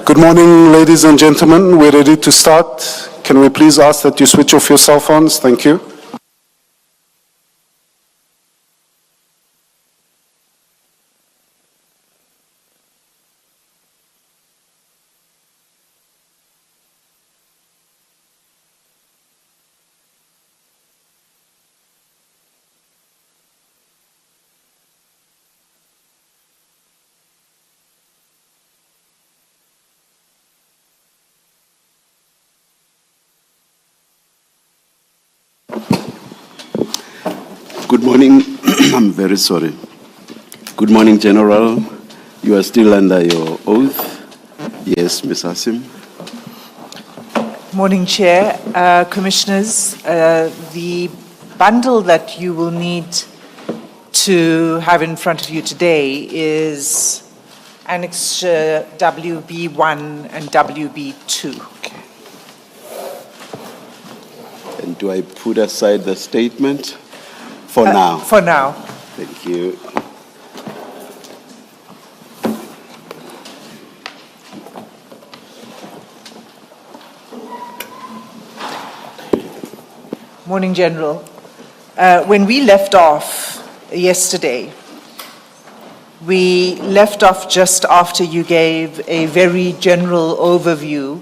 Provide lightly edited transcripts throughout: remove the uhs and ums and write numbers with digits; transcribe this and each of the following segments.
Good morning, ladies and gentlemen. We're ready to start. Can we please ask that you switch off your cell phones? Thank you. Good morning. I'm very sorry. Good morning, General. You are still under your oath. Yes, Ms. Asim. Morning, Chair. Commissioners, the bundle that you will need to have in front of you today is Annex WB1 and WB2. Okay. And do I put aside the statement? For now. For now. Thank you. Morning, General. When we left off yesterday, we left off just after you gave a very general overview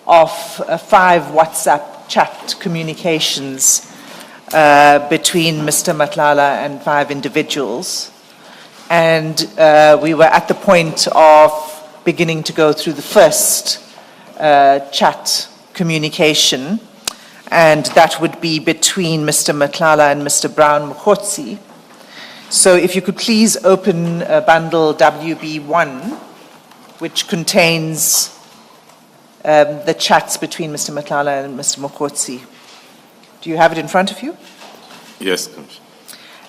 of 5 WhatsApp chat communications between Mr. Matlala and 5 individuals. And we were at the point of beginning to go through the first chat communication, and that would be between Mr. Matlala and Mr. Brown Mkhotsi. So if you could please open bundle WB1, which contains the chats between Mr. Matlala and Mr. Mkhotsi. Do you have it in front of you? Yes, Commissioner.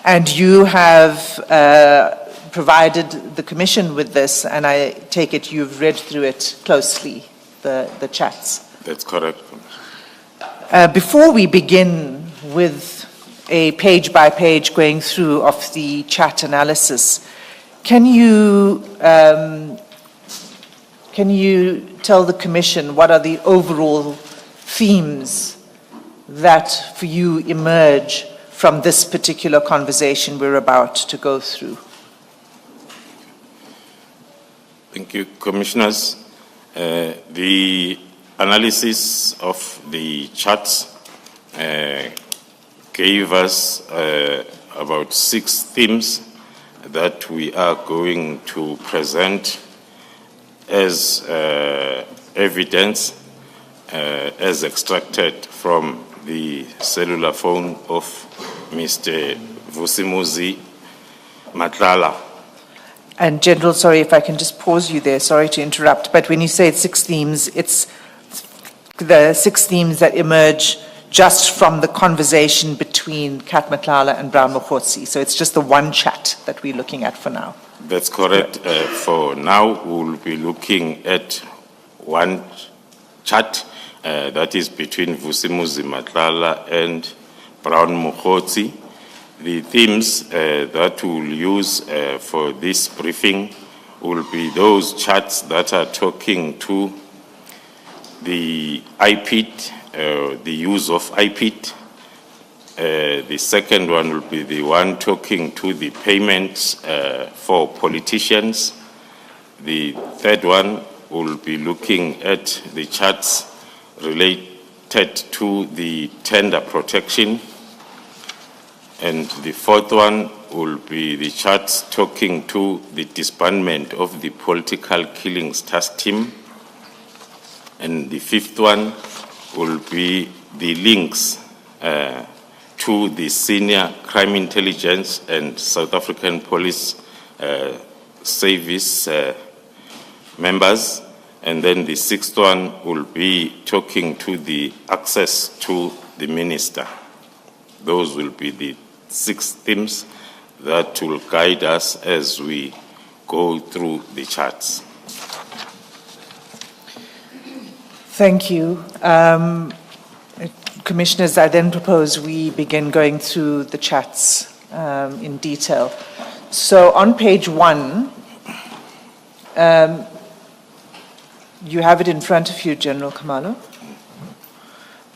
And you have provided the Commission with this, and I take it you've read through it closely, the chats. That's correct, Commissioner. Before we begin with a page-by-page going through of the chat analysis, can you tell the Commission what are the overall themes that for you emerge from this particular conversation we're about to go through? Thank you, Commissioners. The analysis of the charts gave us about 6 themes that we are going to present as evidence as extracted from the cellular phone of Mr. Vusimuzi Matlala. And General, sorry if I can just pause you there, sorry to interrupt, but when you say it's 6 themes, it's the 6 themes that emerge just from the conversation between Kat Matlala and Brown Mkhotsi. So it's just the one chat that we're looking at for now. That's correct. For now, we'll be looking at one chat that is between Vusimuzi Matlala and Brown Mkhotsi. The themes that we'll use for this briefing will be those chats that are talking to the IPID, the use of IPID. The second one will be the one talking to the payments for politicians. The third one will be looking at the chats related to the tender protection. And the fourth one will be the charts talking to the disbandment of the political killings task team. And the fifth one will be the links to the senior crime intelligence and South African police service members. And then the sixth one will be talking to the access to the minister. Those will be the 6 themes that will guide us as we go through the charts. Thank you. Commissioners, I then propose we begin going through the chats in detail. So on page 1, You have it in front of you, General Khumalo.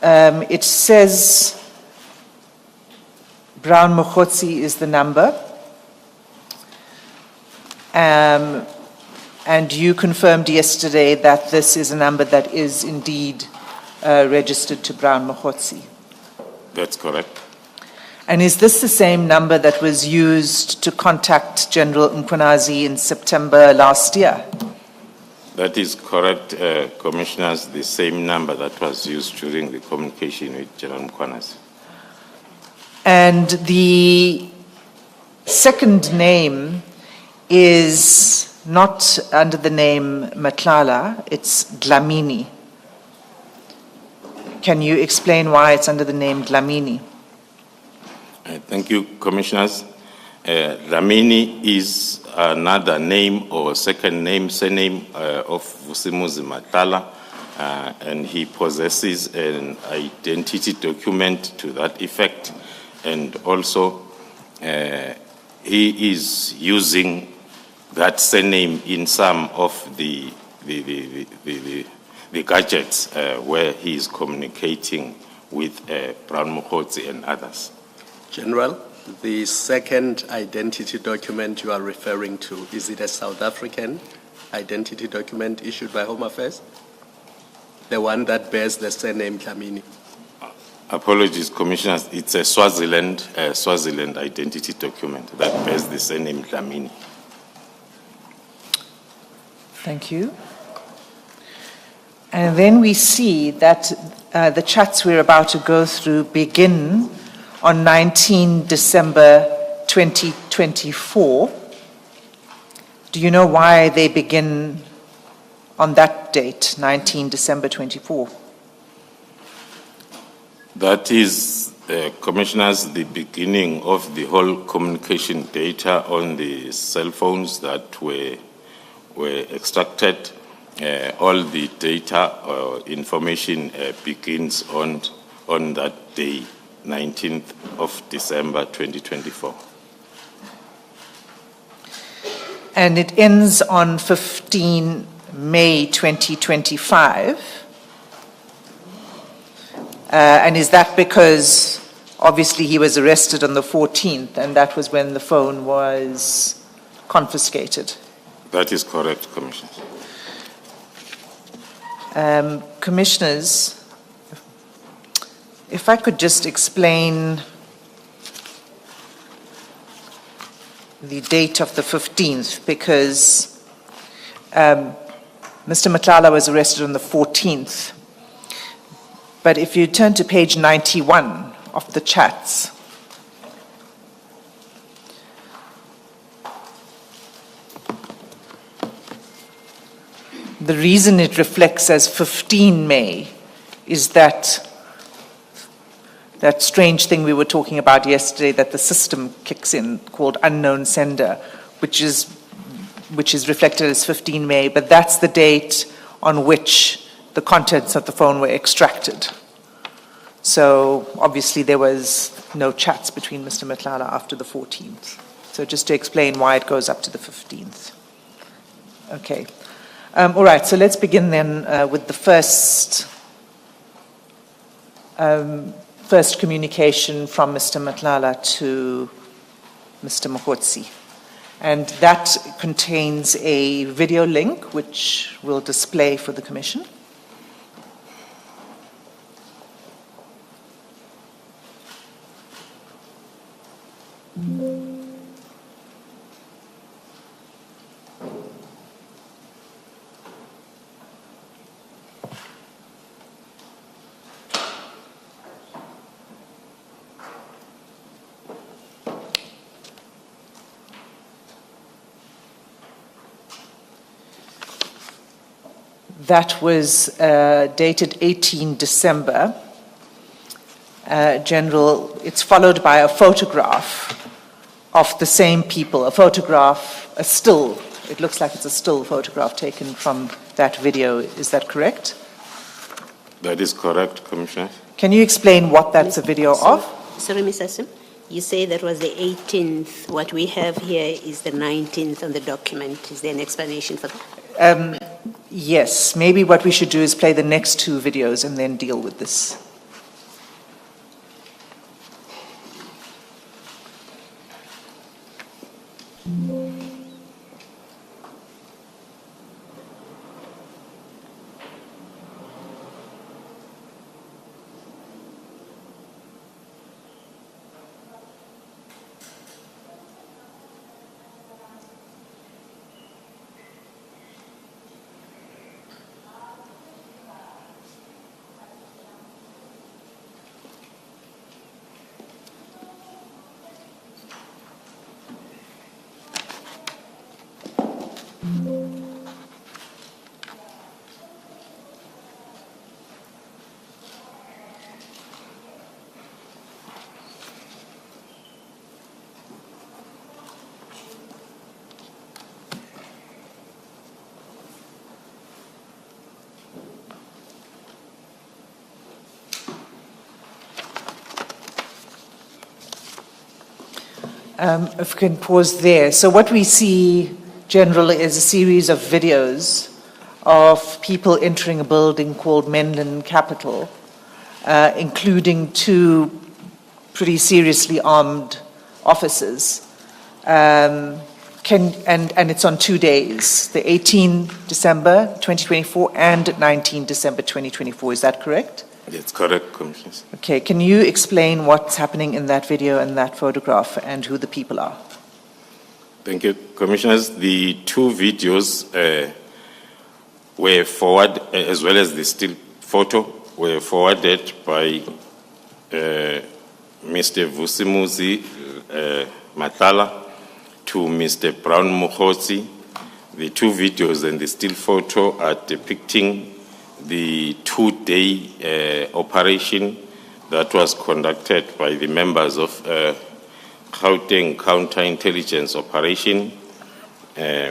It says Brown Mokhotsi is the number. And you confirmed yesterday that this is a number that is indeed registered to Brown Mokhotsi. That's correct. And is this the same number that was used to contact General Mkhwanazi in September last year? That is correct, Commissioners, the same number that was used during the communication with General Mkhwanazi. And the second name is not under the name Matlala, it's Dlamini. Can you explain why it's under the name Dlamini? Thank you, Commissioners. Dlamini is another name or second name, surname of Vusimuzi Matlala, and he possesses an identity document to that effect. And also, he is using that surname in some of the gadgets where he is communicating with Brown Mokhotsi and others. General, the second identity document you are referring to, is it a South African identity document issued by Home Affairs? The one that bears the surname Dlamini? Apologies, Commissioners. It's a Swaziland identity document that bears the surname Dlamini. Thank you. And then we see that the chats we're about to go through begin on 19 December 2024. Do you know why they begin on that date, 19 December 24? That is, Commissioners, the beginning of the whole communication data on the cell phones that were extracted. All the data or information begins on that day, 19th of December 2024. And it ends on 15 May 2025. And is that because obviously he was arrested on the 14th and that was when the phone was confiscated? That is correct, Commissioner. Commissioners, if I could just explain the date of the 15th, because Mr. Matlala was arrested on the 14th. But if you turn to page 91 of the chats, the reason it reflects as 15 May is that strange thing we were talking about yesterday that the system kicks in called unknown sender, which is reflected as 15 May, but that's the date on which the contents of the phone were extracted. So obviously there was no chats between Mr. Matlala after the 14th. So just to explain why it goes up to the 15th. Okay. All right, so let's begin then with the first communication from Mr. Matlala to Mr. Mokhotsi. And that contains a video link which we'll display for the Commission. That was dated 18 December. General, it's followed by a photograph of the same people, a photograph, a still. It looks like it's a still photograph taken from that video. Is that correct? That is correct, Commissioner. Can you explain what that's a video of? Sorry, Mr. Sim. You say that was the 18th. What we have here is the 19th on the document. Is there an explanation for that? Yes, maybe what we should do is play the next two videos and then deal with this. If we can pause there. So what we see generally is a series of videos of people entering a building called Menlyn Capital, including two pretty seriously armed officers. And it's on 2 days, the 18 December 2024 and 19 December 2024. Is that correct? That's correct, Commissioners. Okay, can you explain what's happening in that video and that photograph and who the people are? Thank you, Commissioners. The two videos were forwarded, as well as the still photo, were forwarded by Mr. Vusimuzi Matala to Mr. Brown Mukhotsi. The two videos and the still photo are depicting the 2-day operation that was conducted by the members of Gauteng Counterintelligence Operation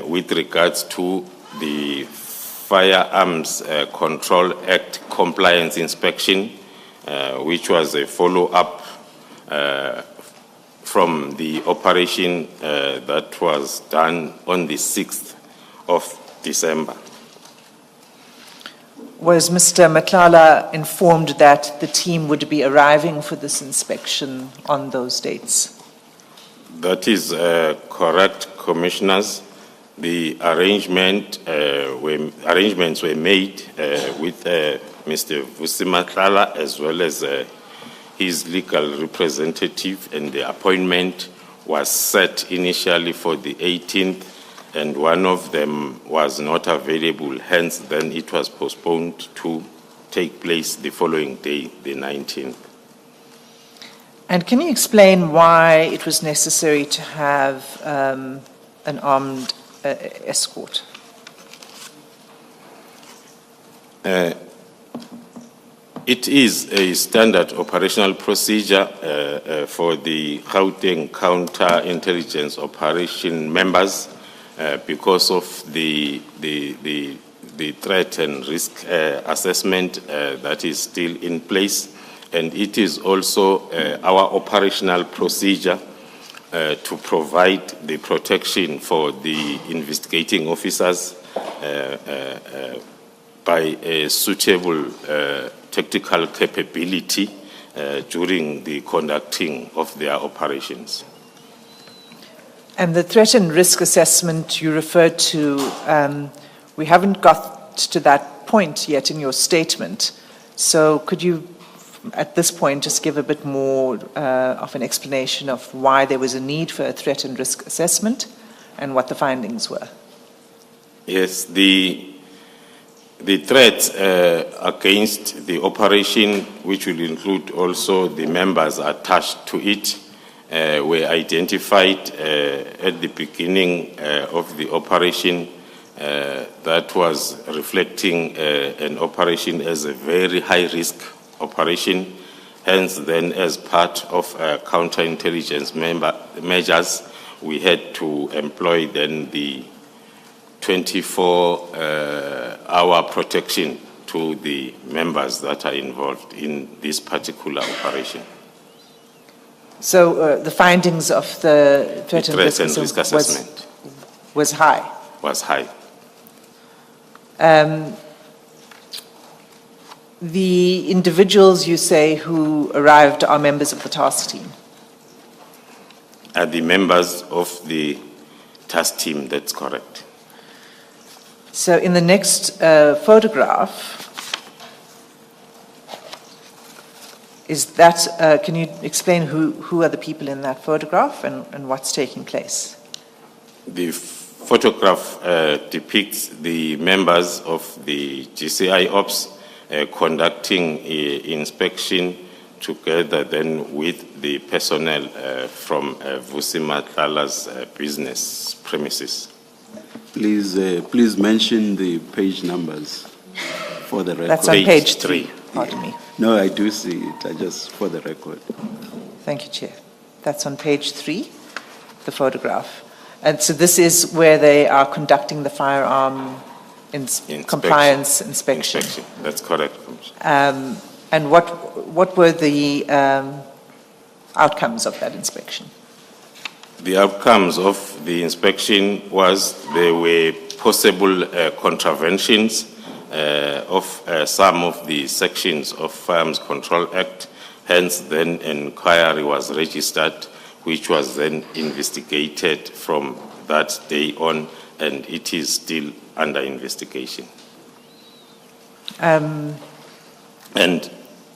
with regards to the Firearms Control Act compliance inspection, which was a follow-up from the operation that was done on the 6th of December. Was Mr. Matlala informed that the team would be arriving for this inspection on those dates? That is correct, Commissioners. The arrangements were made with Mr. Vusi Matlala as well as his legal representative, and the appointment was set initially for the 18th, and one of them was not available, hence then it was postponed to take place the following day, the 19th. And can you explain why it was necessary to have an armed escort? It is a standard operational procedure for the Gauteng Counterintelligence Operation members because of the threat and risk assessment that is still in place. And it is also our operational procedure to provide the protection for the investigating officers by a suitable tactical capability during the conducting of their operations. And the threat and risk assessment you referred to, we haven't got to that point yet in your statement. So could you, at this point, just give a bit more of an explanation of why there was a need for a threat and risk assessment and what the findings were? Yes, the threats against the operation, which will include also the members attached to it, were identified at the beginning of the operation. That was reflecting an operation as a very high-risk operation. Hence, then, as part of counterintelligence measures, we had to employ then the 24-hour protection to the members that are involved in this particular operation. So the findings of the threat, The and, threat risk and risk assessment was high. was high. The individuals you say who arrived are members of the task team. Are the members of the task team, that's correct. So in the next photograph, is that, can you explain who are the people in that photograph and what's taking place? The photograph depicts the members of the GCI Ops conducting inspection together then with the personnel from Vusi Matlala's business premises. Please mention the page numbers for the record. That's on page Page 3. Pardon me. No, I do see it, I just for the record. Thank you, Chair. That's on page 3, the photograph. And so this is where they are conducting the firearm compliance inspection. That's correct, Commissioner. And what were the outcomes of that inspection? The outcomes of the inspection was there were possible contraventions of some of the sections of Firearms Control Act. Hence, then an inquiry was registered, which was then investigated from that day on, and it is still under investigation. And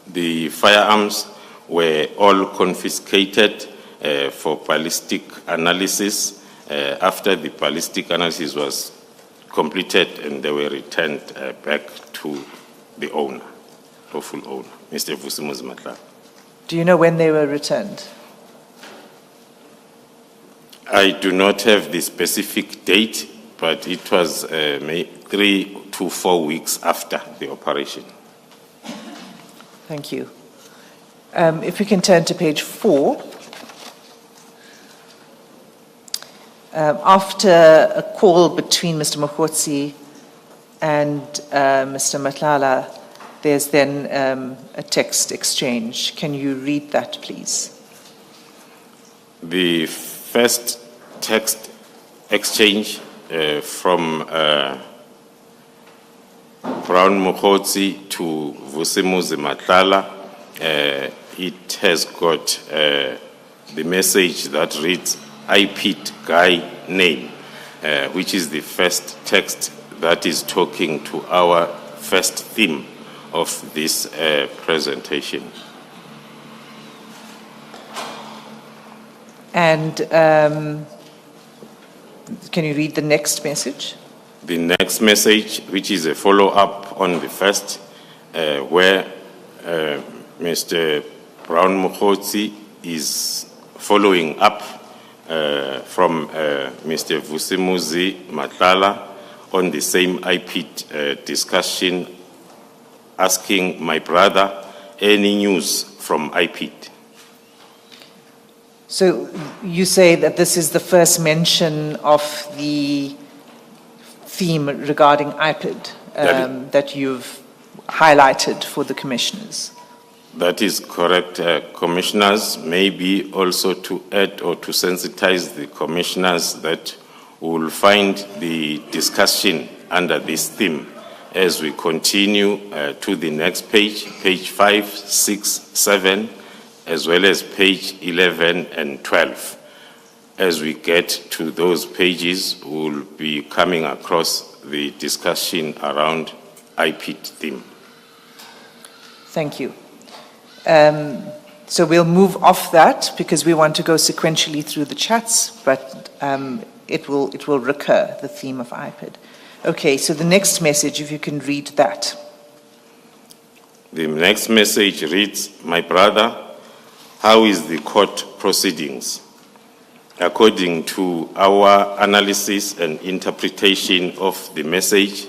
the firearms were all confiscated for ballistic analysis. After the ballistic analysis was completed, and they were returned back to the owner, lawful owner, Mr. Vusimuzi Matlala. Do you know when they were returned? I do not have the specific date, but it was 3 to 4 weeks after the operation. Thank you. If we can turn to page 4. After a call between Mr. Mokhotsi and Mr. Matlala, there's then a text exchange. Can you read that, please? The first text exchange from Brown Mokhotsi to Vusimuzi Matlala, it has got the message that reads, IPID guy name, which is the first text that is talking to our first theme of this presentation. And can you read the next message? The next message, which is a follow-up on the first, where Mr. Brown Mokhotsi is following up from Mr. Vusimuzi Matlala on the same IPID discussion, asking my brother, any news from IPID? So you say that this is the first mention of the theme regarding IPID that you've highlighted for the commissioners. That is correct, commissioners. Maybe also to add or to sensitize the commissioners that we will find the discussion under this theme as we continue to the next page, page 5, 6, 7, as well as page 11 and 12. As we get to those pages, we'll be coming across the discussion around IPID theme. Thank you. So we'll move off that because we want to go sequentially through the chats, but it will recur, the theme of IPID. Okay, so the next message, if you can read that. The next message reads, my brother, how is the court proceedings? According to our analysis and interpretation of the message,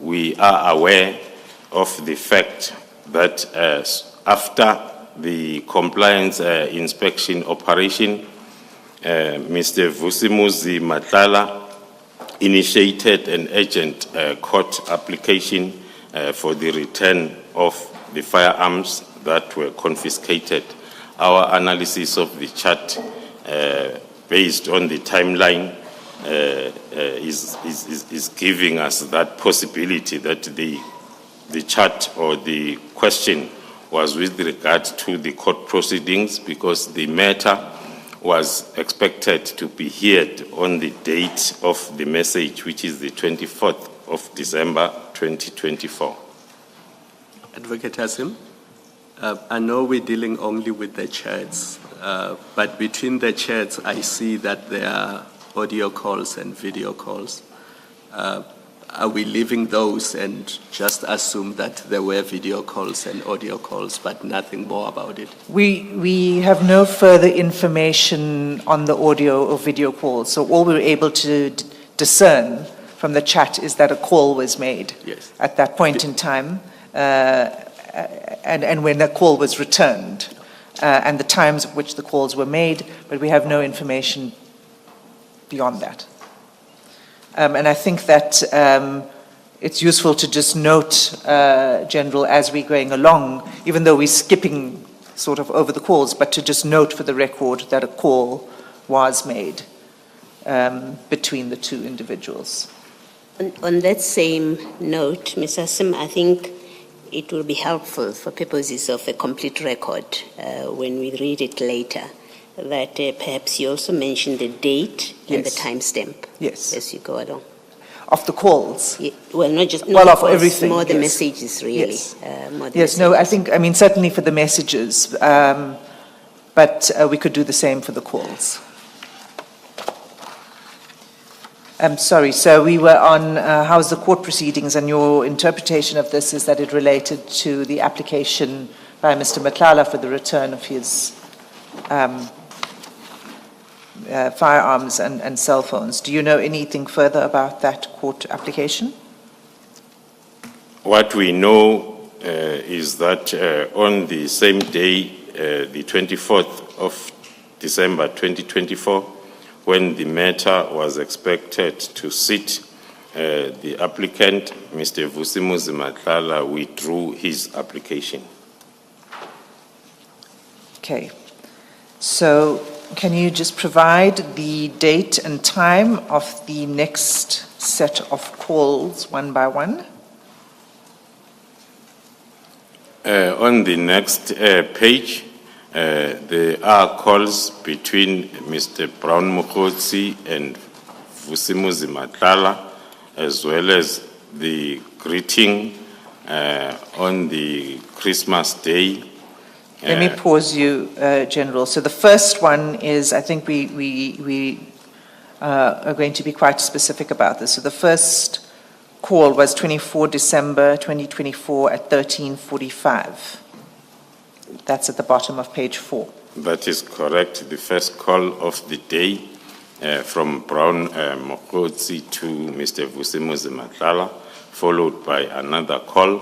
we are aware of the fact that after the compliance inspection operation, Mr. Vusimuzi Matlala initiated an urgent court application for the return of the firearms that were confiscated. Our analysis of the chart based on the timeline is giving us that possibility that the chat or the question was with regard to the court proceedings, because the matter was expected to be heard on the date of the message, which is the 24th of December 2024. Advocate Hassim, I know we're dealing only with the chats, but between the chats, I see that there are audio calls and video calls. Are we leaving those and just assume that there were video calls and audio calls, but nothing more about it? We have no further information on the audio or video calls, so all we're able to discern from the chat is that a call was made Yes. at that point in time, and when the call was returned, and the times at which the calls were made, but we have no information beyond that. And I think that it's useful to just note, General, as we're going along, even though we're skipping sort of over the calls, but to just note for the record that a call was made between the two individuals. On that same note, Ms. Hassim, I think it will be helpful for purposes of a complete record when we read it later, that perhaps you also mention the date and the Yes. timestamp Yes. as you go along. Of the calls. Yeah, well, not just Well, not of calls, everything, more the yes. messages, really. Yes. More the Yes, no, I messages. think, I mean, certainly for the messages, but we could do the same for the calls. I'm sorry, so we were on how's the court proceedings, and your interpretation of this is that it related to the application by Mr. Matlala for the return of his firearms and cell phones. Do you know anything further about that court application? What we know is that on the same day, the 24th of December 2024, when the matter was expected to sit, the applicant, Mr. Vusimuzi Matlala, withdrew his application. Okay. So can you just provide the date and time of the next set of calls one by one? On the next page, there are calls between Mr. Brown Mokotsi and Vusimuzi Matlala, as well as the greeting on the Christmas Day. Let me pause you, General. So the first one is, I think we are going to be quite specific about this. So the first call was 24 December 2024 at 13:45. That's at the bottom of page 4. That is correct. The first call of the day from Brown Mokotsi to Mr. Vusimuzi Matlala, followed by another call,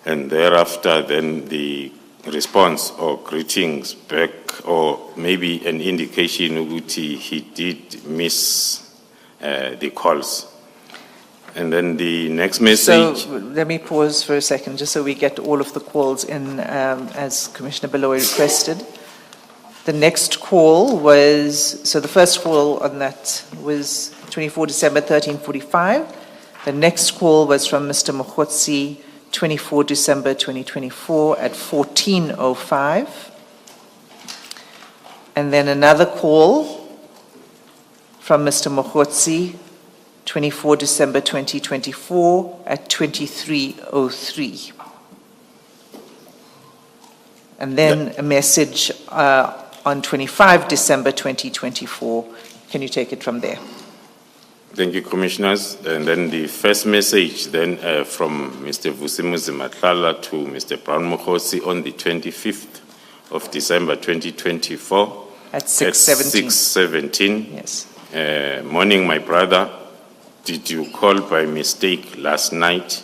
and thereafter then the response or greetings back, or maybe an indication that he did miss the calls. And then the next message. So let me pause for a second, just so we get all of the calls in as Commissioner Baloyi requested. The next call was, so the first call on that was 24 December 13:45. The next call was from Mr. Mokotsi, 24 December 2024 at 14:05. And then another call from Mr. Mokotsi, 24 December 2024 at 23:03. And then a message on 25 December 2024. Can you take it from there? Thank you, Commissioners. And then the first message then from Mr. Vusimuzi Matlala to Mr. Brown Mokotsi on the 25th of December 2024. At 6:17. 6:17. Yes. Morning, my brother. Did you call by mistake last night?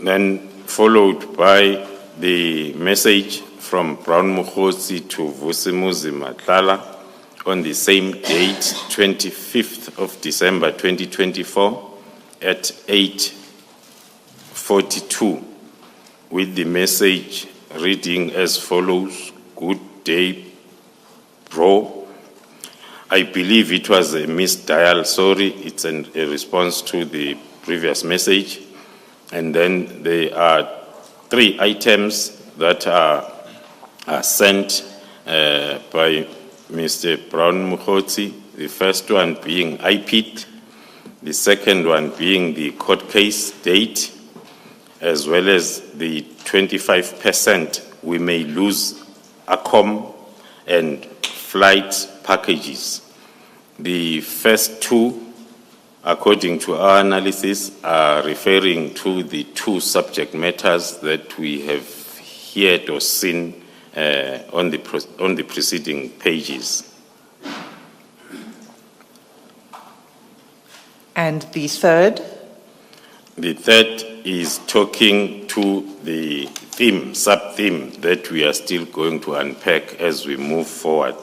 Then followed by the message from Brown Mokotsi to Vusimuzi Matlala on the same date, 25th of December 2024 at 8:42, with the message reading as follows: Good day, bro. I believe it was a missed dial, sorry, it's a response to the previous message. And then there are 3 items that are sent by Mr. Brown Mukhotsi, the first one being IPID, the second one being the court case date, as well as the 25% we may lose ACOM and flight packages. The first 2, according to our analysis, are referring to the 2 subject matters that we have heard or seen on the preceding pages. And the third? The third is talking to the theme, sub-theme that we are still going to unpack as we move forward.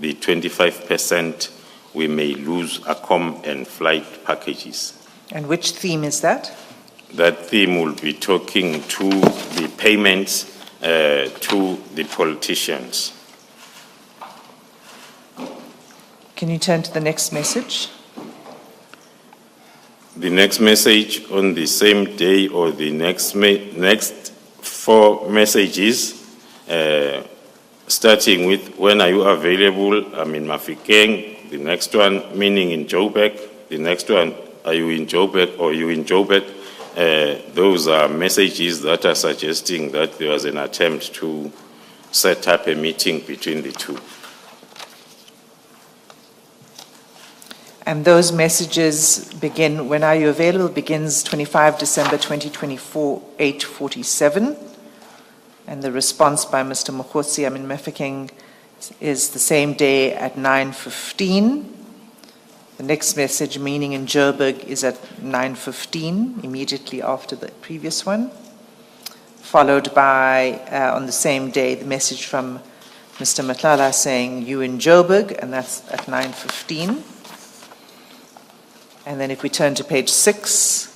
The 25% we may lose ACOM and flight packages. And which theme is that? That theme will be talking to the payments to the politicians. Can you turn to the next message? The next message on the same day, or the next 4 messages, starting with when are you available? I'm in Mafikeng. The next one, meaning in Joburg. The next one, are you in Joburg or you in Joburg? Those are messages that are suggesting that there was an attempt to set up a meeting between the 2. And those messages begin, when are you available, begins 25 December 2024, 8:47. And the response by Mr. Mukhotsi, I'm in Mafeking, is the same day at 9:15. The next message, meaning in Joburg, is at 9:15, immediately after the previous one. Followed by, on the same day, the message from Mr. Matlala saying, you in Joburg, and that's at 9:15. And then if we turn to page 6,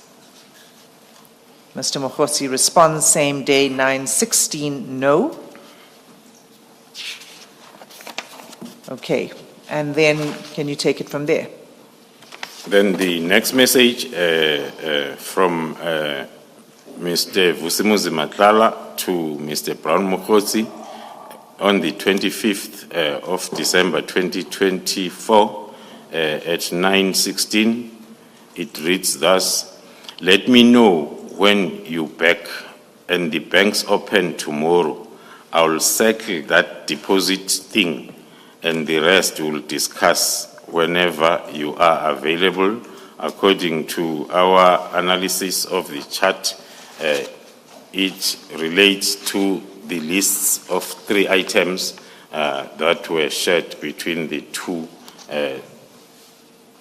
Mr. Mukhotsi responds, same day, 9:16, no. Okay, and then can you take it from there? Then the next message from Mr. Vusimuzi Matlala to Mr. Brown Mukhotsi on the 25th of December 2024 at 9:16. It reads thus: let me know when you back and the banks open tomorrow. I will circle that deposit thing and the rest we'll discuss whenever you are available. According to our analysis of the chart, it relates to the lists of 3 items that were shared between the 2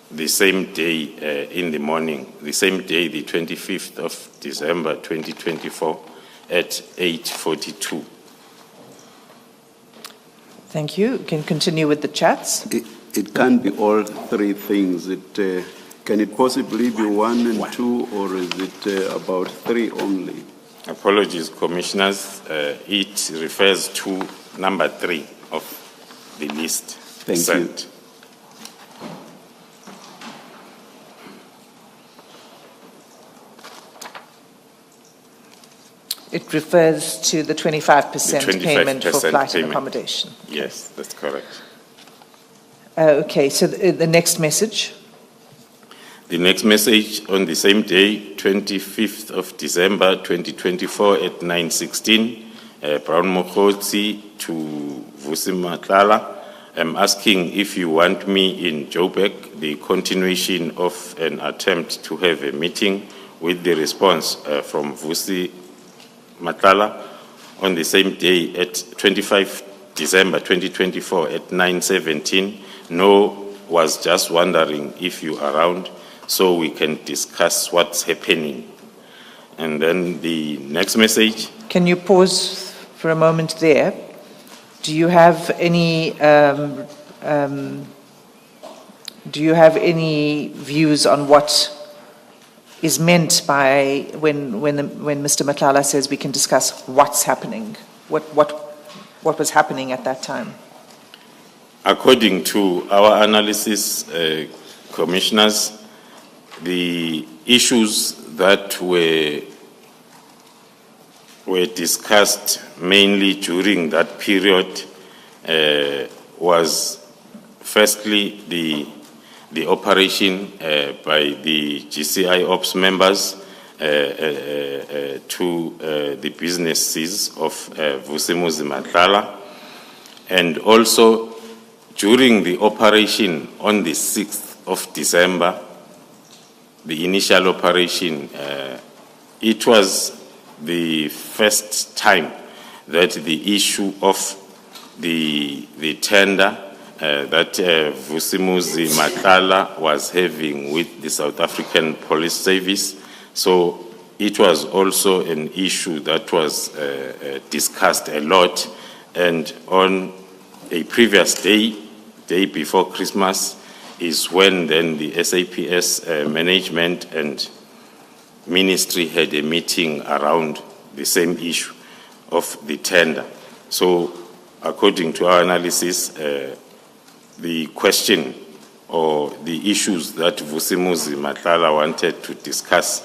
the same day in the morning, the same day, the 25th of December 2024 at 8:42. Thank you. You can continue with the chats. It can't be all 3 things. Can it possibly be 1 and 2, or is it about 3 only? Apologies, Commissioners. It refers to number 3 of the list sent. You. It refers to the 25% payment for 25% flight and payment. accommodation. Yes, that's correct. Okay, so the next message. The next message on the same day, 25th of December 2024 at 9:16, Brown Mukhotsi to Vusi Matlala. I'm asking if you want me in Joburg, the continuation of an attempt to have a meeting, with the response from Vusi Matlala on the same day at 25 December 2024 at 9:17. No, was just wondering if you are around so we can discuss what's happening. And then the next message. Can you pause for a moment there? Do you have any views on what is meant by when Mr. Matlala says we can discuss what's happening? What was happening at that time? According to our analysis, commissioners, the issues that were discussed mainly during that period was firstly the operation by the GCI Ops members to the businesses of Vusimuzi Matlala, and also during the operation on the 6th of December, the initial operation, it was the first time that the issue of the tender that Vusimuzi Matlala was having with the South African Police Service. So it was also an issue that was discussed a lot, and on a previous day before Christmas, is when then the SAPS management and ministry had a meeting around the same issue of the tender. So according to our analysis, the question or the issues that Vusimuzi Matlala wanted to discuss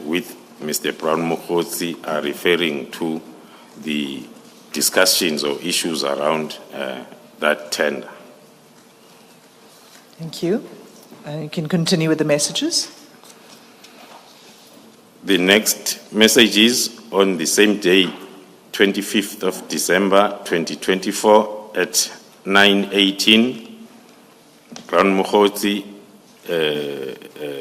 with Mr. Brown Mokhotsi are referring to the discussions or issues around that tender. Thank you. You can continue with the messages. The next message is on the same day, 25th of December 2024 at 9:18, Brown Mokhotsi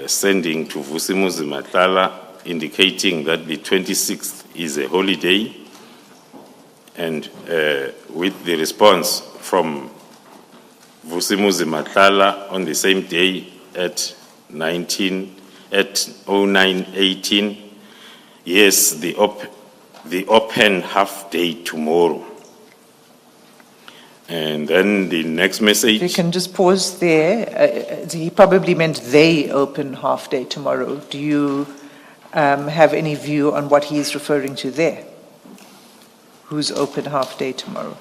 sending to Vusimuzi Matlala indicating that the 26th is a holiday, and with the response from Vusimuzi Matlala on the same day at 09:18, yes, the open half day tomorrow. And then the next message. You can just pause there. He probably meant they open half day tomorrow. Do you have any view on what he's referring to there? Who's open half day tomorrow?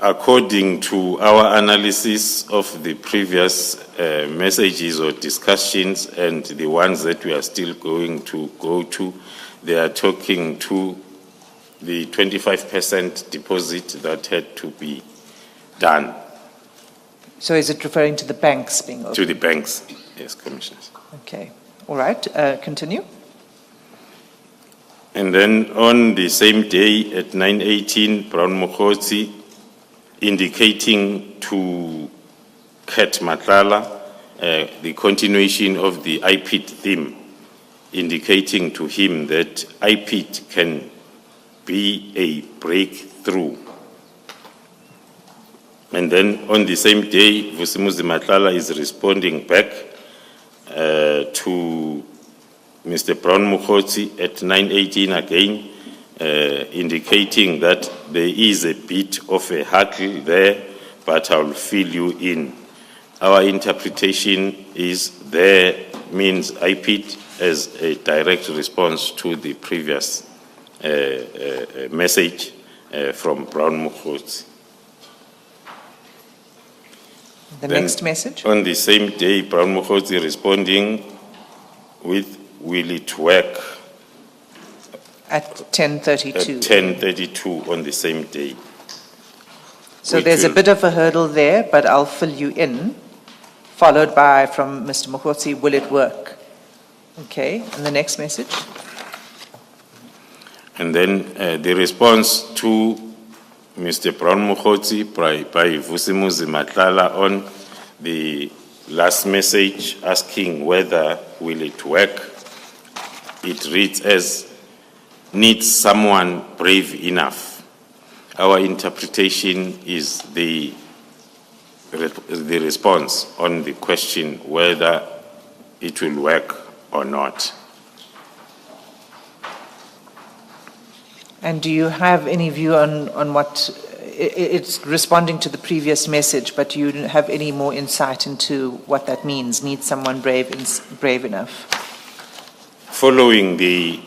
According to our analysis of the previous messages or discussions and the ones that we are still going to go to, they are talking to the 25% deposit that had to be done. So is it referring to the banks being open? To the banks, yes, commissioners. Okay. All right. Continue. And then on the same day at 9:18, Brown Mokhotsi indicating to Kat Matlala the continuation of the IPID theme, indicating to him that IPID can be a breakthrough. And then on the same day, Vusimuzi Matlala is responding back to Mr. Brown Mokhotsi at 9:18 again, indicating that there is a bit of a hurdle there, but I'll fill you in. Our interpretation is there means IPID as a direct response to the previous message from Brown Mokhotsi. The Then next message. On the same day, Brown Mokhotsi responding with, will it work? At 10:32. At 10:32 on the same day. So Which there's a will- bit of a hurdle there, but I'll fill you in, followed by from Mr. Mokhotsi, will it work? Okay, and the next message? And then the response to Mr. Brown Mokhotsi by Vusimuzi Matlala on the last message asking whether will it work. It reads as, needs someone brave enough. Our interpretation is the response on the question whether it will work or not. And do you have any view on what, it's responding to the previous message, but do you have any more insight into what that means, need someone brave enough? Following the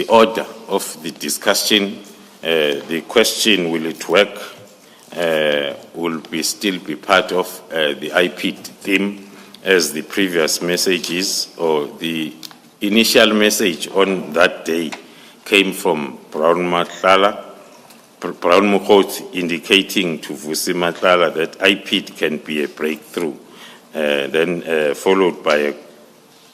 order of the discussion, the question, will it work, will still be part of the IPID theme as the previous messages or the initial message on that day came from Brown Mukhotsi indicating to Vusi Matlala that IPID can be a breakthrough, then followed by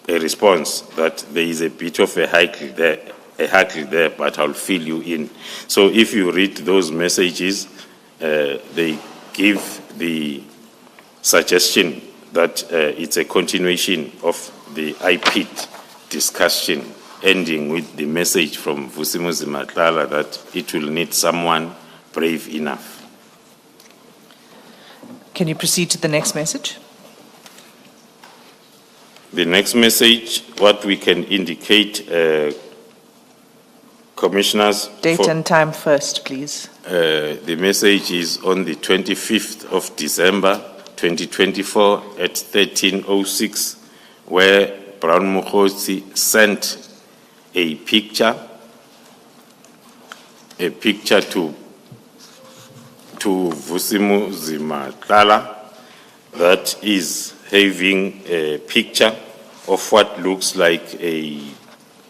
a response that there is a bit of a hurdle there, but I'll fill you in. So if you read those messages, they give the suggestion that it's a continuation of the IPID discussion, ending with the message from Vusimuzi Matlala that it will need someone brave enough. Can you proceed to the next message? The next message, what we can indicate, commissioners. Date and time first, please. The message is on the 25th of December, 2024 at 13:06, where Brown Mukhotsi sent a picture to Vusimuzi Matlala that is having a picture of what looks like a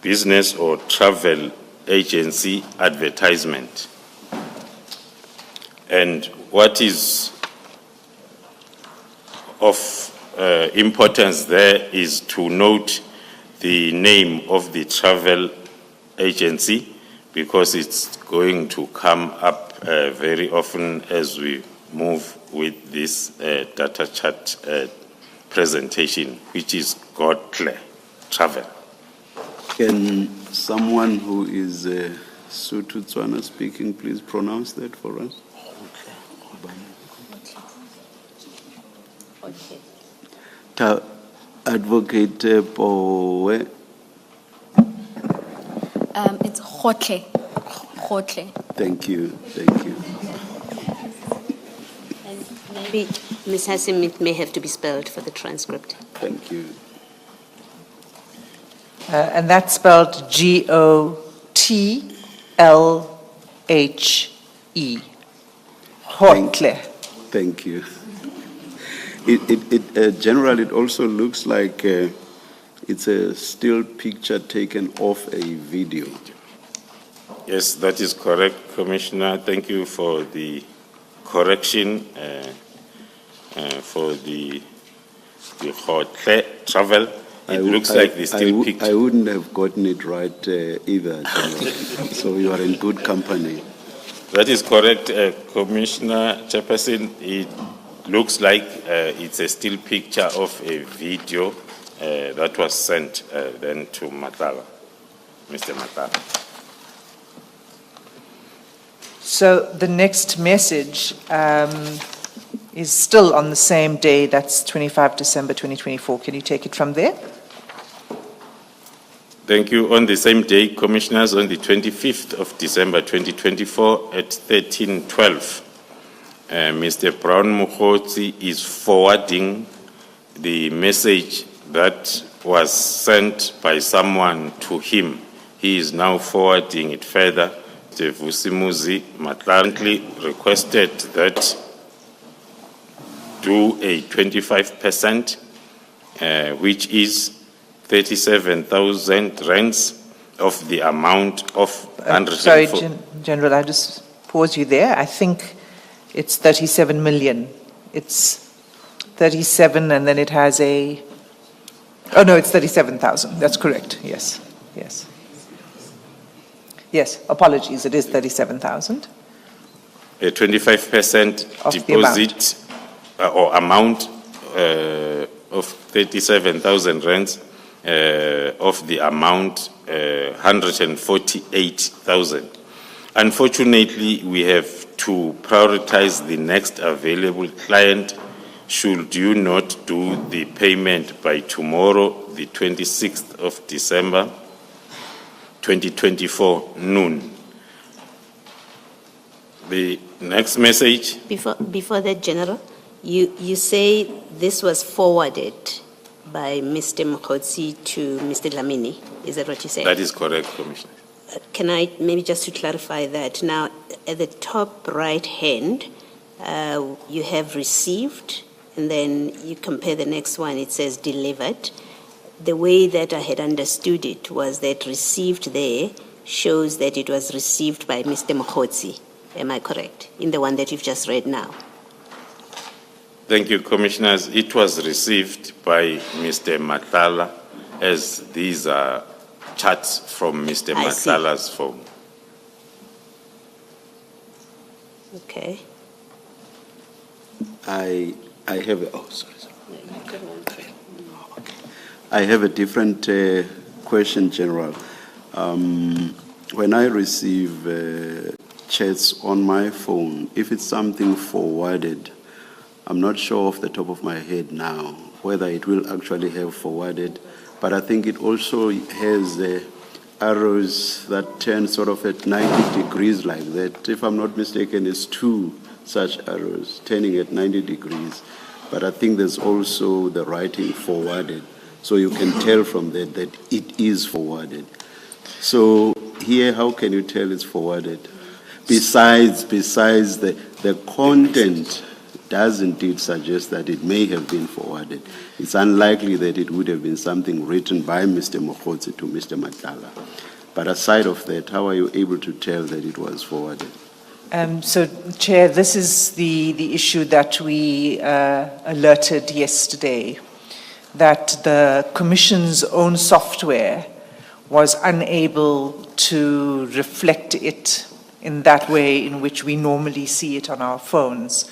business or travel agency advertisement. And what is of importance there is to note the name of the travel agency, because it's going to come up very often as we move with this data chart presentation, which is Godclear Travel. Can someone who is Sotho Tswana speaking please pronounce that for us? Advocate Poe. It's Khotle. Khotle. Thank you, thank you. And maybe, Ms. Hassim, it may have to be spelled for the transcript. Thank you. And that's spelled Gotlhe. Khotle. Thank you. General, it also looks like it's a still picture taken off a video. Yes, that is correct, Commissioner. Thank you for the correction for the Khotle Travel. It looks like the still picture. I wouldn't have gotten it right either, General. So you are in good company. That is correct, Commissioner Chairperson. It looks like it's a still picture of a video that was sent then to Matlala, Mr. Matlala. So the next message is still on the same day, that's 25 December 2024. Can you take it from there? Thank you. On the same day, Commissioners, on the 25th of December 2024 at 13:12, Mr. Brown Mukhotsi is forwarding the message that was sent by someone to him. He is now forwarding it further. The Vusimuzi Matlala requested that do a 25%, which is 37,000 rands of the amount of 100. Sorry, General, I just pause you there. I think it's 37 million. It's 37 and then it has a, oh no, it's 37,000. That's correct. Yes, yes. Yes, apologies, it is 37,000. A 25% deposit or amount of 37,000 rands of the amount 148,000. Unfortunately, we have to prioritize the next available client should you not do the payment by tomorrow, the 26th of December, 2024, noon. The next message. Before that, General, you say this was forwarded by Mr. Mukhotsi to Mr. Dlamini. Is that what you say? That is correct, Commissioner. Can I, maybe just to clarify that, now at the top right hand, you have received, and then you compare the next one, it says delivered. The way that I had understood it was that received there shows that it was received by Mr. Mokhotsi. Am I correct? In the one that you've just read now. Thank you, Commissioners. It was received by Mr. Matlala, as these are chats from Mr. I see. Matlala's phone. Okay. I have a, oh, sorry. I have a different question, General. When I receive chats on my phone, if it's something forwarded, I'm not sure off the top of my head now whether it will actually have forwarded, but I think it also has arrows that turn sort of at 90 degrees like that. If I'm not mistaken, it's 2 such arrows turning at 90 degrees. But I think there's also the writing forwarded. So you can tell from that that it is forwarded. So here, how can you tell it's forwarded? Besides the content does indeed suggest that it may have been forwarded. It's unlikely that it would have been something written by Mr. Mokhotsi to Mr. Matlala. But aside of that, how are you able to tell that it was forwarded? So, Chair, this is the issue that we alerted yesterday, that the Commission's own software was unable to reflect it in that way in which we normally see it on our phones.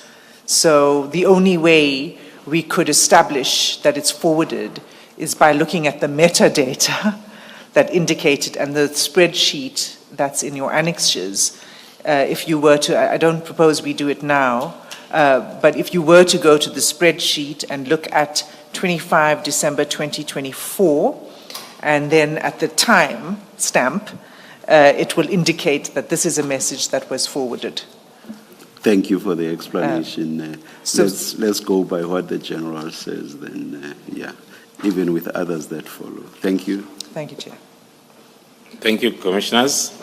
So the only way we could establish that it's forwarded is by looking at the metadata that indicated, and the spreadsheet that's in your annexures. If you were to, I don't propose we do it now, but if you were to go to the spreadsheet and look at 25 December 2024, and then at the time stamp, it will indicate that this is a message that was forwarded. Thank you for the explanation. Let's go by what the General says then, even with others that follow. Thank you. Thank you, Chair. Thank you, Commissioners.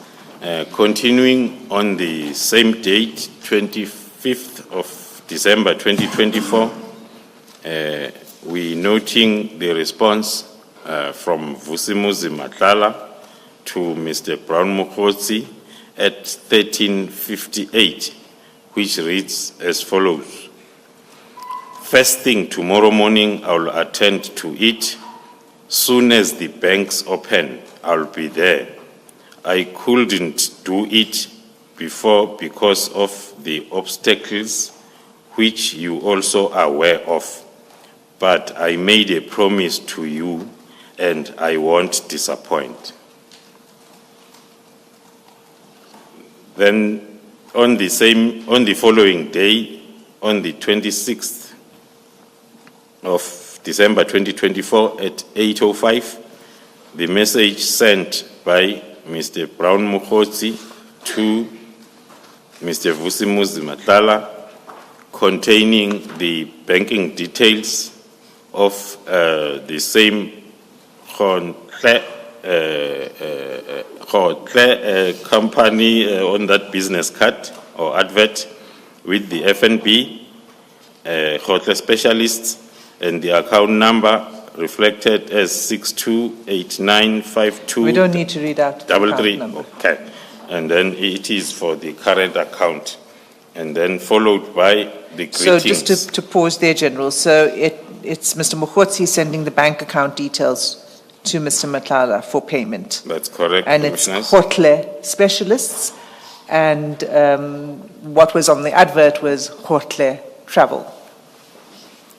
Continuing on the same date, 25th of December 2024, we noting the response from Vusimuzi Matlala to Mr. Brown Mokhotsi at 13:58, which reads as follows. First thing tomorrow morning, I'll attend to it. Soon as the banks open, I'll be there. I couldn't do it before because of the obstacles which you also are aware of. But I made a promise to you and I won't disappoint. Then on the following day, on the 26th of December 2024 at 8:05, the message sent by Mr. Brown Mokhotsi to Mr. Vusimuzi Matlala containing the banking details of the same company on that business card or advert with the FNB, hotel specialists, and the account number reflected as 628952. We don't need to read out the account 33. number. Okay. And then it is for the current account. And then followed by the greetings. So just to pause there, General. So it's Mr. Mokhotsi sending the bank account details to Mr. Matlala for payment. That's correct, And it's Commissioners. hotel specialists. And what was on the advert was hotel travel.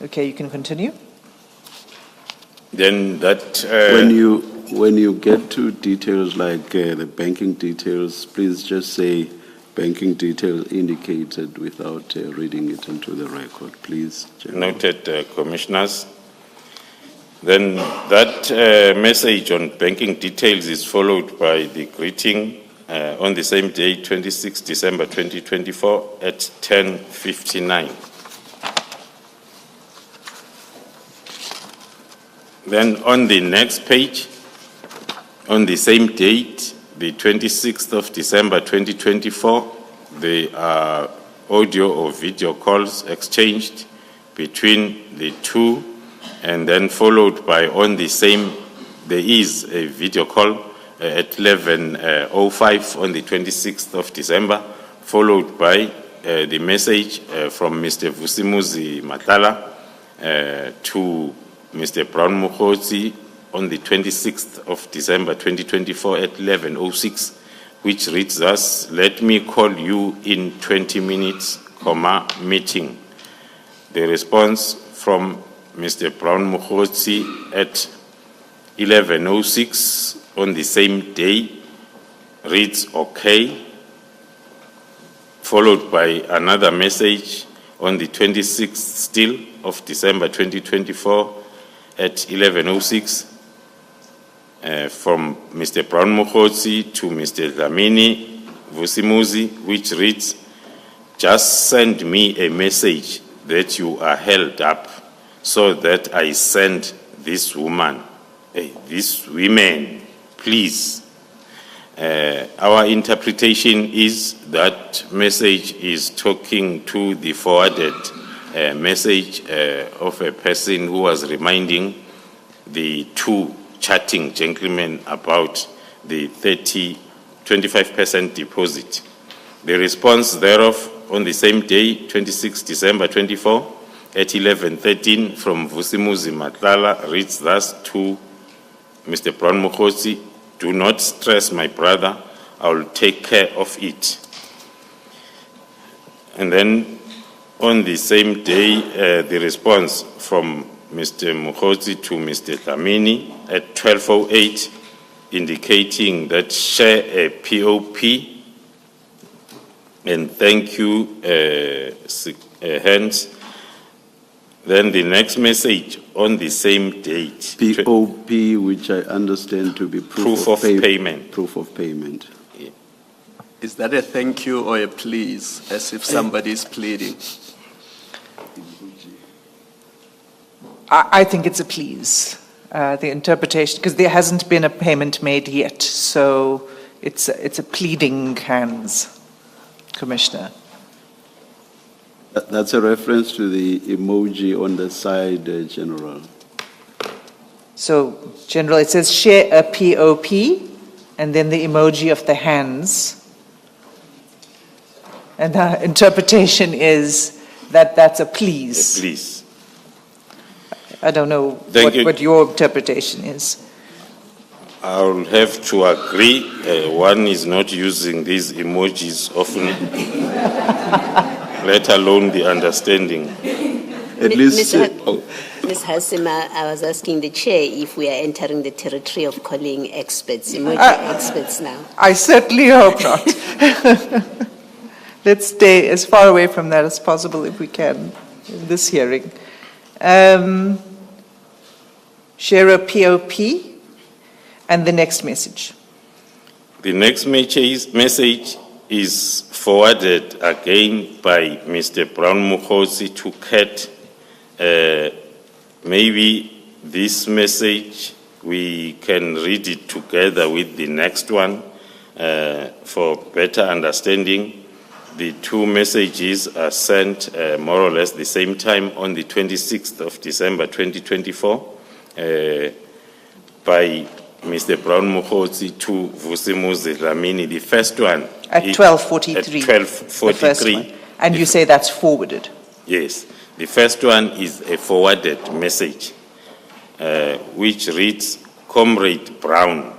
Okay, you can continue. Then that... When you get to details like the banking details, please just say banking detail indicated without reading it into the record, please. General. Noted, Commissioners. Then that message on banking details is followed by the greeting on the same day, 26 December 2024 at 10:59. Then on the next page, on the same date, the 26th of December 2024, they are audio or video calls exchanged between the two, and then followed by on the same, there is a video call at 11:05 on the 26th of December, followed by the message from Mr. Vusimuzi Matlala to Mr. Brown Mukhotsi on the 26th of December 2024 at 11:06, which reads thus: "Let me call you in 20 minutes, meeting." The response from Mr. Brown Mukhotsi at 11:06 on the same day reads "okay," followed by another message on the 26th still of December 2024 at 11:06 from Mr. Brown Mukhotsi to Mr. Dlamini Vusimuzi, which reads, "Just send me a message that you are held up so that I send this woman, these women, please." Our interpretation is that message is talking to the forwarded message of a person who was reminding the two chatting gentlemen about the 25% deposit. The response thereof on the same day, 26 December 24, at 11:13 from Vusimuzi Matlala reads thus to Mr. Brown Mukhotsi, "Do not stress, my brother, I will take care of it." And then on the same day, the response from Mr. Mukhotsi to Mr. Dlamini at 12:08, indicating that share a POP and thank you, hence. Then the next message on the same date. POP, which I understand to be Proof of payment. Proof of payment. Is that a thank you or a please, as if somebody is pleading? I think it's a please, the interpretation, because there hasn't been a payment made yet, so it's a pleading hands, Commissioner. That's a reference to the emoji on the side, General. So, General, it says share a POP, and then the emoji of the hands. And the interpretation is that that's a please. Please. I don't know what your interpretation is. I'll have to agree. One is not using these emojis often, let alone the understanding. At least. Ms. Hasima, I was asking the chair if we are entering the territory of calling experts, emoji experts now. I certainly hope not. Let's stay as far away from that as possible if we can in this hearing. Share a POP and the next message. The next message is forwarded again by Mr. Brown Mukhotsi to Kat. Maybe this message, we can read it together with the next one for better understanding. The two messages are sent more or less the same time on the 26th of December 2024 by Mr. Brown Mukhotsi to Vusimuzi Dlamini. The first one at 12:43. At 12:43. And you say that's forwarded? Yes. The first one is a forwarded message, which reads, "Comrade Brown,"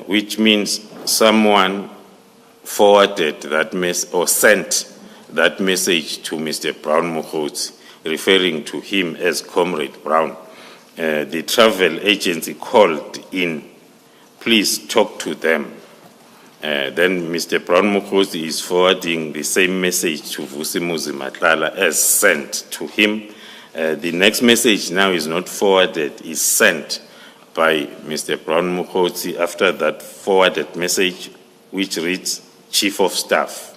which means someone forwarded that or sent that message to Mr. Brown Mukhotsi, referring to him as Comrade Brown. The travel agency called in, "Please talk to them." Then Mr. Brown Mukhotsi is forwarding the same message to Vusimuzi Matlala as sent to him. The next message now is not forwarded, is sent by Mr. Brown Mukhotsi after that forwarded message, which reads, "Chief of Staff."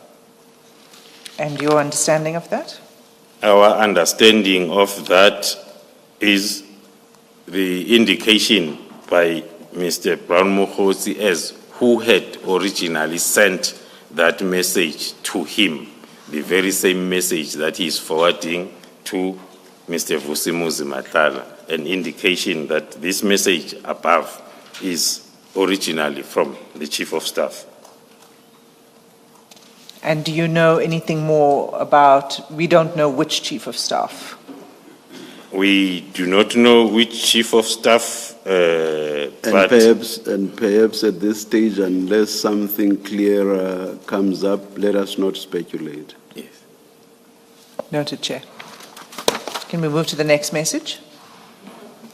And your understanding of that? Our understanding of that is the indication by Mr. Brown Mukhotsi as who had originally sent that message to him. the very same message that he is forwarding to Mr. Vusimuzi Matlala, an indication that this message above is originally from the Chief of Staff. And do you know anything more about, we don't know which Chief of Staff? We do not know which Chief of Staff, but Perhaps at this stage, unless something clearer comes up, let us not speculate. yes. Noted, Chair. Can we move to the next message?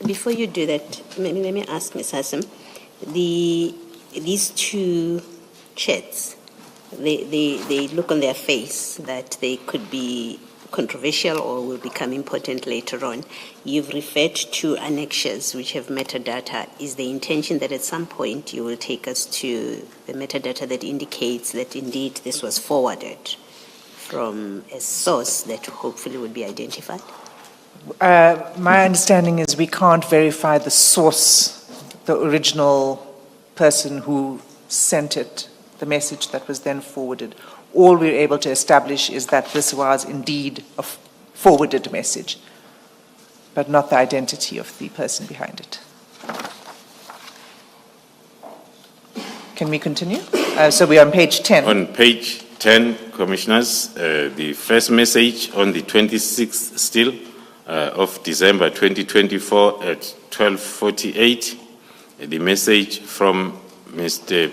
Before you do that, let me ask Ms. Hassan, these two chats, they look on their face that they could be controversial or will become important later on. You've referred to annexures which have metadata. Is the intention that at some point you will take us to the metadata that indicates that indeed this was forwarded from a source that hopefully would be identified? My understanding is we can't verify the source, the original person who sent it, the message that was then forwarded. All we're able to establish is that this was indeed a forwarded message, but not the identity of the person behind it. Can we continue? So we're on page 10. On page 10, Commissioners, the first message on the 26th still of December 2024 at 12:48, the message from Mr.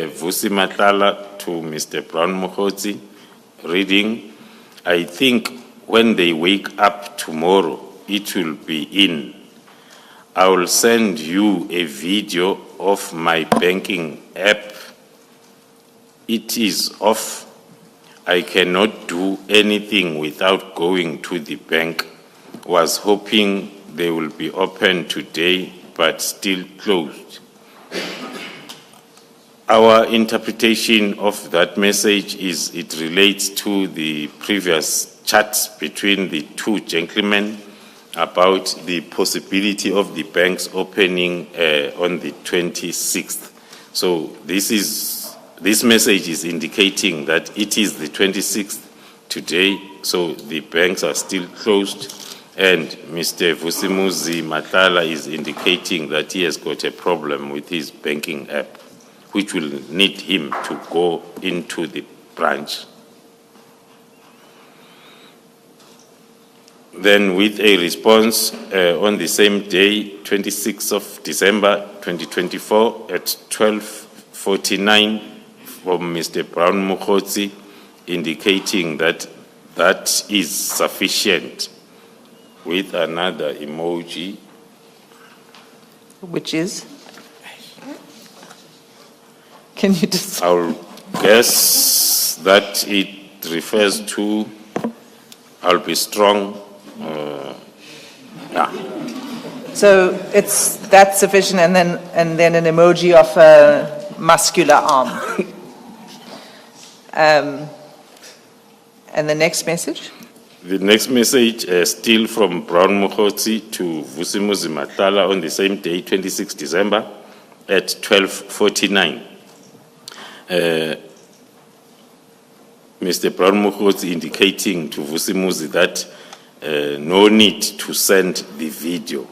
Vusi Matlala to Mr. Brown Mokhotsi, reading, I think when they wake up tomorrow, it will be in. I will send you a video of my banking app. It is off. I cannot do anything without going to the bank. Was hoping they will be open today, but still closed. Our interpretation of that message is it relates to the previous chats between the two gentlemen about the possibility of the banks opening on the 26th. So this message is indicating that it is the 26th today, so the banks are still closed, and Mr. Vusimuzi Matlala is indicating that he has got a problem with his banking app, which will need him to go into the branch. Then with a response on the same day, 26th of December 2024 at 12:49 from Mr. Brown Mokhotsi, indicating that that is sufficient, with another emoji. Which is? Can you just... I'll guess that it refers to, I'll be strong. Yeah. So that's sufficient, and then an emoji of a muscular arm. And the next message? The next message, still from Brown Mokhotsi to Vusimuzi Matlala on the same day, 26 December, at 12:49. Mr. Brown Mokhotsi indicating to Vusimuzi that no need to send the video.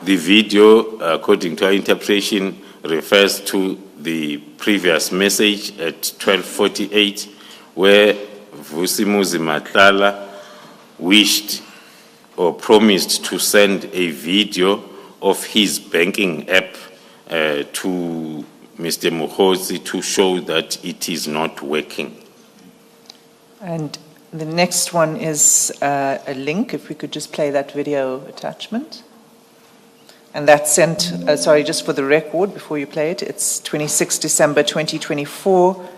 The video, according to our interpretation, refers to the previous message at 12:48, where Vusimuzi Matlala wished or promised to send a video of his banking app to Mr. Mokhotsi to show that it is not working. And the next one is a link, if we could just play that video attachment. And that's sent, sorry, just for the record, before you play it, it's 26 December 2024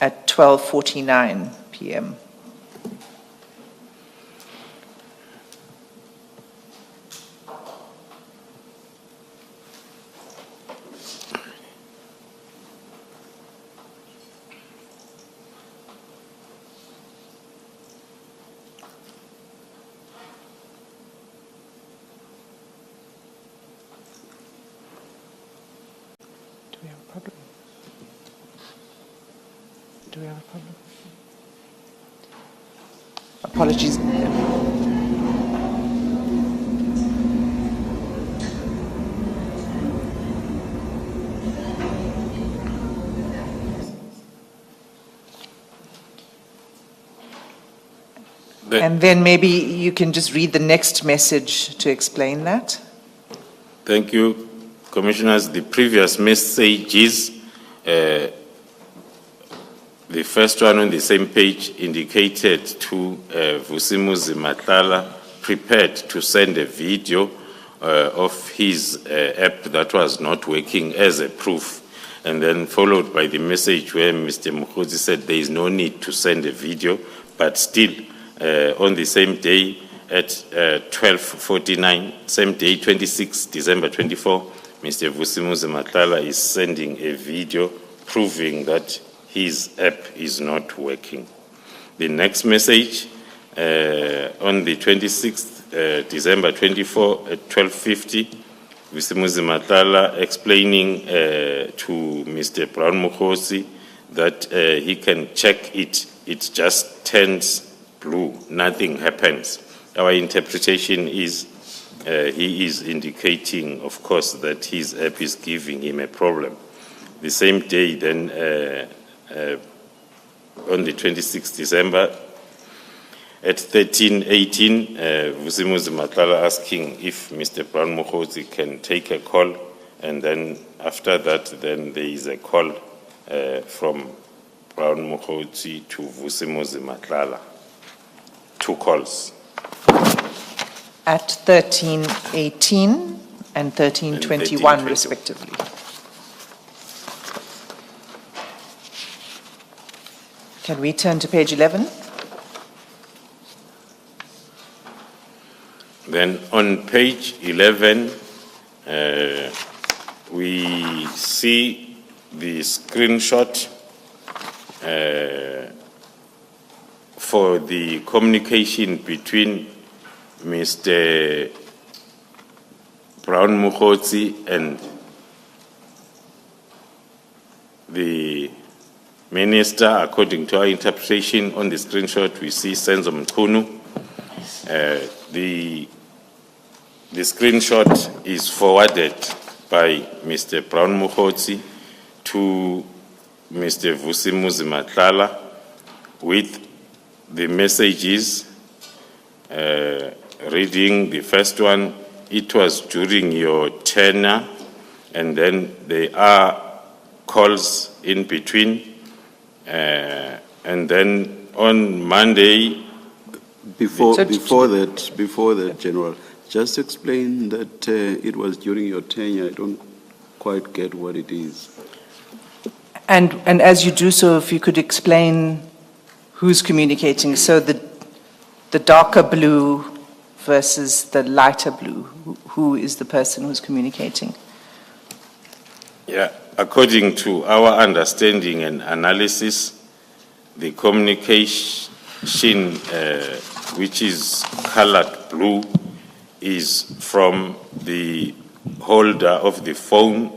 at 12:49 p.m. Do we have a problem? Do we have a problem? Apologies. And then maybe you can just read the next message to explain that. Thank you, Commissioners. The previous messages, the first one on the same page indicated to Vusimuzi Matlala, prepared to send a video of his app that was not working as a proof, and then followed by the message where Mr. Mukhozi said there is no need to send a video, but still on the same day at 12:49, same day, 26 December 24, Mr. Vusimuzi Matlala is sending a video proving that his app is not working. The next message on the 26th December 24 at 12:50, Vusimuzi Matlala explaining to Mr. Brown Mukhozi that he can check it. It just turns blue, nothing happens. Our interpretation is he is indicating, of course, that his app is giving him a problem. The same day then, on the 26th December, at 13:18, Vusimuzi Matlala asking if Mr. Brown Mukhozi can take a call, and then after that, then there is a call from Brown Mukhozi to Vusimuzi Matlala. 2 calls. At 13:18 and 13:21 respectively. Can we turn to page 11? Then on page 11, we see the screenshot for the communication between Mr. Brown Mukhozi and the minister. According to our interpretation on the screenshot, we see Senzo Mkhunu. The screenshot is forwarded by Mr. Brown Mukhozi to Mr. Vusimuzi Matlala with the messages, reading the first one, it was during your tenure, and then there are calls in between, and then on Monday. Before that, General, just explain that it was during your tenure. I don't quite get what it is. And as you do so, if you could explain who's communicating. So the darker blue versus the lighter blue. Who is the person who's communicating? Yeah, according to our understanding and analysis, the communication, which is colored blue, is from the holder of the phone.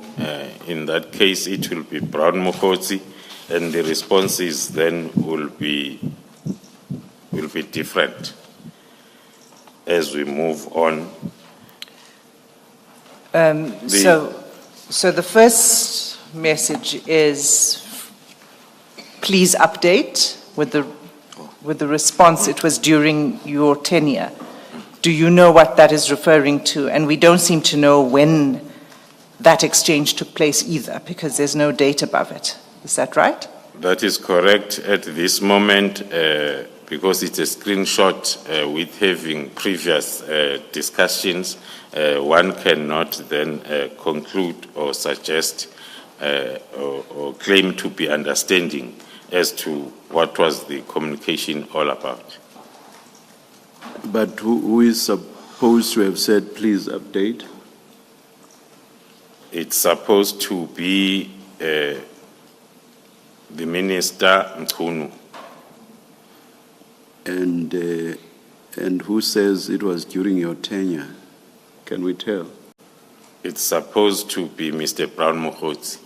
In that case, it will be Brown Mukhozi, and the responses then will be different as we move on. So the first message is, please update with the response, it was during your tenure. Do you know what that is referring to? And we don't seem to know when that exchange took place either, because there's no date above it. Is that right? That is correct at this moment, because it's a screenshot with having previous discussions. One cannot then conclude or suggest or claim to be understanding as to what was the communication all about. But who is supposed to have said, please update? It's supposed to be the Minister Mkhunu. And who says it was during your tenure? Can we tell? It's supposed to be Mr. Brown Mukhozi.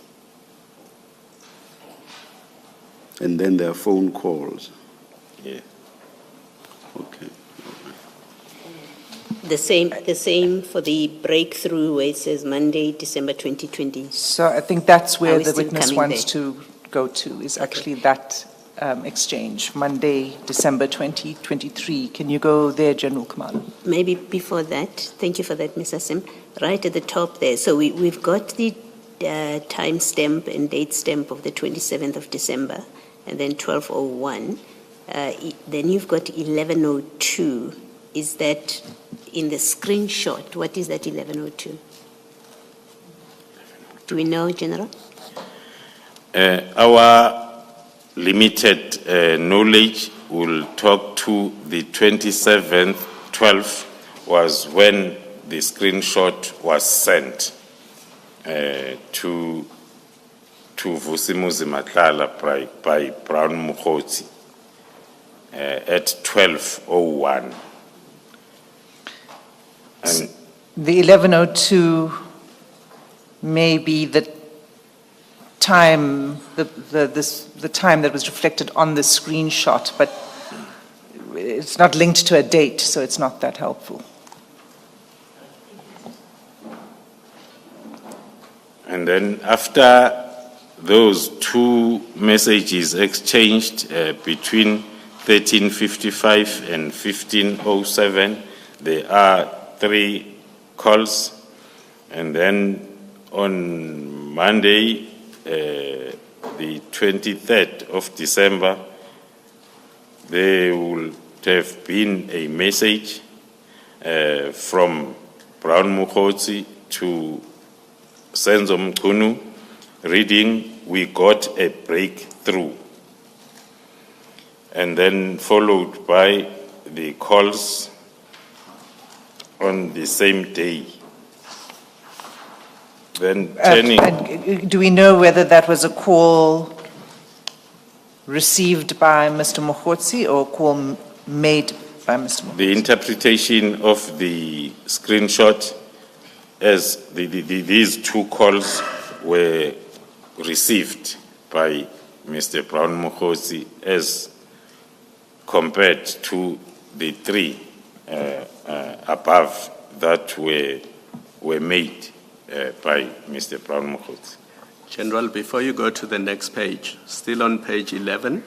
And then there are phone calls. Yeah. Okay. The same for the breakthrough where it says Monday, December 2020. So I think that's Are where we the still witness coming wants there? to go to, is actually that exchange, Monday, December 2023. Can you go there, General Khumalo? Maybe before that, thank you for that, Mr. Sim. Right at the top there, so we've got the time stamp and date stamp of the 27th of December, and then 12:01. Then you've got 11:02. Is that in the screenshot? What is that 11:02? Do we know, General? Our limited knowledge will talk to the 27th, 12th was when the screenshot was sent to Vusimuzi Matlala by Brown Mukhotsi at 12:01. And The 11:02 may be the time, the time that was reflected on the screenshot, but it's not linked to a date, so it's not that helpful. And then after those two messages exchanged between 13:55 and 15:07, there are 3 calls. And then on Monday, the 23rd of December, there will have been a message from Brown Mukhotsi to Senzo Mkunu reading, "We got a breakthrough." And then followed by the calls on the same day. Then turning, And do we know whether that was a call received by Mr. Mukhotsi or a call made by Mr. Mukhotsi? the interpretation of the screenshot as these 2 calls were received by Mr. Brown Mukhotsi as compared to the 3 above that were made by Mr. Brown Mukhotsi. General, before you go to the next page, still on page 11,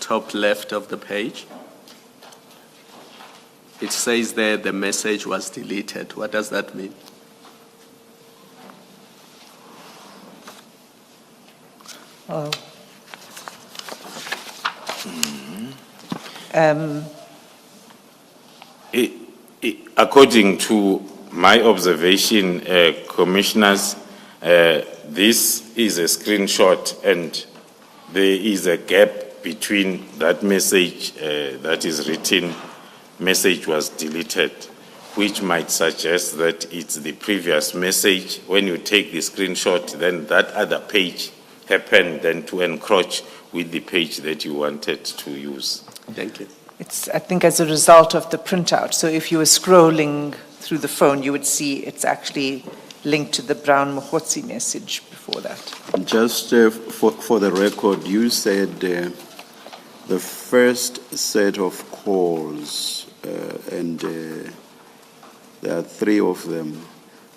top left of the page, it says there the message was deleted. What does that mean? Oh. According to my observation, Commissioners, this is a screenshot and there is a gap between that message that is written, message was deleted, which might suggest that it's the previous message. When you take the screenshot, then that other page happened then to encroach with the page that you wanted to use. Thank you. It's, I think, as a result of the printout. So if you were scrolling through the phone, you would see it's actually linked to the Brown Mukhotsi message before that. Just for the record, you said the first set of calls, and there are 3 of them,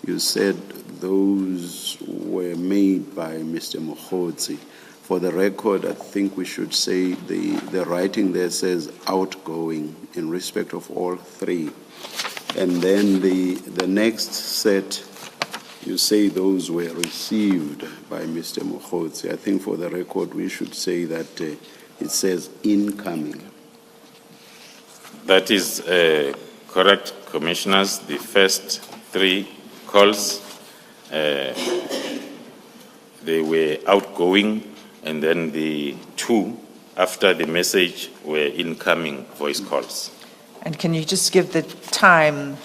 you said those were made by Mr. Mukhotsi. For the record, I think we should say the writing there says outgoing in respect of all 3. And then the next set, you say those were received by Mr. Mukhotsi. I think for the record, we should say that it says incoming. That is correct, Commissioners. The first 3 calls, they were outgoing, and then the 2 after the message were incoming voice calls. And can you just give the time?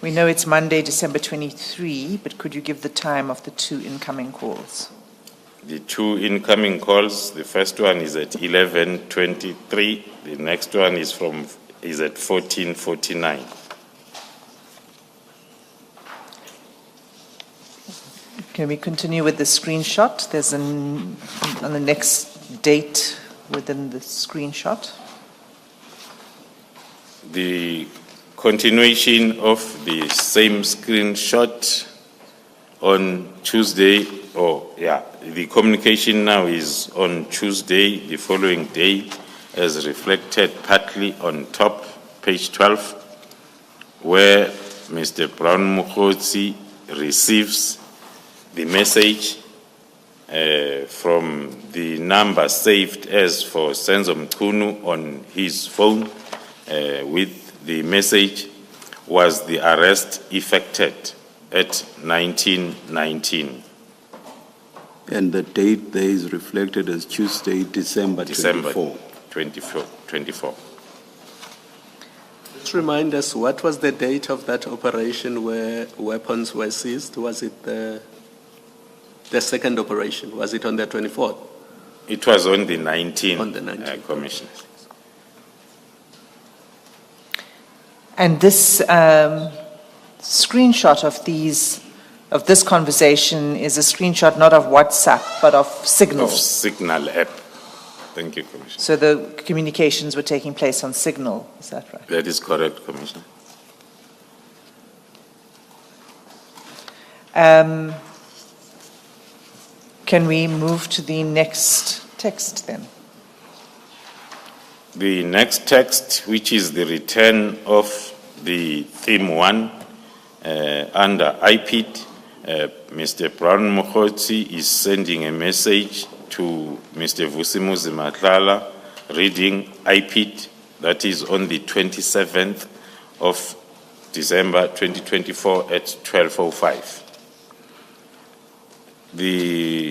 We know it's Monday, December 23, but could you give the time of the 2 incoming calls? The 2 incoming calls, the first one is at 11:23, the next one is at 14:49. Can we continue with the screenshot? There's on the next date within the screenshot? The continuation of the same screenshot on Tuesday, the communication now is on Tuesday, the following day, as reflected partly on top, page 12, where Mr. Brown Mukhotsi receives the message from the number saved as for Senzo Mkunu on his phone with the message was the arrest effected at 1919. And the date there is reflected as Tuesday, December 24. 24. Just remind us, what was the date of that operation where weapons were seized? Was it the second operation? Was it on the 24th? It was on the 19th, On the 19th. Commissioner. And this screenshot of this conversation is a screenshot not of WhatsApp, but of Signal. Of Signal app. Thank you, Commissioner. So the communications were taking place on Signal, is that right? That is correct, Commissioner. Can we move to the next text then? The next text, which is the return of the theme 1 under IPID, Mr. Brown Mukhotsi is sending a message to Mr. Vusimuzi Matlala, reading IPID, that is on the 27th of December 2024 at 12:05.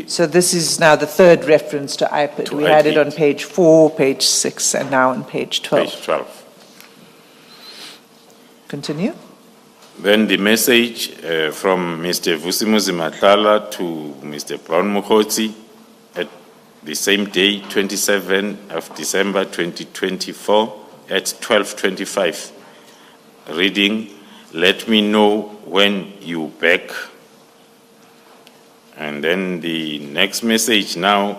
So this is now the third reference to IPID. To We had it IPID. on page 4, page 6, and now on page 12. Page 12. Continue. Then the message from Mr. Vusimuzi Matlala to Mr. Brown Mukhotsi at the same day, 27th of December 2024 at 12:25, reading, "Let me know when you back." And then the next message now,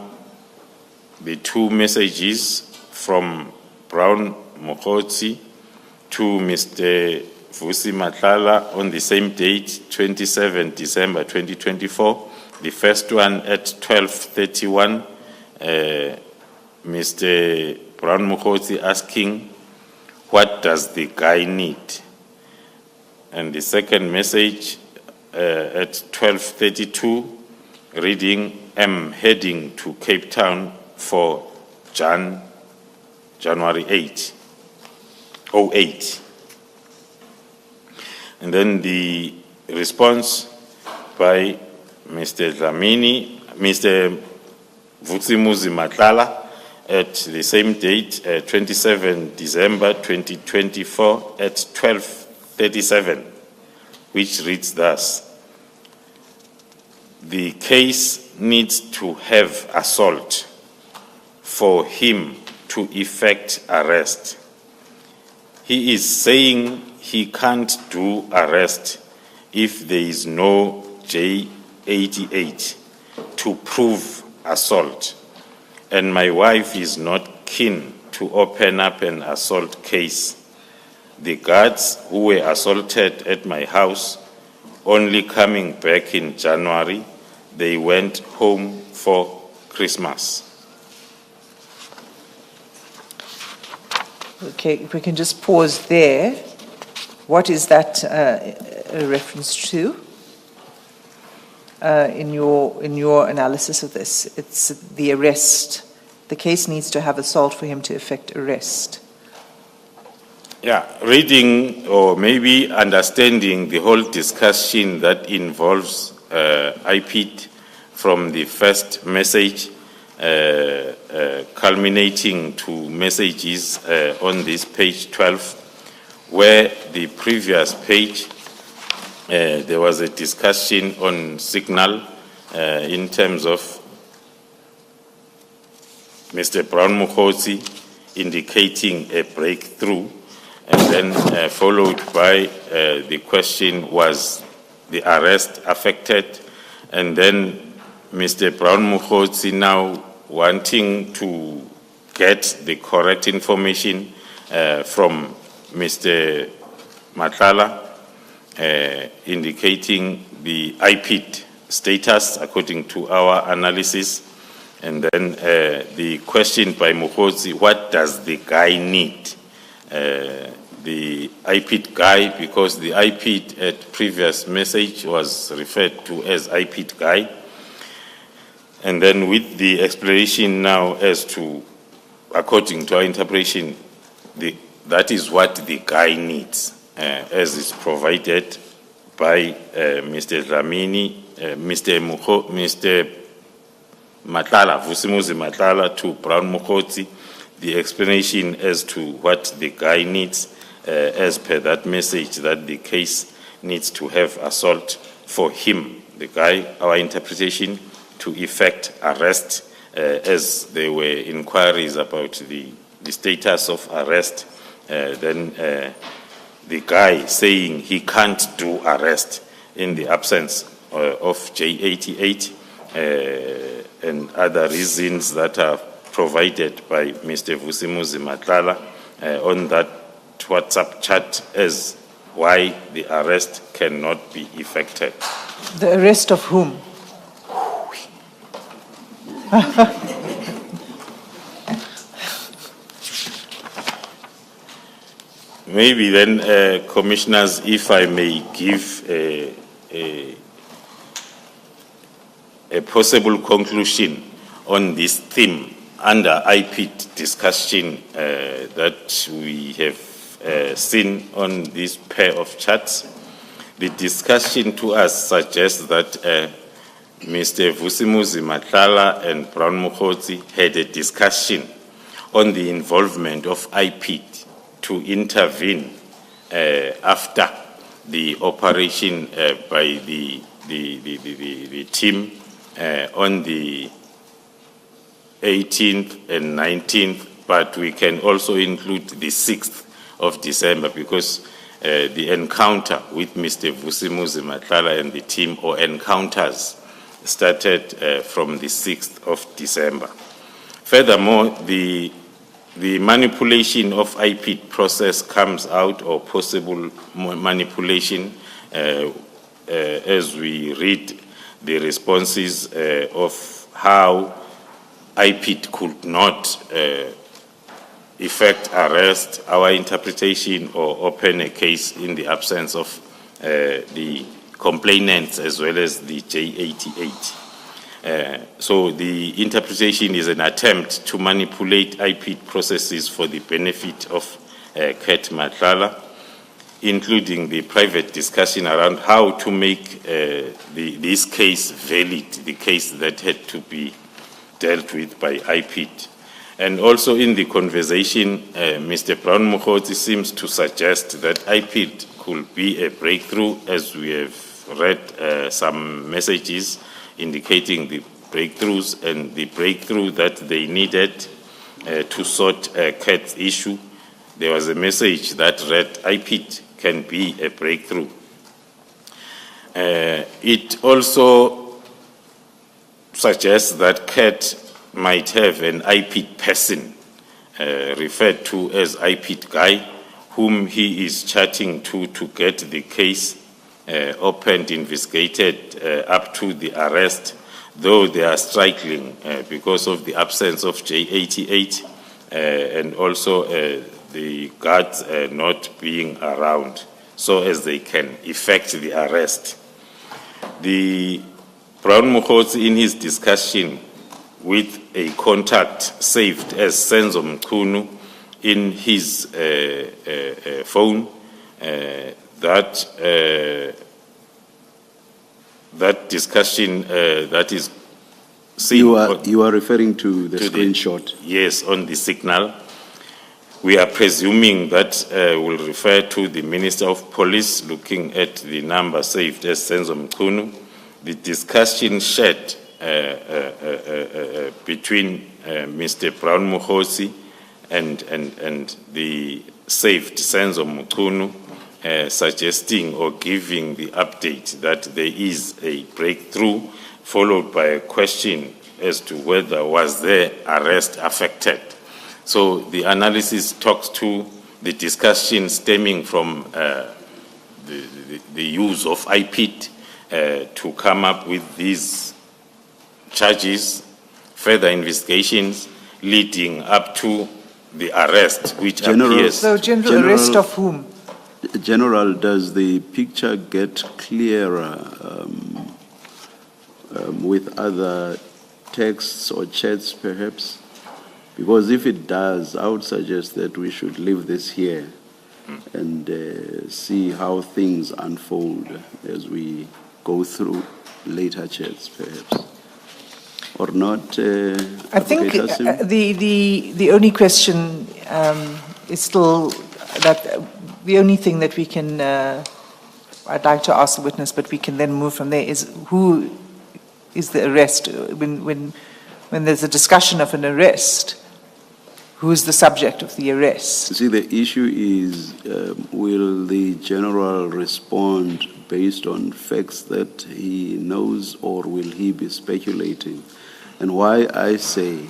the two messages from Brown Mukhotsi to Mr. Vusi Matlala on the same date, 27 December 2024. The first one at 12:31, Mr. Brown Mukhotsi asking, "What does the guy need?" And the second message at 12:32, reading, "I'm heading to Cape Town for January 8, 08. And then the response by Mr. Mr. Vusimuzi Matlala at the same date, 27 December 2024 at 12:37, which reads thus: "The case needs to have assault for him to effect arrest. He is saying he can't do arrest if there is no J88 to prove assault, and my wife is not keen to open up an assault case. The guards who were assaulted at my house only coming back in January, they went home for Christmas." Okay, if we can just pause there. What is that a reference to in your analysis of this? It's the arrest. The case needs to have assault for him to effect arrest. Yeah, reading or maybe understanding the whole discussion that involves IPID from the first message culminating to messages on this page 12, where the previous page there was a discussion on Signal in terms of Mr. Brown Mukhotsi indicating a breakthrough, and then followed by the question, was the arrest affected? And then Mr. Brown Mukhotsi now wanting to get the correct information from Mr. Matlala, indicating the IPID status according to our analysis. And then the question by Mokotsi, what does the guy need? The IPID guy, because the IPID at previous message was referred to as IPID guy. And then with the explanation now as to, according to our interpretation, that is what the guy needs, as is provided by Mr. Dlamini, Mr. Matlala, Vusimuzi Matlala to Brown Mokotsi, the explanation as to what the guy needs, as per that message, that the case needs to have assault for him, the guy, our interpretation, to effect arrest, as there were inquiries about the status of arrest, then the guy saying he can't do arrest in the absence of J88, and other reasons that are provided by Mr. Vusimuzi Matlala on that WhatsApp chat as why the arrest cannot be effected. The arrest of whom? Maybe then, commissioners, if I may give a possible conclusion on this theme under IPID discussion that we have seen on this pair of charts. The discussion to us suggests that Mr. Vusimuzi Matlala and Brown Mokotsi had a discussion on the involvement of IPID to intervene after the operation by the team on the 18th and 19th, but we can also include the 6th of December because the encounter with Mr. Vusimuzi Matlala and the team, or encounters, started from the 6th of December. Furthermore, the manipulation of IPID process comes out, or possible manipulation, as we read the responses of how IPID could not effect arrest, our interpretation, or open a case in the absence of the complainants as well as the J88. So the interpretation is an attempt to manipulate IPID processes for the benefit of Kat Matlala, including the private discussion around how to make this case valid, the case that had to be dealt with by IPID. And also in the conversation, Mr. Brown Mokotsi seems to suggest that IPID could be a breakthrough, as we have read some messages indicating the breakthroughs and the breakthrough that they needed to sort Kat's issue. There was a message that read, IPID can be a breakthrough. It also suggests that Kat might have an IPID person referred to as IPID guy, whom he is chatting to get the case opened, investigated up to the arrest, though they are struggling because of the absence of J88 and also the guards not being around, so as they can effect the arrest. The Brown Mokotsi, in his discussion with a contact saved as Senzo Mkunu in his phone, that discussion that is seen. You are referring to the screenshot? Yes, on the signal. We are presuming that will refer to the Minister of Police, looking at the number saved as Senzo Mkunu. The discussion shared between Mr. Brown Mokotsi and the saved Senzo Mkunu, suggesting or giving the update that there is a breakthrough, followed by a question as to whether was their arrest affected. So the analysis talks to the discussion stemming from the use of IPID to come up with these charges, further investigations leading up to the arrest, which appears... So, General, arrest of whom? General, does the picture get clearer with other texts or chats, perhaps? Because if it does, I would suggest that we should leave this here and see how things unfold as we go through later chats, perhaps. Or not? I think the only question is still that the only thing that we can, I'd like to ask the witness, but we can then move from there, is who is the arrest? When there's a discussion of an arrest, who is the subject of the arrest? See, the issue is, will the general respond based on facts that he knows, or will he be speculating? And why I say,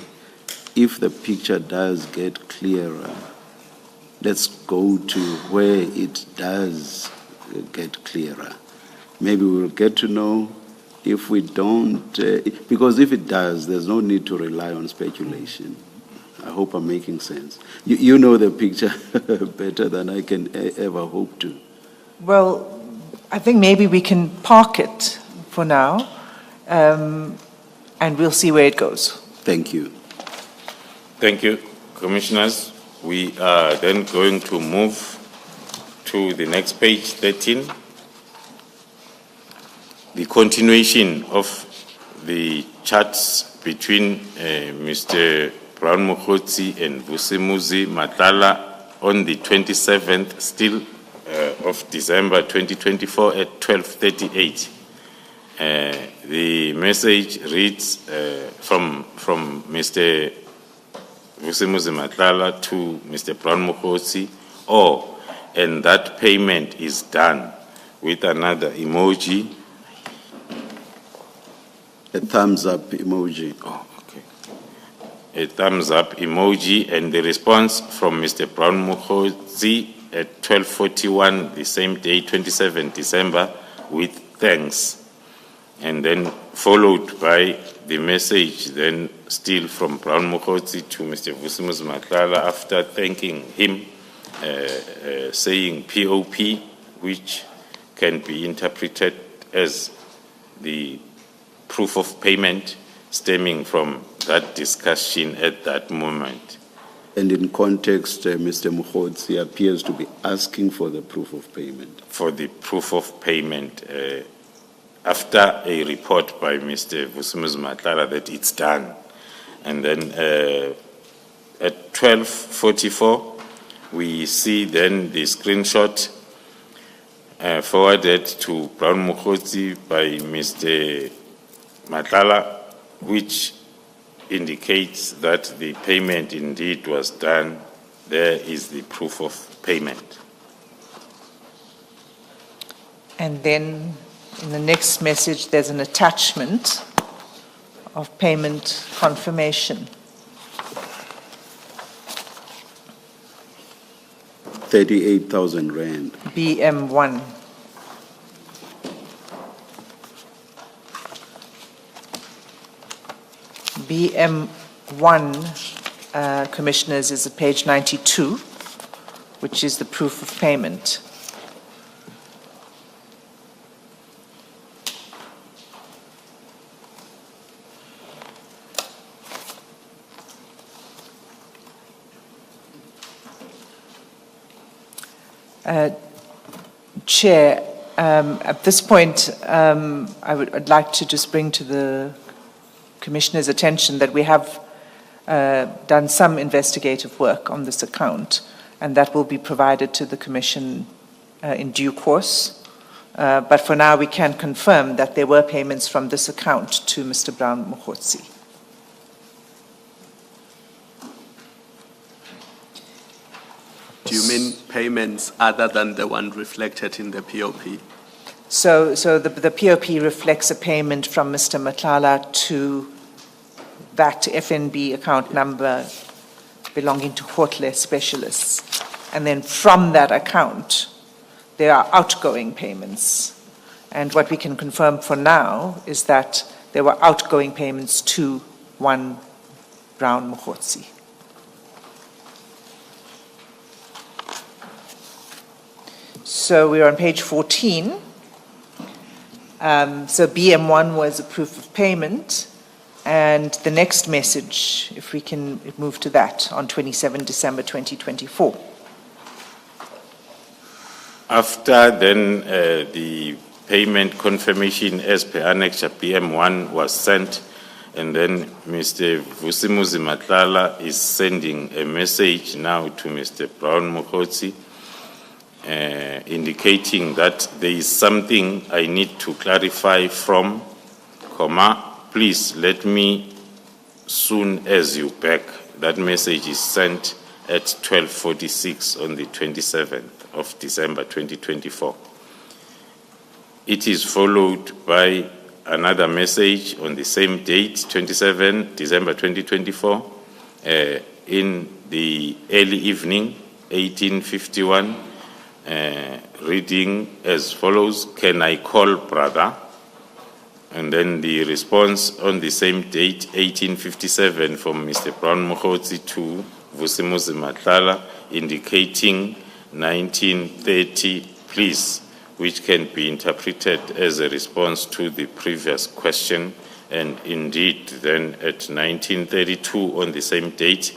if the picture does get clearer, let's go to where it does get clearer. Maybe we'll get to know. If we don't, because if it does, there's no need to rely on speculation. I hope I'm making sense. You know the picture better than I can ever hope to. Well, I think maybe we can park it for now, and we'll see where it goes. Thank you. Thank you, Commissioners. We are then going to move to the next page, 13. The continuation of the chats between Mr. Brown Mokgotsi and Vusimuzi Matlala on the 27th still of December 2024 at 12:38. The message reads from Mr. Vusimuzi Matlala to Mr. Brown Mokgotsi, and that payment is done, with another emoji. A thumbs up emoji. Oh, okay. A thumbs up emoji, and the response from Mr. Brown Mokgotsi at 12:41, the same day, 27 December, with thanks. And then followed by the message then still from Brown Mokgotsi to Mr. Vusimuzi Matlala after thanking him, saying POP, which can be interpreted as the proof of payment stemming from that discussion at that moment. And in context, Mr. Mokgotsi appears to be asking for the proof of payment. For the proof of payment, after a report by Mr. Vusimuzi Matlala that it's done. And then at 12:44, we see then the screenshot forwarded to Brown Mokgotsi by Mr. Matlala, which indicates that the payment indeed was done. There is the proof of payment. And then in the next message, there's an attachment of payment confirmation. 38,000 rand. BM1. BM1, Commissioners, is at page 92, which is the proof of payment. Chair, at this point, I'd like to just bring to the Commissioner's attention that we have done some investigative work on this account, and that will be provided to the Commission in due course. But for now, we can confirm that there were payments from this account to Mr. Brown Mokgotsi. Do you mean payments other than the one reflected in the POP? So the POP reflects a payment from Mr. Matlala to that FNB account number belonging to Khotle specialists. And then from that account, there are outgoing payments. And what we can confirm for now is that there were outgoing payments to one Brown Mokhotsi. So we're on page 14. So BM1 was a proof of payment. And the next message, if we can move to that, on 27 December 2024. After then the payment confirmation as per Annexure BM1 was sent, and then Mr. Vusimuzi Matlala is sending a message now to Mr. Brown Mokhotsi, indicating that there is something I need to clarify from, please let me soon as you back. That message is sent at 12:46 on the 27th of December 2024. It is followed by another message on the same date, 27 December 2024, in the early evening, 1851, reading as follows: "Can I call brother?" And then the response on the same date, 1857, from Mr. Brown Mokhotsi to Vusimuzi Matlala, indicating 1930, please, which can be interpreted as a response to the previous question. And indeed, then at 1932, on the same date,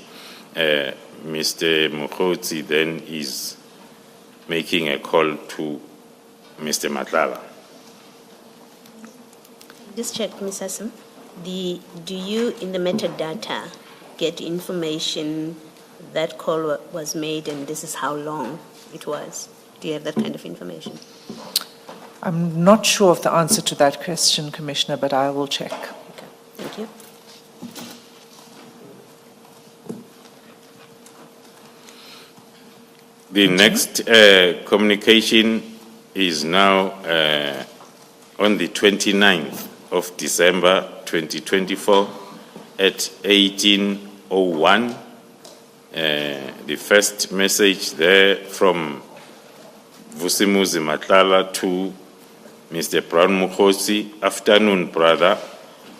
Mr. Mokhotsi then is making a call to Mr. Matlala. Just check, Ms. Hassan. Do you, in the metadata, get information that call was made and this is how long it was? Do you have that kind of information? I'm not sure of the answer to that question, Commissioner, but I will check. Okay, thank you. The next communication is now on the 29th of December 2024 at 18:01. The first message there from Vusimuzi Matlala to Mr. Brown Mokhotsi: "Afternoon, brother.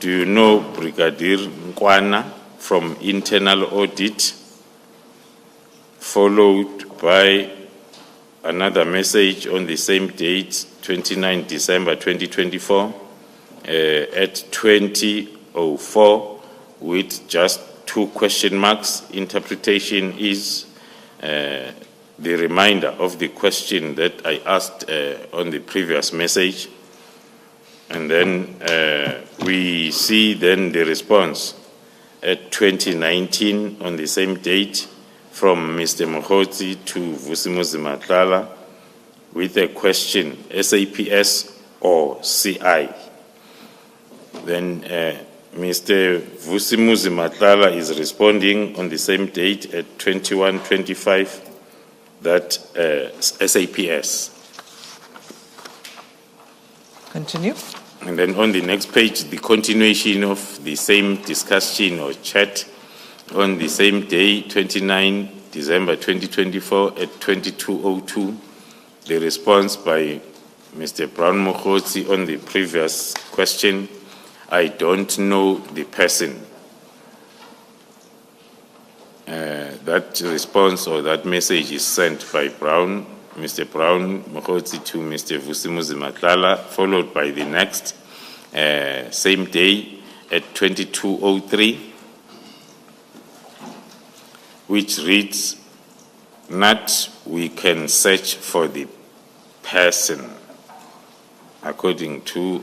Do you know Brigadier Nkwana from Internal Audit?" Followed by another message on the same date, 29 December 2024, at 20:04, with just 2 question marks. Interpretation is the reminder of the question that I asked on the previous message. And then we see then the response at 2019 on the same date from Mr. Mokhotsi to Vusimuzi Matlala with a question, SAPS or CI. Then Mr. Vusimuzi Matlala is responding on the same date at 21:25 that SAPS. Continue. And then on the next page, the continuation of the same discussion or chat on the same day, 29 December 2024 at 22:02, the response by Mr. Brown Mokhotsi on the previous question: "I don't know the person." That response or that message is sent by Mr. Brown Mokhotsi to Mr. Vusimuzi Matlala, followed by the next same day at 22:03, which reads, "Not we can search for the person," according to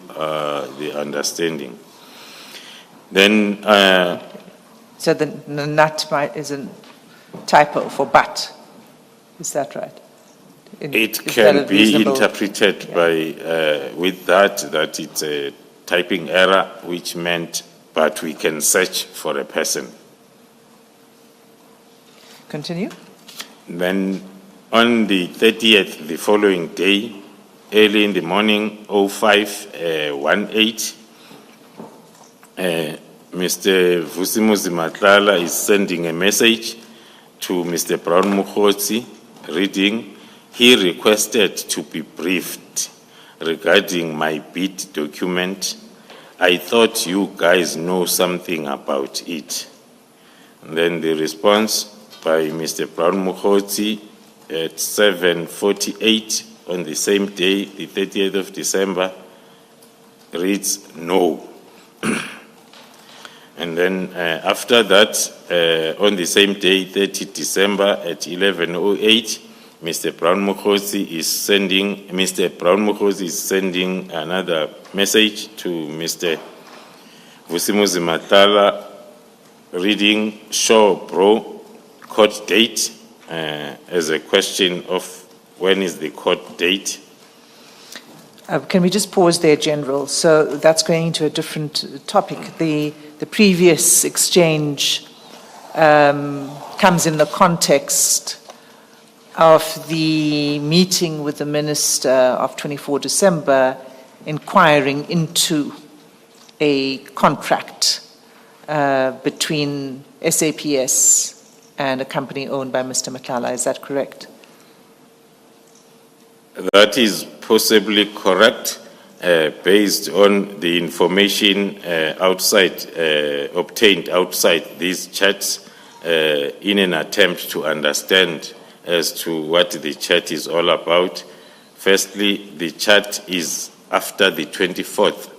the understanding. Then So the nut is a typo for but. Is that right? it Is can that a be reasonable- interpreted by with that it's a typing error, which meant, but we can search for a person. Continue. Then on the 30th, the following day, early in the morning, 05:18, Mr. Vusimuzi Matlala is sending a message to Mr. Brown Mukhotsi, reading, he requested to be briefed regarding my bid document. I thought you guys know something about it. And then the response by Mr. Brown Mukhotsi at 7:48 on the same day, the 30th of December, reads no. And then after that, on the same day, 30 December at 11:08, Mr. Brown Mukhotsi is sending another message to Mr. Vusimuzi Matlala, reading, "Sure, bro, court date," as a question of when is the court date. Can we just pause there, General? So that's going into a different topic. The previous exchange comes in the context of the meeting with the Minister of 24 December inquiring into a contract between SAPS and a company owned by Mr. Matlala. Is that correct? That is possibly correct, based on the information obtained outside these chats, in an attempt to understand as to what the chat is all about. Firstly, the chat is after the 24th,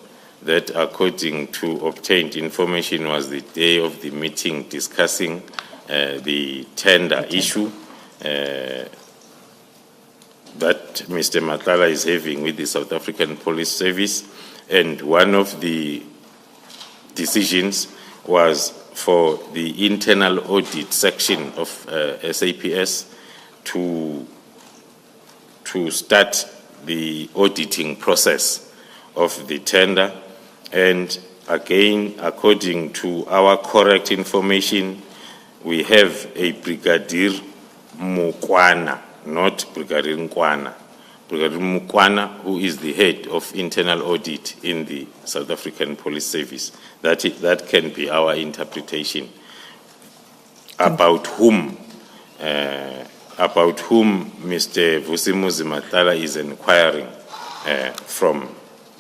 that according to obtained information was the day of the meeting discussing the tender issue that Mr. Matlala is having with the South African Police Service. And one of the decisions was for the internal audit section of SAPS to start the auditing process of the tender. And again, according to our correct information, we have a Brigadier Mukwana, not Brigadier Nkwana. Brigadier Mukwana, who is the head of internal audit in the South African Police Service. That can be our interpretation about whom Mr. Vusimuzi Matlala is inquiring from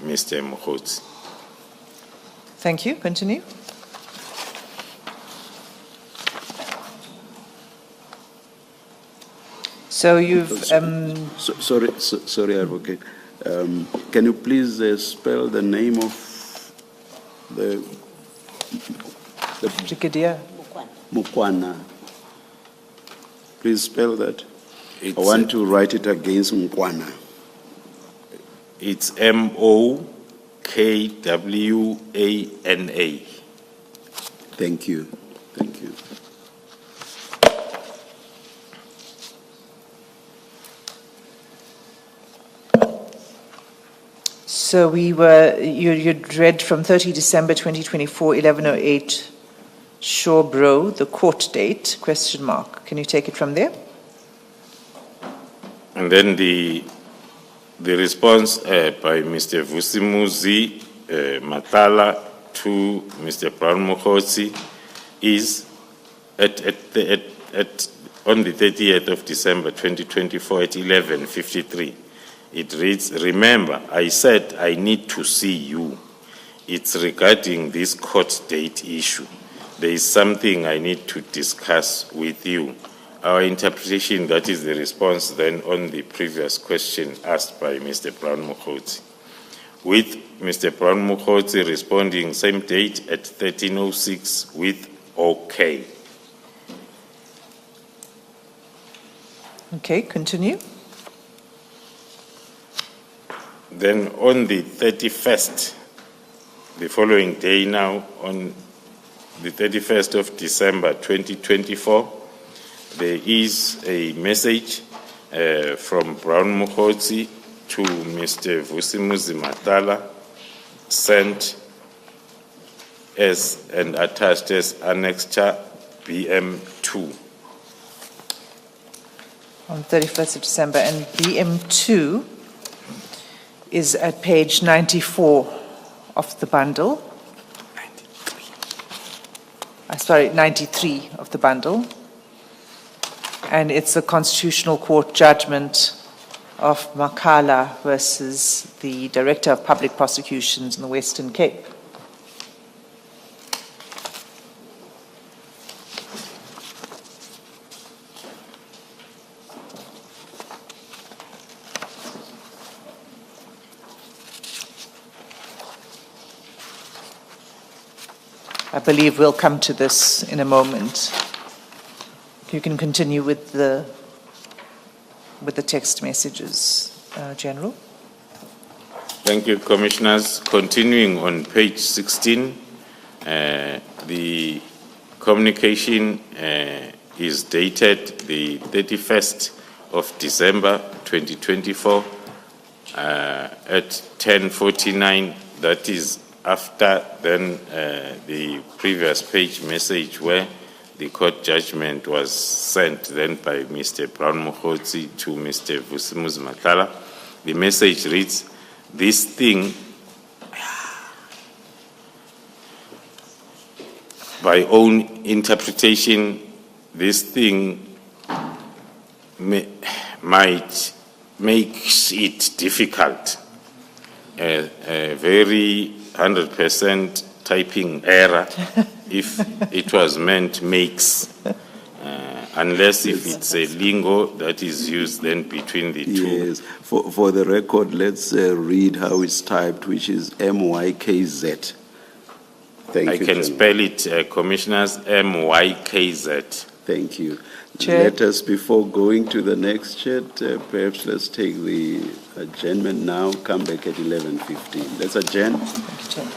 Mr. Mukhotsi. Thank you. Continue. So you've... Sorry, Advocate. Can you please spell the name of the Brigadier? Mukwana? Please spell that. I want to write it against Mukwana. It's Mokwana. Thank you. Thank you. So you'd read from 30 December 2024, 11:08, Shawbro, the court date, question mark. Can you take it from there? And then the response by Mr. Vusimuzi Matlala to Mr. Brown Mukhotsi is on the 30th of December 2024 at 11:53. It reads, "Remember, I said I need to see you. It's regarding this court date issue. There is something I need to discuss with you." Our interpretation, that is the response then on the previous question asked by Mr. Brown Mukhotsi, with Mr. Brown Mukhotsi responding same date at 13:06 with okay. Okay, continue. Then on the 31st, the following day now, on the 31st of December 2024, there is a message from Brown Mukhotsi to Mr. Vusimuzi Matlala, sent as and attached as Annexure BM2. On 31st of December, and BM2 is at page 94 of the bundle. 93 of the bundle. And it's a Constitutional Court judgment of Makala versus the Director of Public Prosecutions in the Western Cape. I believe we'll come to this in a moment. You can continue with the text messages, General. Thank you, Commissioners. Continuing on page 16, the communication is dated the 31st of December 2024 at 10:49. That is after then the previous page message where the court judgment was sent then by Mr. Brown Mokhotsi to Mr. Vusimuzi Matlala. The message reads, "This thing, by own interpretation, this thing might make it difficult. A very 100% typing error if it was meant makes, unless if it's a lingo that is used then between the two." Yes, for the record, let's read how it's typed, which is MYKZ. Thank I you, can General. spell it, Commissioners, MYKZ. Thank you. Chair. Let us, before going to the next chat, perhaps let's take the adjournment now, come back at 11:15. Let's adjourn. Thank you, Chair.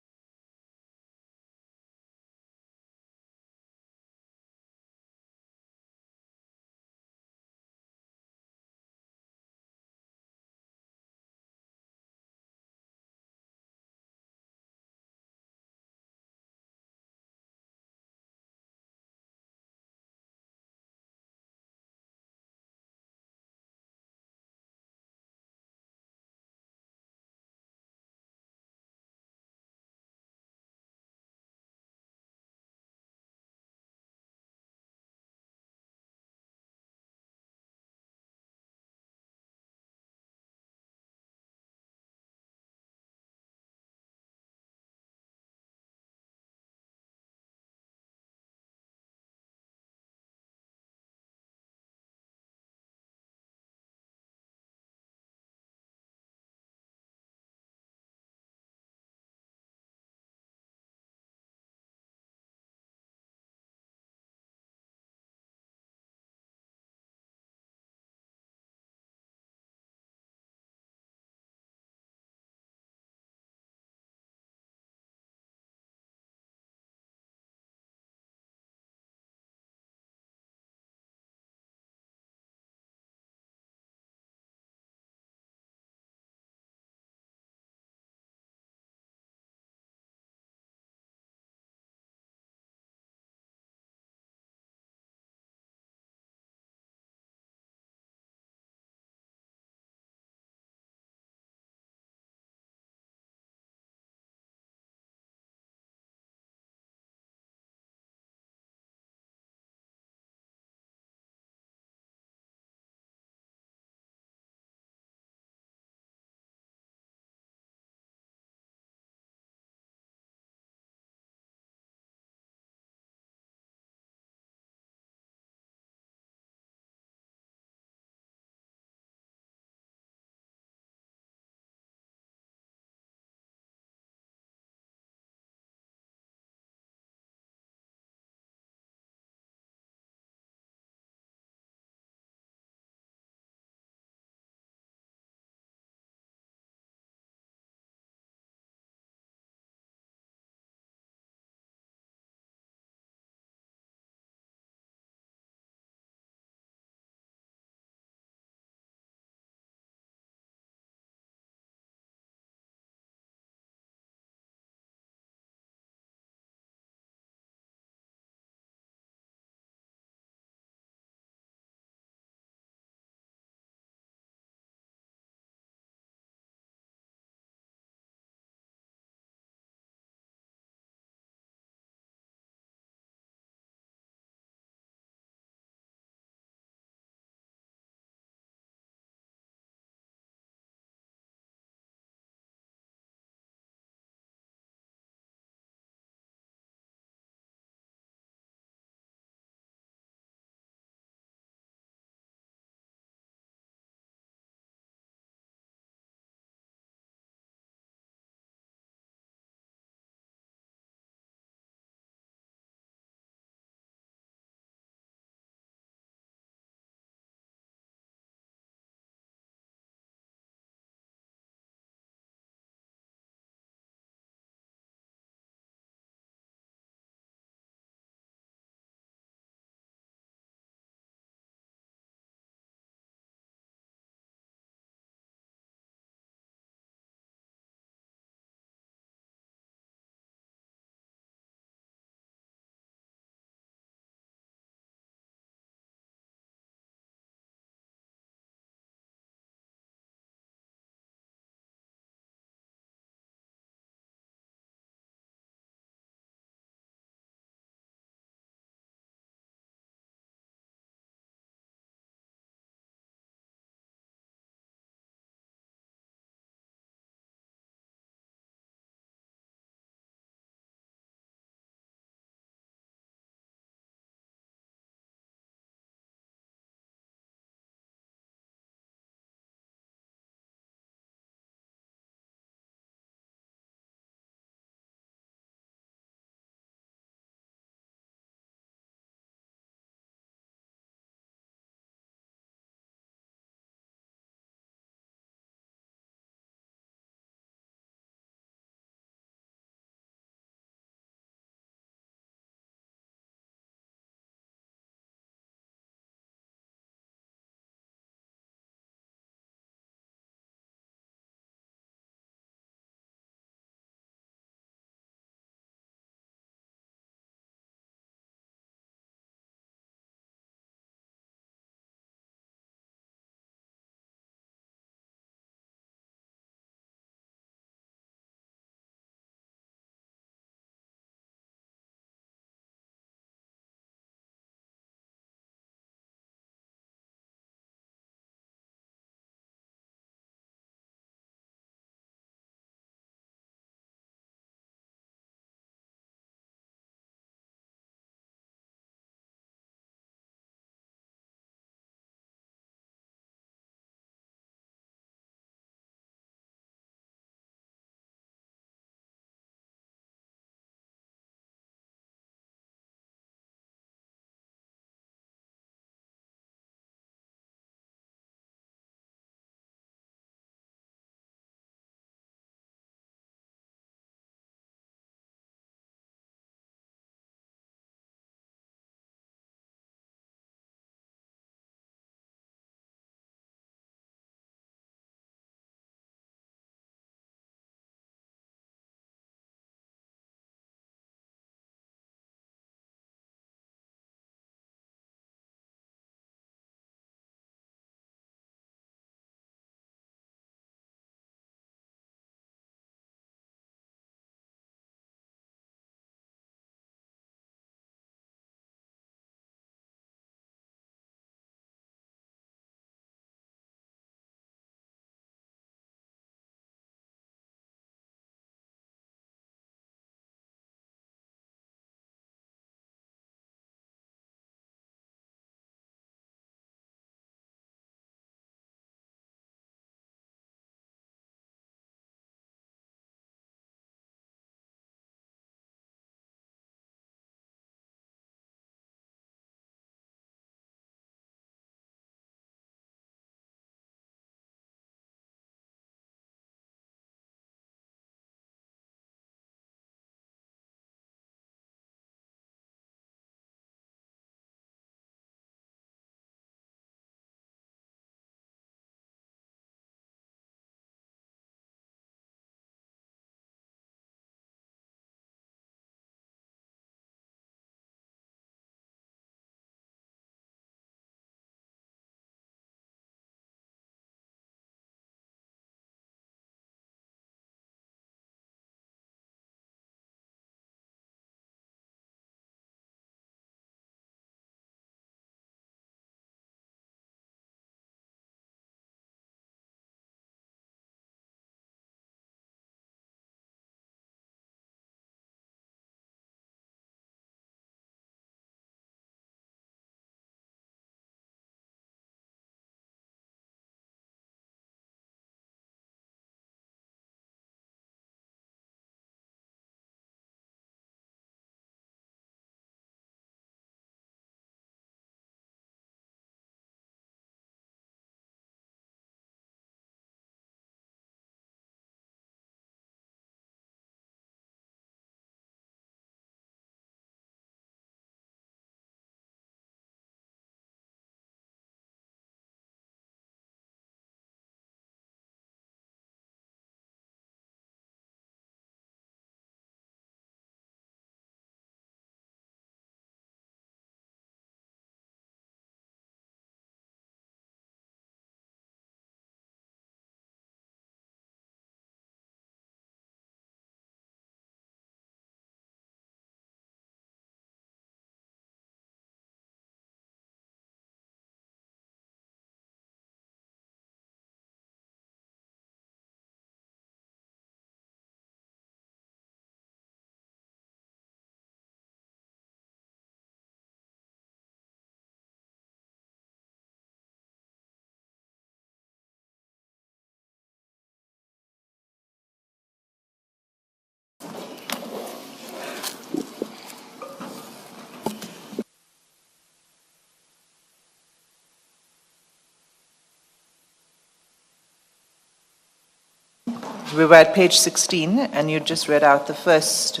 We were at page 16, and you just read out the first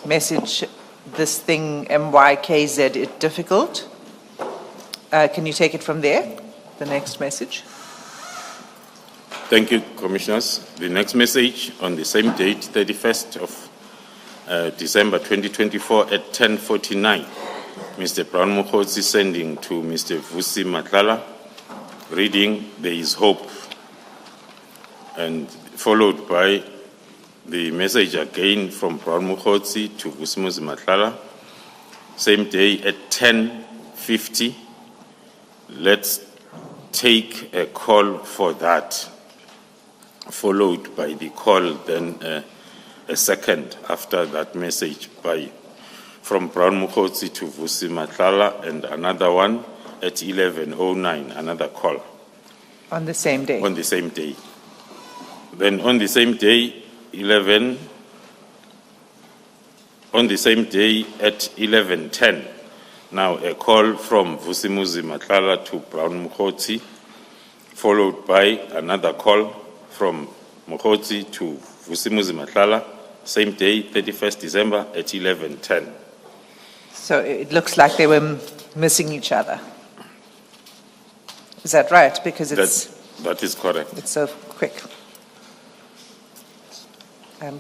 message, this thing, MYKZ, it difficult. Can you take it from there, the next message? Thank you, Commissioners. The next message on the same date, 31st of December 2024 at 10:49, Mr. Brown Mukhotsi sending to Mr. Vusi Matlala, reading, "There is hope," and followed by the message again from Brown Mukhotsi to Vusi Matlala, same day at 10:50. Let's take a call for that, followed by the call, then a second after that message from Brown Mukhotsi to Vusi Matlala, and another one at 11:09, another call. On the same day? On the same day. Then on the same day, at 11:10, now a call from Vusi Matlala to Brown Mukhotsi, followed by another call from Mukhotsi to Vusi Matlala, same day, 31st December at 11:10. So it looks like they were missing each other. Is that right? Because That is correct. it's so quick.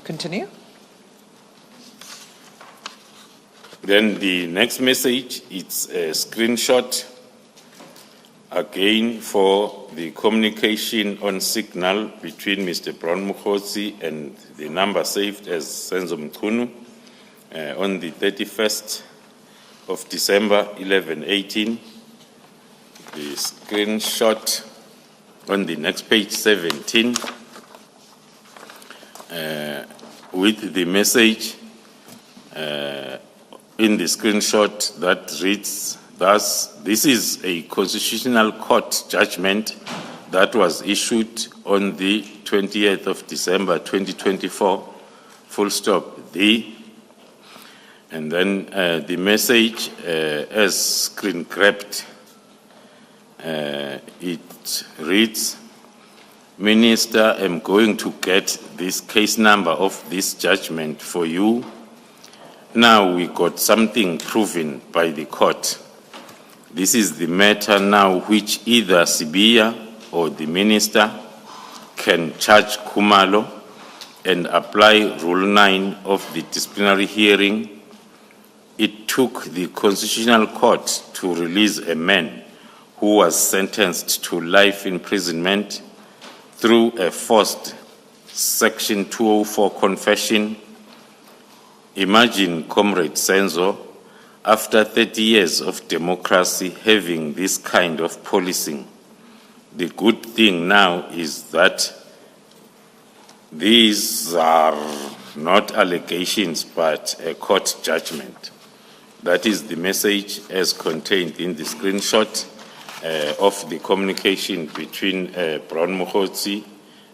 Continue. Then the next message, it's a screenshot again for the communication on signal between Mr. Brown Mukhotsi and the number saved as Senzo Mchunu on the 31st of December, 11:18. The screenshot on the next page, 17, with the message in the screenshot that reads thus: "This is a constitutional court judgment that was issued on the 20th of December 2024, full stop, and then the message as screen grabbed, it reads, "Minister, I'm going to get this case number of this judgment for you. Now we got something proven by the court. This is the matter now which either Sibiya or the minister can charge Khumalo and apply Rule 9 of the disciplinary hearing. It took the Constitutional Court to release a man who was sentenced to life imprisonment through a forced Section 204 confession. Imagine, Comrade Senzo, after 30 years of democracy having this kind of policing. The good thing now is that these are not allegations but a court judgment." That is the message as contained in the screenshot of the communication between Brown Mukhotsi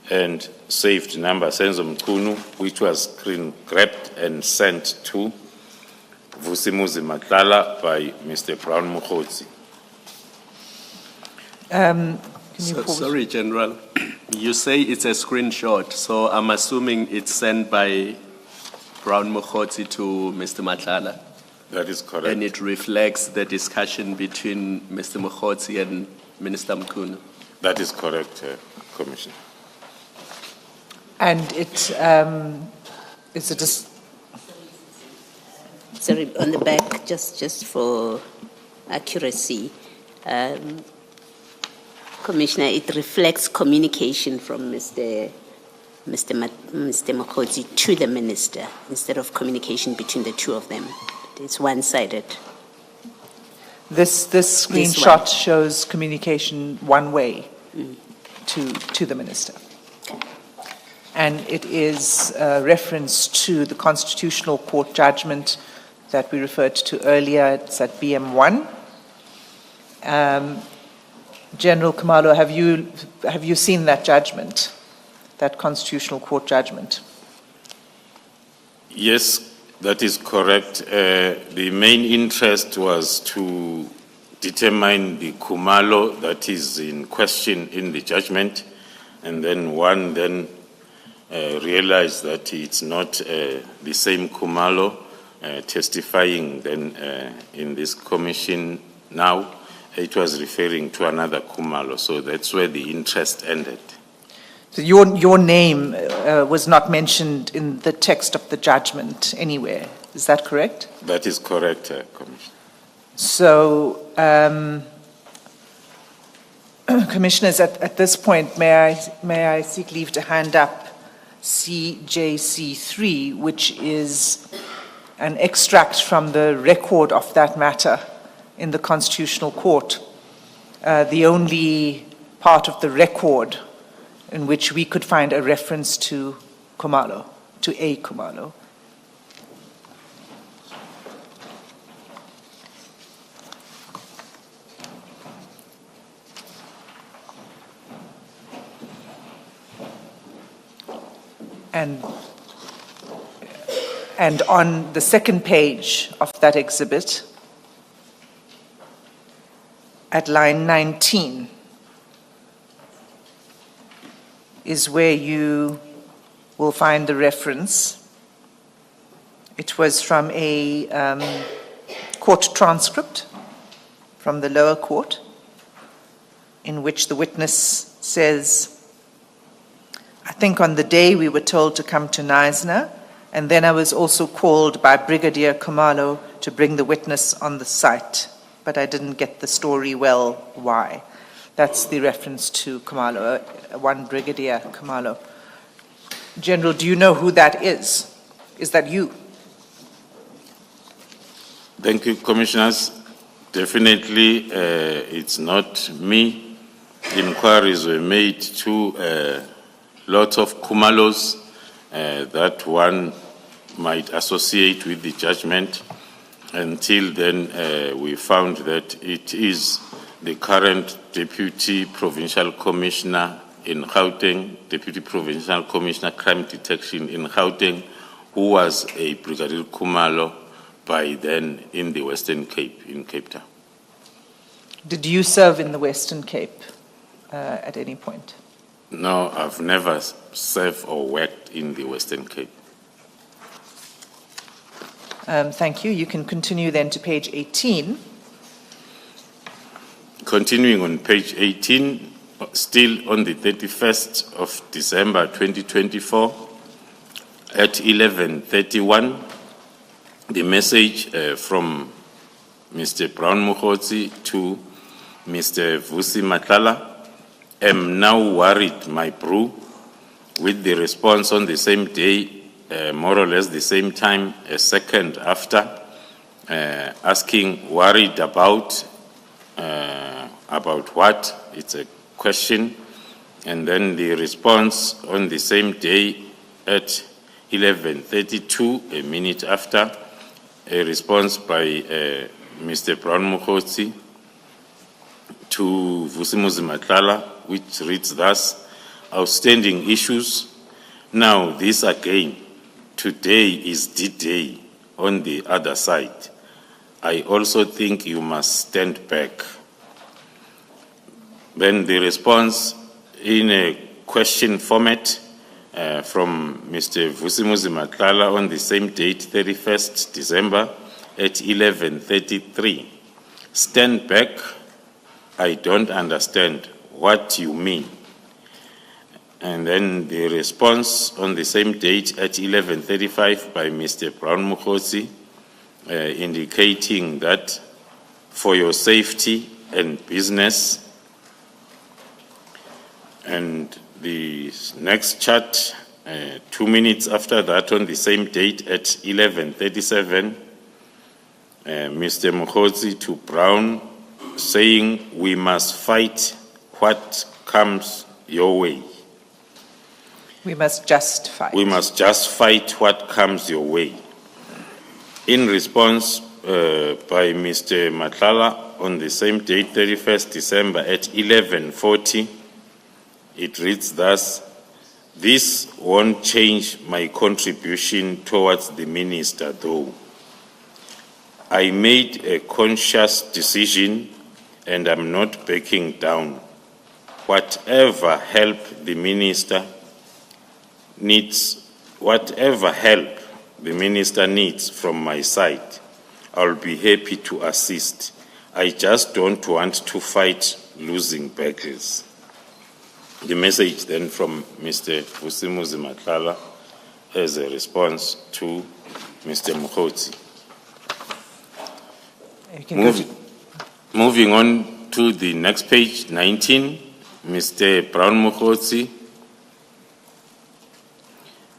and saved number Senzo Mchunu, which was screen grabbed and sent to Vusi Matlala by Mr. Brown Mukhotsi. Sorry, General. You say it's a screenshot, so I'm assuming it's sent by Brown Mukhotsi to Mr. Matlala. That is correct. And it reflects the discussion between Mr. Mukhotsi and Minister Mchunu. That is correct, Commissioner. And it's a Sorry, on the back, just for accuracy, Commissioner, it reflects communication from Mr. Mukhotsi to the minister instead of communication between the two of them. It's one-sided. This screenshot shows communication one way to the minister. And it is a reference to the Constitutional Court judgment that we referred to earlier. It's at BM1. General Khumalo, have you seen that judgment, that Constitutional Court judgment? Yes, that is correct. The main interest was to determine the Khumalo that is in question in the judgment, and then one then realized that it's not the same Khumalo testifying then in this commission now. It was referring to another Khumalo, so that's where the interest ended. So your name was not mentioned in the text of the judgment anywhere, is that correct? That is correct, Commissioner. So, Commissioners, at this point, may I seek leave to hand up CJC3, which is an extract from the record of that matter in the Constitutional Court, the only part of the record in which we could find a reference to Khumalo, to a Khumalo. And on the second page of that exhibit, at line 19, is where you will find the reference. It was from a court transcript from the lower court, in which the witness says, I think on the day we were told to come to Knysna, and then I was also called by Brigadier Khumalo to bring the witness on the site, but I didn't get the story well why. That's the reference to Khumalo, one Brigadier Khumalo. General, do you know who that is? Is that you? Thank you, Commissioners. Definitely, it's not me. Inquiries were made to lots of Khumalos that one might associate with the judgment. Until then, we found that it is the current Deputy Provincial Commissioner in Gauteng, Deputy Provincial Commissioner Crime Detection in Gauteng, who was a Brigadier Khumalo by then in the Western Cape, in Cape Town. Did you serve in the Western Cape at any point? No, I've never served or worked in the Western Cape. Thank you. You can continue then to page 18. Continuing on page 18, still on the 31st of December 2024, at 11:31, the message from Mr. Brown Mukhotsi to Mr. Vusi Matlala, am now worried, my bro, with the response on the same day, more or less the same time, a second after, asking worried about what? It's a question. And then the response on the same day at 11:32, a minute after, a response by Mr. Brown Mukhotsi to Vusimuzi Matlala, which reads thus, outstanding issues. Now this again, today is D-Day on the other side. I also think you must stand back. Then the response in a question format from Mr. Vusimuzi Matlala on the same date, 31st December at 11:33. Stand back. I don't understand what you mean. And then the response on the same date at 11:35 by Mr. Brown Mukhotsi, indicating that for your safety and business. And the next chart, 2 minutes after that, on the same date at 11:37, Mr. Mukhotsi to Brown, saying, we must fight what comes your way. We must just fight. We must just fight what comes your way. In response by Mr. Matlala on the same date, 31st December at 11:40, it reads thus, this won't change my contribution towards the minister though. I made a conscious decision and I'm not backing down. whatever help the minister needs from my side, I'll be happy to assist. I just don't want to fight losing battles. The message then from Mr. Vusimuzi Matlala as a response to Mr. Mkhotsi. Moving on to the next page, 19, Mr. Brown Mkhotsi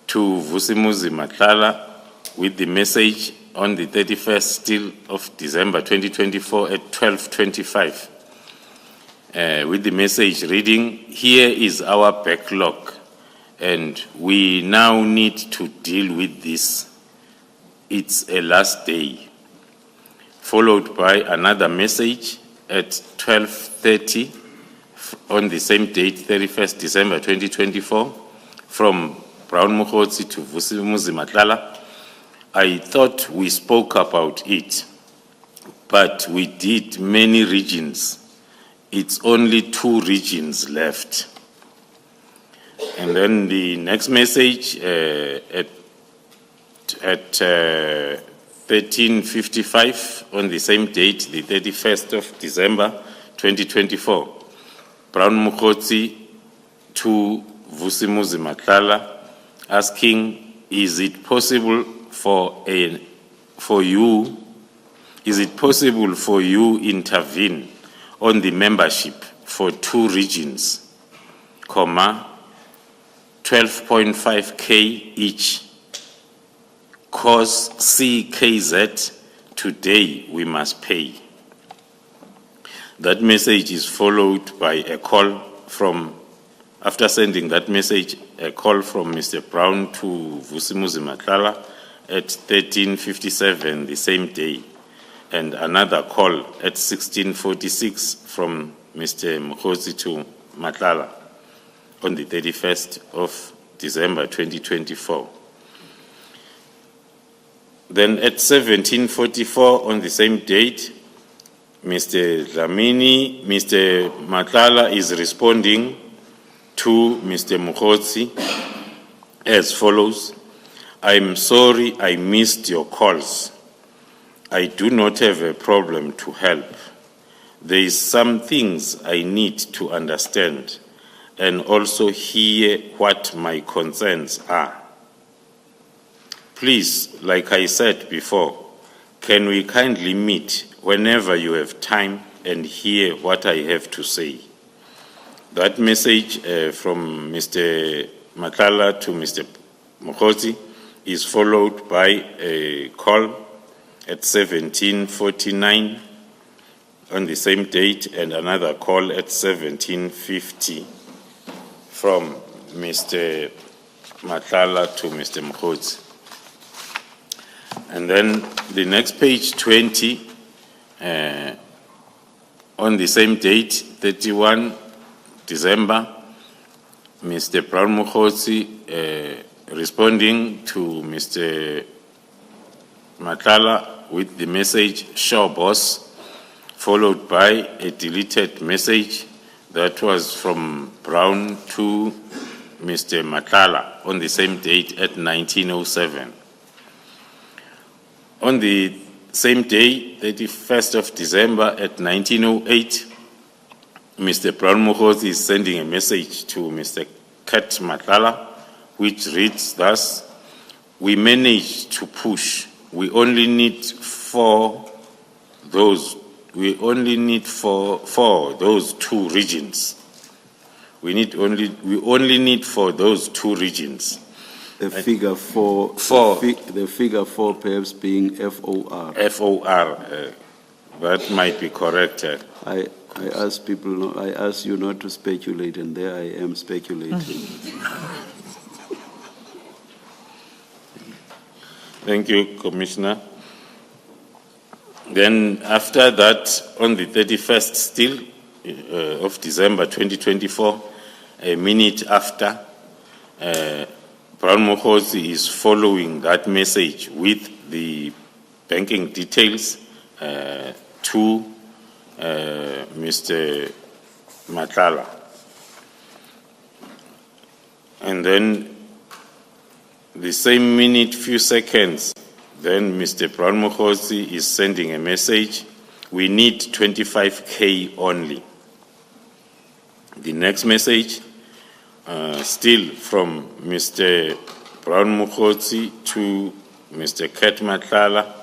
to Vusimuzi Matlala with the message on the 31st still of December 2024 at 12:25. With the message reading, here is our backlog and we now need to deal with this. It's a last day. Followed by another message at 12:30 on the same date, 31st December 2024, from Brown Mkhotsi to Vusimuzi Matlala. I thought we spoke about it, but we did many regions. It's only 2 regions left. And then the next message at 13:55 on the same date, the 31st of December 2024. Brown Mkhotsi to Vusimuzi Matlala asking, is it possible for you intervene on the membership for 2 regions, 12.5K each, cause CKZ today we must pay. That message is followed by a call from, after sending that message, a call from Mr. Brown to Vusimuzi Matlala at 13:57 the same day, and another call at 16:46 from Mr. Mkhotsi to Matlala on the 31st of December 2024. Then at 17:44 on the same date, Mr. Matlala is responding to Mr. Mkhotsi as follows. I'm sorry I missed your calls. I do not have a problem to help. There is some things I need to understand and also hear what my concerns are. Please, like I said before, can we kindly meet whenever you have time and hear what I have to say? That message from Mr. Matlala to Mr. Mkhotsi is followed by a call at 17:49 on the same date and another call at 17:50 from Mr. Matlala to Mr. Mkhotsi. And then the next page, 20, on the same date, 31 December, Mr. Brown Mkhotsi responding to Mr. Matlala with the message, sure boss, followed by a deleted message that was from Brown to Mr. Matlala on the same date at 19:07. On the same day, 31st of December at 19:08, Mr. Brown Mkhotsi is sending a message to Mr. Kat Matlala, which reads thus, we managed to push. We only need for those 2 regions. We only need for those 2 regions. The figure 4, the figure 4 perhaps being FOR. FOR, that might be correct. I ask people, I ask you not to speculate, and there I am speculating. Thank you, Commissioner. Then after that, on the 31st still of December 2024, a minute after, Brown Mkhotsi is following that message with the banking details to Mr. Matlala. And then the same minute, few seconds, then Mr. Brown Mokhosi is sending a message. We need 25K only. The next message, still from Mr. Brown Mokhosi to Mr. Kat Matlala.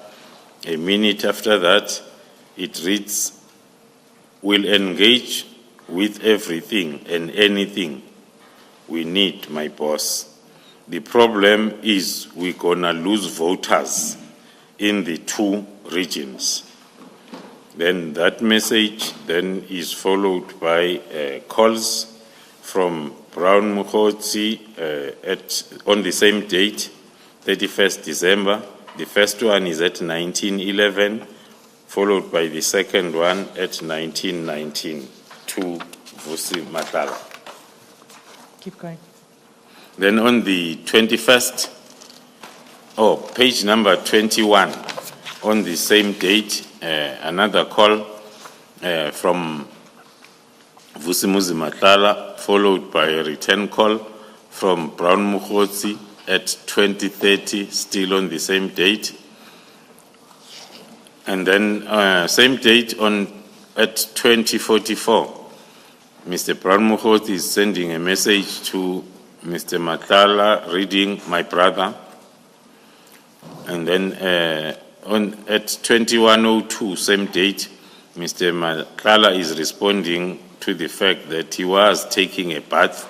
A minute after that, it reads, "Will engage with everything and anything we need, my boss. The problem is we're gonna lose voters in the 2 regions." Then that message then is followed by calls from Brown Mokhosi on the same date, 31st December. The first one is at 1911, followed by the second one at 1919 to Vusi Matlala. Keep going. Then on the 21st, page number 21, on the same date, another call from Vusimuzi Matlala, followed by a return call from Brown Mokhosi at 2030, still on the same date. And then same date at 2044, Mr. Brown Mokhosi is sending a message to Mr. Matlala, reading, "My brother." And then at 2102, same date, Mr. Matlala is responding to the fact that he was taking a bath.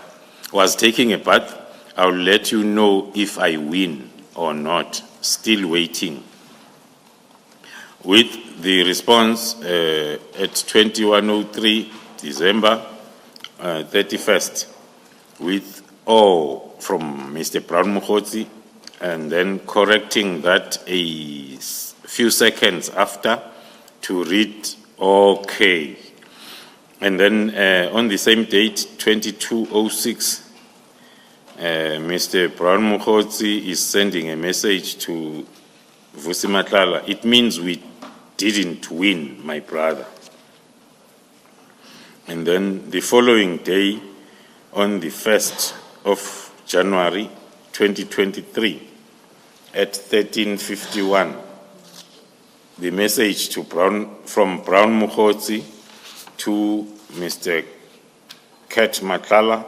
"I'll let you know if I win or not. Still waiting." With the response at 2103, December 31st, with from Mr. Brown Mokhosi, and then correcting that a few seconds after to read "okay." And then on the same date, 2206, Mr. Brown Mokhosi is sending a message to Vusi Matlala, "It means we didn't win, my brother." And then the following day, on the 1st of January 2023, at 1351, the message from Brown Mokhosi to Mr. Kat Matlala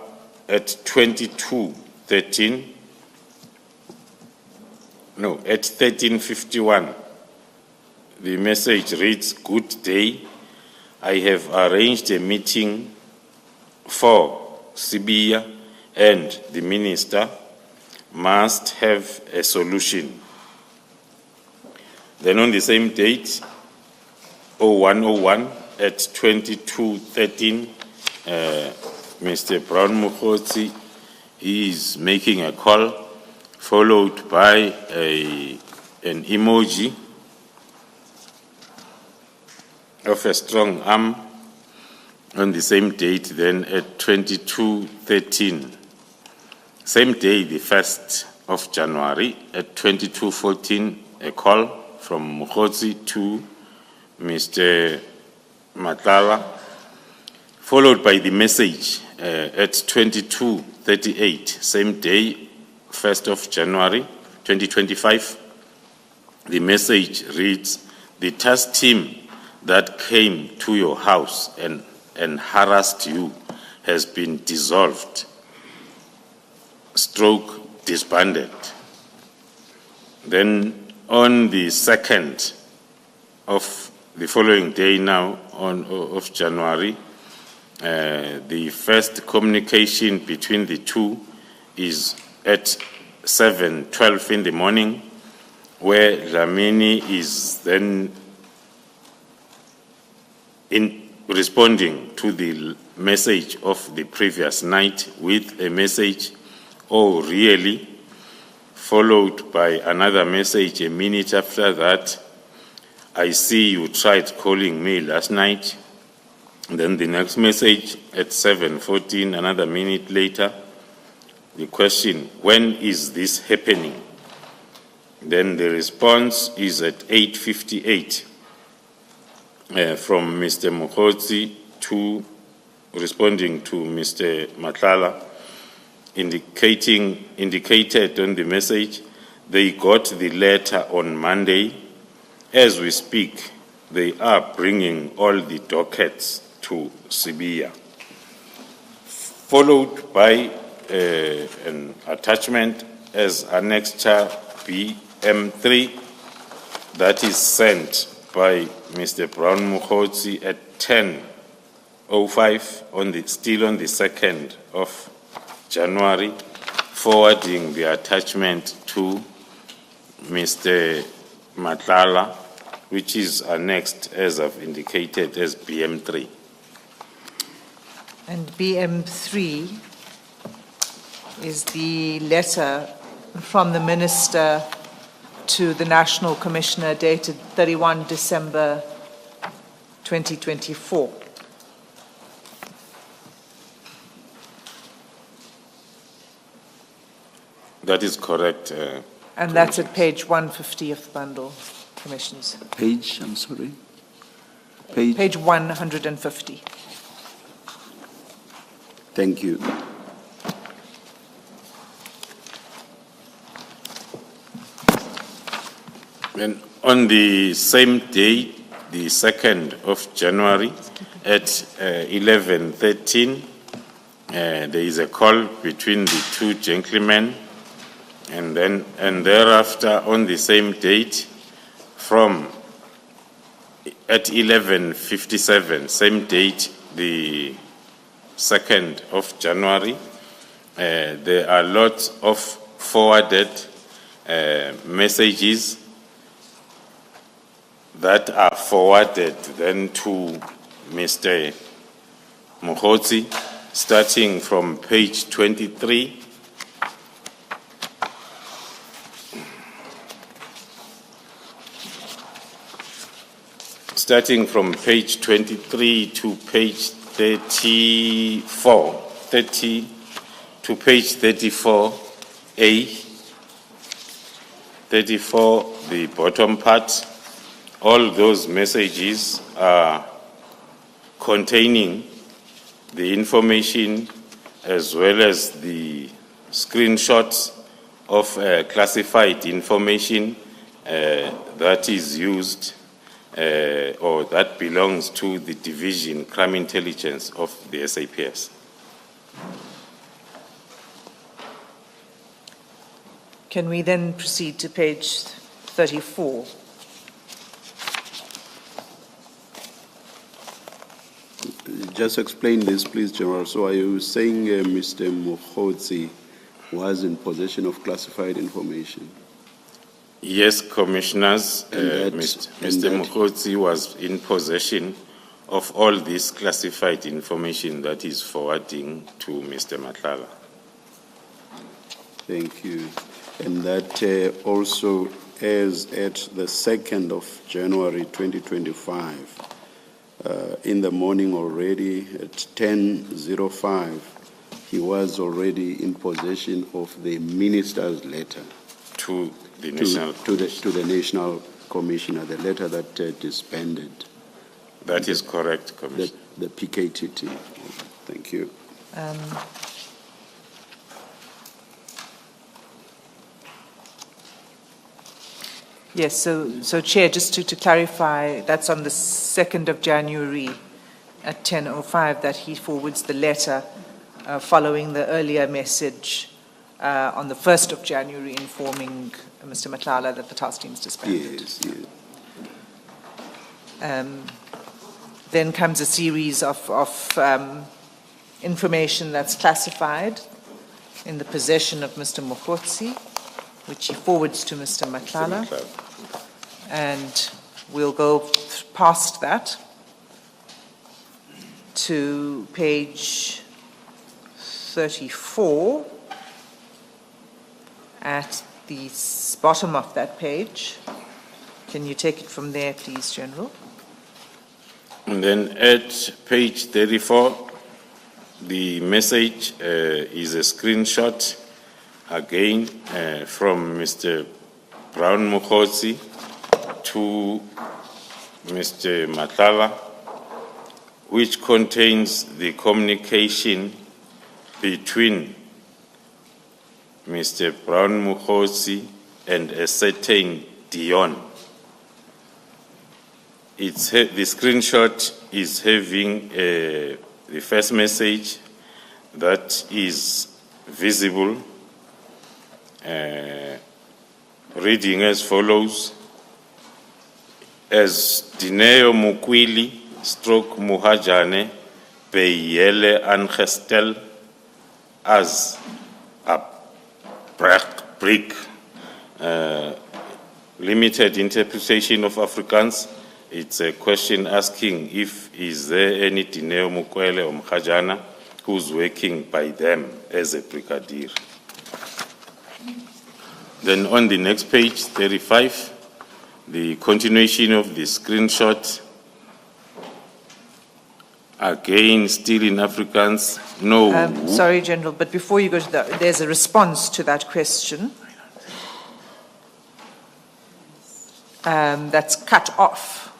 at 1351. The message reads, "Good day. I have arranged a meeting for Sibiya and the minister must have a solution." Then on the same date, 0101 at 2213, Mr. Brown Mokhosi is making a call, followed by an emoji of a strong arm. On the same date, then at 2213, same day, the 1st of January, at 2214, a call from Mokhosi to Mr. Matlala, followed by the message at 2238, same day, 1st of January 2025. The message reads, "The task team that came to your house and harassed you has been dissolved, / disbanded." Then on the 2nd of the following day now, of January, the first communication between the two is at 7:12 in the morning, where Dlamini is then responding to the message of the previous night with a message, "Oh, really?" followed by another message a minute after that, "I see you tried calling me last night." And then the next message at 7:14, another minute later, the question, "When is this happening?" Then the response is at 8:58 from Mr. Mokhosi responding to Mr. Matlala. indicated on the message, they got the letter on Monday. As we speak, they are bringing all the dockets to Sibia, followed by an attachment as Annexure BM3 that is sent by Mr. Brown Mukhotsi at 10:05 still on the 2nd of January, forwarding the attachment to Mr. Matlala, which is annexed, as I've indicated, as BM3. And BM3 is the letter from the Minister to the National Commissioner dated 31 December 2024. That is correct. And that's at page 150 of the bundle, Commissioners. Page, I'm sorry. Page. Page 150. Thank you. And on the same day, the 2nd of January, at 11:13, there is a call between the two gentlemen, and thereafter, on the same date, at 11:57, same date, the 2nd of January, there are lots of forwarded messages that are forwarded then to Mr. Mukhotsi, starting from page 23. Starting from page 23 to page 34, 30 to page 34A, 34, the bottom part. All those messages are containing the information as well as the screenshots of classified information that is used or that belongs to the division crime intelligence of the SAPS. Can we then proceed to page 34? Just explain this, please, General. So are you saying Mr. Mukhotsi was in possession of classified information? Yes, Commissioners. And Mr. Mukhotsi was in possession of all this classified information that is forwarding to Mr. Matlala. Thank you. And that also as at the 2nd of January 2025, in the morning already at 10:05, he was already in possession of the minister's letter To the to the National Commissioner, the letter that disbanded. That is correct, Commissioner. The PKTT. Thank you. Yes, so Chair, just to clarify, that's on the 2nd of January at 10:05 that he forwards the letter following the earlier message on the 1st of January informing Mr. Matlala that the task team is disbanded. Yes, yes. Then comes a series of information that's classified in the possession of Mr. Mukhotsi, which he forwards to Mr. Matlala. And we'll go past that to page 34. At the bottom of that page. Can you take it from there, please, General? And then at page 34, the message is a screenshot, again, from Mr. Brown Mukhotsi to Mr. Matlala, which contains the communication between Mr. Brown Mukhosi and a certain Dion. The screenshot is having the first message that is visible, reading as follows: as Dineo Mukwili stroke Muhajane Peyele Angestel as a brick. Limited interpretation of Afrikaans. It's a question asking if is there any Dineo Mukwele or Muhajana who's working by them as a brigadier. Then on the next page, 35, the continuation of the screenshot. Again, still in Afrikaans, no. Sorry, General, but before you go to that, there's a response to that question. That's cut off,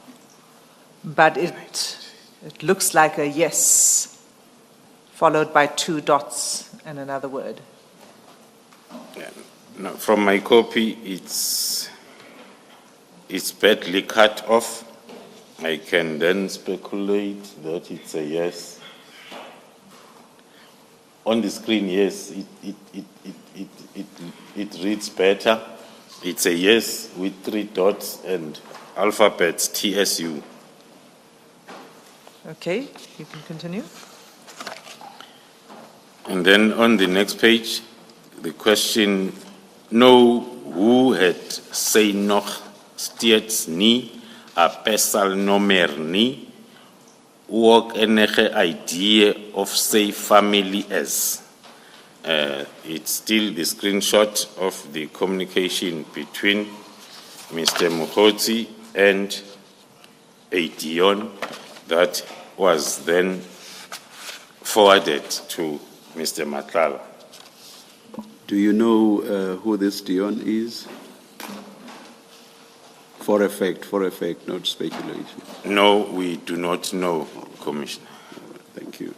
but it looks like a yes, followed by 2 dots and another word. No, from my copy, it's badly cut off. I can then speculate that it's a yes. On the screen, yes, it reads better. It's a yes with 3 dots and alphabets TSU. Okay, you can continue. And then on the next page, the question, know who had say nog steeds nie a pesal nomer nie, ook enige idea of say family as. It's still the screenshot of the communication between Mr. Mukhosi and a Dion that was then forwarded to Mr. Matlala. Do you know who this Dion is? For effect, not speculation. No, we do not know, Commissioner. Thank you.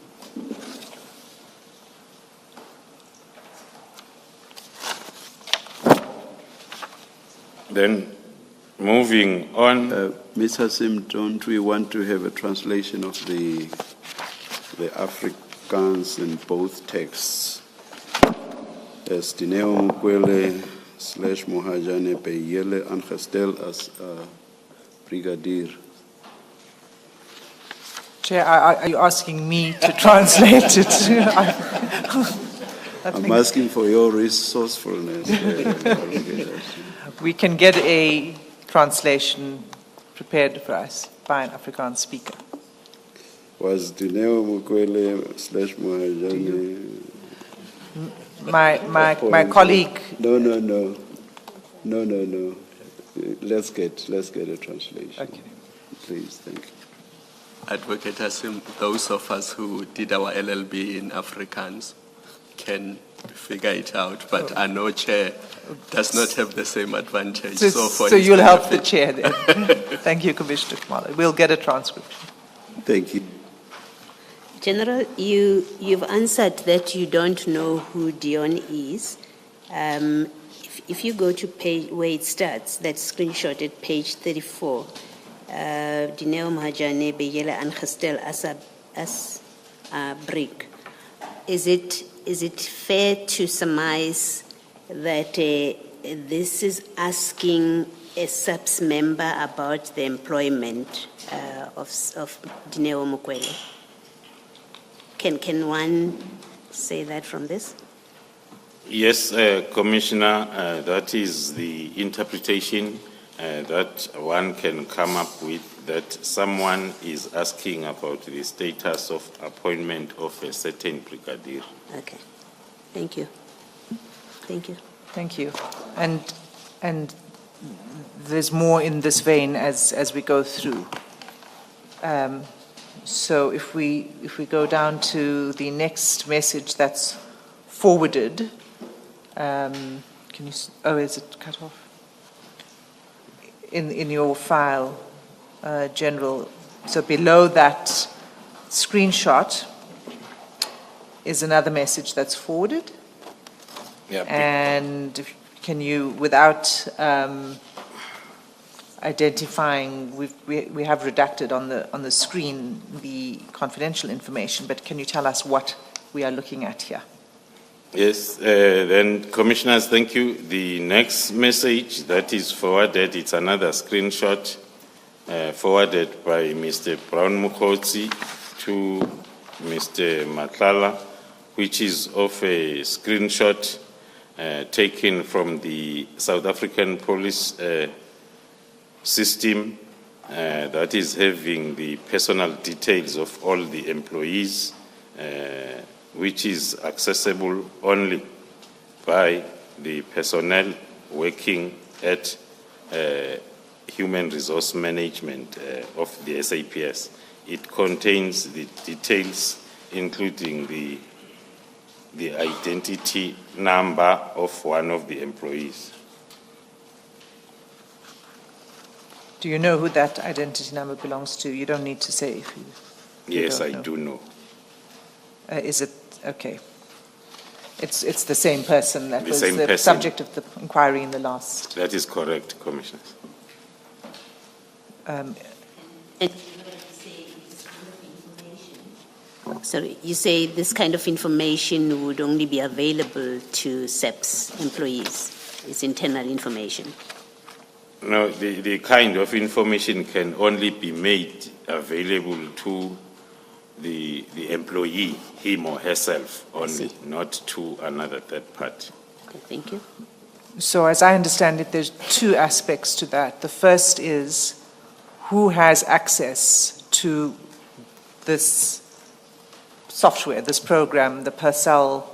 Then, moving on. Ms. Hassim, don't we want to have a translation of the Afrikaans in both texts? As Dineo Mukwele / Muhajane Peyele Angestel as brigadier. Chair, are you asking me to translate it? I'm asking for your resourcefulness. We can get a translation prepared for us by an Afrikaans speaker. Was Dineo Mukwele / Muhajane? My colleague. No. Let's get a translation. Okay. Please, thank you. Advocate Hassim, those of us who did our LLB in Afrikaans can figure it out, but I know Chair does not have the same advantage. So you'll help the Chair then. Thank you, Commissioner Khumalo. We'll get a transcription. Thank you. General, you've answered that you don't know who Dion is. If you go to page where it starts, that screenshot at page 34, Dineo Mahajane Beyela Angestel as a brick. Is it fair to surmise that this is asking a SAPS member about the employment of Dineo Mukwele? Can one say that from this? Yes, Commissioner, that is the interpretation that one can come up with, that someone is asking about the status of appointment of a certain brigadier. Okay. Thank you. Thank you. Thank you. And there's more in this vein as we go through. So if we go down to the next message that's forwarded, can you? Oh, is it cut off? In your file, General. So below that screenshot is another message that's forwarded. Yeah, And can you, without identifying, we have redacted on the screen the confidential information, but can you tell us what we are looking at here? Yes, then Commissioners, thank you. The next message that is forwarded, it's another screenshot forwarded by Mr. Brown Mukotsi to Mr. Matlala, which is of a screenshot taken from the South African police system that is having the personal details of all the employees, which is accessible only by the personnel working at human resource management of the SAPS. It contains the details, including the identity number of one of the employees. Do you know who that identity number belongs to? You don't need to say if you Yes, don't I know. do know. Is it, okay. It's the same person that The was same the person. subject of the inquiry in the last. That is correct, Commissioners. Sorry, you say this kind of information would only be available to SAPS employees. It's internal information. No, the kind of information can only be made available to the employee, him or herself only, not to another third party. Okay, thank you. So as I understand it, there's two aspects to that. The first is who has access to this software, this program, the Purcell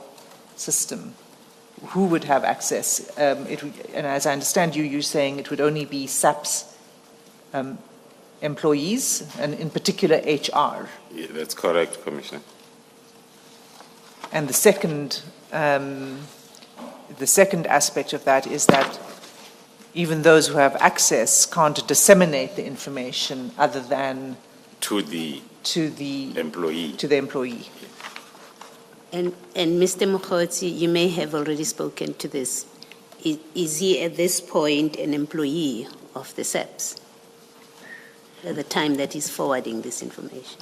system. Who would have access? And as I understand you, you're saying it would only be SAPS employees, and in particular HR. Yeah, that's correct, Commissioner. And the second aspect of that is that even those who have access can't disseminate the information other than To the employee. to the employee. And Mr. Mukotsi, you may have already spoken to this. Is he at this point an employee of the SAPS at the time that he's forwarding this information?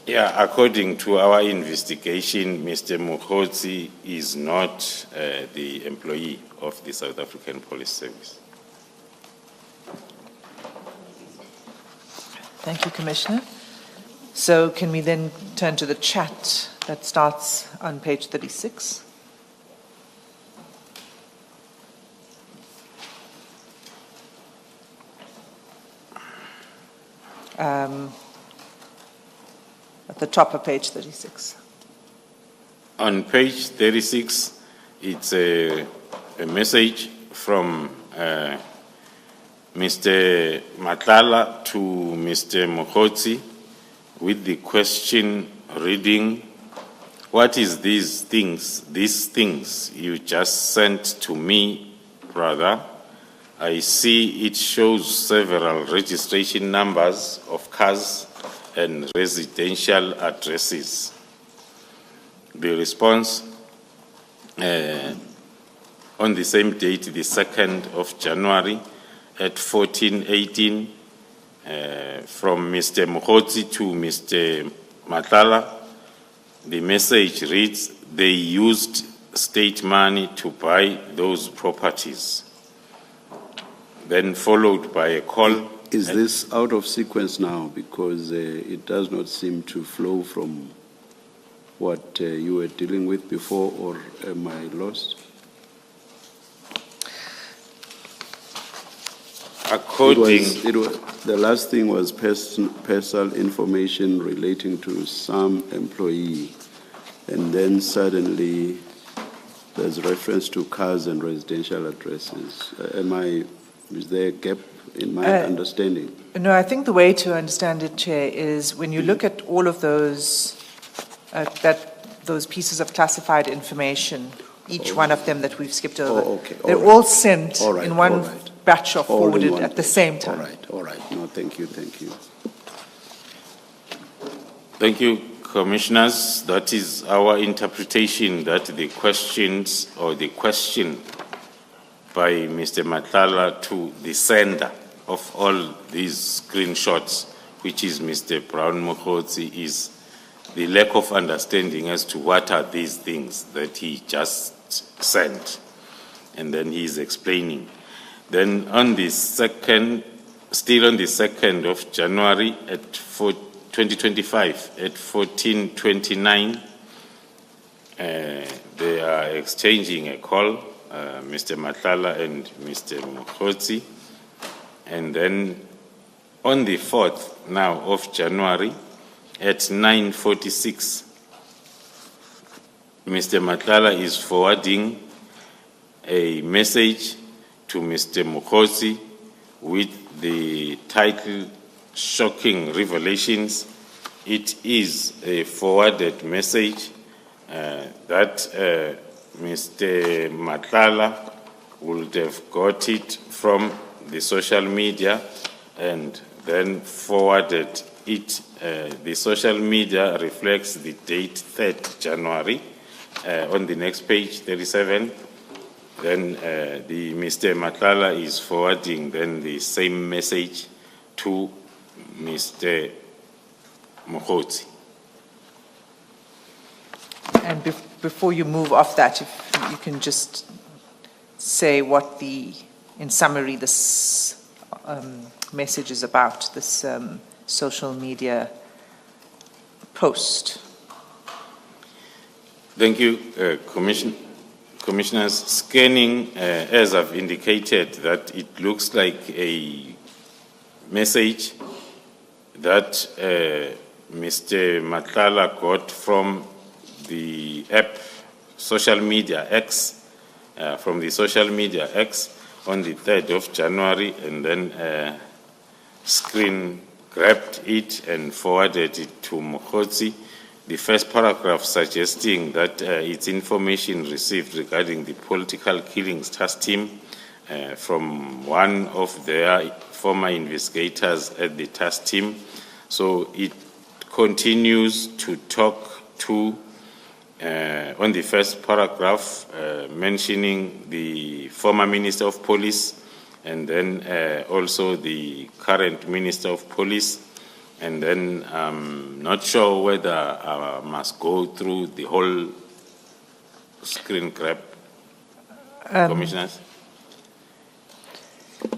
Yeah, according to our investigation, Mr. Mukotsi is not the employee of the South African Police Service. Thank you, Commissioner. So can we then turn to the chat that starts on page 36? At the top of page 36. On page 36, it's a message from Mr. Matlala to Mr. Mukotsi with the question reading, what is these things you just sent to me, brother? I see it shows several registration numbers of cars and residential addresses. The response on the same date, the 2nd of January at 14:18 from Mr. Mukotsi to Mr. Matlala. The message reads, they used state money to buy those properties. Then followed by a call. Is this out of sequence now? Because it does not seem to flow from what you were dealing with before, or am I lost? The last thing was personal information relating to some employee, and then suddenly there's reference to cars and residential addresses. Is there a gap in my understanding? No, I think the way to understand it, Chair, is when you look at all of those those pieces of classified information, each one of them that we've skipped over, okay, all they're right. all sent All right, in one all right. batch or All in forwarded one at the place. same time. All right. No, thank you. Thank you, Commissioners, that is our interpretation that the questions or the question by Mr. Matlala to the sender of all these screenshots, which is Mr. Brown Mokhotsi, is the lack of understanding as to what are these things that he just sent. And then he is explaining. Then on the second, still on the 2nd of January at 2025 at 14:29, they are exchanging a call, Mr. Matlala and Mr. Mokhotsi. And then on the 4th now of January at 9:46, Mr. Matlala is forwarding a message to Mr. Mokhotsi with the title "Shocking Revelations." It is a forwarded message that Mr. Matlala would have got it from the social media and then forwarded it. The social media reflects the date 3rd January on the next page, 37. Then the Mr. Matlala is forwarding then the same message to Mr. Mokhotsi. And before you move off that, if you can just say what in summary, this message is about, this social media post. Thank you, Commissioners. Scanning, as I've indicated, that it looks like a message that Mr. Matlala got from the app social media X, on the 3rd of January, and then screen grabbed it and forwarded it to Mokhotsi. The first paragraph suggesting that it's information received regarding the political killings task team from one of their former investigators at the task team. So it continues to talk to, on the first paragraph, mentioning the former Minister of Police and then also the current Minister of Police. And then I'm not sure whether I must go through the whole screen grab, Commissioners.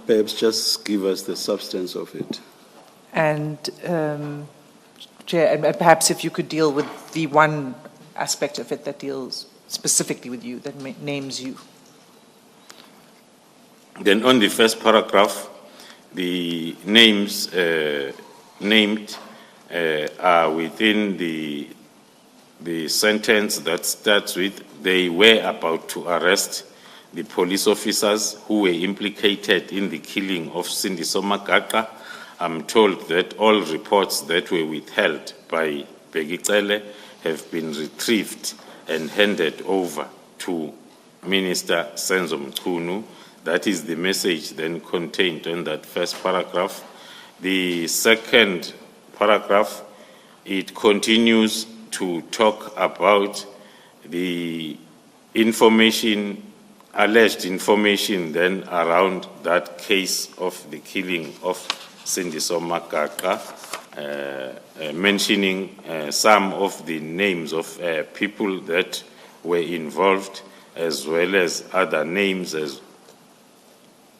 Perhaps just give us the substance of it. And Chair, and perhaps if you could deal with the one aspect of it that deals specifically with you, that names you. Then on the first paragraph, the names named are within the sentence that starts with, they were about to arrest the police officers who were implicated in the killing of Cindy Somagaqa. I'm told that all reports that were withheld by Begicele have been retrieved and handed over to Minister Senzo Mchunu. That is the message then contained in that first paragraph. The second paragraph, it continues to talk about the information, alleged information then around that case of the killing of Cindy Somagaqa, mentioning some of the names of people that were involved, as well as other names as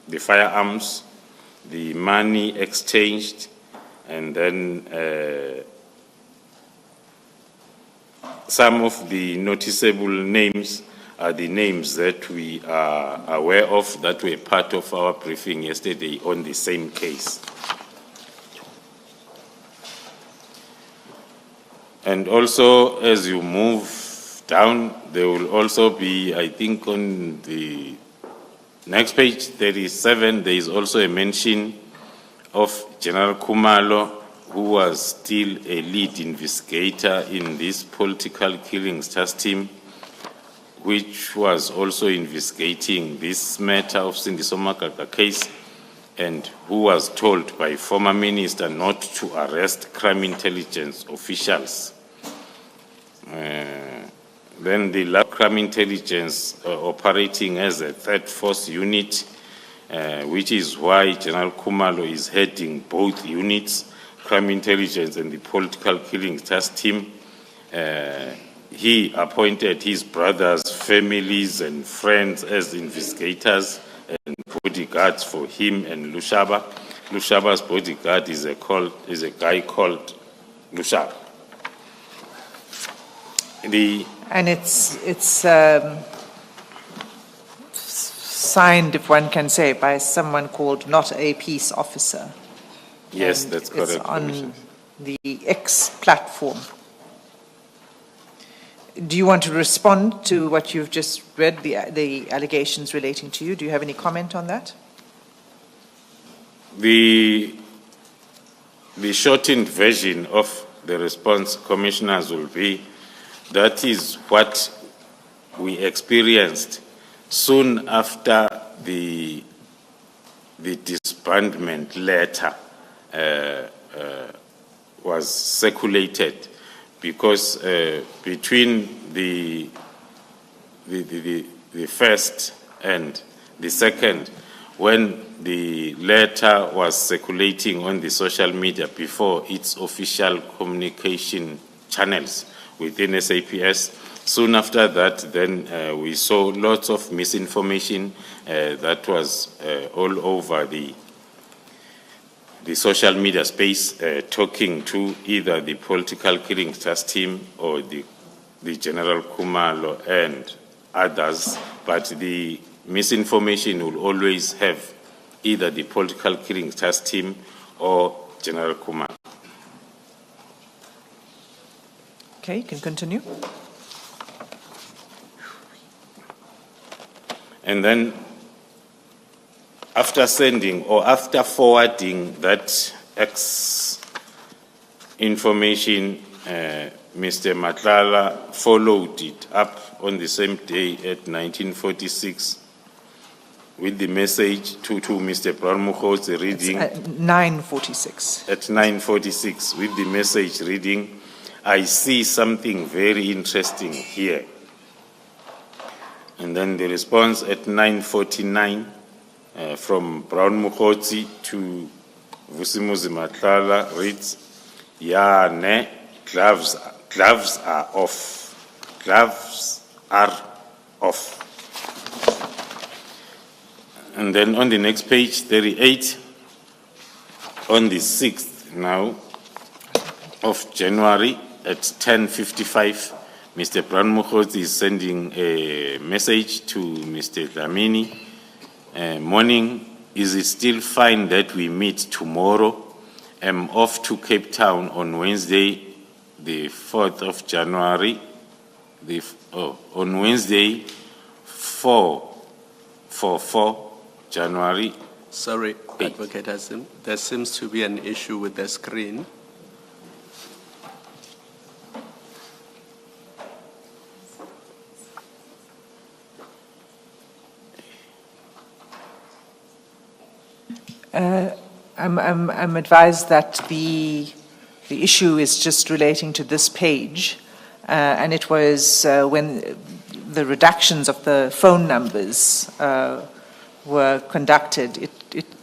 the firearms, the money exchanged, and then some of the noticeable names are the names that we are aware of that were part of our briefing yesterday on the same case. And also, as you move down, there will also be, I think, on the next page, 37, there is also a mention of General Khumalo, who was still a lead investigator in this political killings task team, which was also investigating this matter of Cindy Somagaqa case, and who was told by former minister not to arrest crime intelligence officials. Then the crime intelligence operating as a third force unit, which is why General Khumalo is heading both units, crime intelligence and the political killing task team. He appointed his brothers, families and friends as investigators and bodyguards for him and Lushaba. Lushaba's bodyguard is a guy called Lushaba. And it's signed, if one can say, by someone called not a peace officer. Yes, And that's correct. it's on Commissioner. the X platform. Do you want to respond to what you've just read, the allegations relating to you? Do you have any comment on that? The shortened version of the response, commissioners, will be that is what we experienced soon after the disbandment letter was circulated, because between the first and the second, when the letter was circulating on the social media before its official communication channels within SAPS, soon after that, then we saw lots of misinformation that was all over the social media space, talking to either the political killing task team or the General Khumalo and others, but the misinformation will always have either the political killing task team or General Khumalo. Okay, you can continue. And then after sending or after forwarding that X information, Mr. Matlala followed it up on the same day at 1946 with the message to Mr. Brown Mukhozi reading At 9:46. at 9:46 with the message reading, "I see something very interesting here." And then the response at 9:49 from Brown Mukhozi to Vusimuzi Matlala reads, "Yeah, ne, gloves are off. Gloves are off." And then on the next page, 38, on the 6th now of January at 10:55, Mr. Brown Mukhozi is sending a message to Mr. Dlamini. "Morning, is it still fine that we meet tomorrow? I'm off to Cape Town on Wednesday, the 4th of January. On Wednesday, 4 January. Sorry, Advocate Hassim, there seems to be an issue with the screen. I'm advised that the issue is just relating to this page, and it was when the reductions of the phone numbers were conducted, it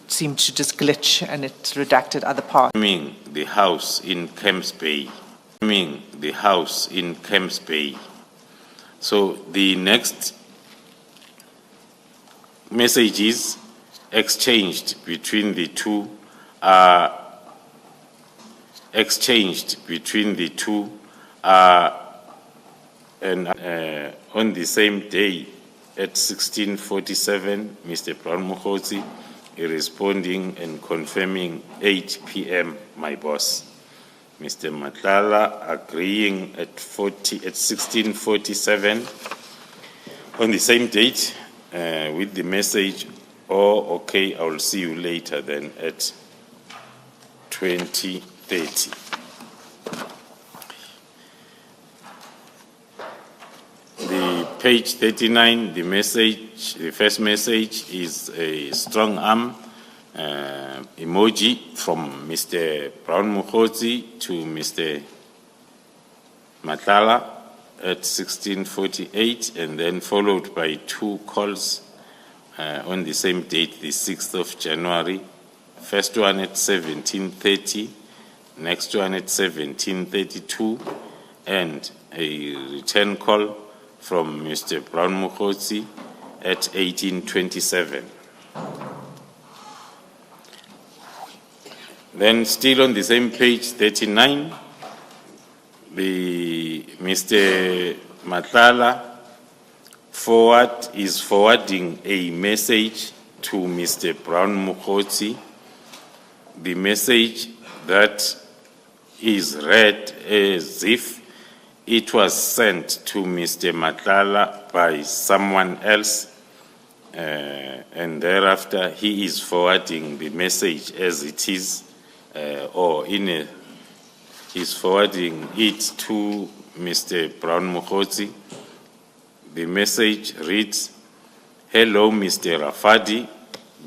seemed to just glitch and it redacted other parts. The house in Camps Bay. The house in Camps Bay. So the next messages exchanged between the two and on the same day at 16:47, Mr. Brown Mukhozi responding and confirming 8 p.m. my boss. Mr. Matlala agreeing at 16:47 on the same date with the message, "Oh, okay, I will see you later then at 20:30. The page 39, the first message is a strong arm emoji from Mr. Brown Mukhozi to Mr. Matlala, at 16:48, and then followed by 2 calls on the same date, the 6th of January. First one at 17:30, next one at 17:32, and a return call from Mr. Brown Mukhotsi at 18:27. Then still on the same page 39, Mr. Matlala is forwarding a message to Mr. Brown Mukhotsi. The message that is read as if it was sent to Mr. Matlala by someone else, and thereafter he is forwarding the message as it is, he's forwarding it to Mr. Brown Mukhotsi. The message reads, "Hello, Mr. Rafadi."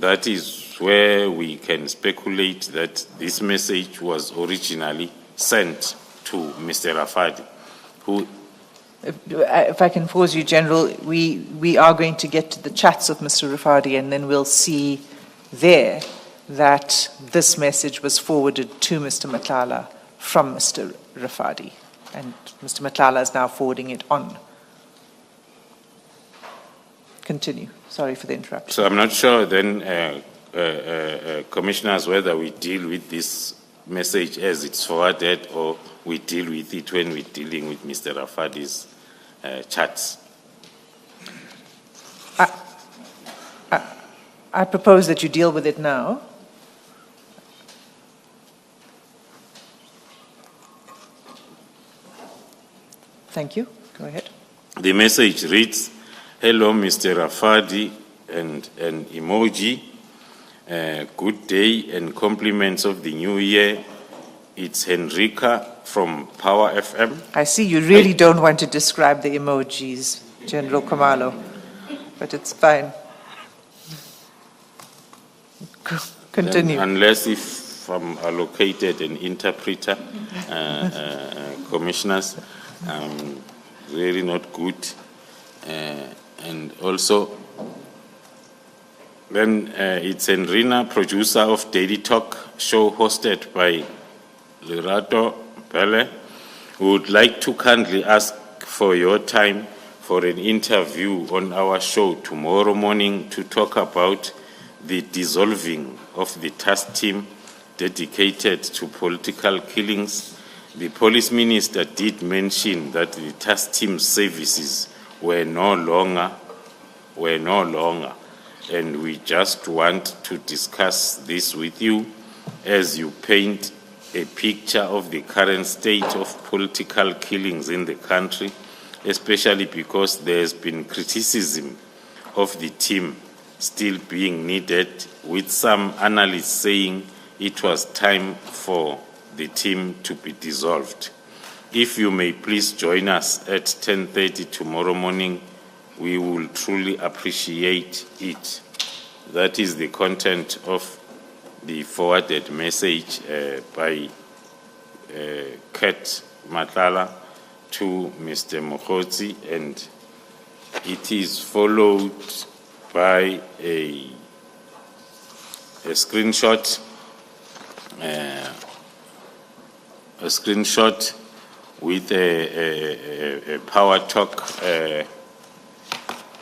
That is where we can speculate that this message was originally sent to Mr. Rafadi, who... If I can pause you, General, we are going to get to the chats of Mr. Rafadi, and then we'll see there that this message was forwarded to Mr. Matlala from Mr. Rafadi, and Mr. Matlala is now forwarding it on. Continue. Sorry for the interruption. So I'm not sure then, Commissioners, whether we deal with this message as it's forwarded or we deal with it when we're dealing with Mr. Rafadi's chats. I propose that you deal with it now. Thank you. Go ahead. The message reads, "Hello, Mr. Rafadi," and an emoji. Good day and compliments of the new year. It's Henrika from Power FM. I see you really don't want to describe the emojis, General Khumalo, but it's fine. Continue. Then, unless if I'm allocated an interpreter, Commissioners, really not good. And also, then it's Enrina, producer of Daily Talk show hosted by Lerato Pele, who would like to kindly ask for your time for an interview on our show tomorrow morning to talk about the dissolving of the task team dedicated to political killings. The police minister did mention that the task team services were no longer, and we just want to discuss this with you as you paint a picture of the current state of political killings in the country, especially because there has been criticism of the team still being needed, with some analysts saying it was time for the team to be dissolved. If you may please join us at 10:30 tomorrow morning, we will truly appreciate it. That is the content of the forwarded message by Kat Matlala to Mr. Mukhotsi, and it is followed by a screenshot, with a Power Talk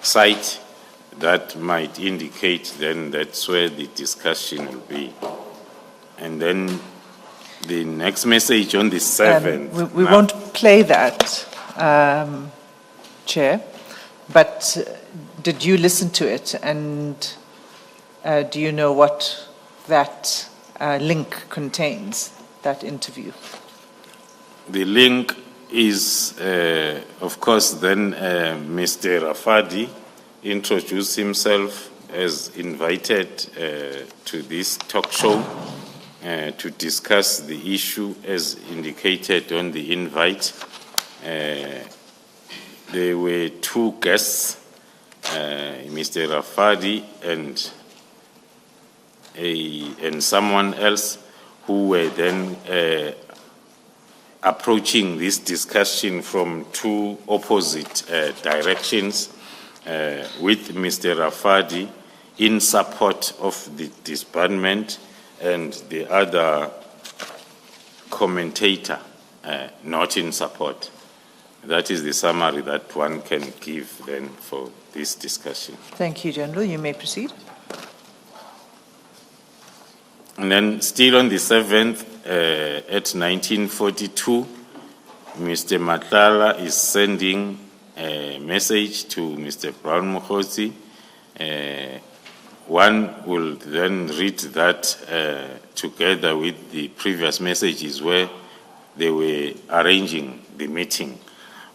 site that might indicate then that's where the discussion will be. And then the next message on the 7th. We won't play that, Chair, but did you listen to it, and do you know what that link contains, that interview? The link is, of course, then Mr. Rafadi introduced himself as invited to this talk show to discuss the issue as indicated on the invite. There were 2 guests, Mr. Rafadi and someone else, who were then approaching this discussion from two opposite directions, with Mr. Rafadi in support of the disbandment and the other commentator not in support. That is the summary that one can give then for this discussion. Thank you, General. You may proceed. And then still on the 7th, at 1942, Mr. Matlala is sending a message to Mr. Brown Mokhosi. One will then read that together with the previous messages where they were arranging the meeting,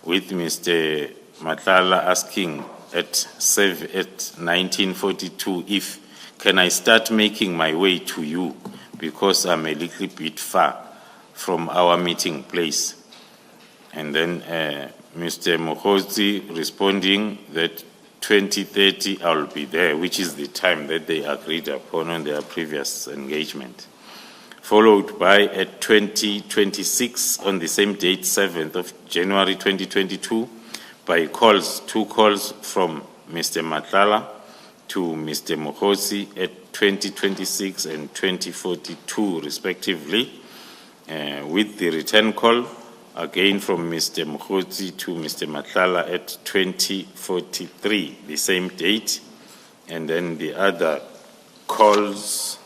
with Mr. Matlala asking at 1942 if, can I start making my way to you because I'm a little bit far from our meeting place. And then Mr. Mokhosi responding that 2030 I'll be there, which is the time that they agreed upon on their previous engagement. Followed by at 2026 on the same date, 7th of January 2022, by two calls from Mr. Matlala to Mr. Mokhosi at 2026 and 2042 respectively, with the return call again from Mr. Mokhosi to Mr. Matlala at 2043, the same date, and then the other calls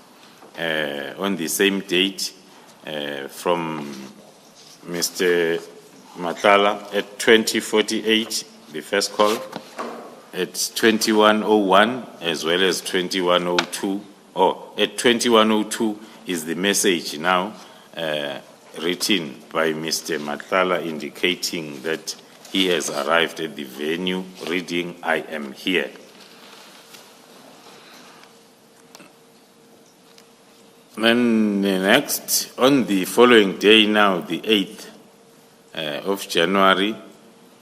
on the same date from Mr. Matlala at 2048, the first call, at 2101 as well as 2102. At 2102 is the message now written by Mr. Matlala indicating that he has arrived at the venue, reading, I am here. Then the next, on the following day now, the 8th of January,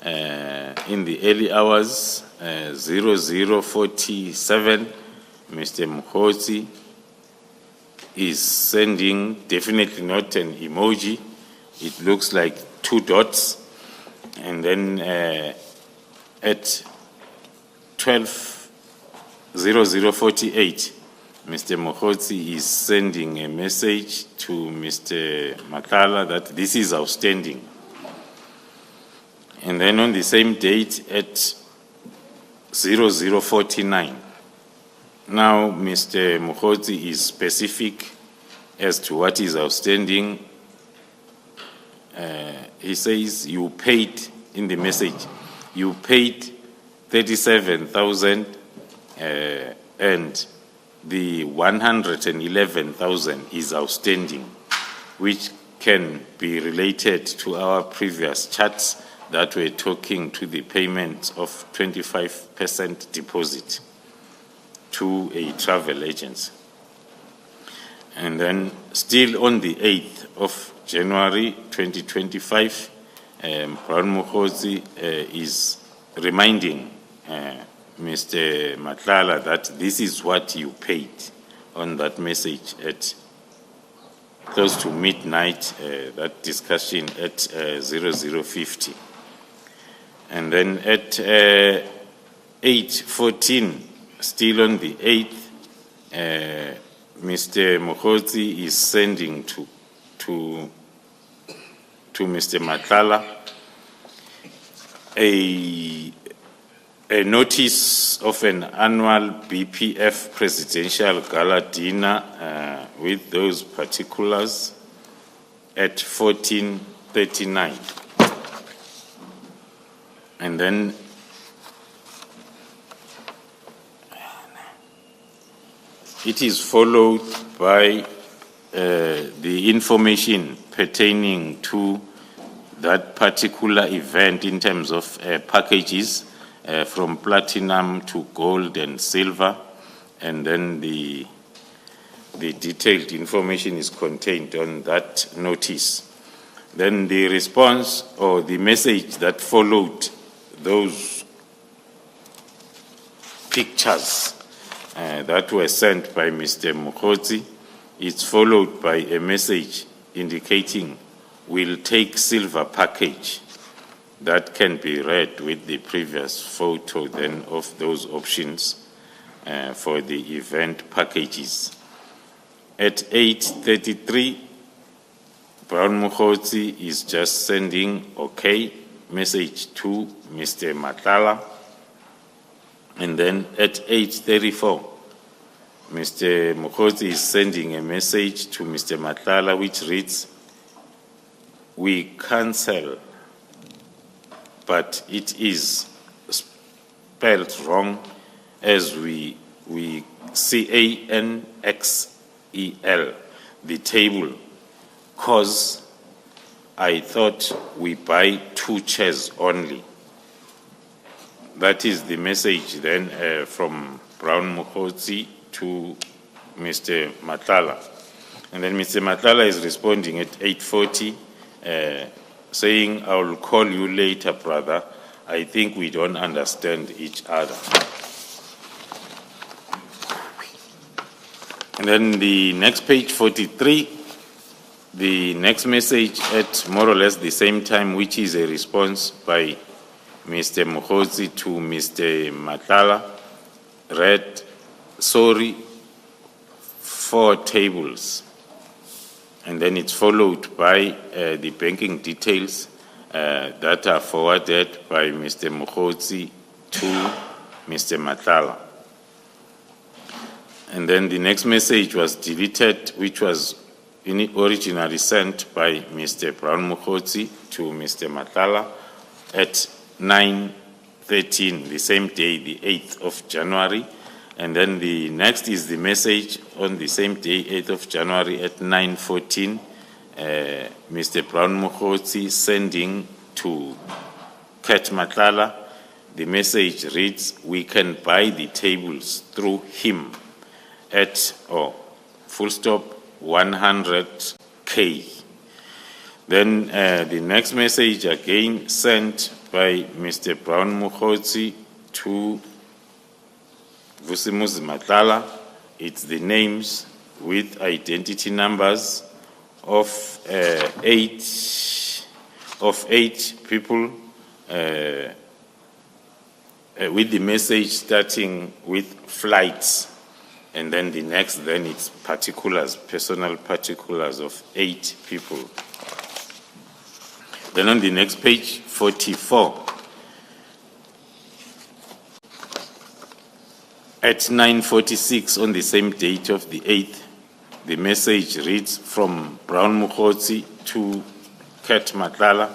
in the early hours, 0047, Mr. Mokhosi is sending, definitely not an emoji, it looks like two dots, and then at 0048, Mr. Mokhosi is sending a message to Mr. Matlala that this is outstanding. And then on the same date at 0049, now Mr. Mokhosi is specific as to what is outstanding. He says you paid, in the message, you paid 37,000 and the 111,000 is outstanding, which can be related to our previous charts that were talking to the payment of 25% deposit to a travel agency. And then still on the 8th of January 2025, Brown Mokhosi is reminding Mr. Matlala that this is what you paid on that message at close to midnight, that discussion at 0050. And then at 8:14, still on the 8th, Mr. Mokhosi is sending to Mr. Matlala a notice of an annual BPF presidential gala dinner with those particulars at 14:39. And then it is followed by the information pertaining to that particular event in terms of packages from platinum to gold and silver, and then the detailed information is contained on that notice. Then the response or the message that followed those pictures that were sent by Mr. Mokhosi, it's followed by a message indicating will take silver package. That can be read with the previous photo then of those options for the event packages. At 8:33, Brown Mokgotsi is just sending okay message to Mr. Matlala. And then at 8:34, Mr. Mokgotsi is sending a message to Mr. Matlala which reads, "We cancel, but it is spelled wrong as we CANXEL, the table, cause I thought we buy 2 chairs only." That is the message then from Brown Mokgotsi to Mr. Matlala. And then Mr. Matlala is responding at 8:40, saying, "I will call you later, brother. I think we don't understand each other." And then the next page, 43, the next message at more or less the same time, which is a response by Mr. Mokgotsi to Mr. Matlala, read, "Sorry, 4 tables." And then it's followed by the banking details that are forwarded by Mr. Mokgotsi to Mr. Matlala. And then the next message was deleted, which was originally sent by Mr. Brown Mokgotsi to Mr. Matlala at 9:13, the same day, the 8th of January. And then the next is the message on the same day, 8th of January at 9:14, Mr. Brown Mokgotsi sending to Kat Matlala. The message reads, "We can buy the tables through him at, full stop, 100K. Then the next message again sent by Mr. Brown Mokgotsi to Vusimuzi Matlala. It's the names with identity numbers of 8 people with the message starting with flights. And then the next, then it's particulars, personal particulars of 8 people. Then on the next page, 44, at 9:46 on the same date of the 8th, the message reads from Brown Mokgotsi to Kat Matlala,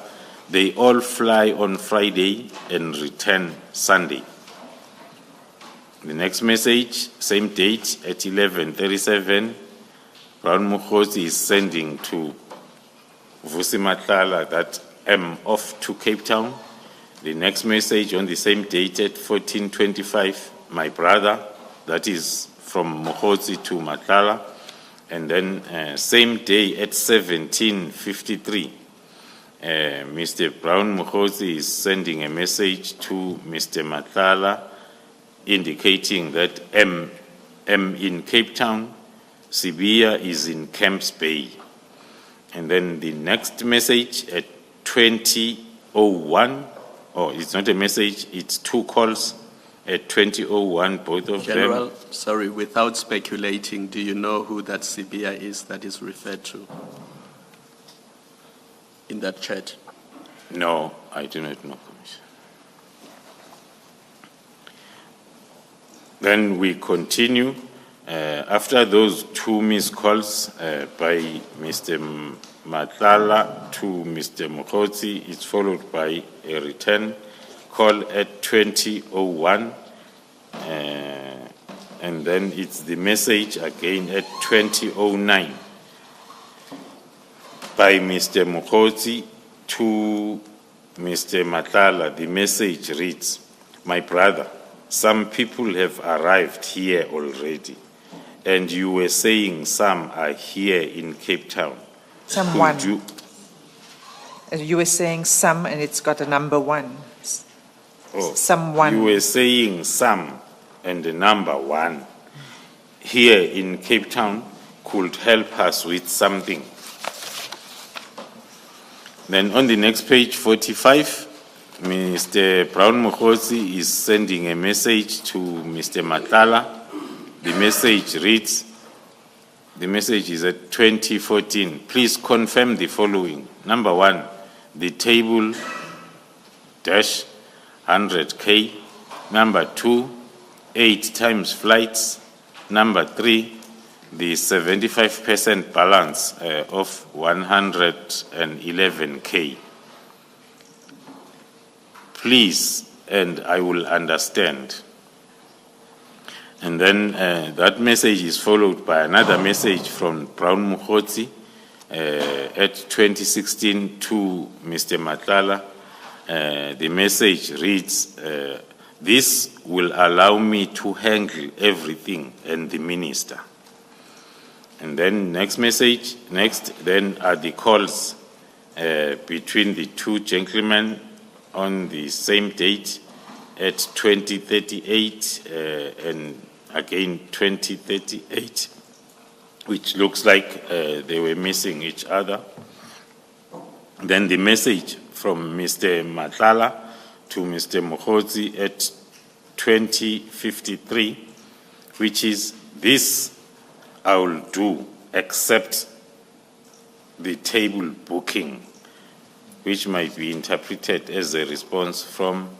"They all fly on Friday and return Sunday." The next message, same date, at 11:37, Brown Mokgotsi is sending to Vusi Matlala that I'm off to Cape Town. The next message on the same date at 14:25, "My brother," that is from Mokgotsi to Matlala. And then same day at 17:53, Mr. Brown Mokgotsi is sending a message to Mr. Matlala indicating that I'm in Cape Town, Sibiya is in Camps Bay. And then the next message at 20:01, it's not a message, it's 2 calls at 20:01, both of General, them. sorry, without speculating, do you know who that Sibiya is that is referred to in that chat? No, I do not know, Commissioner. Then we continue. After those 2 missed calls by Mr. Matlala to Mr. Mokgotsi, it's followed by a return call at 20:01, and then it's the message again at 20:09 by Mr. Mokgotsi to Mr. Matlala. The message reads, "My brother, some people have arrived here already, and you were saying some are here in Cape Town. Someone. Could you-" You were saying some, and it's got a number 1. Oh, Someone. You were saying some, and the number 1 here in Cape Town could help us with something. Then on the next page, 45, Mr. Brown Mokhosi is sending a message to Mr. Matlala. The message reads, the message is at 2014. Please confirm the following. Number 1, the table dash 100K. Number 2, 8 times flights. Number 3, the 75% balance of 111K. Please, and I will understand. And then that message is followed by another message from Brown Mokhosi at 2016 to Mr. Matlala. The message reads, this will allow me to handle everything and the minister. And then next message, then are the calls between the two gentlemen on the same date at 2038 and again 2038, which looks like they were missing each other. Then the message from Mr. Matlala to Mr. Mokhosi at 2053, which is this I will do except the table booking, which might be interpreted as a response from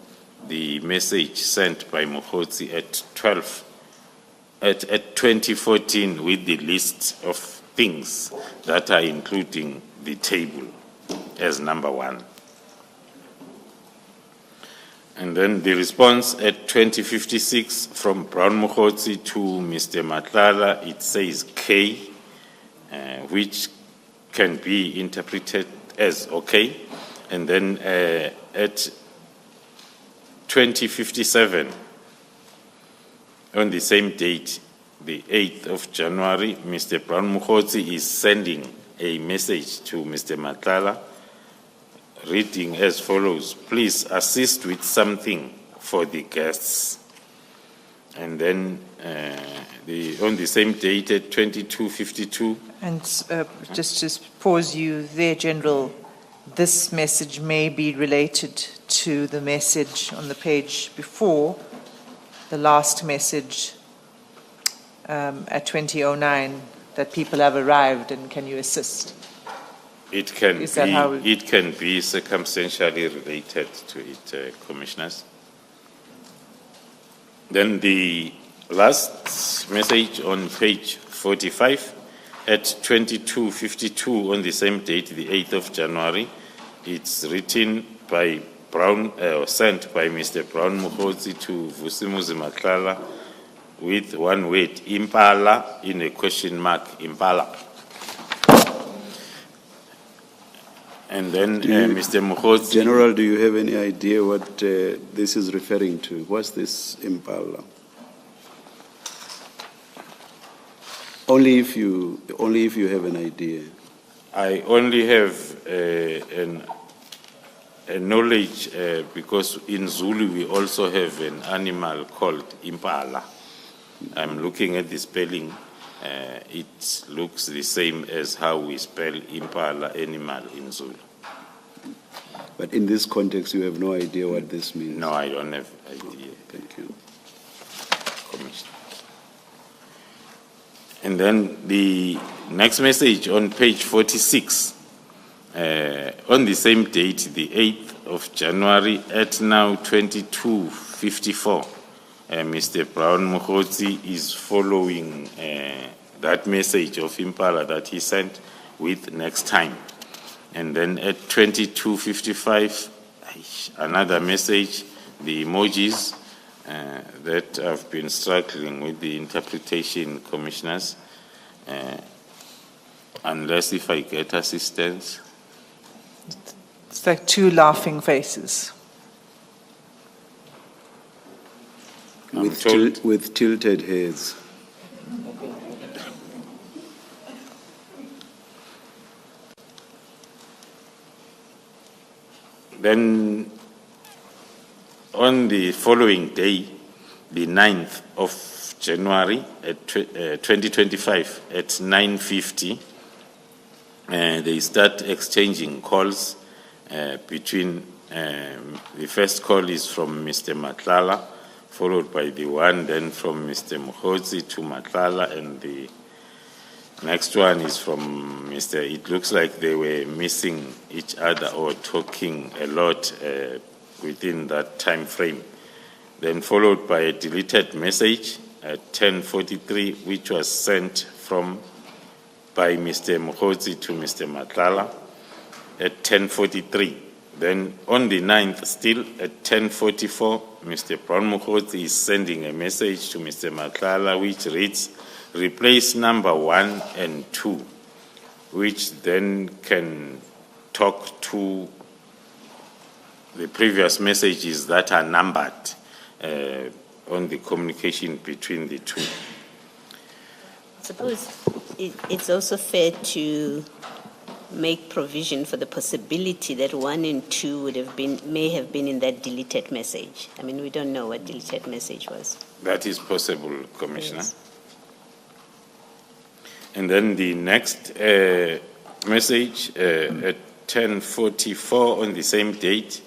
the message sent by Mokhosi at 2014 with the list of things that are including the table as number 1. And then the response at 2056 from Brown Mokhosi to Mr. Matlala, it says K, which can be interpreted as okay. And then at 2057, on the same date, the 8th of January, Mr. Brown Mokhosi is sending a message to Mr. Matlala, reading as follows: please assist with something for the guests. And then on the same date at 2252. And just to pause you there, General, this message may be related to the message on the page before, the last message at 2009, that people have arrived and can you assist? It can Is that how it can be circumstantially related to it, Commissioners. Then the last message on page 45 at 2252 on the same date, the 8th of January, it's written by Brown, sent by Mr. Brown Mokhosi to Vusimuzi Matlala with one word, Impala, in a question mark, Impala. And then Mr. Mokhosi. General, do you have any idea what this is referring to? What's this Impala? Only if you have an idea. I only have a knowledge because in Zulu we also have an animal called Impala. I'm looking at the spelling. It looks the same as how we spell Impala, animal, in Zulu. But in this context, you have no idea what this means? No, I don't have idea. Thank you. Commissioner. And then the next message on page 46, on the same date, the 8th of January, at now 2254, Mr. Brown Mokhosi is following that message of Impala that he sent with next time. And then at 2255, another message, the emojis that I've been struggling with the interpretation, Commissioners, unless if I get assistance. It's like two laughing faces. With tilted heads. Then on the following day, the 9th of January at 2025 at 9:50, they start exchanging calls between, the first call is from Mr. Matlala, followed by the one then from Mr. Mokgotsi to Matlala, and the next one is from Mr. It looks like they were missing each other or talking a lot within that time frame. Then followed by a deleted message at 10:43, which was sent by Mr. Mokgotsi to Mr. Matlala at 10:43. Then on the 9th, still at 10:44, Mr. Brown Mokgotsi is sending a message to Mr. Matlala, which reads, replace number 1 and 2, which then can talk to the previous messages that are numbered on the communication between the two. I suppose it's also fair to make provision for the possibility that 1 and 2 may have been in that deleted message. I mean, we don't know what deleted message was. That is possible, Commissioner. Yes. And then the next message at 10:44 on the same date,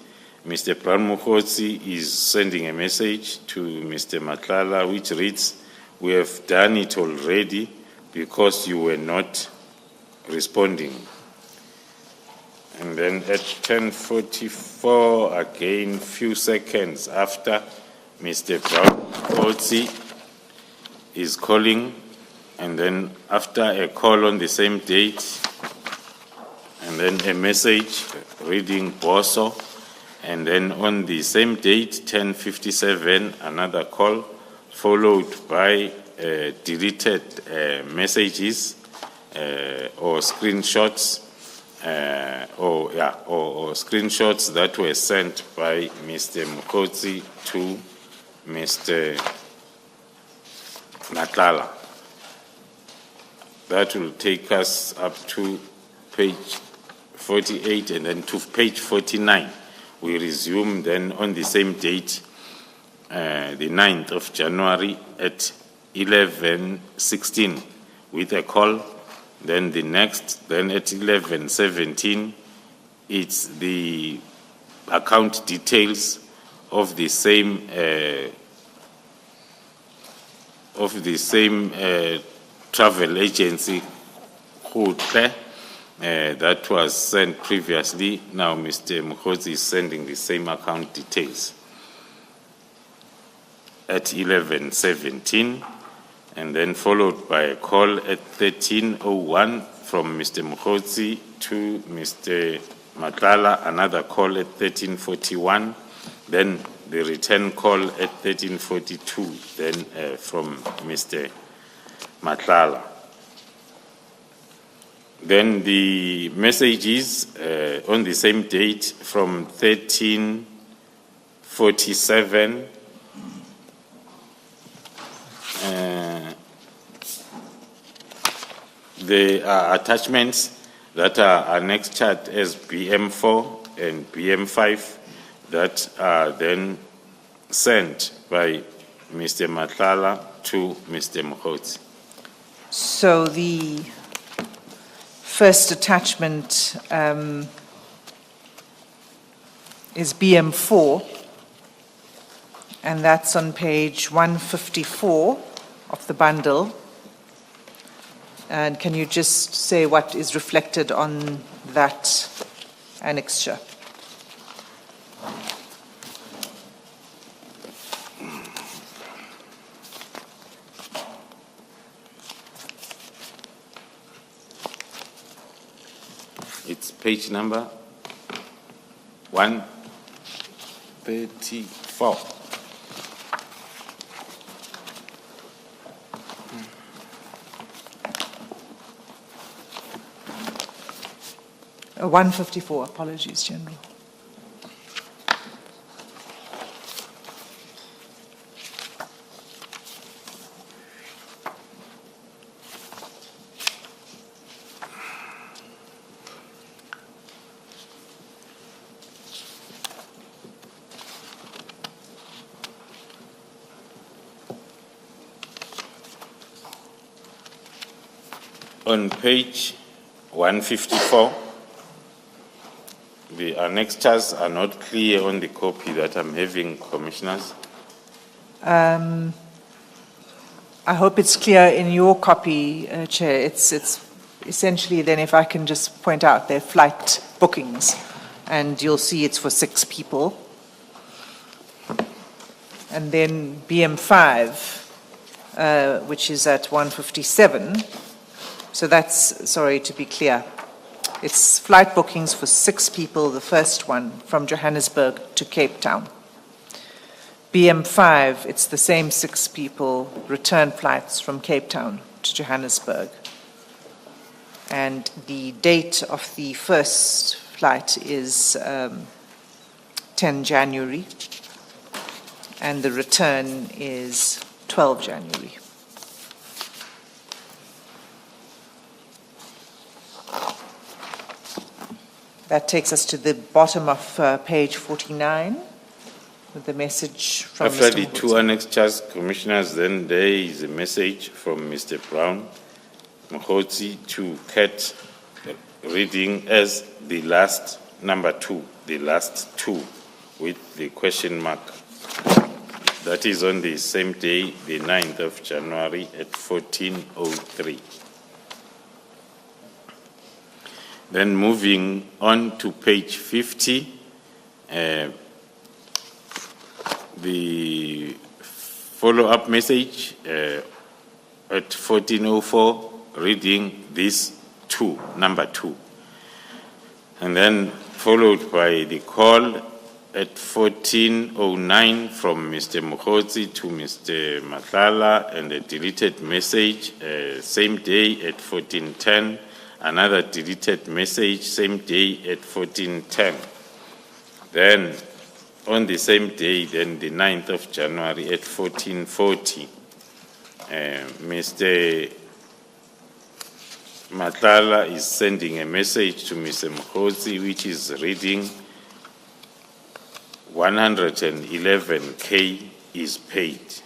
Mr. Brown Mokgotsi is sending a message to Mr. Matlala, which reads, we have done it already because you were not responding. And then at 10:44, again, few seconds after, Mr. Brown Mokgotsi is calling, and then after a call on the same date, and then a message reading Boso, and then on the same date, 10:57, another call, followed by deleted messages or screenshots, or screenshots that were sent by Mr. Mokgotsi to Mr. Matlala. That will take us up to page 48 and then to page 49. We resume then on the same date, the 9th of January at 11:16 with a call. Then the next, then at 11:17, it's the account details of the same travel agency, Contractor, that was sent previously. Now Mr. Mokgotsi is sending the same account details at 11:17, and then followed by a call at 13:01 from Mr. Mokgotsi to Mr. Matlala, another call at 13:41, then the return call at 13:42, then from Mr. Matlala. Then the messages on the same date from 13:47, there are attachments that are annexed chart as BM4 and BM5 that are then sent by Mr. Matlala to Mr. Mokgotsi. So the first attachment is BM4, and that's on page 154 of the bundle. And can you just say what is reflected on that annexure? It's page number 134. Uh, 154, apologies, General. On page 154, The annexures are not clear on the copy that I'm having, Commissioners. I hope it's clear in your copy, Chair. It's essentially then, if I can just point out, they're flight bookings, and you'll see it's for 6 people. And then BM5, which is at 157. So that's, sorry, to be clear, it's flight bookings for 6 people, the first one, from Johannesburg to Cape Town. BM5, it's the same 6 people, return flights from Cape Town to Johannesburg. And the date of the first flight is 10 January, and the return is 12 January. That takes us to the bottom of page 49 with the message from After Mr. the 2 Mokgotsi. annexures, Commissioners, then there is a message from Mr. Brown Mokgotsi to Kat, reading as the last number 2, the last 2, with the question mark. That is on the same day, the 9th of January at 14:03. Then moving on to page 50, the follow-up message at 14:04, reading this 2, number 2. And then followed by the call at 14:09 from Mr. Mokgotsi to Mr. Matlala, and a deleted message, same day at 14:10. Another deleted message, same day at 14:10. Then, on the same day, then the 9th of January at 14:40, Mr. Matlala is sending a message to Mr. Mokgotsi, which is reading 111K is paid.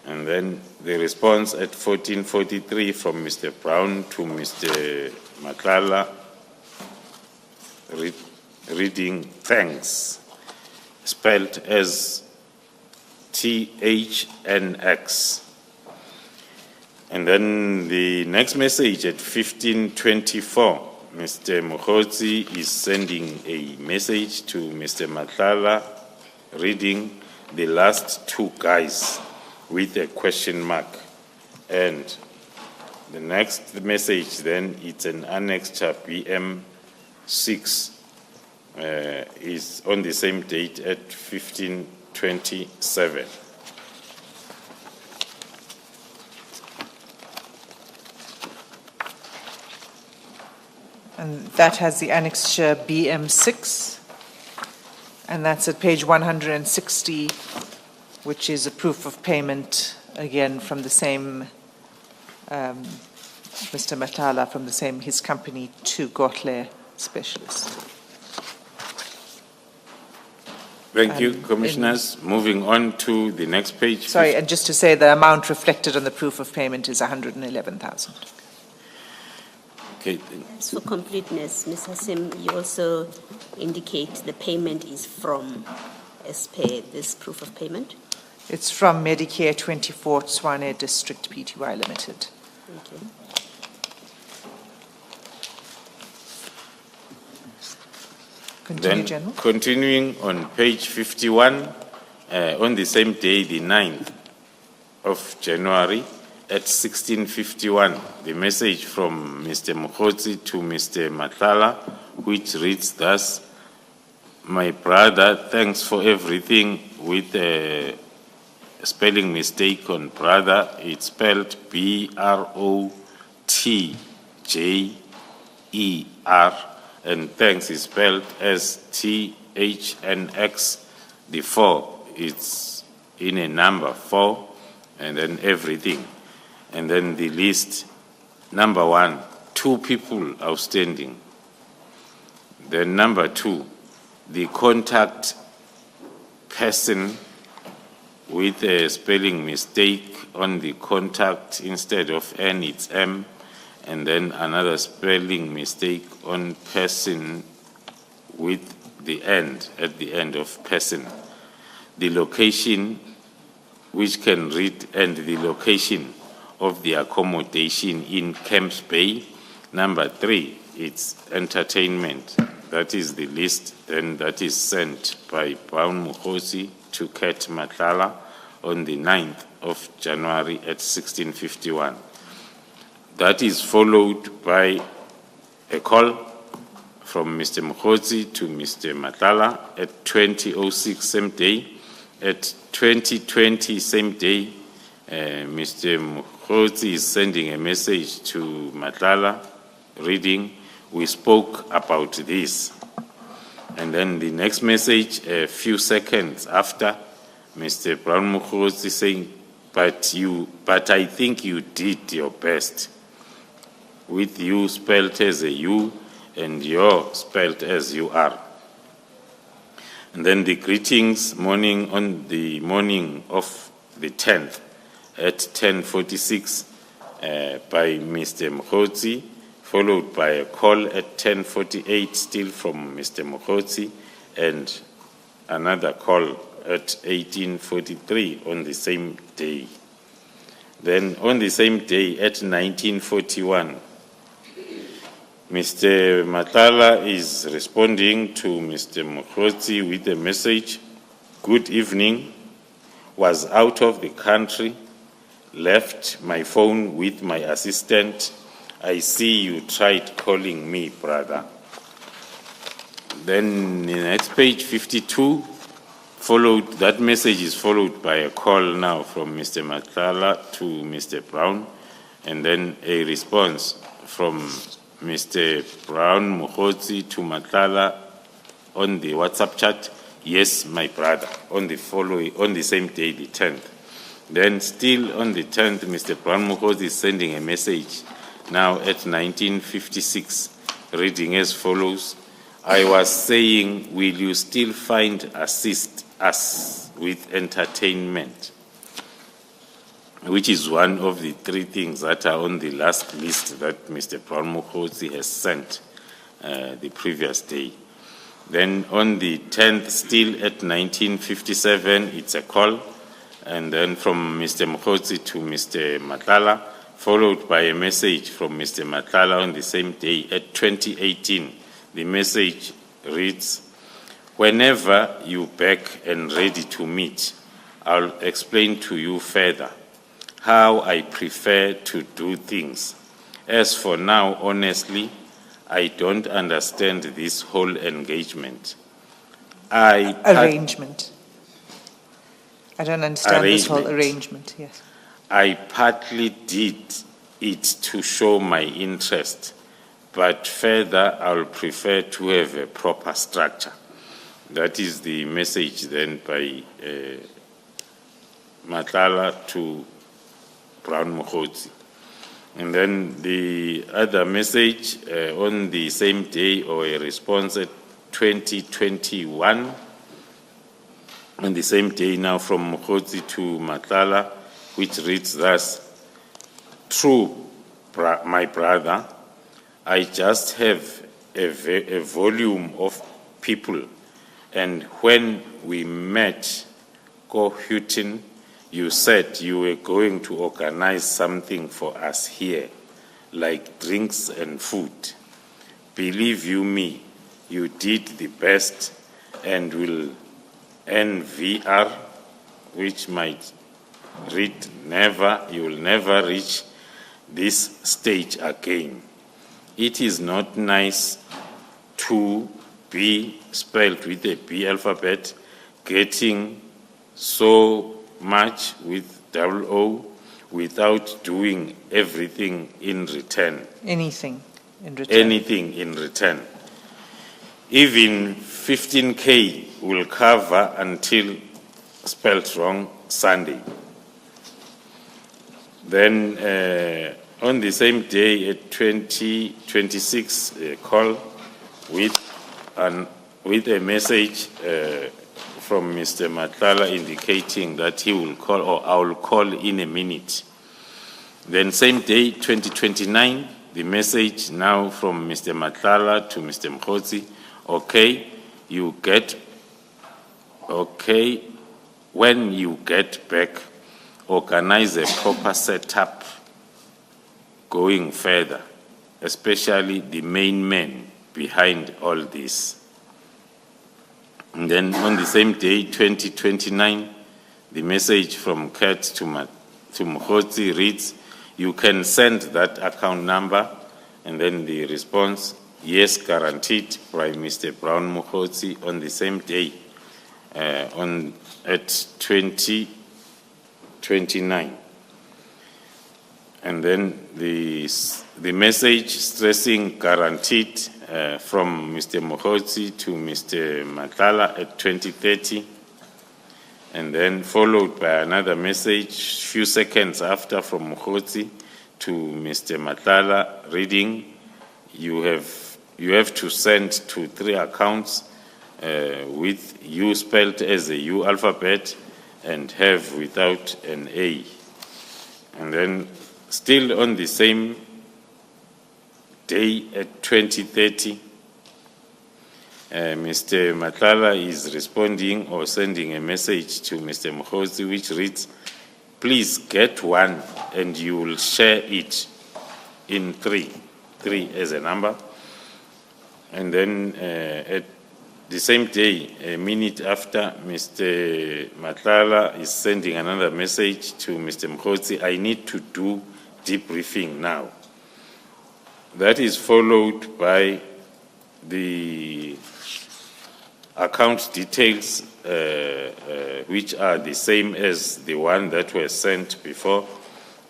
And then the response at 14:43 from Mr. Brown to Mr. Matlala, reading thanks, spelled as THNX. And then the next message at 15:24, Mr. Mokgotsi is sending a message to Mr. Matlala, reading the last 2 guys with a question mark. And the next message then, it's an annexure BM6, is on the same date at 15:27. And that has the annexure BM6, and that's at page 160, which is a proof of payment, again, from the same, Mr. Matala, from the same, his company, to Gottler Specialists. Thank you, Commissioners. Moving on to the next page. Sorry, and just to say the amount reflected on the proof of payment is 111,000. Okay. As for completeness, Ms. Hassim, you also indicate the payment is from, as per this proof of payment? It's from Medicare 24 Tshwane District Pty Limited. Thank you. Continue, Then, General. continuing on page 51, on the same day, the 9th of January, at 16:51, the message from Mr. Mokgotsi to Mr. Matlala, which reads thus: "My brother, thanks for everything," with a spelling mistake on brother. It's spelled BROTJER, and thanks is spelled as THNX. The 4, it's in a number 4, and then everything. And then the list, number 1, 2 people outstanding. Then number 2, the contact person with a spelling mistake on the contact, instead of N, it's M, and then another spelling mistake on person with the end, at the end of person. The location, which can read, and the location of the accommodation in Camps Bay. Number 3, it's entertainment. That is the list, then that is sent by Brown Mukhosi to Kat Matlala on the 9th of January at 1651. That is followed by a call from Mr. Mukhosi to Mr. Matlala at 20:06 same day. At 20:20 same day, Mr. Mukhosi is sending a message to Matlala reading, "We spoke about this." And then the next message, a few seconds after, Mr. Brown Mukhosi saying, but I think you did your best, with you spelled as a U and your spelled as you are. And then the greetings morning on the morning of the 10th at 10:46 by Mr. Mukhosi, followed by a call at 10:48 still from Mr. Mukhosi, and another call at 18:43 on the same day. Then on the same day at 19:41, Mr. Matlala is responding to Mr. Mukhosi with a message, "Good evening, was out of the country, left my phone with my assistant. I see you tried calling me, brother." Then the next page, 52, that message is followed by a call now from Mr. Matlala to Mr. Brown, and then a response from Mr. Brown Mukhosi to Matlala on the WhatsApp chat, "Yes, my brother," on the same day, the 10th. Then still on the 10th, Mr. Brown Mukhosi is sending a message now at 19:56, reading as follows, "I was saying, will you still assist us with entertainment?" Which is one of the 3 things that are on the last list that Mr. Brown Mukhosi has sent the previous day. Then on the 10th, still at 19:57, it's a call, and then from Mr. Mukhosi to Mr. Matlala, followed by a message from Mr. Matlala on the same day at 20:18. The message reads, "Whenever you're back and ready to meet, I'll explain to you further how I prefer to do things. As for now, honestly, I don't understand this whole engagement. Arrangement. I don't understand this whole arrangement, yes. I partly did it to show my interest, but further, I'll prefer to have a proper structure." That is the message then by Matlala to Brown Mukhosi. And then the other message on the same day, or a response at 2021, on the same day now from Mukhosi to Matlala, which reads thus, "True, my brother, I just have a volume of people, and when we met Cohutin, you said you were going to organize something for us here, like drinks and food. Believe you me, you did the best and will NVR, which might read you will never reach this stage again. It is not nice to be spelled with a B alphabet, getting so much with double O without doing everything in return. Anything in return. Anything in return. Even 15K will cover until spelled wrong Sunday." Then on the same day at 2026, call with a message from Mr. Matlala indicating that he will call, or I will call in a minute. Then same day, 2029, the message now from Mr. Matlala to Mr. Mukhosi okay, when you get back, organize a proper setup going further, especially the main man behind all this. And then on the same day, 2029, the message from Kurt to Mkhotsi reads, you can send that account number, and then the response, yes, guaranteed, by Mr. Brown Mkhotsi on the same day, at 2029. And then the message stressing guaranteed from Mr. Mkhotsi to Mr. Matlala at 2030, and then followed by another message few seconds after from Mkhotsi to Mr. Matlala reading, you have to send to 3 accounts with U spelled as a U alphabet and have without an A. And then still on the same day at 2030, Mr. Matlala is responding or sending a message to Mr. Mkhotsi which reads, please get one and you will share it in 3 as a number. And then at the same day, a minute after, Mr. Matlala is sending another message to Mr. Mkhotsi, I need to do debriefing now. That is followed by the account details, which are the same as the one that was sent before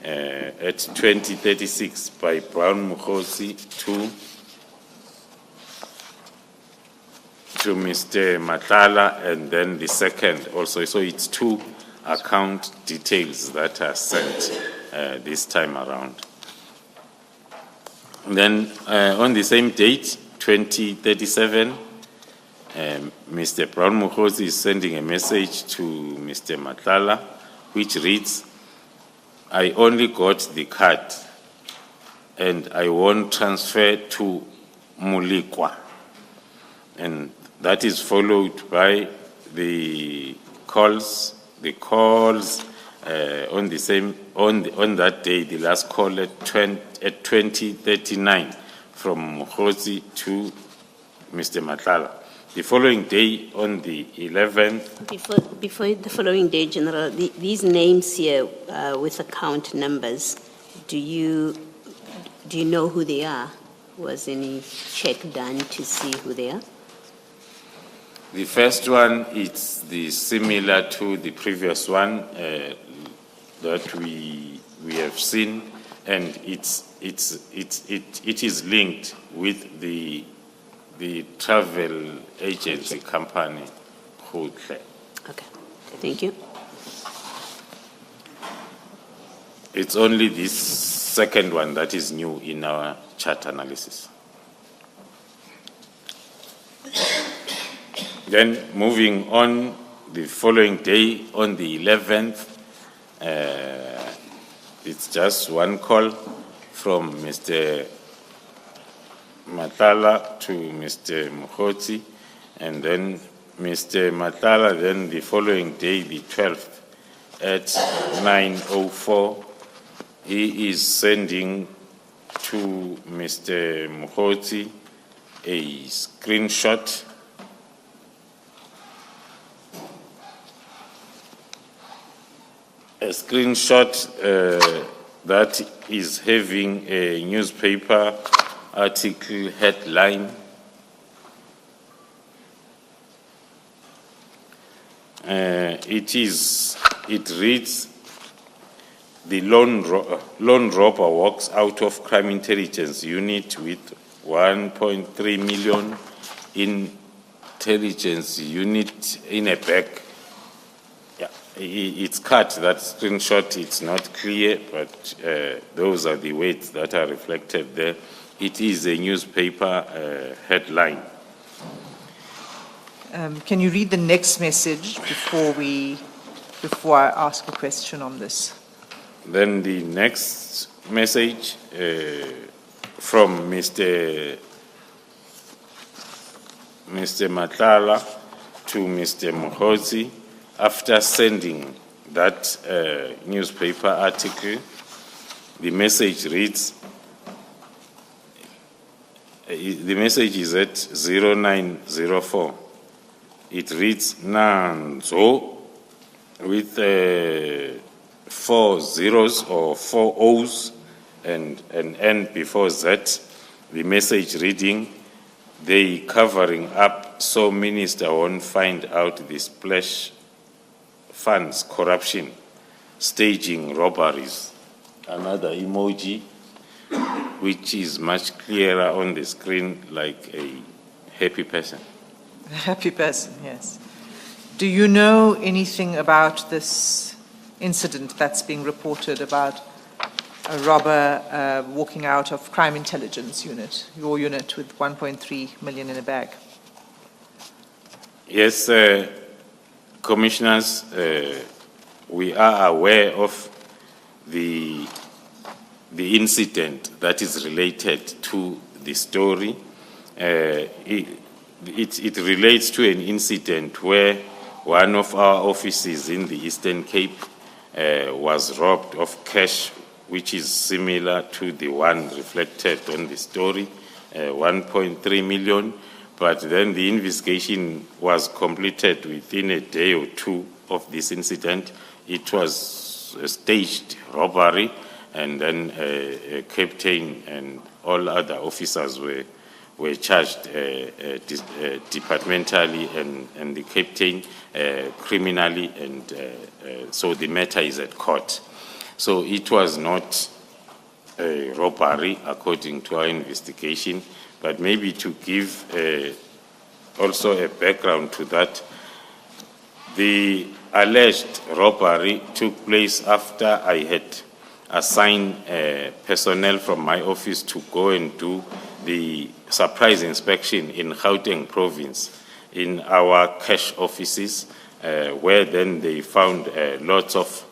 at 2036 by Brown Mkhotsi to Mr. Matlala, and then the second also. So it's 2 account details that are sent this time around. And then on the same date, 2037, Mr. Brown Mkhotsi is sending a message to Mr. Matlala, which reads, I only got the card and I won't transfer to Mulikwa. And that is followed by the calls on the same on that day, the last call at 2039 from Mkhotsi to Mr. Matlala. The following day, on the 11th. Before the following day, General, these names here with account numbers, do you know who they are? Was any check done to see who they are? The first one, it's similar to the previous one that we have seen, and it is linked with the travel agency company, Hotle. Okay, thank you. It's only this second one that is new in our chart analysis. Then moving on, the following day, on the 11th, it's just one call from Mr. Matlala to Mr. Mkhotsi, and then Mr. Matlala, then the following day, the 12th, at 9:04, he is sending to Mr. Mkhotsi a screenshot that is having a newspaper article headline. It reads, the lone robber walks out of crime intelligence unit with 1.3 million intelligence unit in a bag. It's cut, that screenshot, it's not clear, but those are the words that are reflected there. It is a newspaper headline. Can you read the next message before I ask a question on this? Then the next message Mr. Matlala to Mr. Mokhosi after sending that newspaper article. The message reads, the message is at 0904. It reads, Nanzo, with 4 zeros or 4 O's and an N before Z. The message reading, they covering up so minister won't find out the splash funds corruption, staging robberies. Another emoji, which is much clearer on the screen, like a happy person. A happy person, yes. Do you know anything about this incident that's being reported about a robber walking out of crime intelligence unit, your unit, with 1.3 million in a bag? Yes, commissioners, we are aware of the incident that is related to the story. It relates to an incident where one of our offices in the Eastern Cape was robbed of cash, which is similar to the one reflected on the story, 1.3 million. But then the investigation was completed within a day or two of this incident. It was a staged robbery, and then a captain and all other officers were charged departmentally, and the captain criminally, and so the matter is at court. So it was not a robbery according to our investigation, but maybe to give also a background to that, the alleged robbery took place after I had assigned personnel from my office to go and do the surprise inspection in Gauteng province in our cash offices, where then they found lots of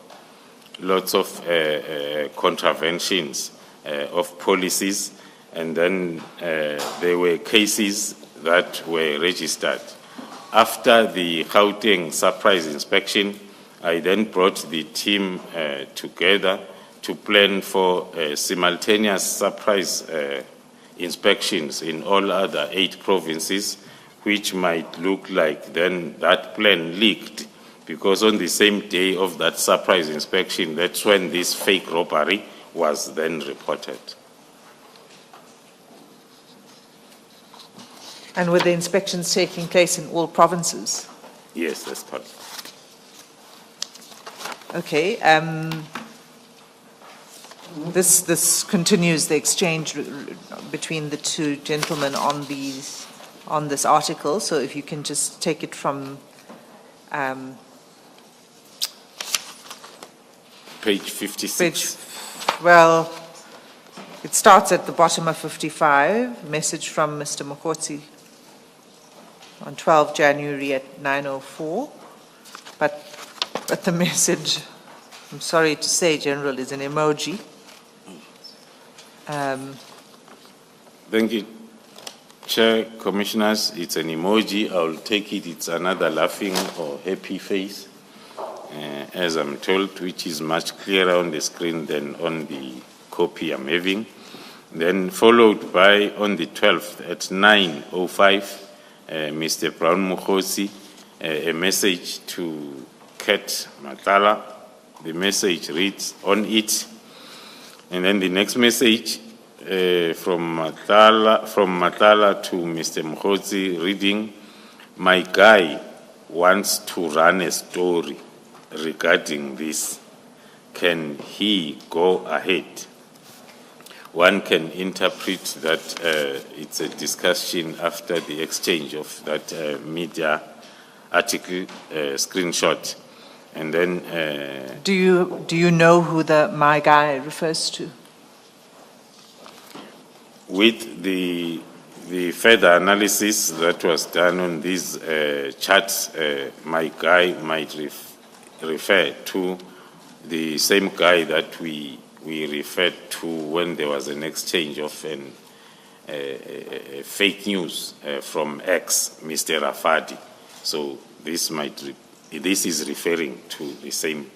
contraventions of policies, and then there were cases that were registered. After the Gauteng surprise inspection, I then brought the team together to plan for simultaneous surprise inspections in all other 8 provinces, which might look like then that plan leaked, because on the same day of that surprise inspection, that's when this fake robbery was then reported. And were the inspections taking place in all provinces? Yes, that's correct. Okay. This continues the exchange between the two gentlemen on this article. So if you can just take it from Page 56. Well, it starts at the bottom of 55. Message from Mr. Mokhosi on 12 January at 9:04. But the message, I'm sorry to say, General, is an emoji. Thank you, Chair, Commissioners. It's an emoji. I'll take it. It's another laughing or happy face, as I'm told, which is much clearer on the screen than on the copy I'm having. Then followed by, on the 12th at 9:05, Mr. Brown Mokhosi, a message to Kat Matlala. The message reads on it. And then the next message from Matlala to Mr. Mokhosi reading, my guy wants to run a story regarding this. Can he go ahead? One can interpret that it's a discussion after the exchange of that media article screenshot. And then Do you know who the my guy refers to? with the further analysis that was done on these charts, my guy might refer to the same guy that we referred to when there was an exchange of fake news from Mr. Rafadi. So this is referring to the same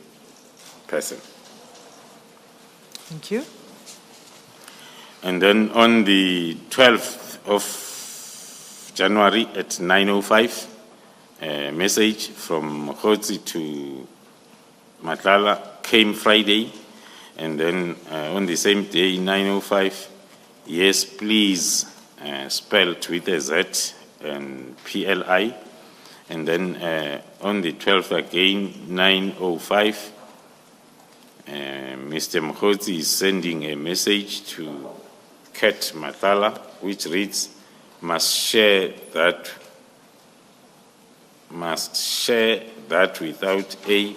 person. Thank you. And then on the 12th of January at 9:05, a message from Mokgotsi to Matlala came Friday. And then on the same day, 9:05, yes, please, spelled with a Z and PLI. And then on the 12th again, 9:05, Mr. Mokgotsi is sending a message to Kat Matala, which reads, must share that without A,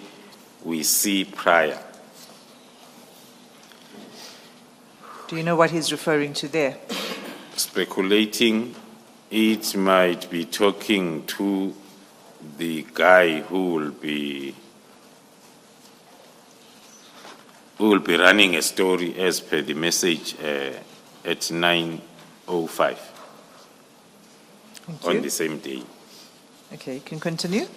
we see prior. Do you know what he's referring to there? Speculating, it might be talking to the guy who will be running a story as per the message at 9:05 Thank on you. the same day. Okay, you can continue.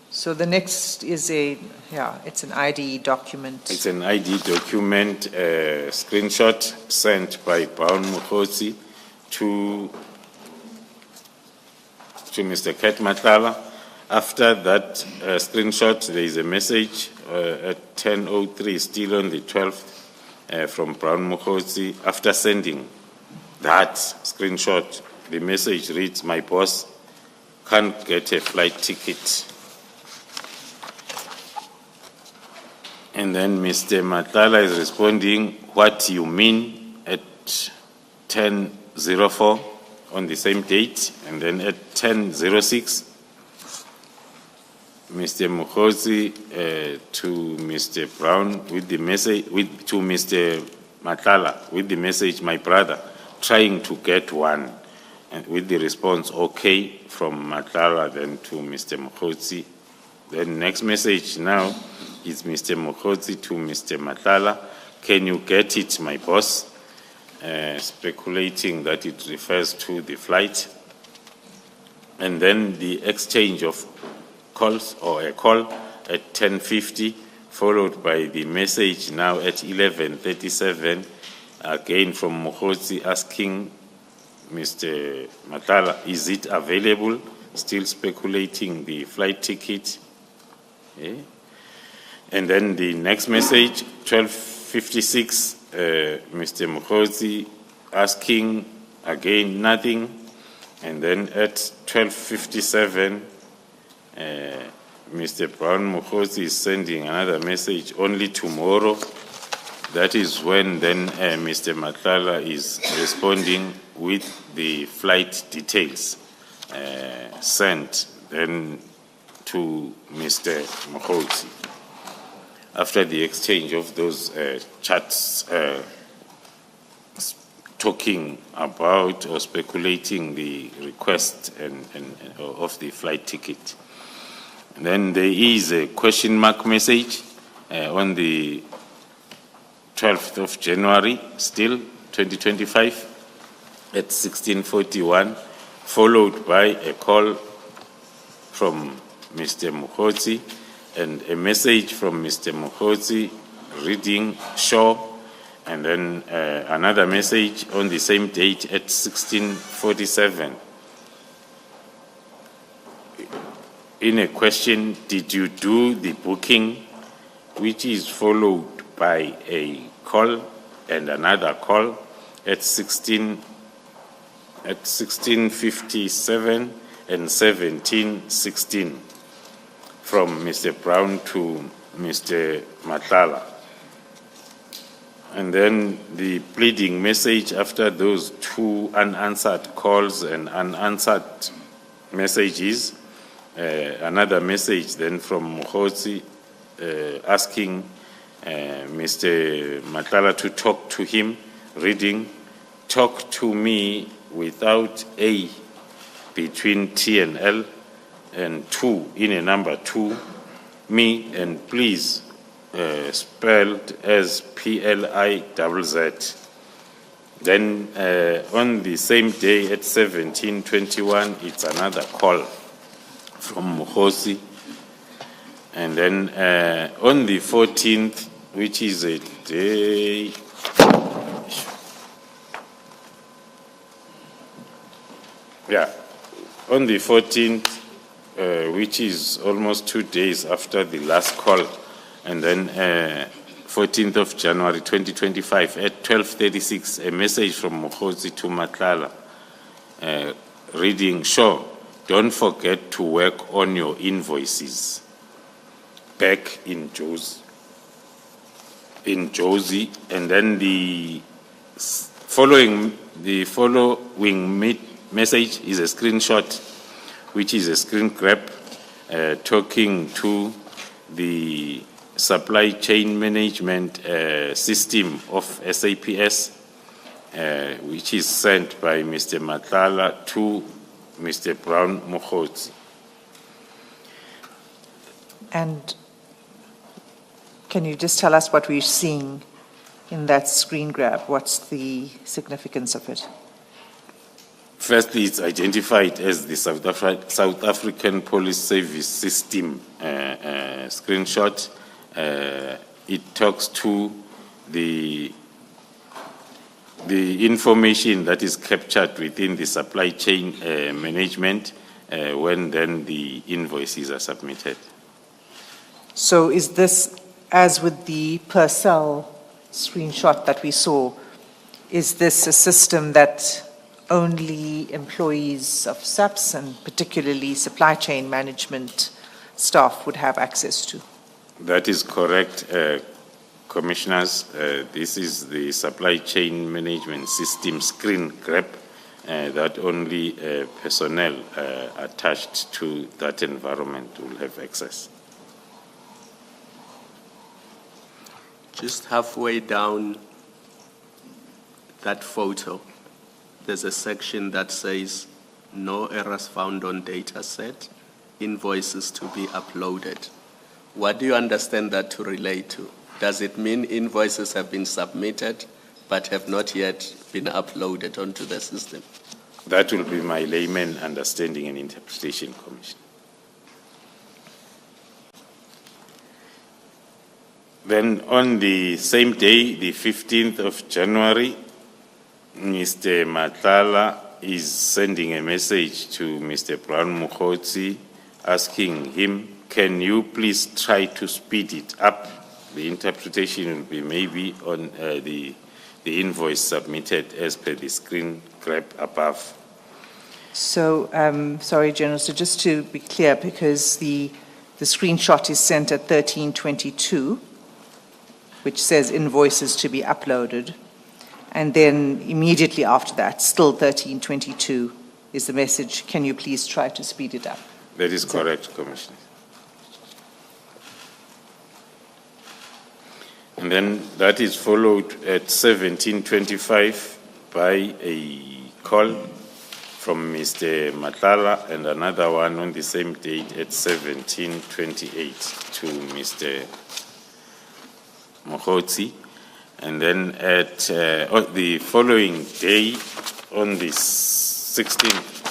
So the next is it's an ID document. It's an ID document, screenshot sent by Brown Mokgotsi to Mr. Kat Matlala. After that screenshot, there is a message at 10:03, still on the 12th, from Brown Mokgotsi. After sending that screenshot, the message reads, my boss can't get a flight ticket. And then Mr. Matlala is responding, what you mean, at 10:04 on the same date. And then at 10:06, Mr. Mokgotsi to Mr. Brown with the message, to Mr. Matlala with the message, my brother, trying to get one. And with the response, okay, from Matlala then to Mr. Mokgotsi. Then next message now is Mr. Mokgotsi to Mr. Matlala. Can you get it, my boss? Speculating that it refers to the flight. And then the exchange of calls or a call at 10:50, followed by the message now at 11:37, again from Mokgotsi asking Mr. Matlala, is it available? Still speculating the flight ticket. Okay. And then the next message, 12:56, Mr. Mokgotsi asking again nothing. And then at 12:57, Mr. Brown Mokgotsi is sending another message, only tomorrow. That is when then Mr. Matlala is responding with the flight details sent then to Mr. Mokgotsi. After the exchange of those chats talking about or speculating the request and of the flight ticket. And then there is a question mark message on the 12th of January, still 2025, at 16:41, followed by a call from Mr. Mokgotsi and a message from Mr. Mokgotsi reading sure, and then another message on the same date at 16:47. In a question, did you do the booking, which is followed by a call and another call at 16:57 and 17:16 from Mr. Brown to Mr. Matlala. And then the pleading message after those two unanswered calls and unanswered messages, another message then from Mokgotsi asking Mr. Matlala to talk to him, reading, talk to me without A between T and L, and 2 in a number 2, me, and please, spelled as PLIZZ. Then on the same day at 17:21, it's another call from Mukhosi. And then on the 14th, which is a day, on the 14th, which is almost 2 days after the last call, and then 14th of January 2025 at 12:36, a message from Mukhosi to Matlala, reading, "Sure, don't forget to work on your invoices." Back in Josie, and then the following message is a screenshot, which is a screen grab, talking to the supply chain management system of SAPS, which is sent by Mr. Matlala to Mr. Brown Mukhosi. And can you just tell us what we're seeing in that screen grab? What's the significance of it? Firstly, it's identified as the South African Police Service System screenshot. It talks to the information that is captured within the supply chain management when then the invoices are submitted. So is this, as with the Purcell screenshot that we saw, is this a system that only employees of SAPS and particularly supply chain management staff would have access to? That is correct, Commissioners. This is the supply chain management system screen grab that only personnel attached to that environment will have access. Just halfway down that photo, there's a section that says, "No errors found on data set, invoices to be uploaded." What do you understand that to relate to? Does it mean invoices have been submitted but have not yet been uploaded onto the system? That will be my layman understanding and interpretation, Commissioner. Then on the same day, the 15th of January, Mr. Matlala is sending a message to Mr. Brown Mukhosi asking him, "Can you please try to speed it up?" The interpretation will be maybe on the invoice submitted as per the screen grab above. So, sorry, General, so just to be clear, because the screenshot is sent at 13:22, which says invoices to be uploaded, and then immediately after that, still 13:22, is the message, "Can you please try to speed it up?" That is correct, Commissioner. And then that is followed at 17:25 by a call from Mr. Matlala and another one on the same date at 17:28 to Mr. Mukhosi. And then at the following day, on the 16th,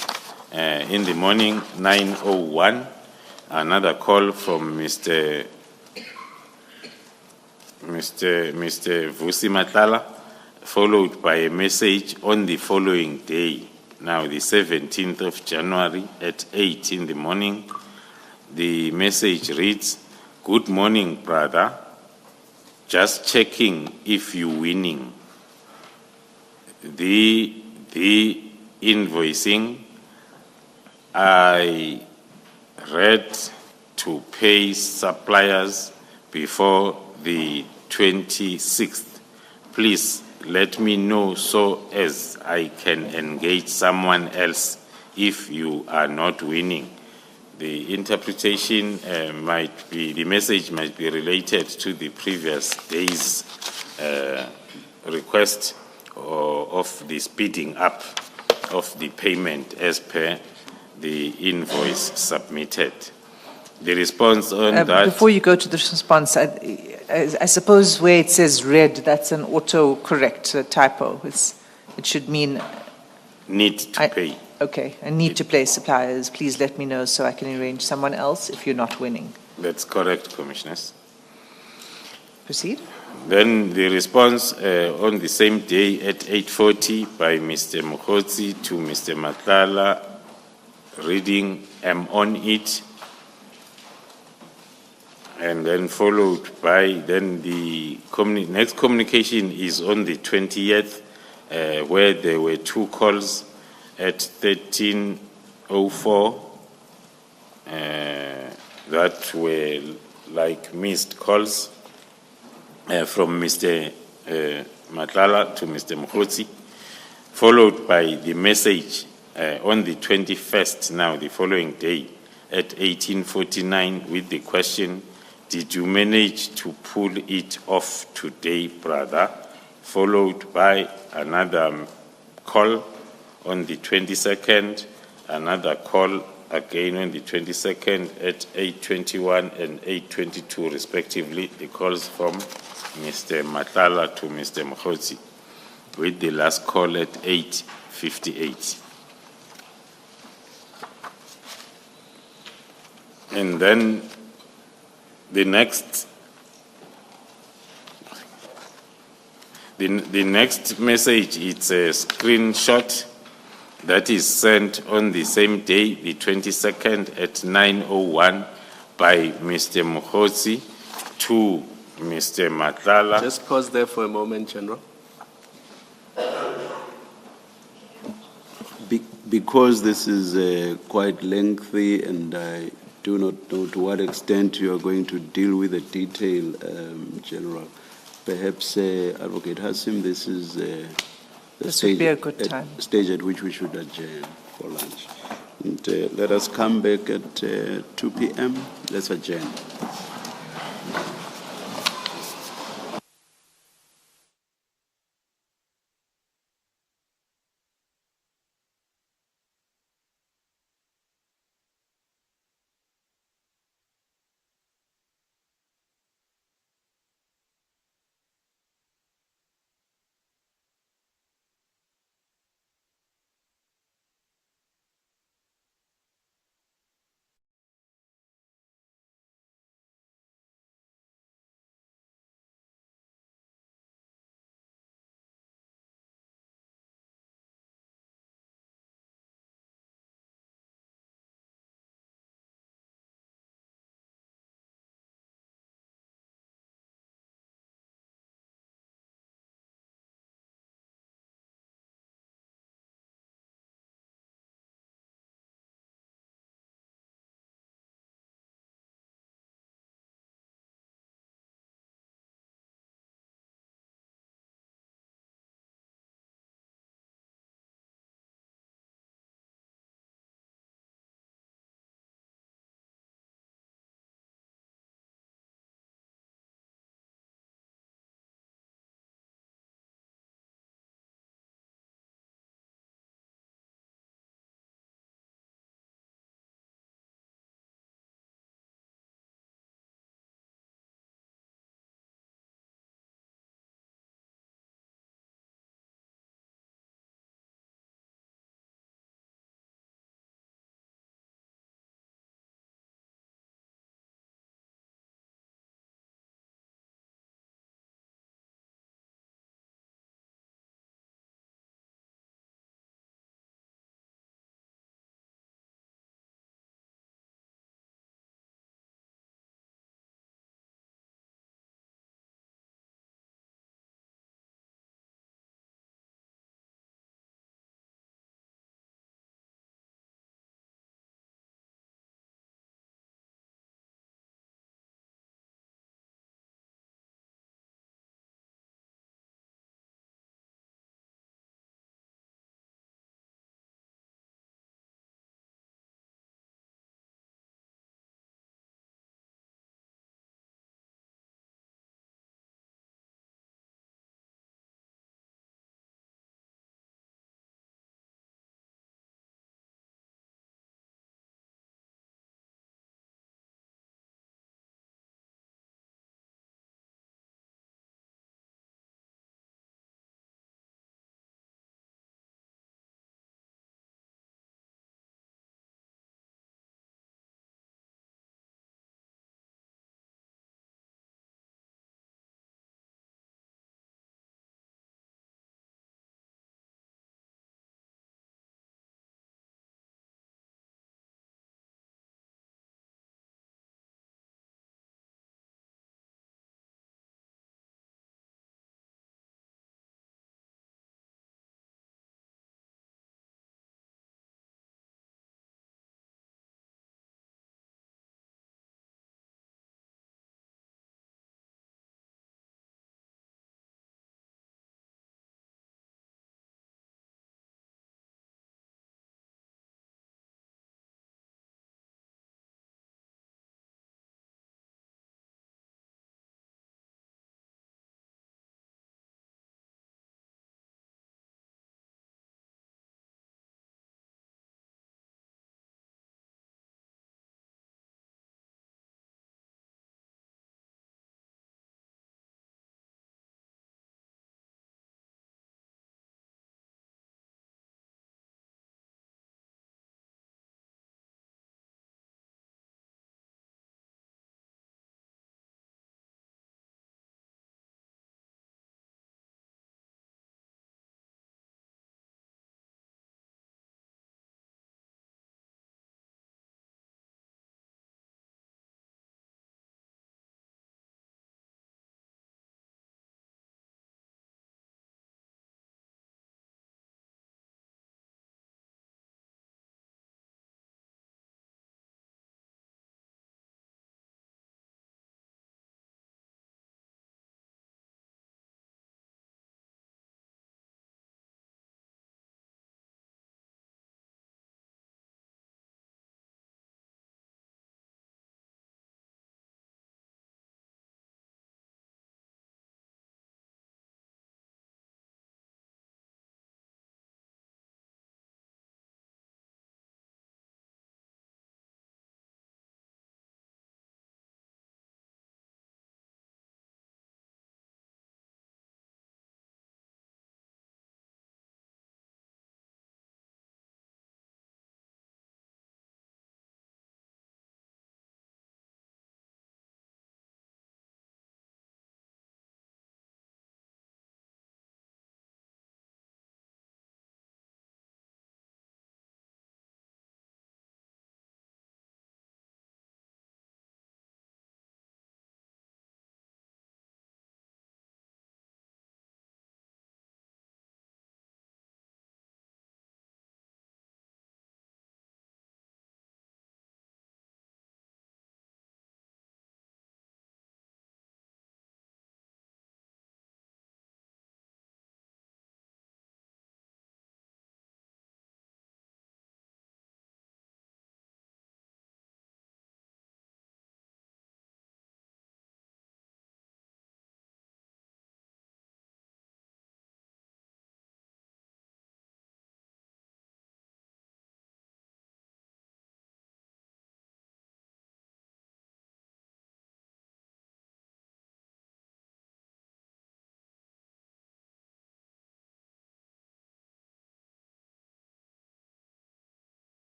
in the morning, 9:01, another call from Mr. Vusi Matlala, followed by a message on the following day, now the 17th of January at 8 in the morning. The message reads, "Good morning, brother. Just checking if you're winning. The invoicing, I read to pay suppliers before the 26th. Please let me know so as I can engage someone else if you are not winning." The interpretation might be, the message might be related to the previous day's request of the speeding up of the payment as per the invoice submitted. The response on that... Before you go to the response, I suppose where it says red, that's an auto-correct typo. It should mean, Need to pay. okay, I need to pay suppliers. Please let me know so I can arrange someone else if you're not winning. That's correct, Commissioners. Proceed. Then the response on the same day at 8:40 by Mr. Mokotsi to Mr. Matlala, reading, "I'm on it," and then followed by, then the next communication is on the 20th, where there were two calls at 13:04 that were like missed calls from Mr. Matlala to Mr. Mokotsi, followed by the message on the 21st, now the following day, at 18:49 with the question, "Did you manage to pull it off today, brother?" Followed by another call on the 22nd, another call again on the 22nd at 8:21 and 8:22 respectively, the calls from Mr. Matlala to Mr. Mokotsi, with the last call at 8:58. And then the next message, it's a screenshot that is sent on the same day, the 22nd at 9:01 by Mr. Mokotsi to Mr. Matlala. Just pause there for a moment, General. Because this is quite lengthy and I do not know to what extent you are going to deal with the detail, General. Perhaps, Advocate Hassim, this is the This would be a good time. Stage at which we should adjourn for lunch. And let us come back at 2 p.m. Let's adjourn.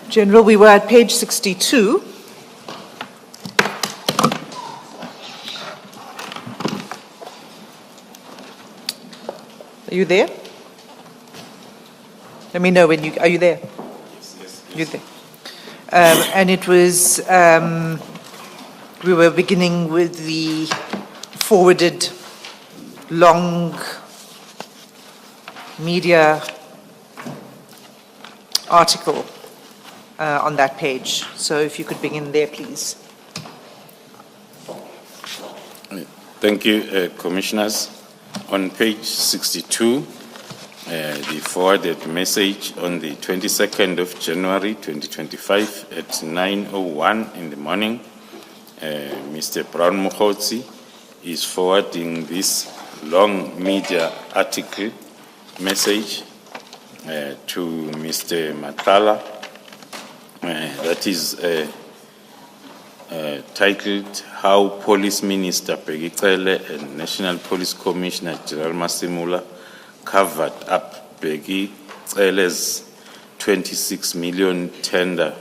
General, we were at page 62. Are you there? Let me know when you, are you there? Yes. You're there. And it was, we were beginning with the forwarded long media article on that page. So if you could begin there, please. Thank you, Commissioners. On page 62, the forwarded message on the 22nd of January 2025 at 9:01 in the morning, Mr. Brown Mukhotsi is forwarding this long media article message to Mr. Matala that is titled How Police Minister Peggy Cele and National Police Commissioner General Masimula covered up Peggy Cele's 26 million tender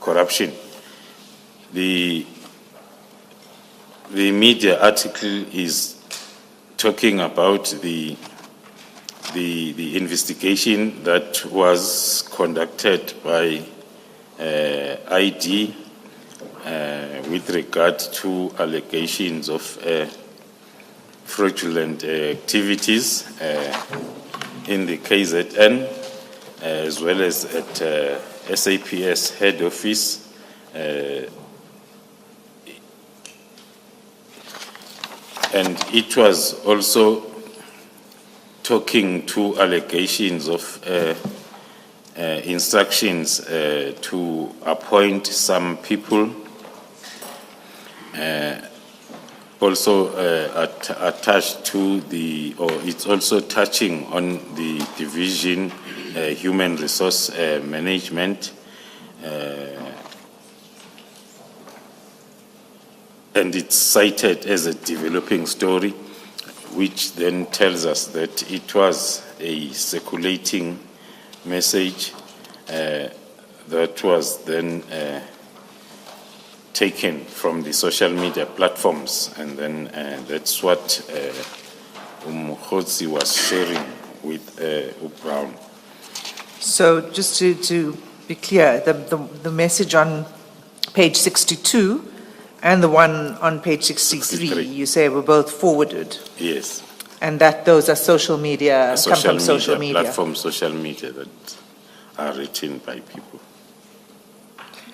corruption. The media article is talking about the investigation that was conducted by ID with regard to allegations of fraudulent activities in the KZN, as well as at SAPS head office. And it was also talking to allegations of instructions to appoint some people, also attached to the, or it's also touching on the division human resource management, and it's cited as a developing story, which then tells us that it was a circulating message that was then taken from the social media platforms, and then that's what Mukhotsi was sharing with Brown. So just to be clear, the message on page 62 and the one on page 63, you say were both forwarded, Yes. and that those are social media, come from social media. Platform social media that are written by people.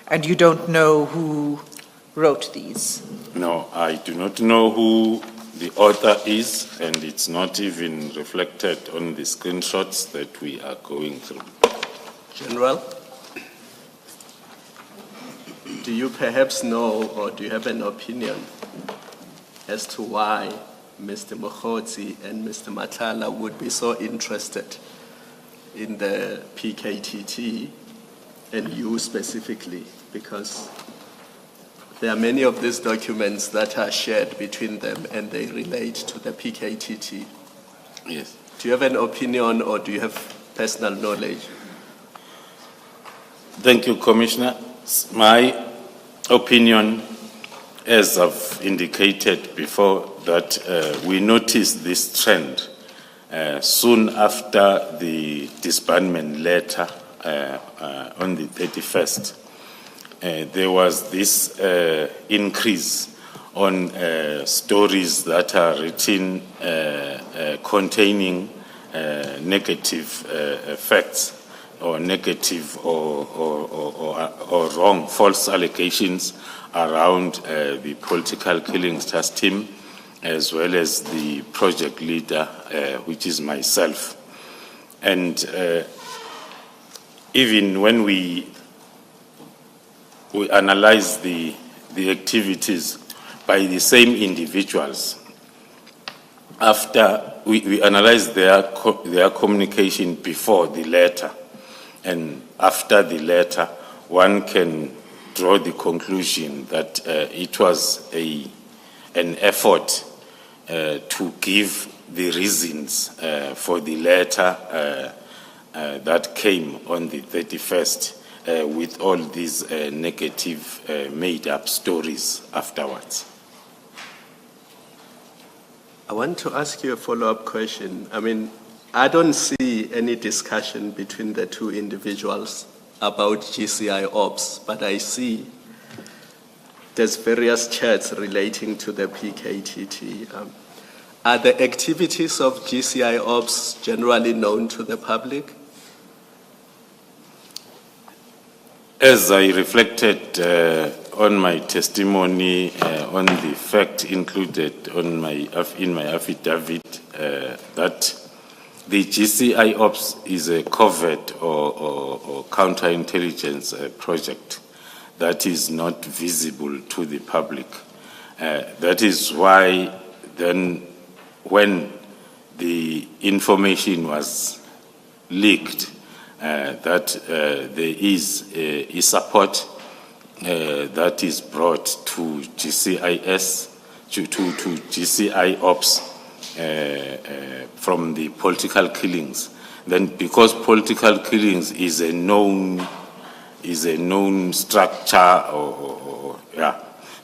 And you don't know who wrote these? No, I do not know who the author is, and it's not even reflected on the screenshots that we are going through. General, do you perhaps know, or do you have an opinion as to why Mr. Mukhotsi and Mr. Matala would be so interested in the PKTT and you specifically? Because there are many of these documents that are shared between them and they relate to the PKTT. Yes. Do you have an opinion or do you have personal knowledge? Thank you, Commissioner. My opinion, as I've indicated before, that we noticed this trend soon after the disbandment letter on the 31st. There was this increase on stories that are written containing negative facts or negative or wrong, false allegations around the political killings task team, as well as the project leader, which is myself. And even when we analyze the activities by the same individuals, after we analyze their communication before the letter, and after the letter, one can draw the conclusion that it was an effort to give the reasons for the letter that came on the 31st, with all these negative made-up stories afterwards. I want to ask you a follow-up question. I mean, I don't see any discussion between the two individuals about GCI ops, but I see there's various chats relating to the PKTT. Are the activities of GCI ops generally known to the public? As I reflected on my testimony, on the fact included in my affidavit, that the GCI Ops is a covert or counterintelligence project that is not visible to the public. That is why then when the information was leaked, that there is a support that is brought to GCIS, to GCI Ops from the political killings. Then because political killings is a known structure,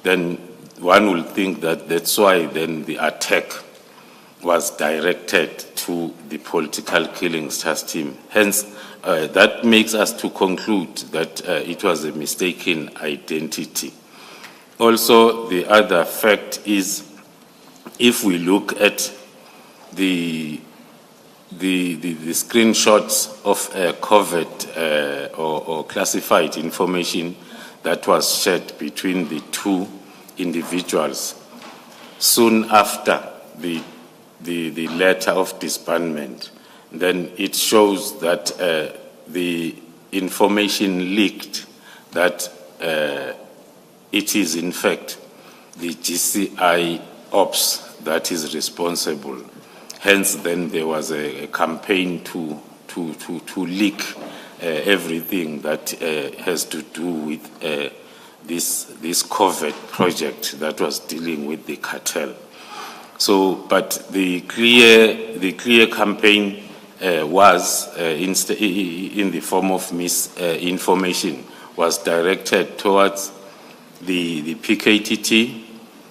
then one will think that that's why then the attack was directed to the political killings task team. Hence, that makes us to conclude that it was a mistaken identity. Also, the other fact is, if we look at the screenshots of covert or classified information that was shared between the two individuals soon after the letter of disbandment, then it shows that the information leaked that it is in fact the GCI Ops that is responsible. Hence, then there was a campaign to leak everything that has to do with this covert project that was dealing with the cartel. So, but the clear campaign was in the form of misinformation, was directed towards the PKTT,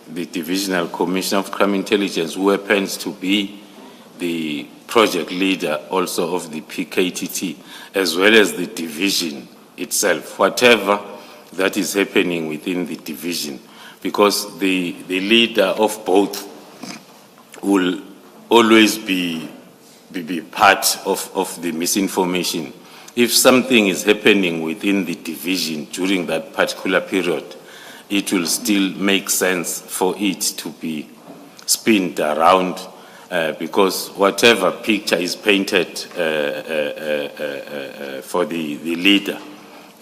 the Divisional Commission of Crime Intelligence, who happens to be the project leader also of the PKTT, as well as the division itself, whatever that is happening within the division, because the leader of both will always be part of the misinformation. If something is happening within the division during that particular period, it will still make sense for it to be spinned around, because whatever picture is painted for the leader,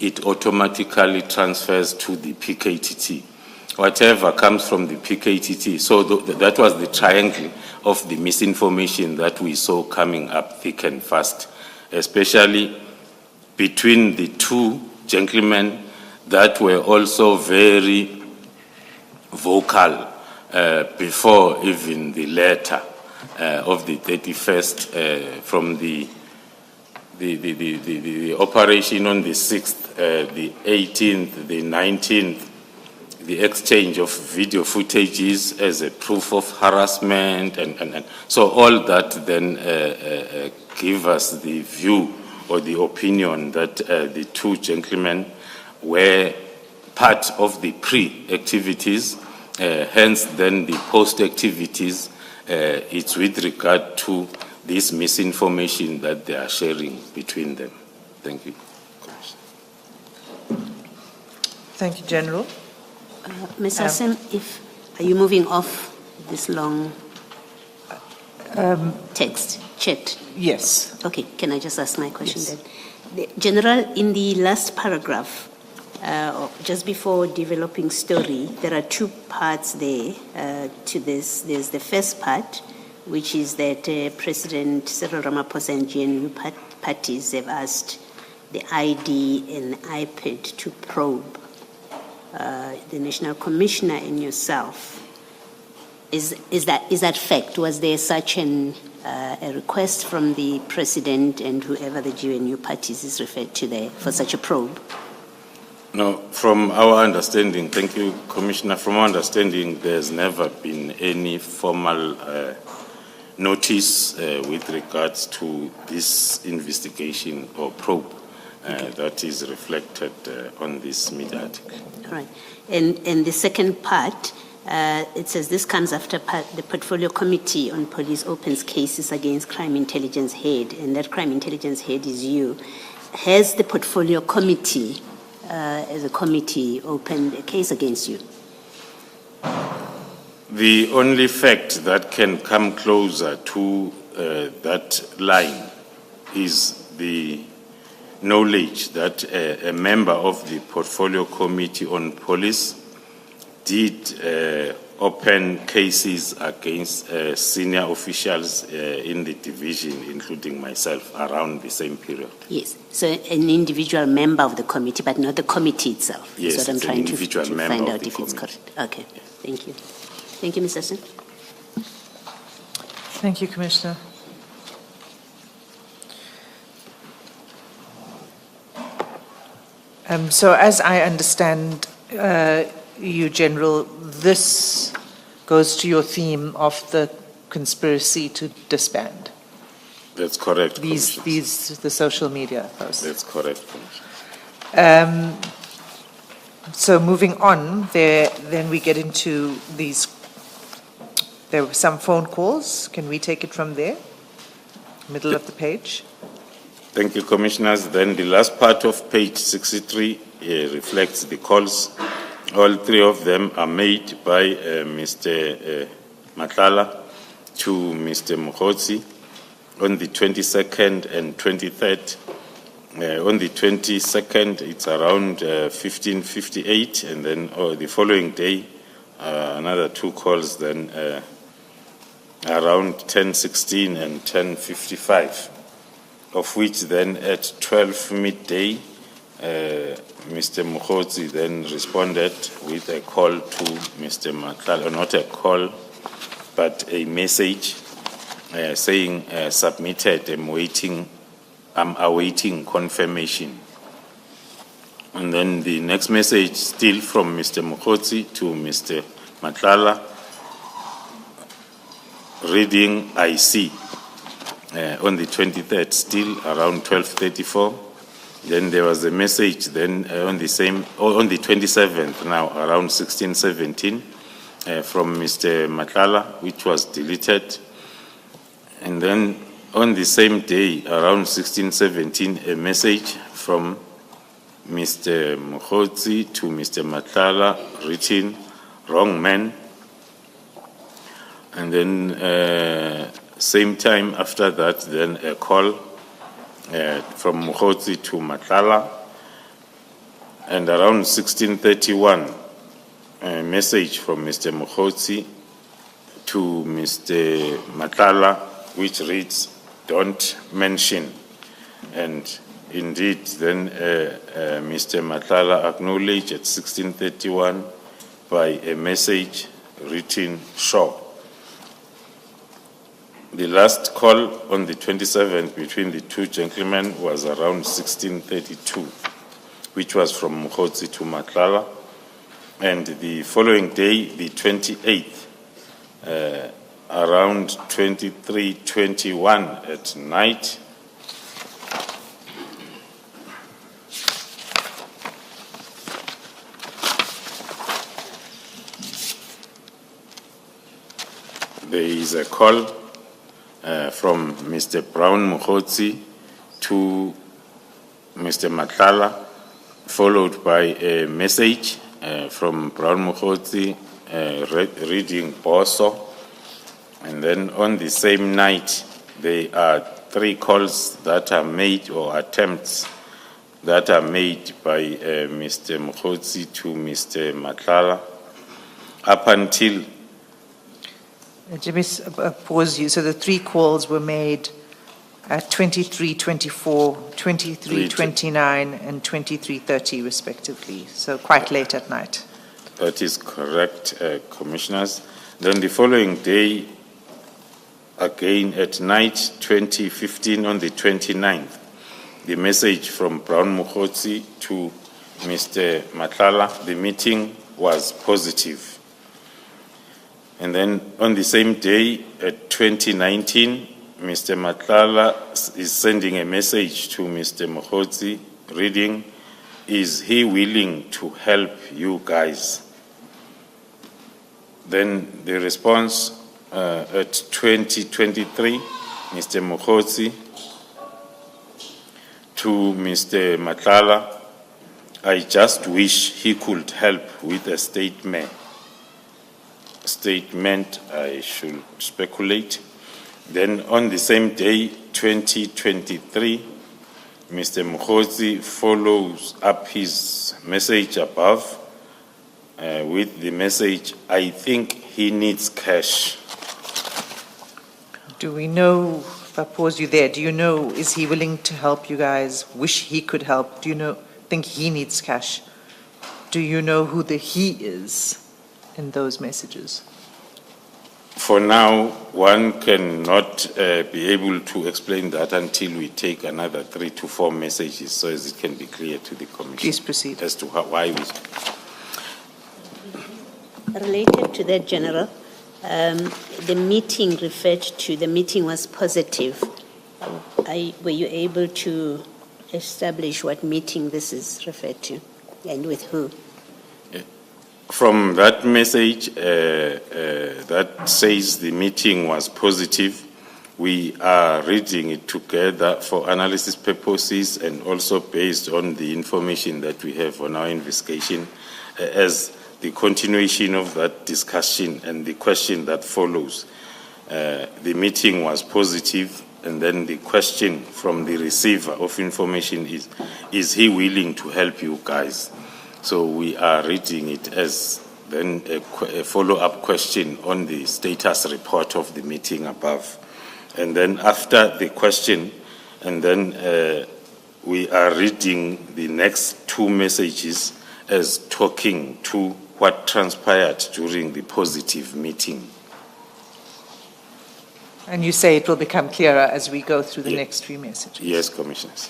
it automatically transfers to the PKTT. Whatever comes from the PKTT, so that was the triangle of the misinformation that we saw coming up thick and fast, especially between the two gentlemen that were also very vocal before even the letter of the 31st from the operation on the 6th, the 18th, the 19th, the exchange of video footages as a proof of harassment, and so all that then give us the view or the opinion that the two gentlemen were part of the pre-activities, hence then the post-activities, it's with regard to this misinformation that they are sharing between them. Thank you. Thank you, General. Ms. Hassan, are you moving off this long text, chat? Yes. Okay, can I just ask my question Yes. then? General, in the last paragraph, just before developing story, there are two parts there to this. There's the first part, which is that President Cyril Ramaphosa and GNU parties have asked the ID and IPID to probe the National Commissioner and yourself Is that fact? Was there such a request from the president and whoever the GNU parties is referred to there for such a probe? No, from our understanding, thank you, Commissioner, from our understanding, there's never been any formal notice with regards to this investigation or probe that is reflected on this media article. All right. And the second part, it says this comes after the Portfolio Committee on Police opens cases against Crime Intelligence Head, and that Crime Intelligence Head is you. Has the Portfolio Committee, as a committee, opened a case against you? The only fact that can come closer to that line is the knowledge that a member of the Portfolio Committee on Police did open cases against senior officials in the division, including myself, around the same period. Yes. So an individual member of the committee, but not the committee itself. Yes, is what I'm it's an trying to individual member find of out the if it's committee. correct. Okay. Thank you. Thank you, Mr. Sin. Thank you, Commissioner. So as I understand you, General, this goes to your theme of the conspiracy to disband. That's correct, Commissioner. The social media posts. That's correct, Commissioner. So moving on, then we get into these, there were some phone calls. Can we take it from there? Middle of the page. Thank you, Commissioners. Then the last part of page 63 reflects the calls. All three of them are made by Mr. Matlala to Mr. Mokgotsi on the 22nd and 23rd. On the 22nd, it's around 15:58, and then the following day, another two calls, then around 10:16 and 10:55, of which then at 12 midday, Mr. Mokgotsi then responded with a call to Mr. Matlala, not a call, but a message saying, submitted, I'm awaiting confirmation. And then the next message, still from Mr. Mokgotsi to Mr. Matlala, reading I see. On the 23rd, still around 12:34. Then there was a message then on the 27th, now around 16:17, from Mr. Matlala, which was deleted. And then on the same day, around 16:17, a message from Mr. Mokgotsi to Mr. Matlala, written, wrong man. And then same time after that, then a call from Mokgotsi to Matlala. And around 16:31, a message from Mr. Mokgotsi to Mr. Matlala, which reads, don't mention. And indeed, then Mr. Matlala acknowledged at 16:31 by a message written, sure. The last call on the 27th between the two gentlemen was around 16:32, which was from Mokgotsi to Matlala. And the following day, the 28th, around 23:21 at night, there is a call from Mr. Brown Mokgotsi to Mr. Matlala, followed by a message from Brown Mokgotsi reading Boso. And then on the same night, there are three calls that are made, or attempts that are made by Mr. Mokgotsi to Mr. Matlala, up until Jimmy, pause you. So the three calls were made at 23:24, 23:29, and 23:30, respectively. So quite late at night. That is correct, Commissioners. Then the following day, again at night, 2015, on the 29th, the message from Brown Mukhotsi to Mr. Matlala, the meeting was positive. And then on the same day, at 2019, Mr. Matlala is sending a message to Mr. Mukhotsi, reading, "Is he willing to help you guys?" Then the response at 2023, Mr. Mukhotsi to Mr. Matlala, "I just wish he could help with a statement, I should speculate." Then on the same day, 2023, Mr. Mukhotsi follows up his message above with the message, "I think he needs cash." Do we know, if I pause you there, do you know, is he willing to help you guys? Wish he could help? Do you think he needs cash? Do you know who the he is in those messages? For now, one cannot be able to explain that until we take another 3 to 4 messages so as it can be clear to the Commission. Please proceed. As to why we... Related to that, General, the meeting referred to, the meeting was positive. Were you able to establish what meeting this is referred to and with who? From that message that says the meeting was positive, we are reading it together for analysis purposes and also based on the information that we have on our investigation as the continuation of that discussion and the question that follows. The meeting was positive, and then the question from the receiver of information is he willing to help you guys? So we are reading it as then a follow-up question on the status report of the meeting above. And then after the question, and then we are reading the next 2 messages as talking to what transpired during the positive meeting. And you say it will become clearer as we go through the next 3 messages? Yes, Commissioners.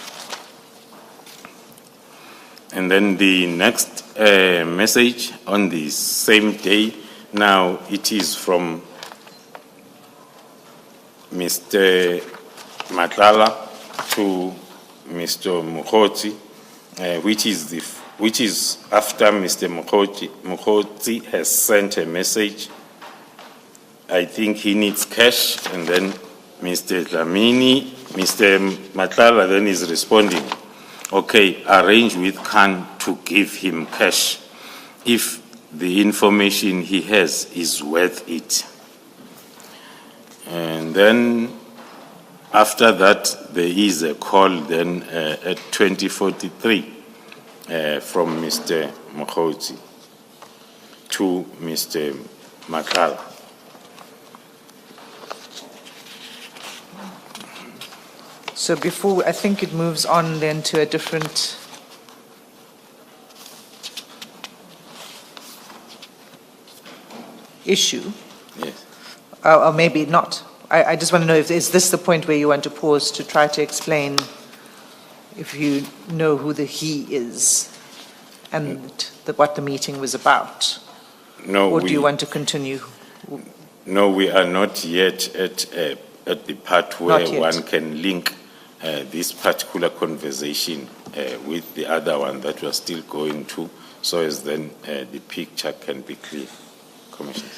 And then the next message on the same day, now it is from Mr. Matlala to Mr. Mukhotsi, which is after Mr. Mukhotsi has sent a message. I think he needs cash, and then Mr. Matlala then is responding, "Okay, arrange with Khan to give him cash if the information he has is worth it." And then after that, there is a call then at 2043 from Mr. Mukhotsi to Mr. Matlala. So before, I think it moves on then to a different issue. Yes. Or maybe not. I just want to know, is this the point where you want to pause to try to explain if you know who the he is and what the meeting was about? No, or do you want to continue? No, we are not yet at the part where Not yet. one can link this particular conversation with the other one that we are still going to, so as then the picture can be clear. Commissioner.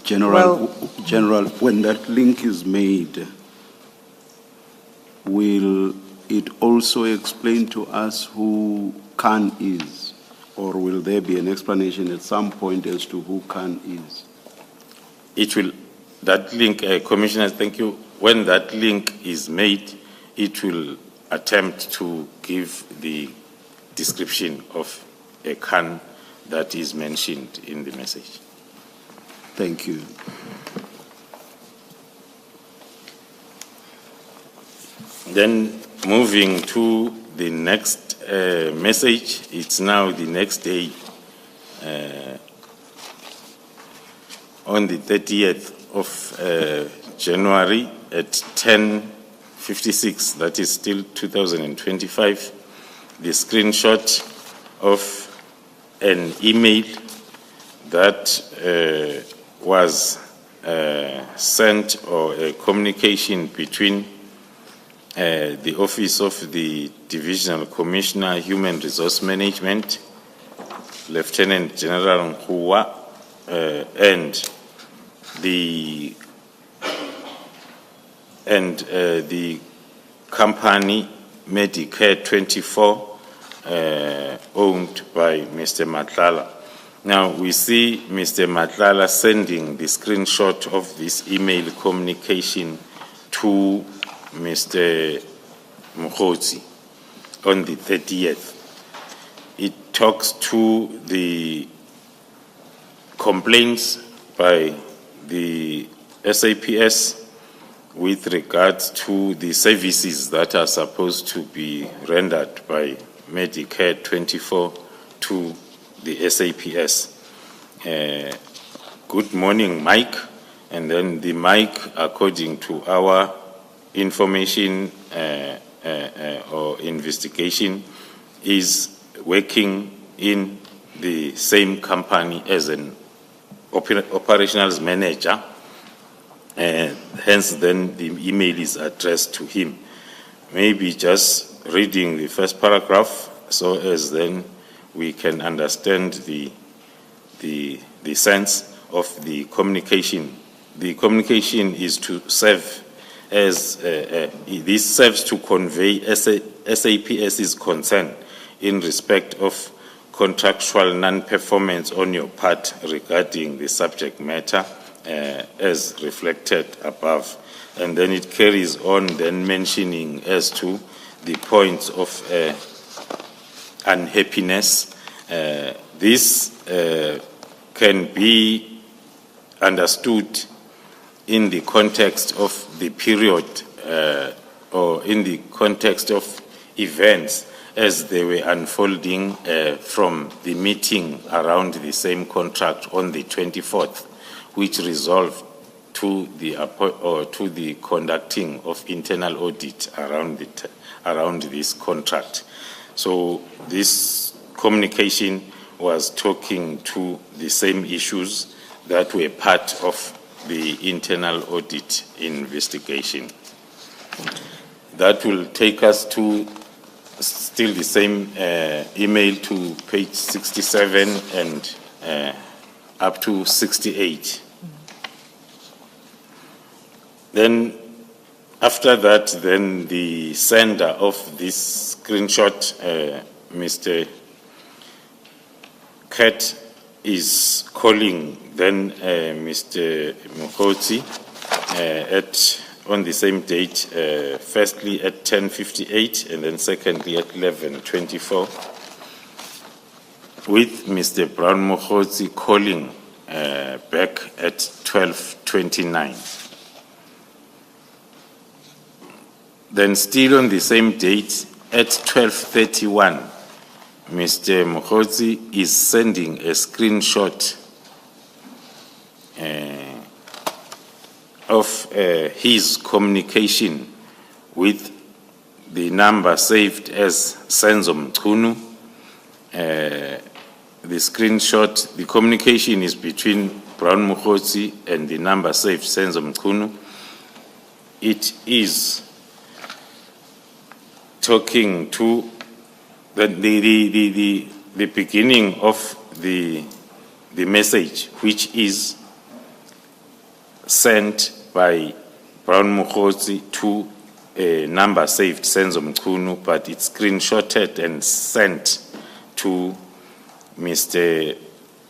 General, when that link is made, will it also explain to us who Khan is? Or will there be an explanation at some point as to who Khan is? It will, that link, Commissioner, thank you. When that link is made, it will attempt to give the description of a Khan that is mentioned in the message. Thank you. Then moving to the next message, it's now the next day. on the 30th of January at 10:56, that is still 2025, the screenshot of an email that was sent, or a communication between the Office of the Divisional Commissioner, Human Resource Management, Lieutenant General Nkhuwa, and the company Medicare 24, owned by Mr. Madlanga. Now we see Mr. Madlanga sending the screenshot of this email communication to Mr. Mkhotsi on the 30th. It talks to the complaints by the SAPS with regards to the services that are supposed to be rendered by Medicare 24 to the SAPS. Good morning, Mike. And then the Mike, according to our information or investigation, is working in the same company as an operations manager. Hence, then the email is addressed to him. Maybe just reading the first paragraph, so as then we can understand the sense of the communication. The communication is to serve as this serves to convey SAPS's concern in respect of contractual non-performance on your part regarding the subject matter as reflected above. And then it carries on then mentioning as to the points of unhappiness. This can be understood in the context of the period or in the context of events as they were unfolding from the meeting around the same contract on the 24th, which resolved to the conducting of internal audit around this contract. So this communication was talking to the same issues that were part of the internal audit investigation. That will take us to still the same email to page 67 and up to 68. Then after that, then the sender of this screenshot, Mr. Kat, is calling then Mr. Mkhotsi on the same date, firstly at 10:58 and then secondly at 11:24, with Mr. Brown Mkhotsi calling back at 12:29. Then still on the same date at 12:31, Mr. Mkhotsi is sending a screenshot of his communication with the number saved as Senzo Mchunu. The screenshot, the communication is between Brown Mkhotsi and the number saved Senzo Mchunu. It is talking to the beginning of the message, which is sent by Brown Mkhotsi to a number saved Senzo Mchunu, but it's screenshotted and sent to Mr.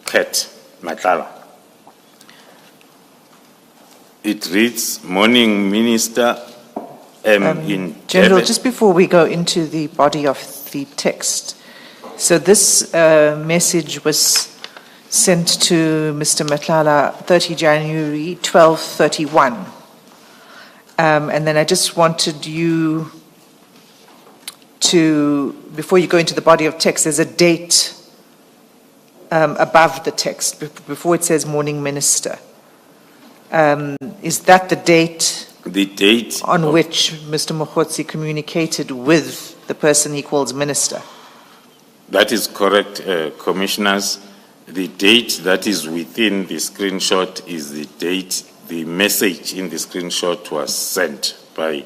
Kat Madlanga. It reads, "Morning, Minister, in General, Durban." just before we go into the body of the text, so this message was sent to Mr. Madlanga 30 January 12:31. And then I just wanted you to, before you go into the body of text, there's a date above the text, before it says Morning Minister. Is that the date The date on of- which Mr. Mokhotsi communicated with the person he calls minister? That is correct, Commissioners. The date that is within the screenshot is the date the message in the screenshot was sent by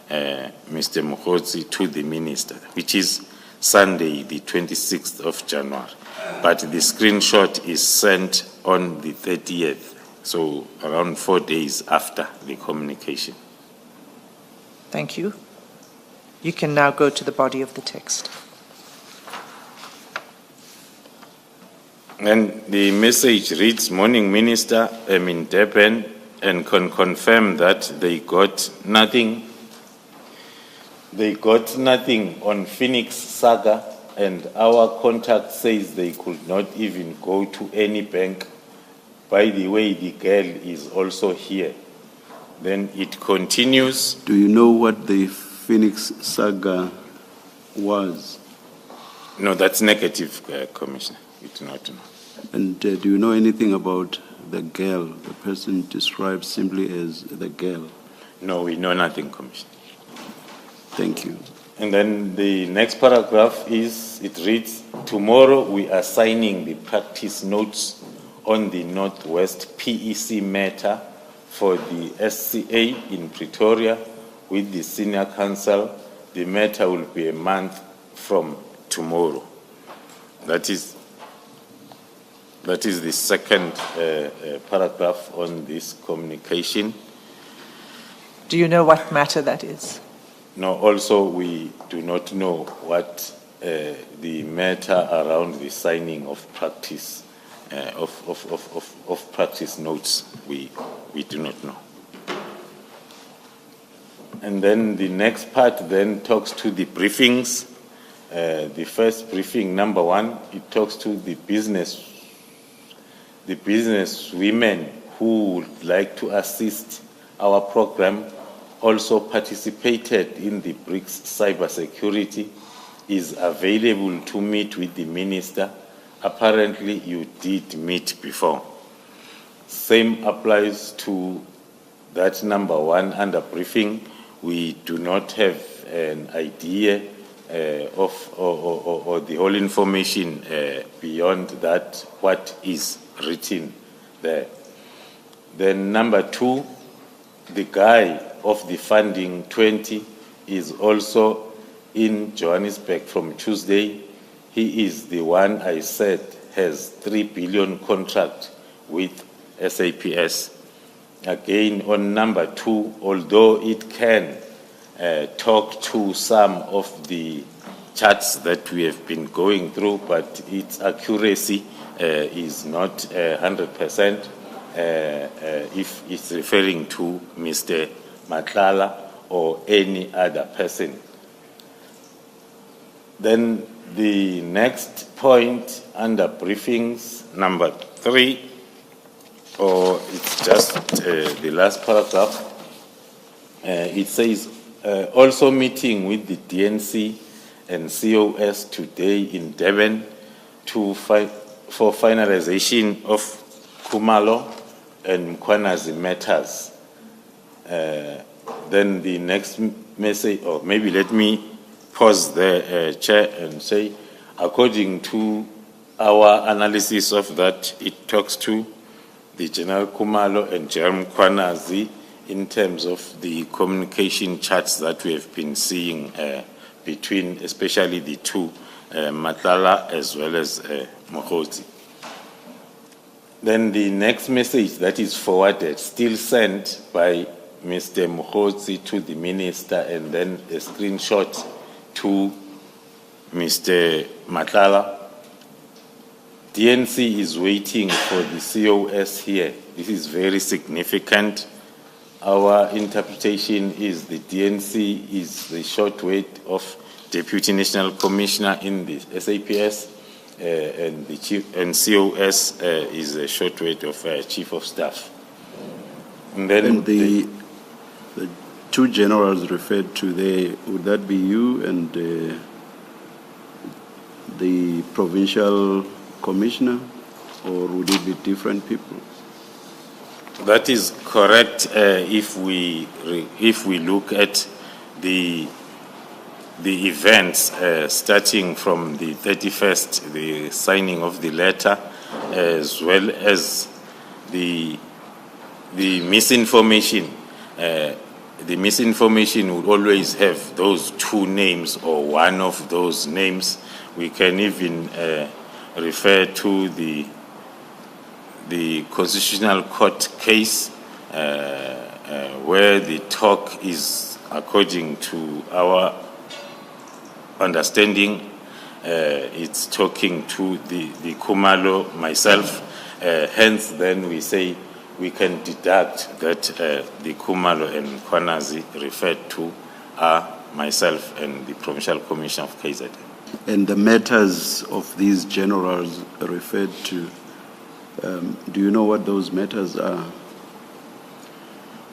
Mr. Mokhotsi to the minister, which is Sunday, the 26th of January. But the screenshot is sent on the 30th, so around 4 days after the communication. Thank you. You can now go to the body of the text. And the message reads, "Morning Minister, I'm in Durban and can confirm that they got nothing on Phoenix Saga, and our contact says they could not even go to any bank. By the way, the girl is also here." Then it continues. Do you know what the Phoenix saga was? No, that's negative, Commissioner. We do not know. And do you know anything about the girl, the person described simply as the girl? No, we know nothing, Commissioner. Thank you. And then the next paragraph it reads, "Tomorrow we are signing the practice notes on the Northwest PEC matter for the SCA in Pretoria with the senior counsel. The matter will be a month from tomorrow." That is the second paragraph on this communication. Do you know what matter that is? No, also we do not know what the matter around the signing of practice of practice notes. We do not know. And then the next part then talks to the briefings. The first briefing, number 1, it talks to the business women who would like to assist our program, also participated in the BRICS cybersecurity, is available to meet with the minister. Apparently, you did meet before. Same applies to that number 1 under briefing. We do not have an idea or the whole information beyond that, what is written there. Then number 2, the guy of the funding 20 is also in Johannesburg from Tuesday. He is the one I said has 3 billion contract with SAPS. Again, on number 2, although it can talk to some of the charts that we have been going through, but its accuracy is not 100% if it's referring to Mr. Matlala or any other person. Then the next point under briefings, number 3, or it's just the last paragraph, it says, also meeting with the DNC and COS today in Durban for finalization of Khumalo and Mkhwanazi matters. Then the next message, or maybe let me pause there, Chair, and say, according to our analysis of that, it talks to the General Khumalo and General Mkhwanazi in terms of the communication charts that we have been seeing between especially the two, Matlala as well as Mokhotsi. Then the next message that is forwarded, still sent by Mr. Mokhotsi to the minister, and then a screenshot to Mr. Matlala. DNC is waiting for the COS here. This is very significant. Our interpretation is the DNC is the short weight of Deputy National Commissioner in the SAPS, and the chief and COS is a short weight of Chief of Staff. And then And the two generals referred to there, would that be you and the provincial commissioner, or would it be different people? That is correct. If we look at the events starting from the 31st, the signing of the letter, as well as the misinformation. The misinformation would always have those two names or one of those names. We can even refer to the Constitutional Court case where the talk is, according to our understanding, it's talking to the Khumalo, myself. Hence, then we say we can deduct that the Khumalo and Kwanazi referred to are myself and the Provincial Commission of KZN. And the matters of these generals referred to, do you know what those matters are?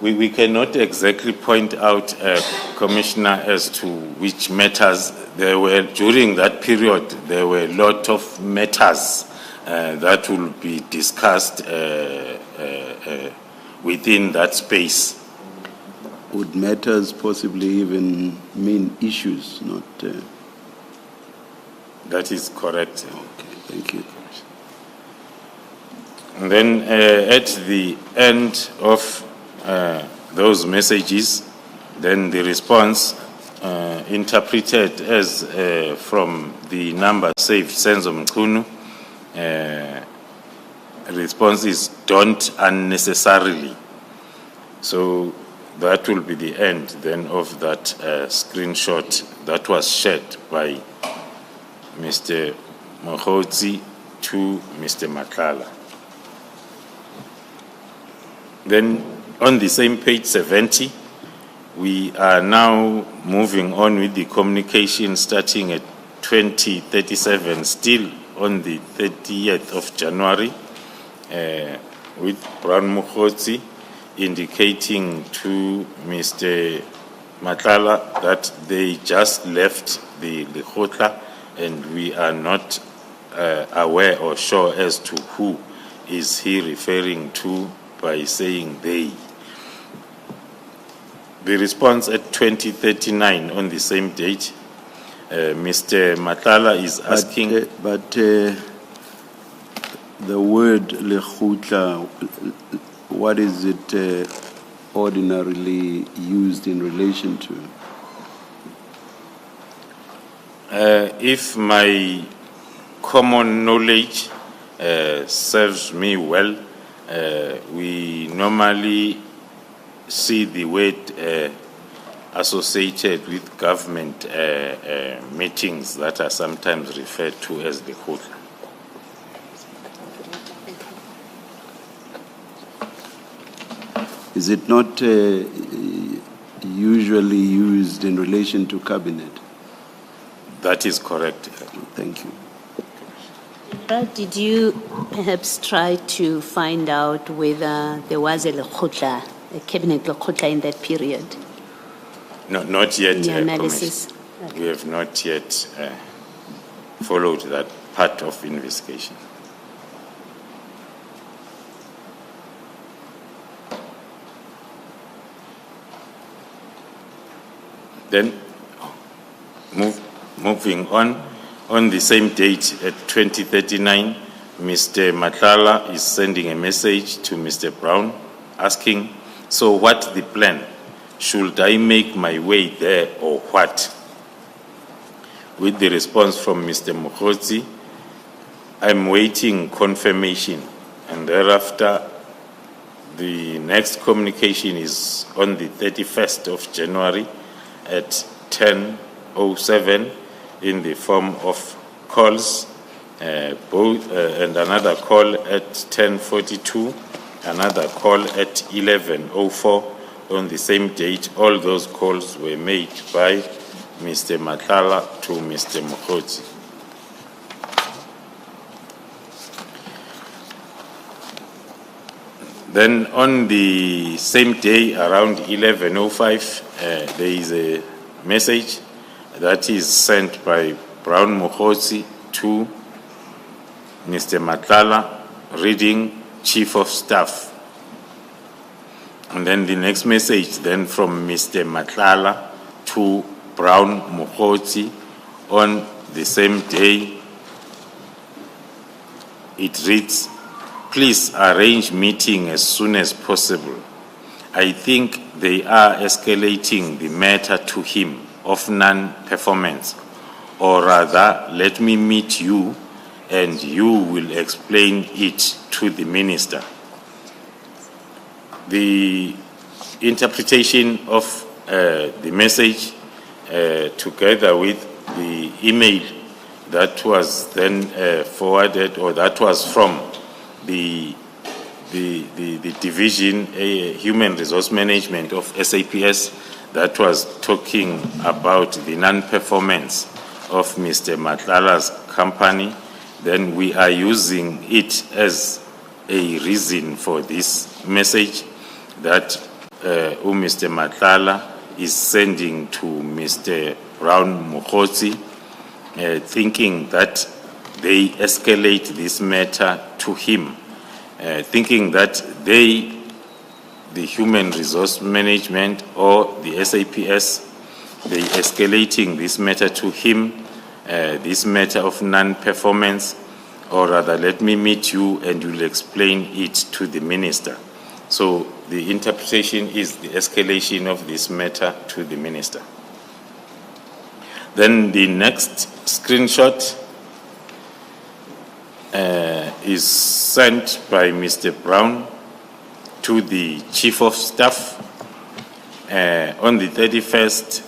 We cannot exactly point out, Commissioner, as to which matters there were. During that period, there were a lot of matters that will be discussed within that space. Would matters possibly even mean issues, not... That is correct. Okay, thank you. And then at the end of those messages, then the response interpreted as from the number saved, Senzo Mkunu, response is don't unnecessarily. So that will be the end then of that screenshot that was shared by Mr. Mokhotsi to Mr. Matlala. Then on the same page 70, we are now moving on with the communication starting at 2037, still on the 30th of January, with Brown Mokhotsi indicating to Mr. Matlala that they just left the Lekgotla and we are not aware or sure as to who is he referring to by saying they. The response at 2039 on the same date, Mr. Matlala is asking... But the word Lekgotla, what is it ordinarily used in relation to? If my common knowledge serves me well, we normally see the word associated with government meetings that are sometimes referred to as the Lekgotla. Is it not usually used in relation to cabinet? That is correct. Thank you. Did you perhaps try to find out whether there was a Lekgotla, a cabinet Lekgotla in that period? No, not yet. In your analysis? Okay. We have not yet followed that part of investigation. Then, moving on the same date at 2039, Mr. Matlala is sending a message to Mr. Brown asking, so what's the plan? Should I make my way there or what? With the response from Mr. Mokhotsi, I'm waiting confirmation, and thereafter the next communication is on the 31st of January at 10:07 in the form of calls, and another call at 10:42, another call at 11:04 on the same date. All those calls were made by Mr. Matlala to Mr. Mokhotsi. Then on the same day, around 11:05, there is a message that is sent by Brown Mokhotsi to Mr. Matlala, reading Chief of Staff. And then the next message then from Mr. Matlala to Brown Mokgotsi on the same day. It reads, please arrange meeting as soon as possible. I think they are escalating the matter to him of non-performance. Or rather, let me meet you and you will explain it to the minister. The interpretation of the message together with the email that was then forwarded, or that was from the division, human resource management of SAPS, that was talking about the non-performance of Mr. Matlala's company, then we are using it as a reason for this message that Mr. Matlala is sending to Mr. Brown Mokgotsi, thinking that they escalate this matter to him, thinking that they, the human resource management or the SAPS, they escalating this matter to him, this matter of non-performance, or rather, let me meet you and you'll explain it to the minister. So the interpretation is the escalation of this matter to the minister. Then the next screenshot is sent by Mr. Brown to the Chief of Staff on the 31st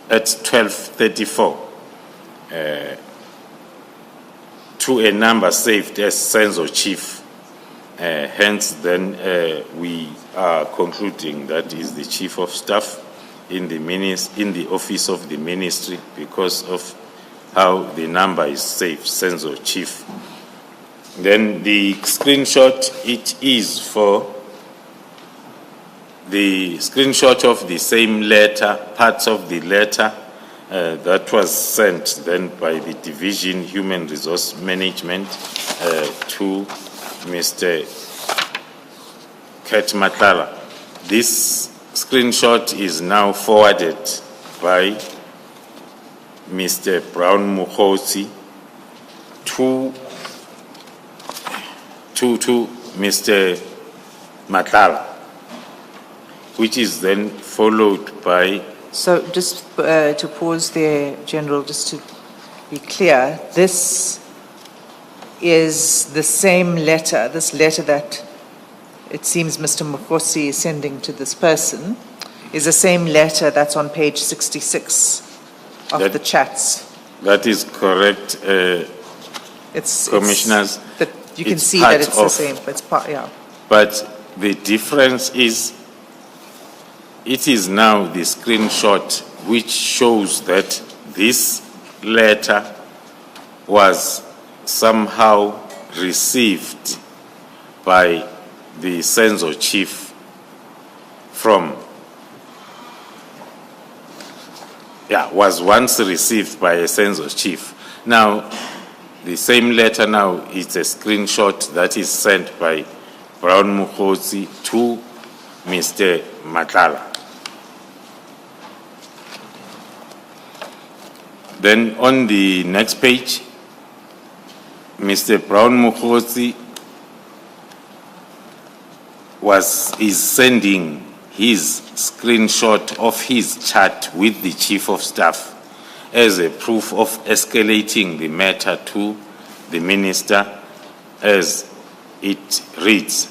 at 12:34 to a number saved as Senzo Chief. Hence, then we are concluding that is the Chief of Staff in the office of the ministry, because of how the number is saved, Senzo Chief. Then the screenshot, it is for the screenshot of the same letter, parts of the letter that was sent then by the Division Human Resource Management to Mr. Ket Matlala. This screenshot is now forwarded by Mr. Brown Mokgotsi to Mr. Matlala, which is then followed by... So just to pause there, General, just to be clear, this is the same letter, this letter that it seems Mr. Mokgotsi is sending to this person, is the same letter that's on page 66 of the chats. That is correct, Commissioners. You can see that it's the same, but it's part, yeah. But the difference is, it is now the screenshot which shows that this letter was somehow received by the Senzo Chief was once received by a Senzo Chief. Now, the same letter now is a screenshot that is sent by Brown Mokgotsi to Mr. Matlala. Then on the next page, Mr. Brown Mokgotsi is sending his screenshot of his chat with the Chief of Staff as a proof of escalating the matter to the minister, as it reads,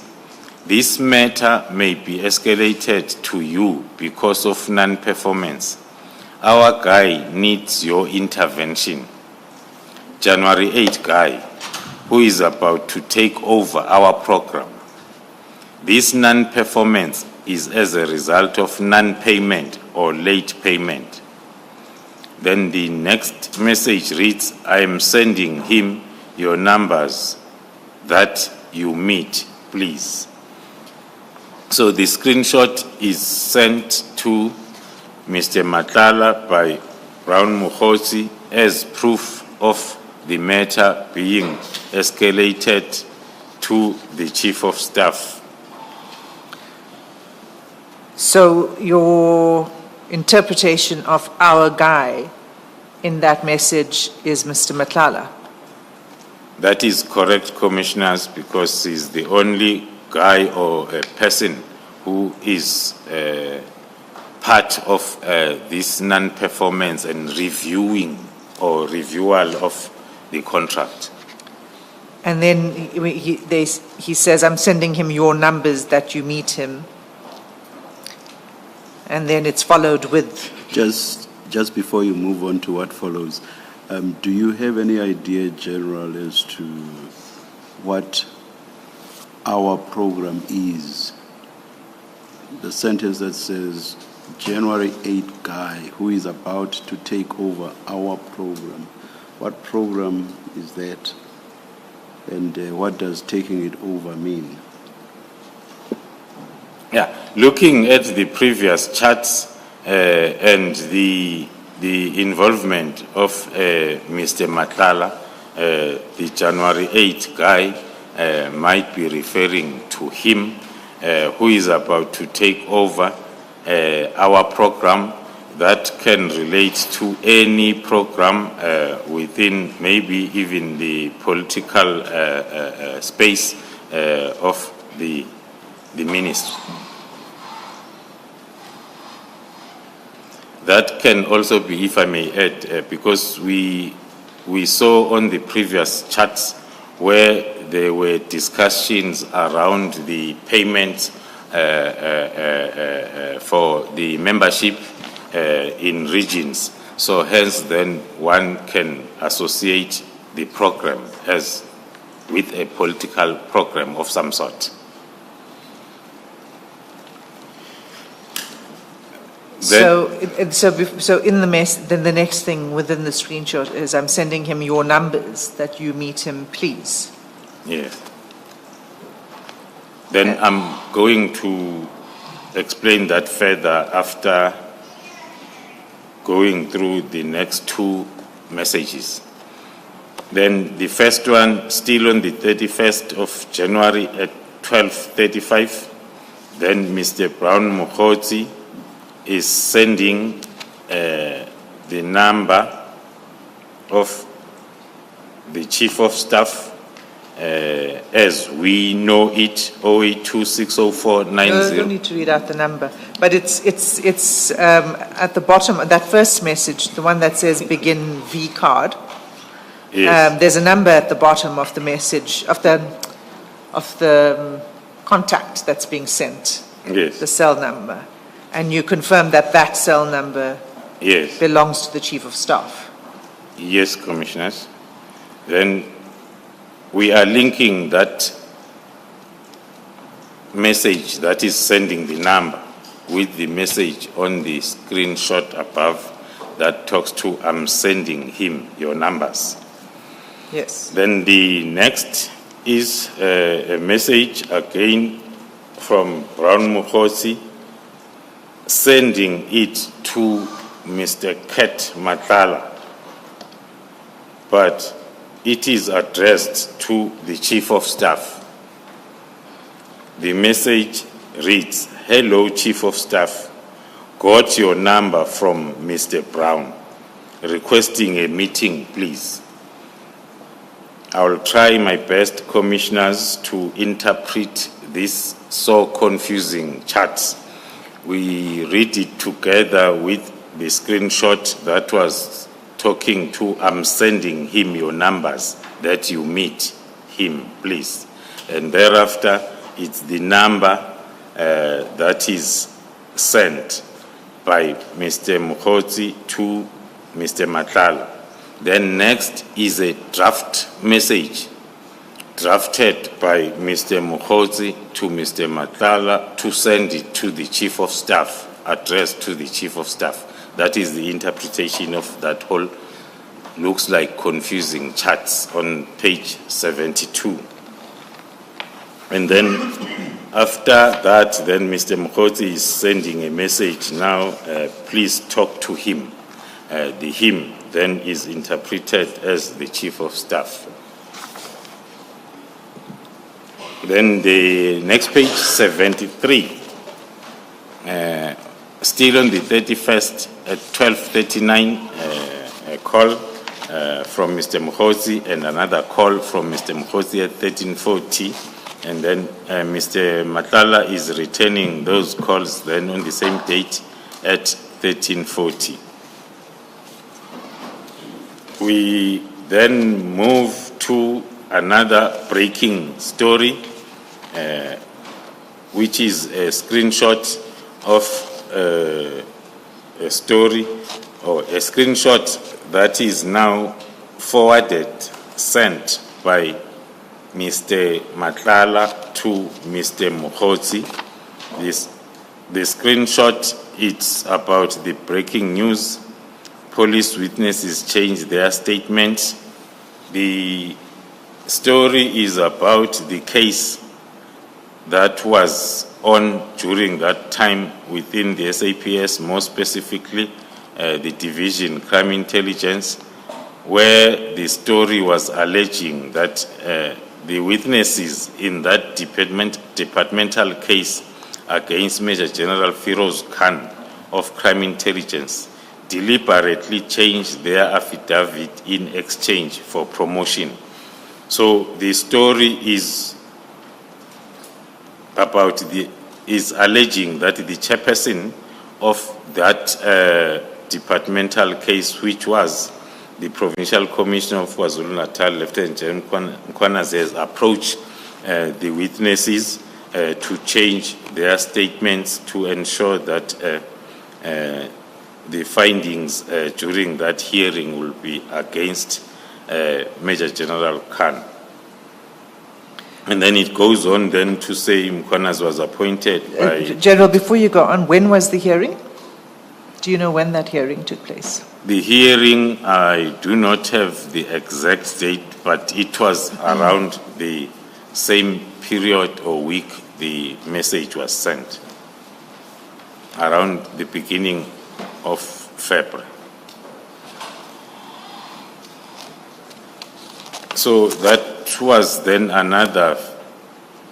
"This matter may be escalated to you because of non-performance. Our guy needs your intervention. January 8 guy, who is about to take over our program. This non-performance is as a result of non-payment or late payment." Then the next message reads, "I am sending him your numbers that you meet, please." So the screenshot is sent to Mr. Matlala by Brown Mokgotsi as proof of the matter being escalated to the Chief of Staff So your interpretation of our guy in that message is Mr. Matlala? That is correct, Commissioners, because he's the only guy or a person who is part of this non-performance and reviewing or reviewal of the contract. And then he says, I'm sending him your numbers that you meet him. And then it's followed with... Just before you move on to what follows, do you have any idea, General, as to what our program is? The sentence that says, January 8 guy who is about to take over our program. What program is that? And what does taking it over mean? Yeah, looking at the previous charts and the involvement of Mr. Matlala, the January 8 guy might be referring to him, who is about to take over our program. That can relate to any program within maybe even the political space of the ministry. That can also be, if I may add, because we saw on the previous charts where there were discussions around the payments for the membership in regions. So hence then one can associate the program as with a political program of some sort. So in the then the next thing within the screenshot is I'm sending him your numbers that you meet him, please. Yes. Then I'm going to explain that further after going through the next two messages. Then the first one, still on the 31st of January at 12:35, then Mr. Brown Mokotsi is sending the number of the Chief of Staff as we know it, 08260490. No, you don't need to read out the number, but it's at the bottom, that first message, the one that says begin V card. Yes. There's a number at the bottom of the message, of the contact that's being sent. Yes. The cell number. And you confirm that that cell number Yes. belongs to the Chief of Staff. Yes, Commissioners. Then we are linking that message that is sending the number with the message on the screenshot above that talks to I'm sending him your numbers. Yes. Then the next is a message again from Brown Mokotsi sending it to Mr. Ket Matlala, but it is addressed to the Chief of Staff. The message reads, "Hello, Chief of Staff. Got your number from Mr. Brown. Requesting a meeting, please." I will try my best, Commissioners, to interpret this so confusing chart. We read it together with the screenshot that was talking to, I'm sending him your numbers that you meet him, please. And thereafter, it's the number that is sent by Mr. Mokotsi to Mr. Matlala. Then next is a draft message drafted by Mr. Mokotsi to Mr. Matlala to send it to the Chief of Staff, addressed to the Chief of Staff. That is the interpretation of that whole, looks like confusing charts on page 72. And then after that, then Mr. Mokotsi is sending a message now, please talk to him. The him then is interpreted as the Chief of Staff. Then the next page, 73. Still on the 31st at 12:39, a call from Mr. Mukhosi and another call from Mr. Mukhosi at 13:40. And then Mr. Matlala is returning those calls then on the same date at 13:40. We then move to another breaking story, which is a screenshot of a story or a screenshot that is now forwarded, sent by Mr. Matlala to Mr. Mukhosi. The screenshot, it's about the breaking news. Police witnesses changed their statements. The story is about the case that was on during that time within the SAPS, more specifically the Division Crime Intelligence, where the story was alleging that the witnesses in that departmental case against Major General Firoz Khan of Crime Intelligence deliberately changed their affidavit in exchange for promotion. So the story is alleging that the chairperson of that departmental case, which was the Provincial Commissioner of KwaZulu-Natal, Lieutenant General Nkwanase, has approached the witnesses to change their statements to ensure that the findings during that hearing will be against Major General Khan. And then it goes on then to say Nkwanase was appointed by... General, before you go on, when was the hearing? Do you know when that hearing took place? The hearing, I do not have the exact date, but it was around the same period or week the message was sent, around the beginning of February. So that was then another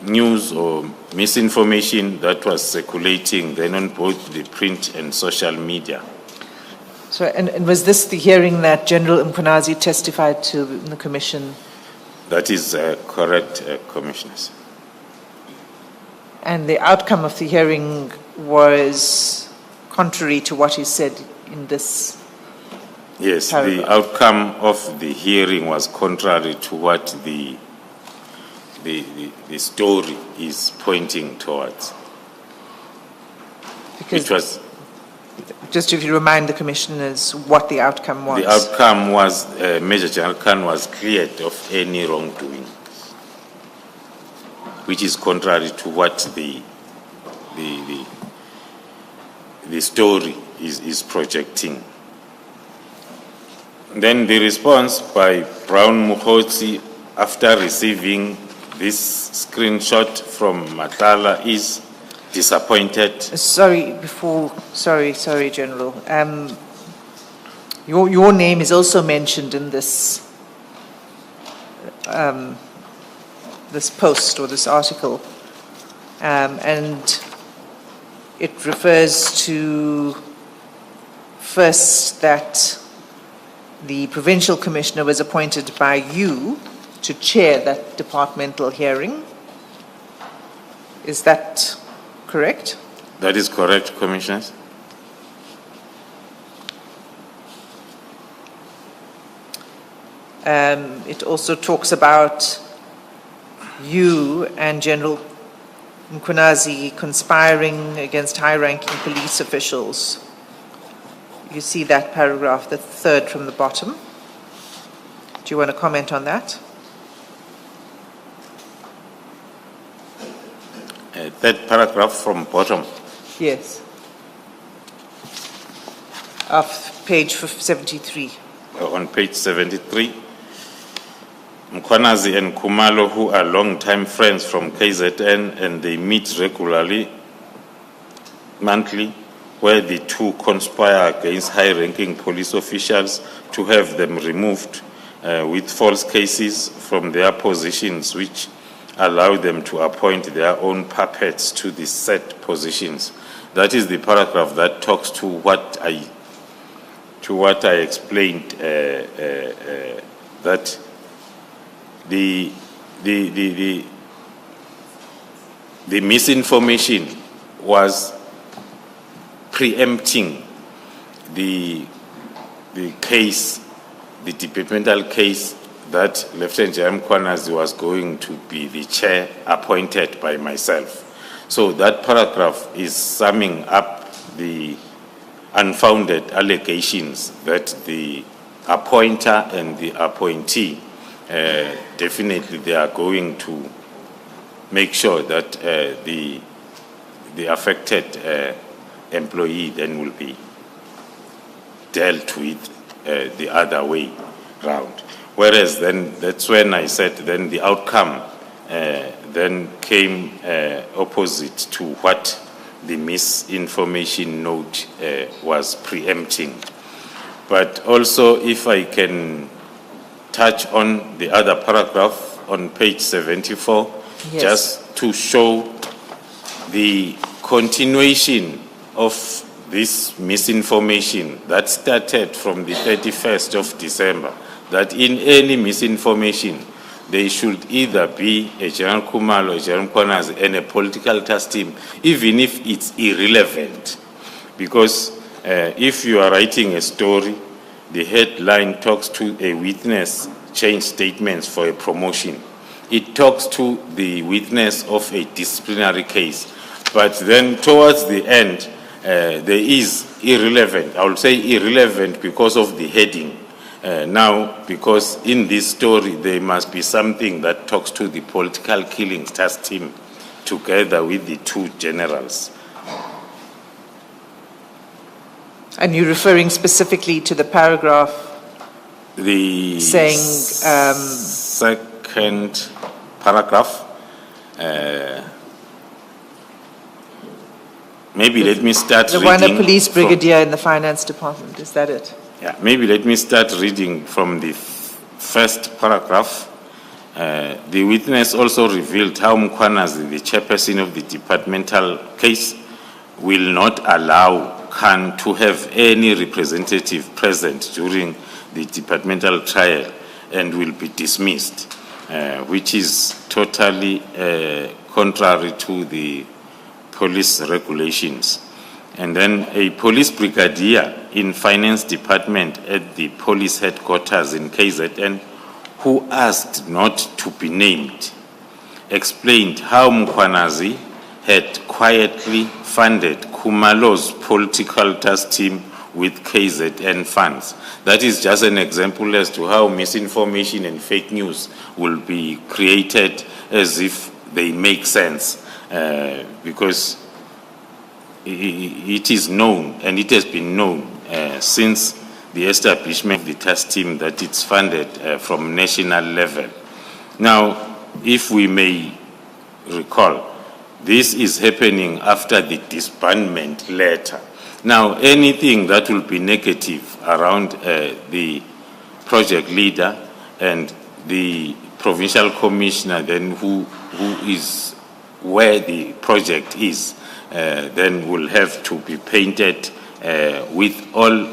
news or misinformation that was circulating then on both the print and social media. So, and was this the hearing that General Nkwanase testified to in the commission? That is correct, Commissioners. And the outcome of the hearing was contrary to what he said in this? Yes, paragraph. the outcome of the hearing was contrary to what the story is pointing towards. Because It was, just if you remind the commissioners what the outcome was. the outcome was Major General Khan was cleared of any wrongdoing, which is contrary to what the story is projecting. Then the response by Brown Mukhosi after receiving this screenshot from Matlala is disappointed. Sorry, General. Your name is also mentioned in this this post or this article, and it refers to first that the Provincial Commissioner was appointed by you to chair that departmental hearing. Is that correct? That is correct, Commissioners. It also talks about you and General Nkwanase conspiring against high-ranking police officials. You see that paragraph, the third from the bottom. Do you want to comment on that? That paragraph from bottom. Yes. Of page 73. On page 73, Nkwanase and Khumalo, who are long-time friends from KZN, and they meet regularly, monthly, where the two conspire against high-ranking police officials to have them removed with false cases from their positions, which allow them to appoint their own puppets to the set positions. That is the paragraph that talks to what I explained, that the misinformation was preempting the case, the departmental case that Lieutenant General Mkhwanazi was going to be the chair appointed by myself. So that paragraph is summing up the unfounded allegations that the appointer and the appointee, definitely they are going to make sure that the affected employee then will be dealt with the other way round. Whereas then, that's when I said then the outcome then came opposite to what the misinformation note was preempting. But also, if I can touch on the other paragraph on page 74, Yes. just to show the continuation of this misinformation that started from the 31st of December, that in any misinformation, there should either be a General Khumalo, a General Mkhwanazi, and a political task team, even if it's irrelevant. Because if you are writing a story, the headline talks to a witness change statements for a promotion. It talks to the witness of a disciplinary case. But then towards the end, there is irrelevant. I will say irrelevant because of the heading. Now, because in this story, there must be something that talks to the political killings task team together with the two generals. And you're referring specifically to the paragraph The saying, second paragraph, maybe let me start the reading. one a police from- brigadier in the finance department, is that it? Yeah, maybe let me start reading from the first paragraph. The witness also revealed how Mkhwanazi, the chairperson of the departmental case, will not allow Khan to have any representative present during the departmental trial and will be dismissed, which is totally contrary to the police regulations. And then a police brigadier in finance department at the police headquarters in KZN, who asked not to be named, explained how Mkhwanazi had quietly funded Khumalo's political task team with KZN funds. That is just an example as to how misinformation and fake news will be created as if they make sense, because it is known, and it has been known since the establishment of the task team, that it's funded from national level. Now, if we may recall, this is happening after the disbandment letter. Now, anything that will be negative around the project leader and the provincial commissioner, then who is where the project is, then will have to be painted with all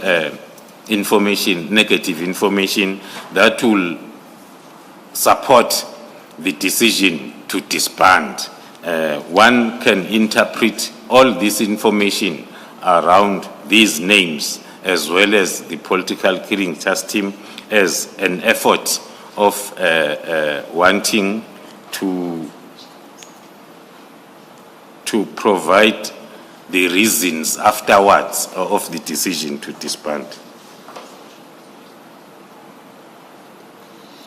information, negative information that will support the decision to disband. One can interpret all this information around these names as well as the political killing task team as an effort of wanting to provide the reasons afterwards of the decision to disband.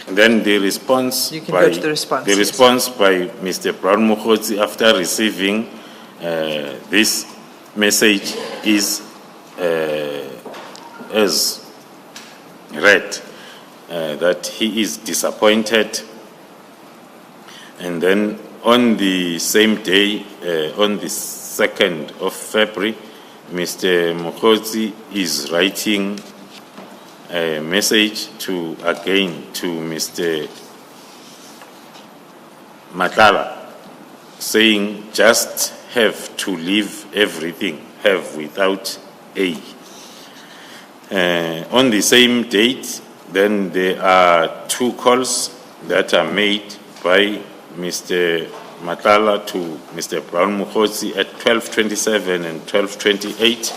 And then the response You can go to the response, yes. response by Mr. Brown Mukhotsi after receiving this message is as read, that he is disappointed. And then on the same day, on the 2nd of February, Mr. Mukhotsi is writing a message to Mr. Matlala, saying, just have to leave everything, have without A. On the same date, then there are 2 calls that are made by Mr. Matala to Mr. Brown Mukhotsi at 12:27 and 12:28.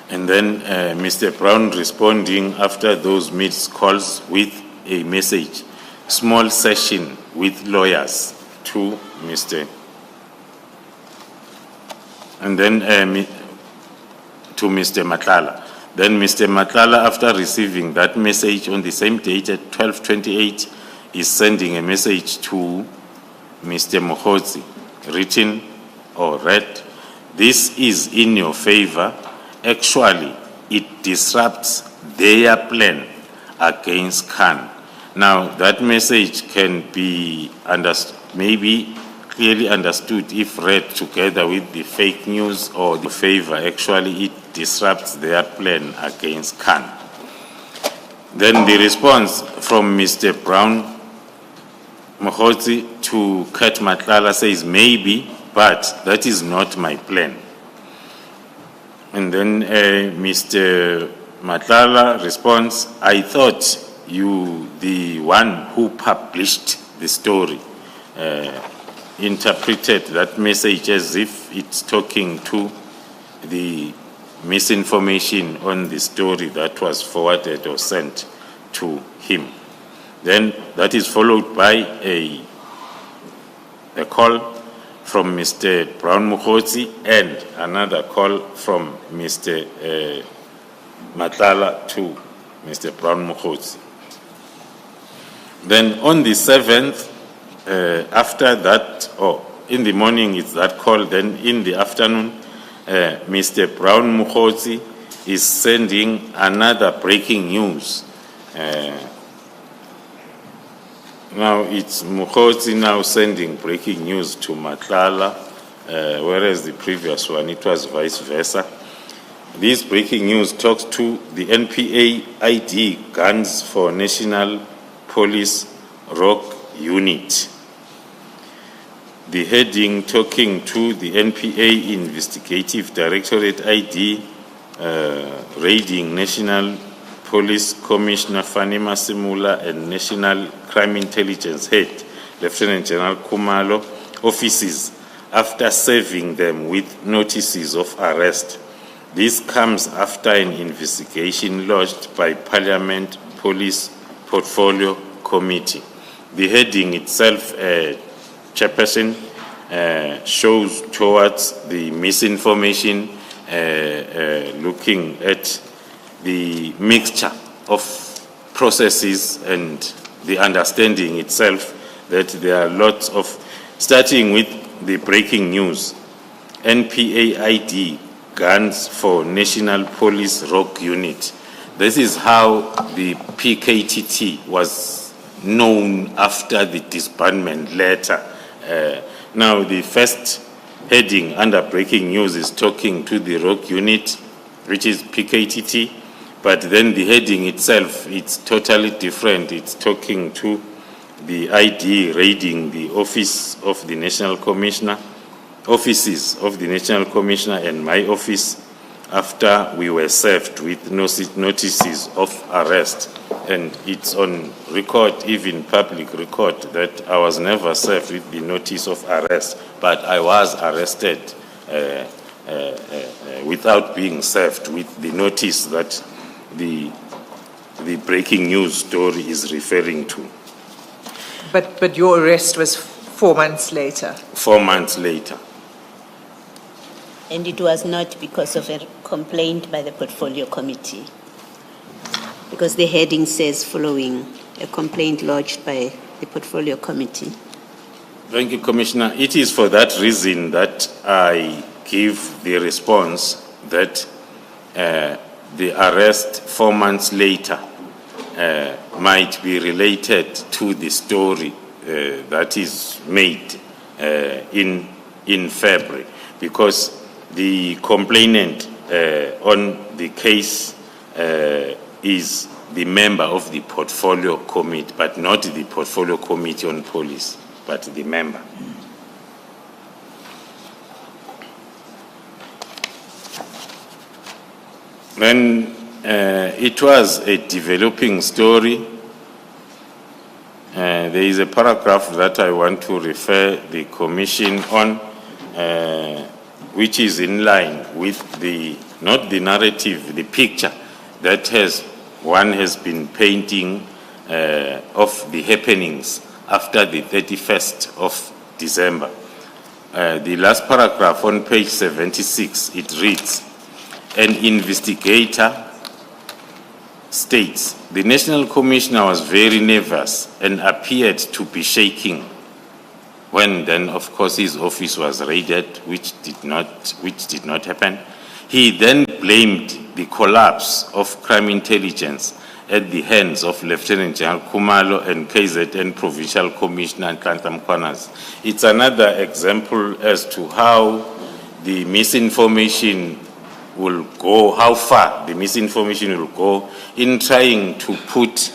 And then Mr. Brown responding after those missed calls with a message, small session with lawyers to Mr. And then to Mr. Matlala. Then Mr. Matlala, after receiving that message on the same date at 12:28, is sending a message to Mr. Mukhotsi, written or read, "This is in your favor. Actually, it disrupts their plan against Khan." Now, that message can be maybe clearly understood if read together with the fake news or the favor. Actually, it disrupts their plan against Khan. Then the response from Mr. Brown Mukhotsi to Kurt Matlala says, "Maybe, but that is not my plan." And then Mr. Matlala responds, "I thought you the one who published the story." Interpreted that message as if it's talking to the misinformation on the story that was forwarded or sent to him. Then that is followed by a call from Mr. Brown Mukhotsi and another call from Mr. Matlala to Mr. Brown Mukhotsi. Then on the 7th, after that, or in the morning it's that call, then in the afternoon, Mr. Brown Mukhotsi is sending another breaking news. Now it's Mukhotsi now sending breaking news to Matlala, whereas the previous one, it was vice versa. This breaking news talks to the IPID Guns for National Police Rock Unit. The heading talking to the NPA Investigative Directorate ID, raiding National Police Commissioner Fani Masimula and National Crime Intelligence Head, Lieutenant General Khumalo, offices after serving them with notices of arrest. This comes after an investigation lodged by Parliament Police Portfolio Committee. The heading itself, Chairperson, shows towards the misinformation, looking at the mixture of processes and the understanding itself that there are lots of, starting with the breaking news, NPAID Guns for National Police Rock Unit. This is how the PKTT was known after the disbandment letter. Now the first heading under breaking news is talking to the Rock Unit, which is PKTT. But then the heading itself, it's totally different. It's talking to the ID raiding the office of the National Commissioner, offices of the National Commissioner and my office after we were served with notices of arrest. And it's on record, even public record, that I was never served with the notice of arrest, but I was arrested without being served with the notice that the breaking news story is referring to. But your arrest was 4 months later. 4 months later. And it was not because of a complaint by the Portfolio Committee, because the heading says following a complaint lodged by the Portfolio Committee. Thank you, Commissioner. It is for that reason that I give the response that the arrest 4 months later might be related to the story that is made in February, because the complainant on the case is the member of the Portfolio Committee, but not the Portfolio Committee on Police, but the member. Then it was a developing story. There is a paragraph that I want to refer the Commission on, which is in line with the, not the narrative, the picture that one has been painting of the happenings after the 31st of December. The last paragraph on page 76, it reads, an investigator states, the National Commissioner was very nervous and appeared to be shaking when then, of course, his office was raided, which did not happen. He then blamed the collapse of crime intelligence at the hands of Lieutenant General Khumalo and KZN Provincial Commissioner Ntlanhla. It's another example as to how the misinformation will go, how far the misinformation will go in trying to put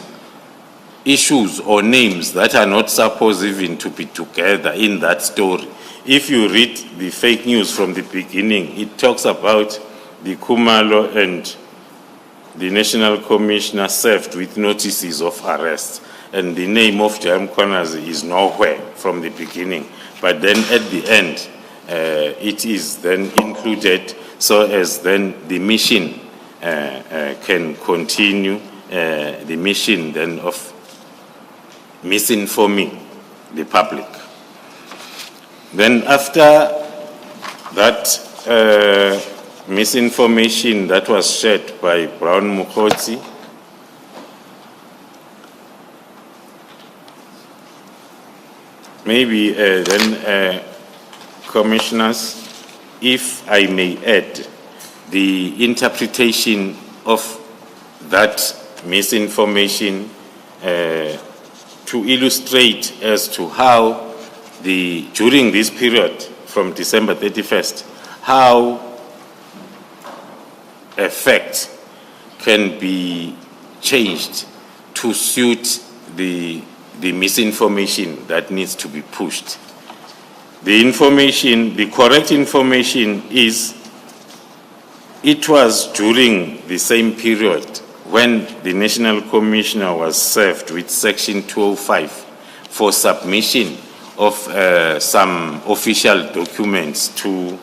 issues or names that are not supposed even to be together in that story. If you read the fake news from the beginning, it talks about the Khumalo and the National Commissioner served with notices of arrest. And the name of Jam Corners is nowhere from the beginning. But then at the end, it is then included so as then the mission can continue, the mission then of misinforming the public. Then after that misinformation that was shared by Brown Mukhotsi, maybe then commissioners, if I may add, the interpretation of that misinformation to illustrate as to how during this period from December 31st, how a fact can be changed to suit the misinformation that needs to be pushed. The correct information is, it was during the same period when the National Commissioner was served with Section 205 for submission of some official documents to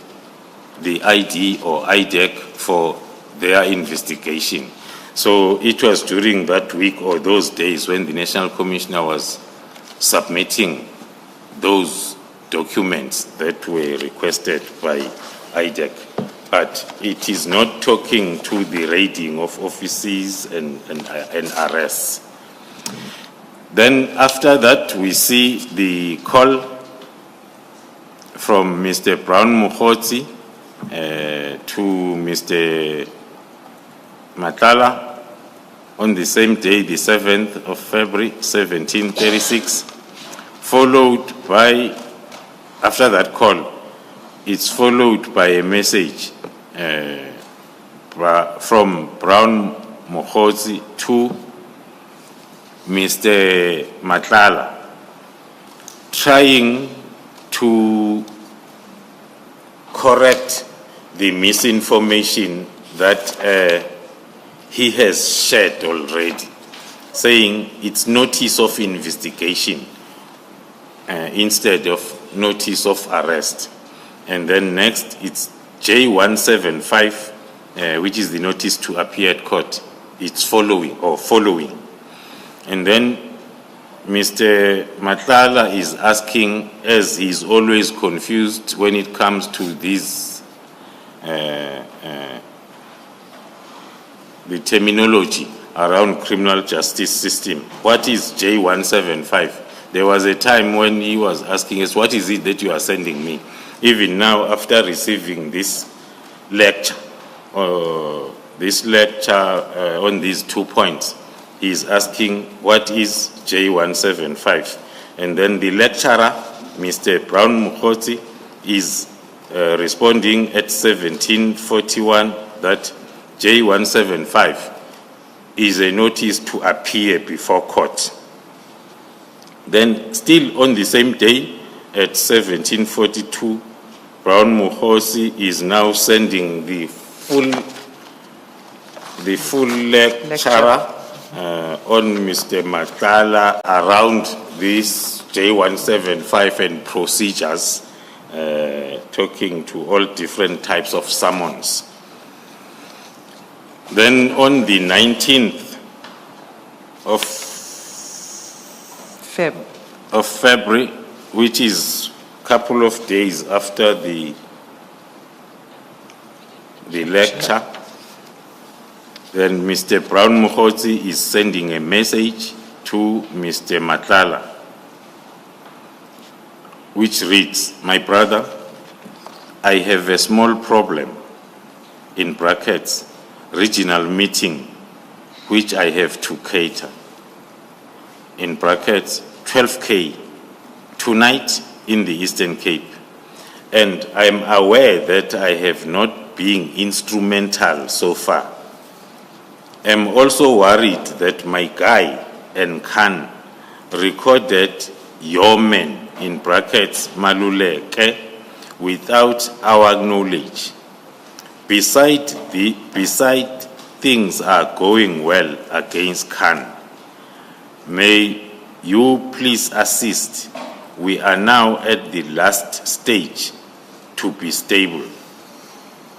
the ID or IDEC for their investigation. So it was during that week or those days when the National Commissioner was submitting those documents that were requested by IDEC. But it is not talking to the raiding of offices and arrests. Then after that, we see the call from Mr. Brown Mukhotsi to Mr. Matala on the same day, the 7th of February, 1736, followed by, after that call, it's followed by a message from Brown Mukhotsi to Mr. Matlala, trying to correct the misinformation that he has shared already, saying it's notice of investigation instead of notice of arrest. And then next, it's J175, which is the notice to appear at court. It's following. And then Mr. Matlala is asking, as he's always confused when it comes to these, the terminology around criminal justice system. What is J175? There was a time when he was asking us, what is it that you are sending me? Even now, after receiving this lecture on these 2 points, he is asking, what is J175? And then the lecturer, Mr. Brown Mukhotsi, is responding at 1741 that J175 is a notice to appear before court. Then still on the same day, at 1742, Brown Mukhotsi is now sending the full the full lecture on Mr. Matlala around this J175 and procedures, talking to all different types of summons. Then on the 19th of February, which is a couple of days after the lecture, then Mr. Brown Mokgotsi is sending a message to Mr. Matlala, which reads, "My brother, I have a small problem, in brackets, regional meeting, which I have to cater, in brackets, 12K, tonight in the Eastern Cape. And I am aware that I have not been instrumental so far. I'm also worried that my guy and Khan recorded your man, in brackets, Maluleke, without our knowledge. Beside things are going well against Khan. May you please assist. We are now at the last stage to be stable."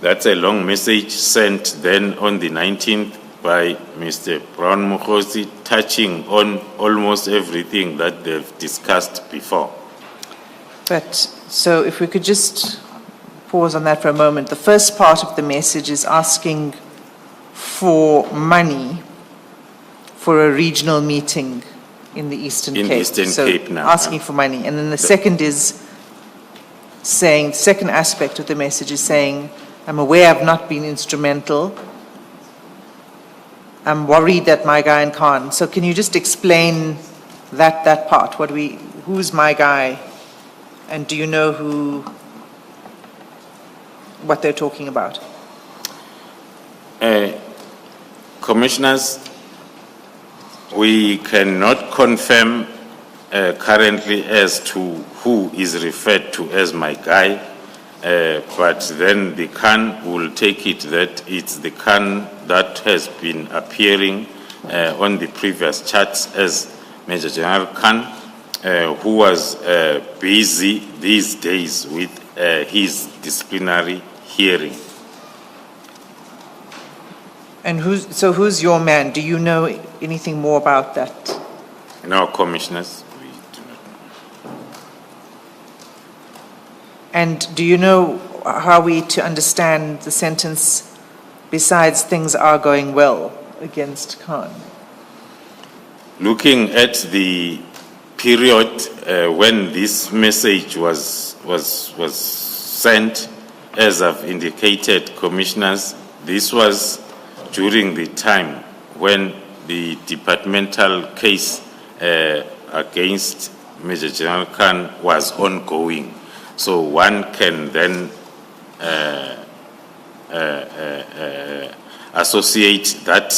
That's a long message sent then on the 19th by Mr. Brown Mokgotsi, touching on almost everything that they've discussed before. But, so if we could just pause on that for a moment. The first part of the message is asking for money for a regional meeting in the Eastern Cape. In the Eastern Cape now. Asking for money. And then the second is saying, second aspect of the message is saying, I'm aware I've not been instrumental. I'm worried that my guy and Khan. So can you just explain that part? Who's my guy? And do you know what they're talking about? Commissioners, we cannot confirm currently as to who is referred to as my guy, but then the Khan will take it that it's the Khan that has been appearing on the previous charts as Major General Khan, who was busy these days with his disciplinary hearing. And who's your man? Do you know anything more about that? No, Commissioners, we do not. And do you know how we to understand the sentence, besides things are going well against Khan? Looking at the period when this message was sent, as I've indicated, Commissioners, this was during the time when the departmental case against Major General Khan was ongoing. So one can then associate that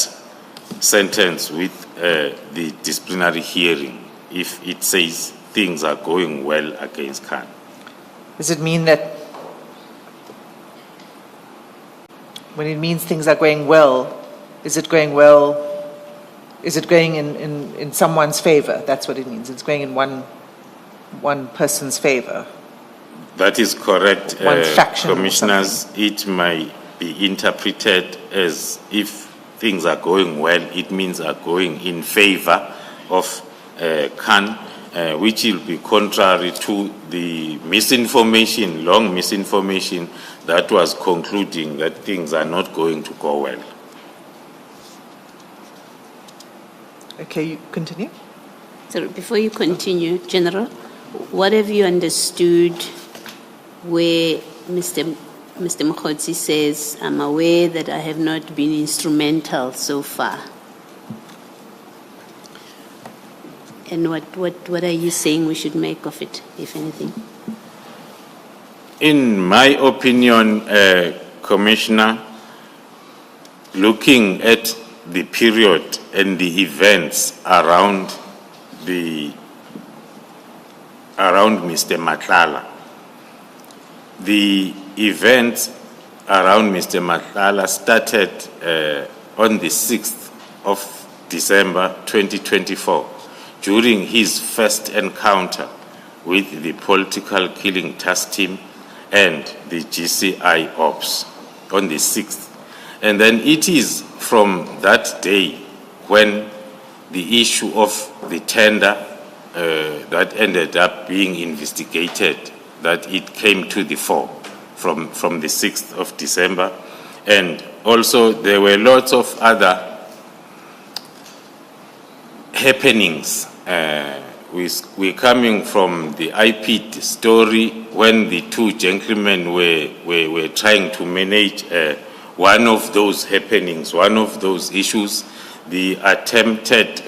sentence with the disciplinary hearing if it says things are going well against Khan. Does it mean that when it means things are going well, is it going in someone's favor? That's what it means. It's going in one person's favor. That is correct, One faction or Commissioners. It might be interpreted as if things are going well, it means are going in favor of Khan, which will be contrary to the misinformation, long misinformation that was concluding that things are not going to go well. Okay, you continue. So before you continue, General, what have you understood where Mr. Mokgotsi says, I'm aware that I have not been instrumental so far? And what are you saying we should make of it, if anything? In my opinion, Commissioner, looking at the period and the events around Mr. Matlala, the events around Mr. Matlala started on the 6th of December 2024, during his first encounter with the political killing task team and the GCI ops on the 6th. And then it is from that day when the issue of the tender that ended up being investigated, that it came to the fore from the 6th of December. And also there were lots of other happenings. We're coming from the IPID story when the two gentlemen were trying to manage one of those happenings, one of those issues, the attempted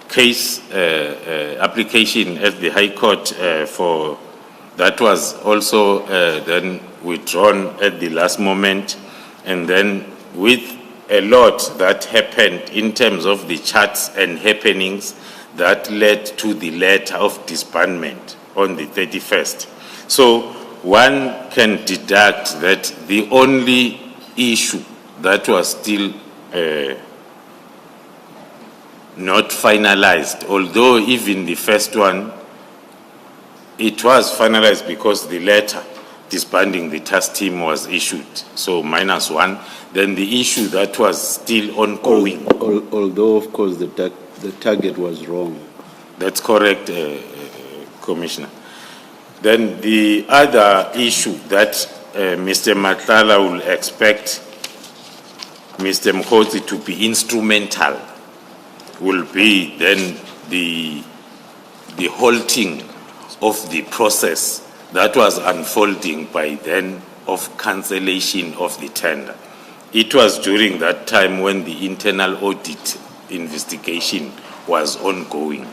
case application at the High Court for that was also then withdrawn at the last moment, and then with a lot that happened in terms of the charts and happenings that led to the letter of disbandment on the 31st. So one can deduct that the only issue that was still not finalized, although even the first one, it was finalized because the letter disbanding the task team was issued, so -1. Then the issue that was still ongoing. Although, of course, the target was wrong. That's correct, Commissioner. Then the other issue that Mr. Matlala will expect Mr. Mkhotsi to be instrumental will be then the halting of the process that was unfolding by then of cancellation of the tender. It was during that time when the internal audit investigation was ongoing.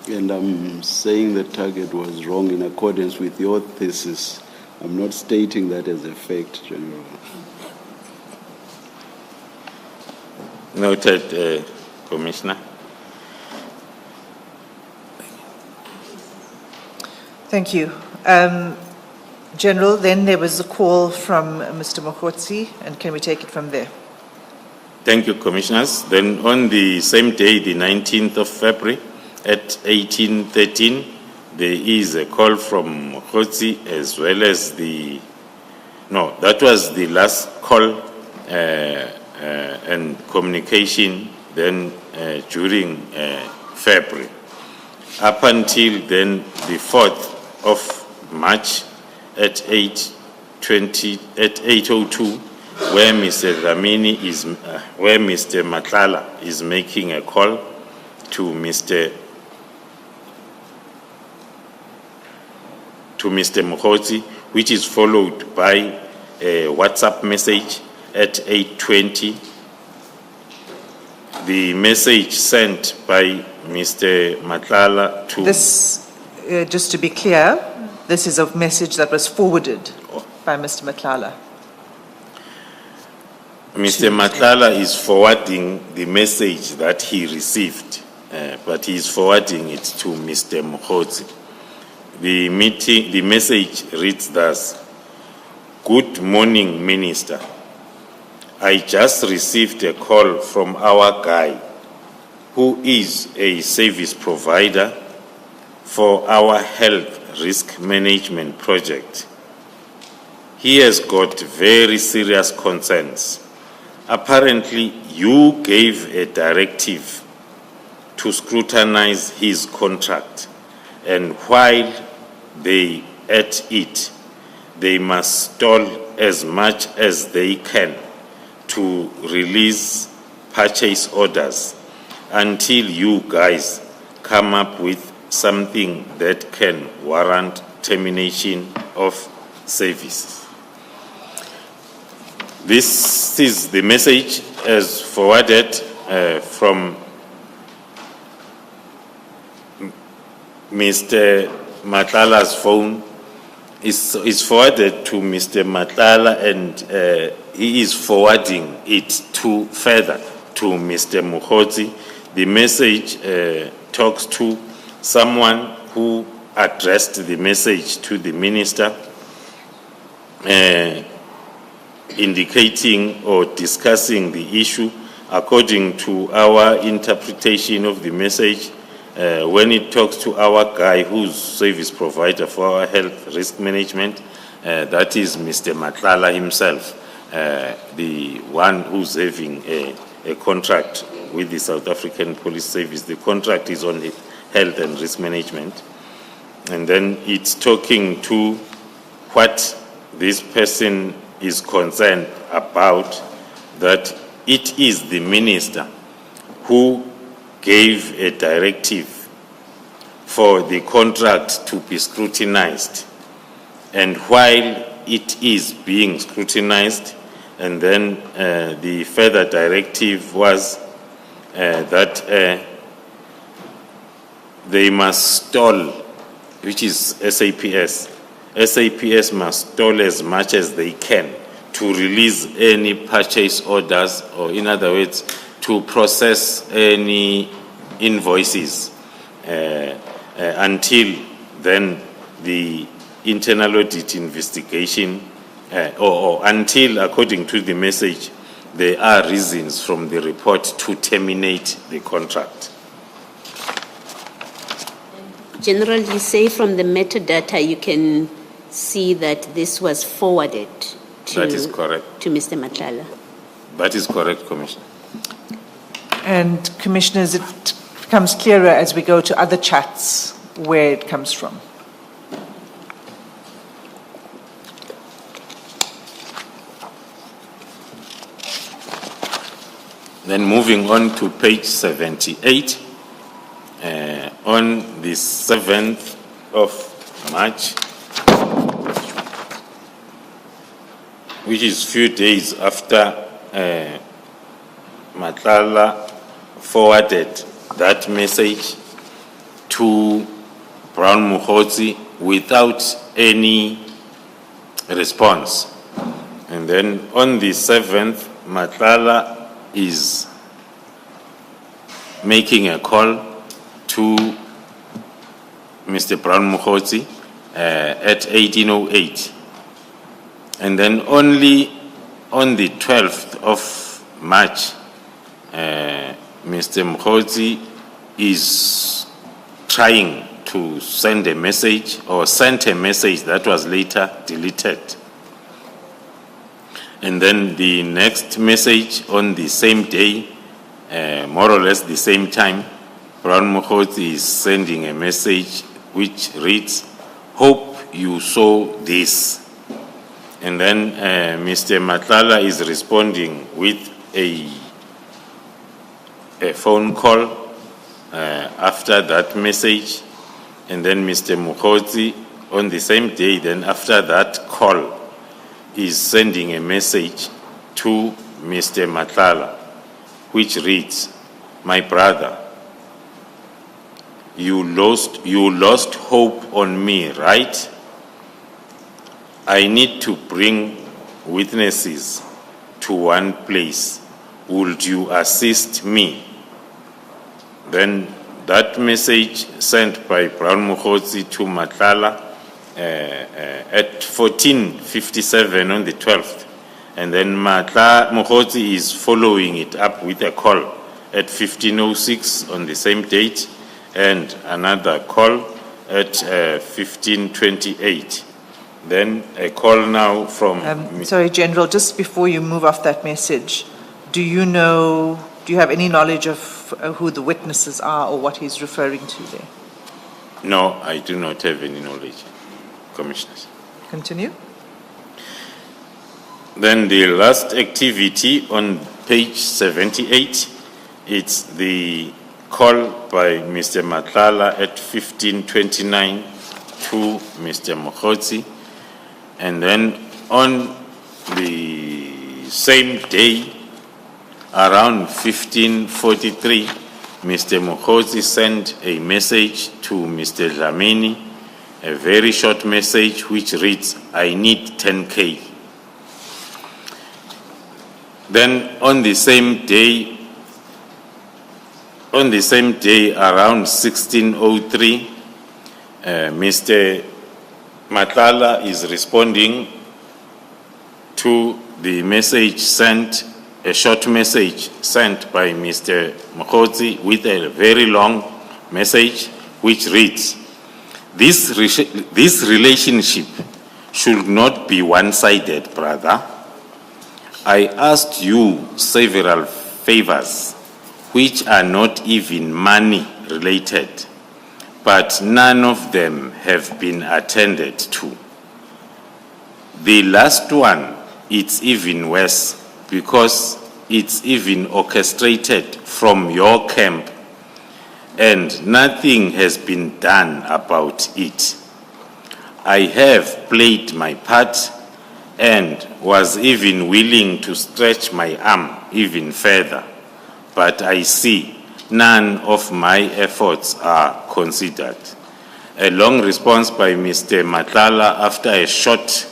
And I'm saying the target was wrong in accordance with your thesis. I'm not stating that as a fact, General. Noted, Commissioner. Thank you. General, then there was a call from Mr. Mkhotsi, and can we take it from there? Thank you, Commissioners. Then on the same day, the 19th of February, at 18:13, there is a call from Mkhotsi as well as that was the last call and communication then during February. Up until then, the 4th of March at 8:02, where Mr. Dlamini where Mr. Matlala is making a call to Mr. Mkhotsi, which is followed by a WhatsApp message at 8:20. The message sent by Mr. Matlala to... This, just to be clear, this is a message that was forwarded by Mr. Matlala. Mr. Matlala is forwarding the message that he received, but he is forwarding it to Mr. Mkhotsi. The message reads thus: "Good morning, Minister. I just received a call from our guy, who is a service provider for our health risk management project. He has got very serious concerns. Apparently, you gave a directive to scrutinize his contract, and while they at it, they must stall as much as they can to release purchase orders until you guys come up with something that can warrant termination of services." This is the message as forwarded from Mr. Matlala's phone. Is forwarded to Mr. Matlala, and he is forwarding it to further to Mr. Mkhotsi. The message talks to someone who addressed the message to the minister, indicating or discussing the issue according to our interpretation of the message. When it talks to our guy who's service provider for our health risk management, that is Mr. Matlala himself, the one who's having a contract with the South African Police Service. The contract is on health and risk management. And then it's talking to what this person is concerned about, that it is the minister who gave a directive for the contract to be scrutinized. And while it is being scrutinized, and then the further directive was that they must stall, which is SAPS. SAPS must stall as much as they can to release any purchase orders, or in other words, to process any invoices until then the internal audit investigation, or until, according to the message, there are reasons from the report to terminate the contract. General, you say from the metadata you can see that this was forwarded to, That is correct. to Mr. Matlala. That is correct, Commissioner. And Commissioners, it becomes clearer as we go to other chats where it comes from. Then moving on to page 78, on the 7th of March, which is few days after Matlala forwarded that message to Brown Mukhotsi without any response. And then on the 7th, Matlala is making a call to Mr. Brown Mukhotsi at 1808. And then only on the 12th of March, Mr. Mukhotsi is trying to send a message, or sent a message that was later deleted. And then the next message on the same day, more or less the same time, Brown Mukhotsi is sending a message which reads, "Hope you saw this." And then Mr. Matlala is responding with a phone call after that message. And then Mr. Mukhotsi on the same day, then after that call, is sending a message to Mr. Matlala, which reads, "My brother, you lost hope on me, right? I need to bring witnesses to one place. Would you assist me?" Then that message sent by Brown Mukhotsi to Matlala at 14:57 on the 12th. And then Mukhotsi is following it up with a call at 15:06 on the same date, and another call at 15:28. Then a call now from... Sorry, General, just before you move off that message, do you have any knowledge of who the witnesses are or what he's referring to there? No, I do not have any knowledge, Commissioners. Continue. Then the last activity on page 78, it's the call by Mr. Matlala at 15:29 to Mr. Mukhotsi. And then on the same day, around 15:43, Mr. Mukhotsi sent a message to Mr. Dlamini, a very short message which reads, "I need 10K. Then on the same day, around 16:03, Mr. Matlala is responding to the message sent, a short message sent by Mr. Mokgotsi with a very long message which reads, this relationship should not be one-sided, brother. I asked you several favors which are not even money related, but none of them have been attended to. The last one, it's even worse because it's even orchestrated from your camp and nothing has been done about it. I have played my part and was even willing to stretch my arm even further, but I see none of my efforts are considered. A long response by Mr. Matlala after a short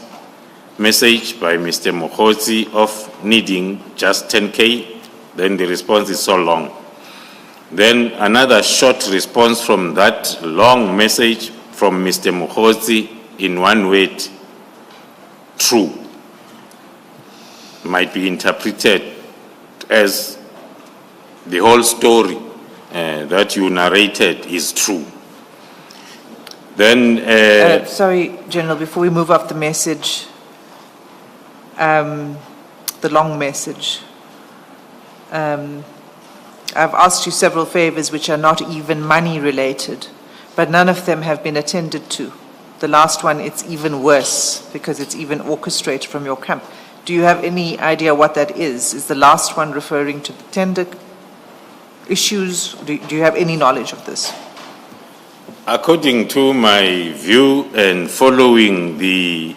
message by Mr. Mokgotsi of needing just 10K, then the response is so long. Then another short response from that long message from Mr. Mokgotsi in one word, true, might be interpreted as the whole story that you narrated is true. Then, Sorry, General, before we move off the message, the long message. I've asked you several favors which are not even money related, but none of them have been attended to. The last one, it's even worse because it's even orchestrated from your camp. Do you have any idea what that is? Is the last one referring to the tender issues? Do you have any knowledge of this? according to my view and following the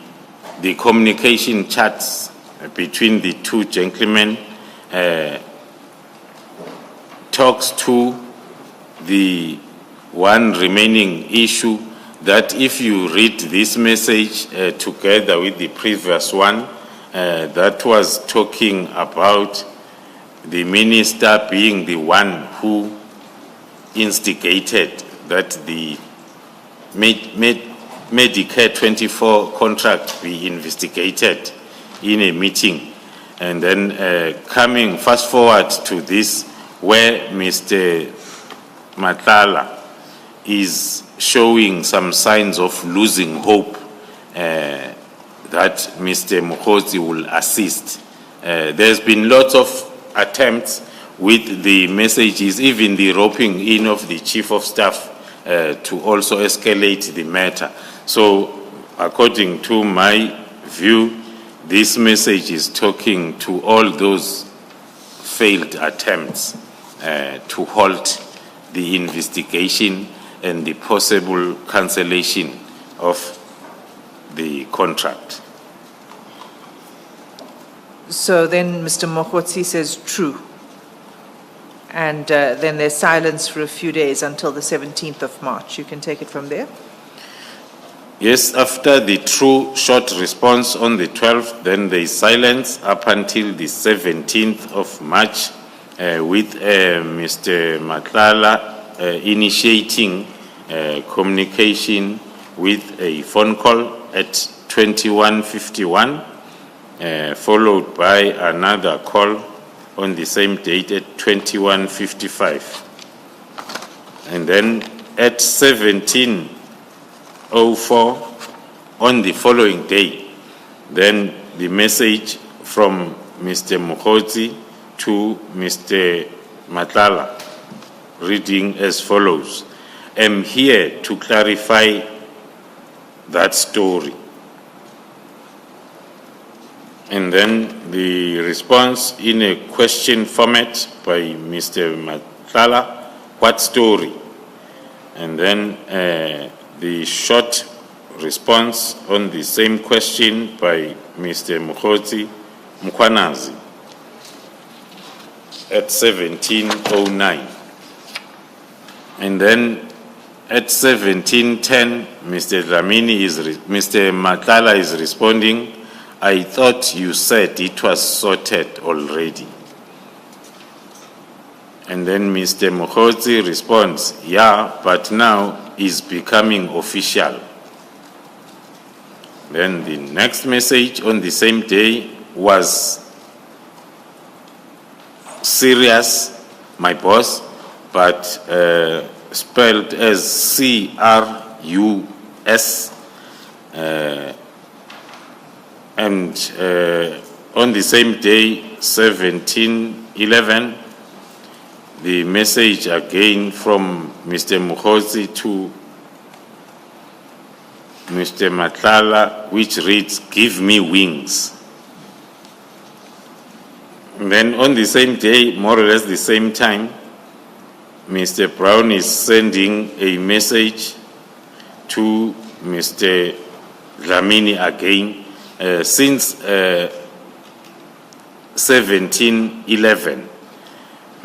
communication chats between the two gentlemen, talks to the one remaining issue that if you read this message together with the previous one, that was talking about the minister being the one who instigated that the Medicare 24 contract be investigated in a meeting. And then coming fast forward to this, where Mr. Matlala is showing some signs of losing hope that Mr. Mokgotsi will assist. There's been lots of attempts with the messages, even the roping in of the Chief of Staff to also escalate the matter. So according to my view, this message is talking to all those failed attempts to halt the investigation and the possible cancellation of the contract. So then Mr. Mokgotsi says true. And then there's silence for a few days until the 17th of March. You can take it from there. Yes, after the true short response on the 12th, then there is silence up until the 17th of March with Mr. Matlala initiating communication with a phone call at 21:51, followed by another call on the same date at 21:55. And then at 17:04 on the following day, then the message from Mr. Mokgotsi to Mr. Matlala, reading as follows: I'm here to clarify that story. And then the response in a question format by Mr. Matlala, what story? And then the short response on the same question by Mr. Mokgotsi Mkhwanazi at 17:09. And then at 17:10, Mr. Matlala is responding, I thought you said it was sorted already. And then Mr. Mokgotsi responds, yeah, but now it's becoming official. Then the next message on the same day was serious, my boss, but spelled as C-R-U-S. And on the same day, 17/11, the message again from Mr. Mukhotsi to Mr. Matlala, which reads, "Give me wings." And then on the same day, more or less the same time, Mr. Brown is sending a message to Mr. Dlamini again, since 17/11.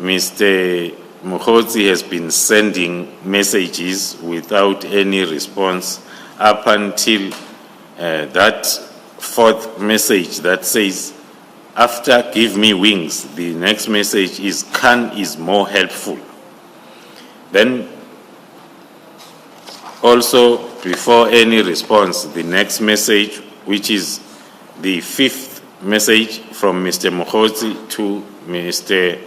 Mr. Mukhotsi has been sending messages without any response up until that fourth message that says, after "give me wings," the next message is "Khan is more helpful." Then also, before any response, the next message, which is the fifth message from Mr. Mukhotsi to Mr.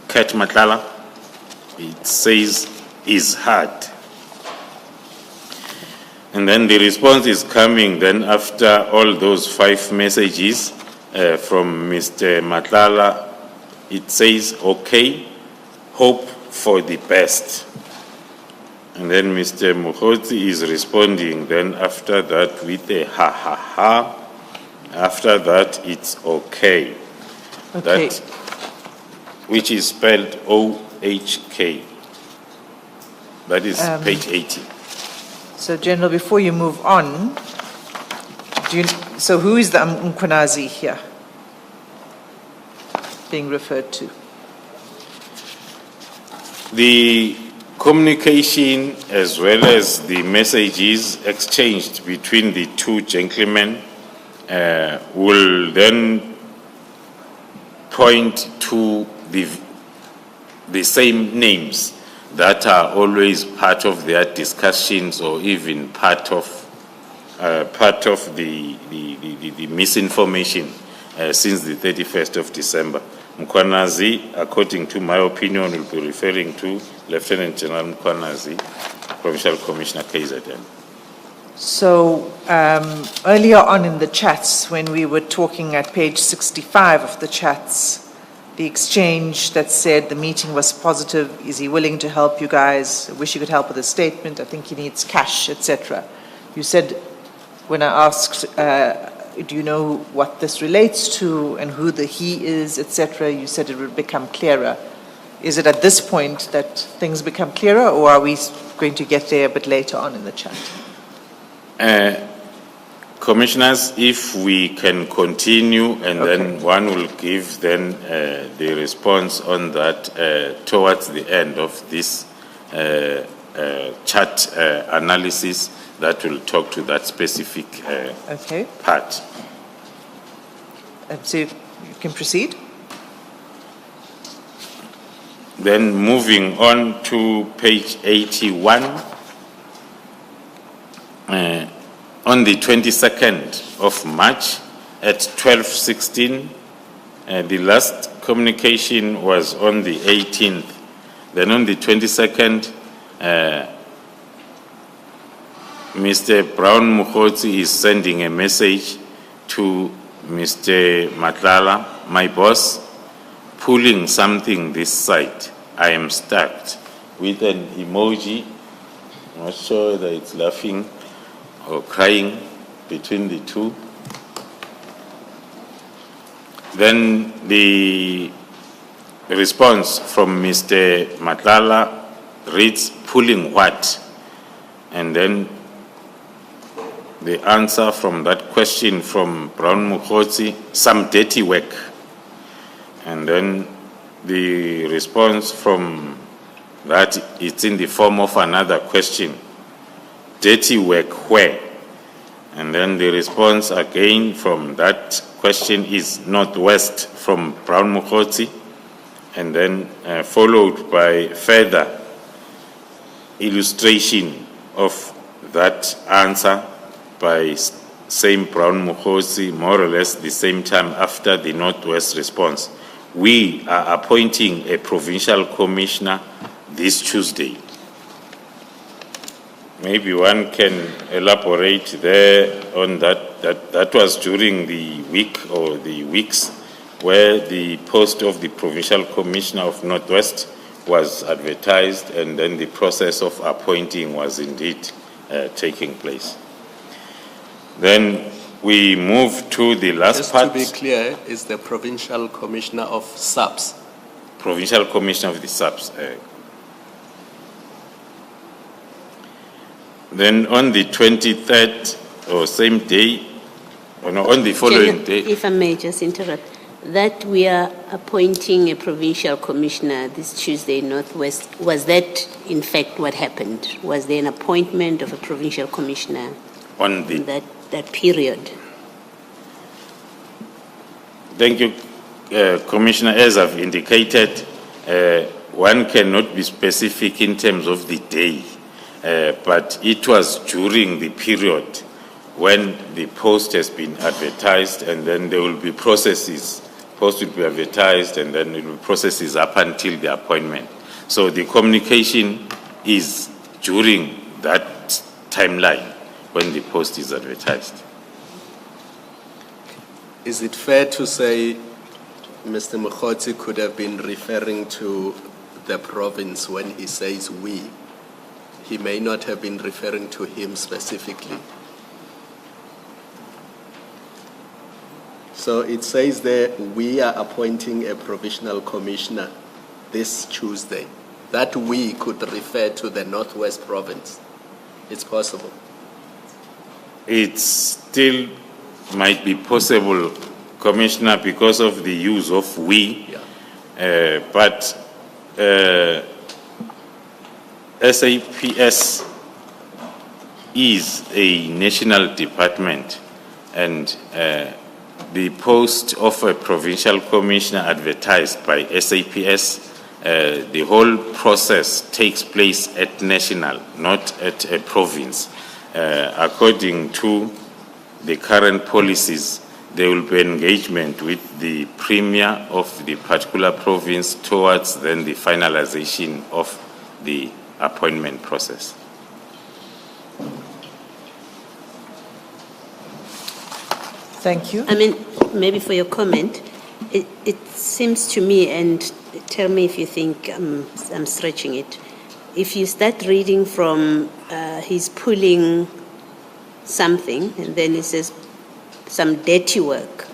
Kat Matlala, it says, "is hard." And then the response is coming then after all those 5 messages from Mr. Matlala. It says, "Okay, hope for the best." And then Mr. Mukhotsi is responding then after that with a "ha ha ha." After that, it's "okay." Okay. That, which is spelled O-H-K. That is page 80. So, General, before you move on, so who is the Mkhwanazi here being referred to? The communication as well as the messages exchanged between the 2 gentlemen will then point to the same names that are always part of their discussions, or even part of the misinformation since the 31st of December. Mkhwanazi, according to my opinion, will be referring to Lieutenant General Mkhwanazi, Provincial Commissioner KZN. So, earlier on in the chats, when we were talking at page 65 of the chats, the exchange that said the meeting was positive, is he willing to help you guys, I wish he could help with a statement, I think he needs cash, etc. You said, when I asked, do you know what this relates to and who the he is, etc., you said it would become clearer. Is it at this point that things become clearer, or are we going to get there a bit later on in the chat? Commissioners, if we can continue, and then one will give then the response on that towards the end of this chat analysis that will talk to that specific part. So you can proceed. Then moving on to page 81. On the 22nd of March at 12:16, the last communication was on the 18th. Then on the 22nd, Mr. Brown Mukhotsi is sending a message to Mr. Matlala, "My boss, pulling something this side. I am stuck," with an emoji. I'm not sure whether it's laughing or crying, between the 2. Then the response from Mr. Matlala reads, "Pulling what?" And then the answer from that question from Brown Mukhotsi, "Some dirty work." And then the response from that, it's in the form of another question, "Dirty work where?" And then the response again from that question is "Northwest" from Brown Mukhotsi, and then followed by further illustration of that answer by same Brown Mukhosi, more or less the same time after the Northwest response. We are appointing a provincial commissioner this Tuesday. Maybe one can elaborate there on that. That was during the week or the weeks where the post of the provincial commissioner of Northwest was advertised, and then the process of appointing was indeed taking place. Then we move to the last Just part. to be clear, is the provincial commissioner of SAPS. Provincial commissioner of the SAPS. Then on the 23rd, or same day, or no, on the following day. If I may just interrupt, that we are appointing a provincial commissioner this Tuesday in Northwest, was that in fact what happened? Was there an appointment of a provincial commissioner On the in that period? Thank you, Commissioner. As I've indicated, one cannot be specific in terms of the day, but it was during the period when the post has been advertised, and then there will be processes. Post will be advertised, and then there will be processes up until the appointment. So the communication is during that timeline when the post is advertised. Is it fair to say Mr. Mukhosi could have been referring to the province when he says we? He may not have been referring to him specifically. So it says there, we are appointing a provisional commissioner this Tuesday. That we could refer to the Northwest province. It's possible. It still might be possible, Commissioner, because of the use of we, but SAPS is a national department, and the post of a provincial commissioner advertised by SAPS, the whole process takes place at national, not at a province. According to the current policies, there will be engagement with the premier of the particular province towards then the finalization of the appointment process. Thank you. I mean, maybe for your comment, it seems to me, and tell me if you think I'm stretching it, if you start reading from he's pulling something, and then he says some dirty work,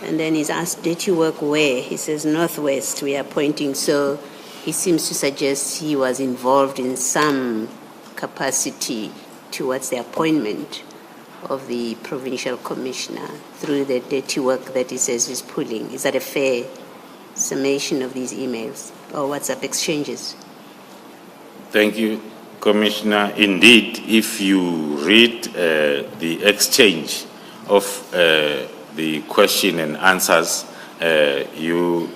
and then he's asked dirty work where? He says Northwest, we are pointing, so he seems to suggest he was involved in some capacity towards the appointment of the provincial commissioner through the dirty work that he says he's pulling. Is that a fair summation of these emails or WhatsApp exchanges? Thank you, Commissioner. Indeed, if you read the exchange of the question and answers, you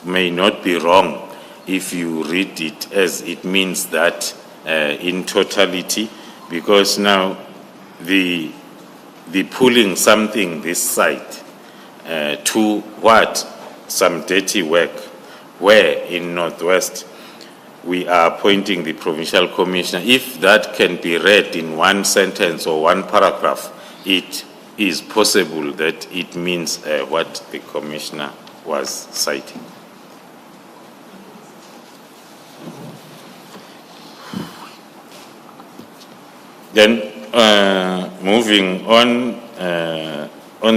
may not be wrong if you read it as it means that in totality, because now the pulling something this side to what? Some dirty work, where in Northwest we are appointing the provincial commissioner. If that can be read in one sentence or one paragraph, it is possible that it means what the commissioner was citing. Then moving on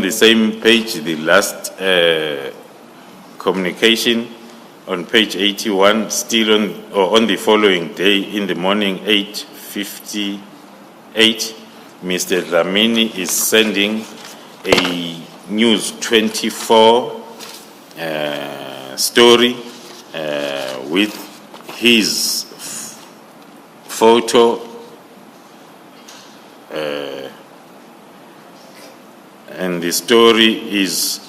the same page, the last communication on page 81, still on the following day in the morning, 8:58, Mr. Dlamini is sending a News 24 story with his photo and the story is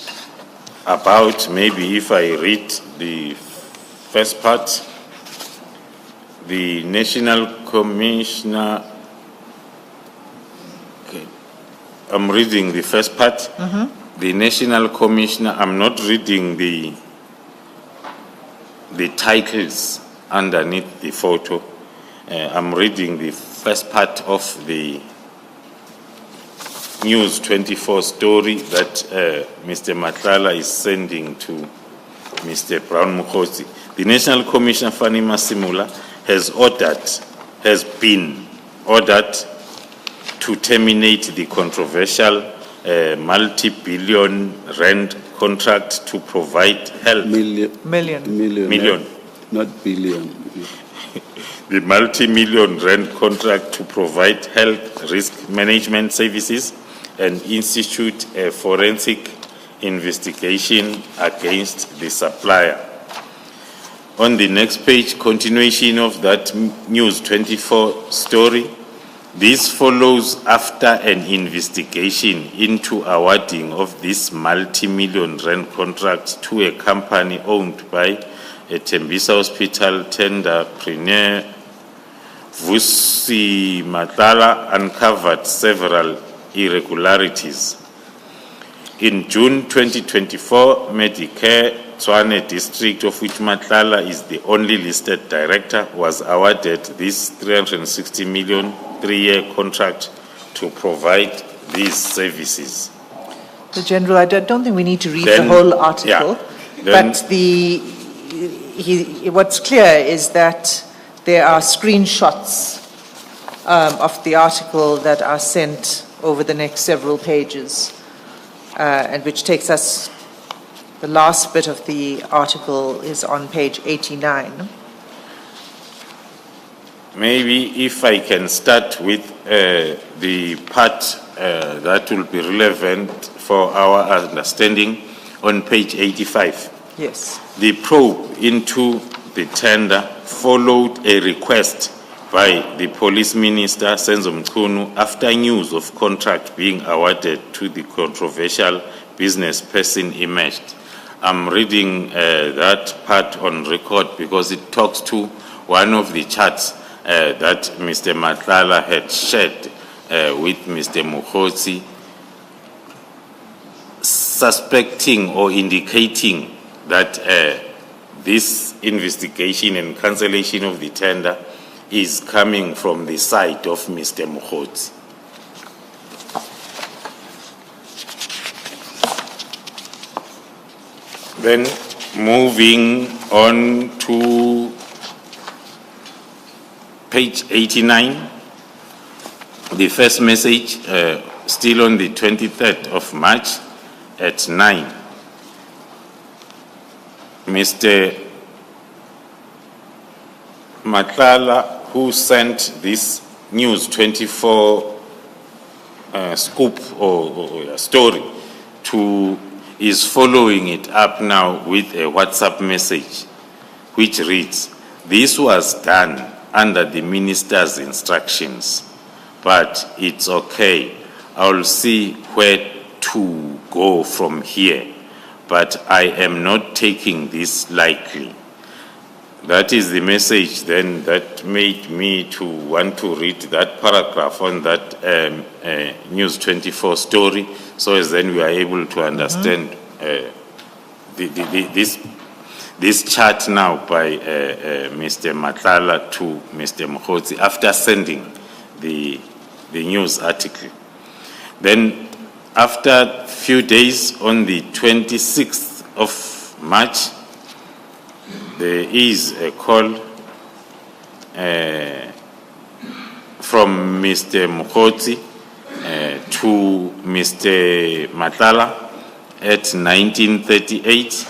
about, maybe if I read the first part, the National Commissioner, I'm reading the first part. The National Commissioner, I'm not reading the titles underneath the photo. I'm reading the first part of the News 24 story that Mr. Matlala is sending to Mr. Brown Mukhosi. The National Commissioner, Fani Masimula, has been ordered to terminate the controversial multi-billion rand contract to provide health. Million. Not billion. The multi-million rand contract to provide health risk management services and institute a forensic investigation against the supplier. On the next page, continuation of that News 24 story. This follows after an investigation into awarding of this multi-million rand contract to a company owned by a Tembisa Hospital tenderpreneur. Vusi Matlala uncovered several irregularities. In June 2024, Medicare Tshwane district, of which Matlala is the only listed director, was awarded this 360 million three-year contract to provide these services. The General, I don't think we need to read Then- the whole article, yeah. Then- but what's clear is that there are screenshots of the article that are sent over the next several pages, and which takes us, the last bit of the article is on page 89. Maybe if I can start with the part that will be relevant for our understanding on page 85. Yes. The probe into the tender followed a request by the police minister, Senzo Mchunu, after news of contract being awarded to the controversial business person emerged. I'm reading that part on record because it talks to one of the charts that Mr. Matlala had shared with Mr. Mukhosi, suspecting or indicating that this investigation and cancellation of the tender is coming from the side of Mr. Mukhosi. Then moving on to page 89, the first message, still on the 23rd of March at 9. Mr. Matlala, who sent this News 24 scoop or story is following it up now with a WhatsApp message which reads, "This was done under the minister's instructions, but it's okay. I'll see where to go from here, but I am not taking this lightly." That is the message then that made me to want to read that paragraph on that News 24 story, so as then we are able to understand this chart now by Mr. Matlala to Mr. Mukhosi after sending the news article. Then after a few days, on the 26th of March, there is a call from Mr. Mukhosi to Mr. Matlala at 1938,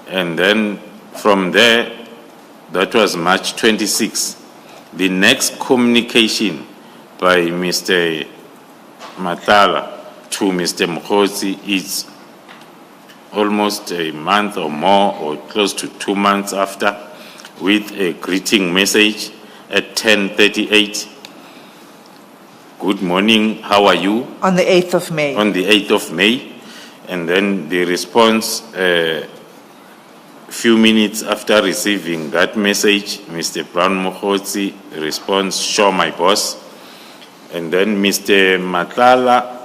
and then from there, that was March 26. The next communication by Mr. Matlala to Mr. Mukhosi is almost a month or more, or close to 2 months after, with a greeting message at 10:38. "Good morning, how are you?" On the 8th of May. On the 8th of May. And then the response, few minutes after receiving that message, Mr. Brown Mukhosi responds, "Sure, my boss." And then Mr. Matlala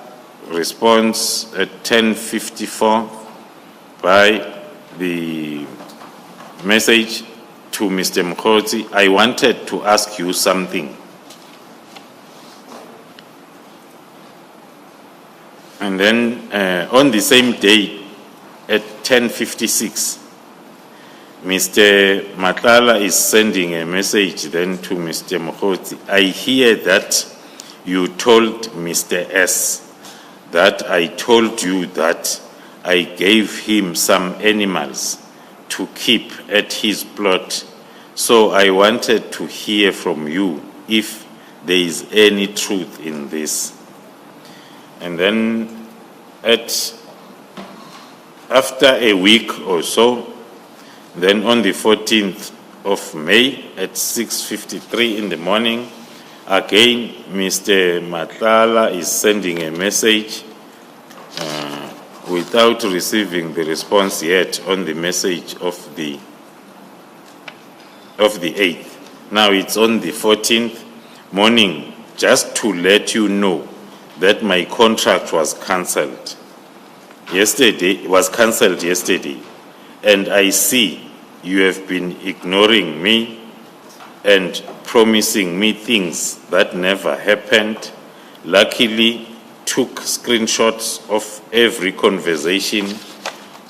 responds at 10:54 by the message to Mr. Mkhotsi, I wanted to ask you something. And then on the same day at 10:56, Mr. Matlala is sending a message then to Mr. Mkhotsi. I hear that you told Mr. S that I told you that I gave him some animals to keep at his plot. So I wanted to hear from you if there is any truth in this. And then after a week or so, then on the 14th of May at 6:53 in the morning, again, Mr. Matlala is sending a message without receiving the response yet on the message of the 8th. Now it's on the 14th morning, just to let you know that my contract was cancelled yesterday, and I see you have been ignoring me and promising me things that never happened. Luckily, took screenshots of every conversation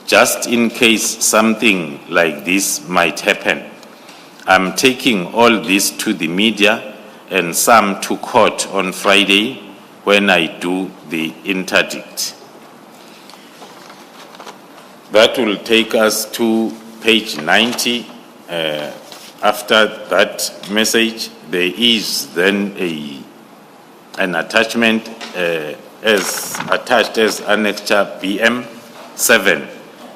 just in case something like this might happen. I'm taking all this to the media and some to court on Friday when I do the interdict. That will take us to page 90. After that message, there is then an attachment as attached as Annexure BM7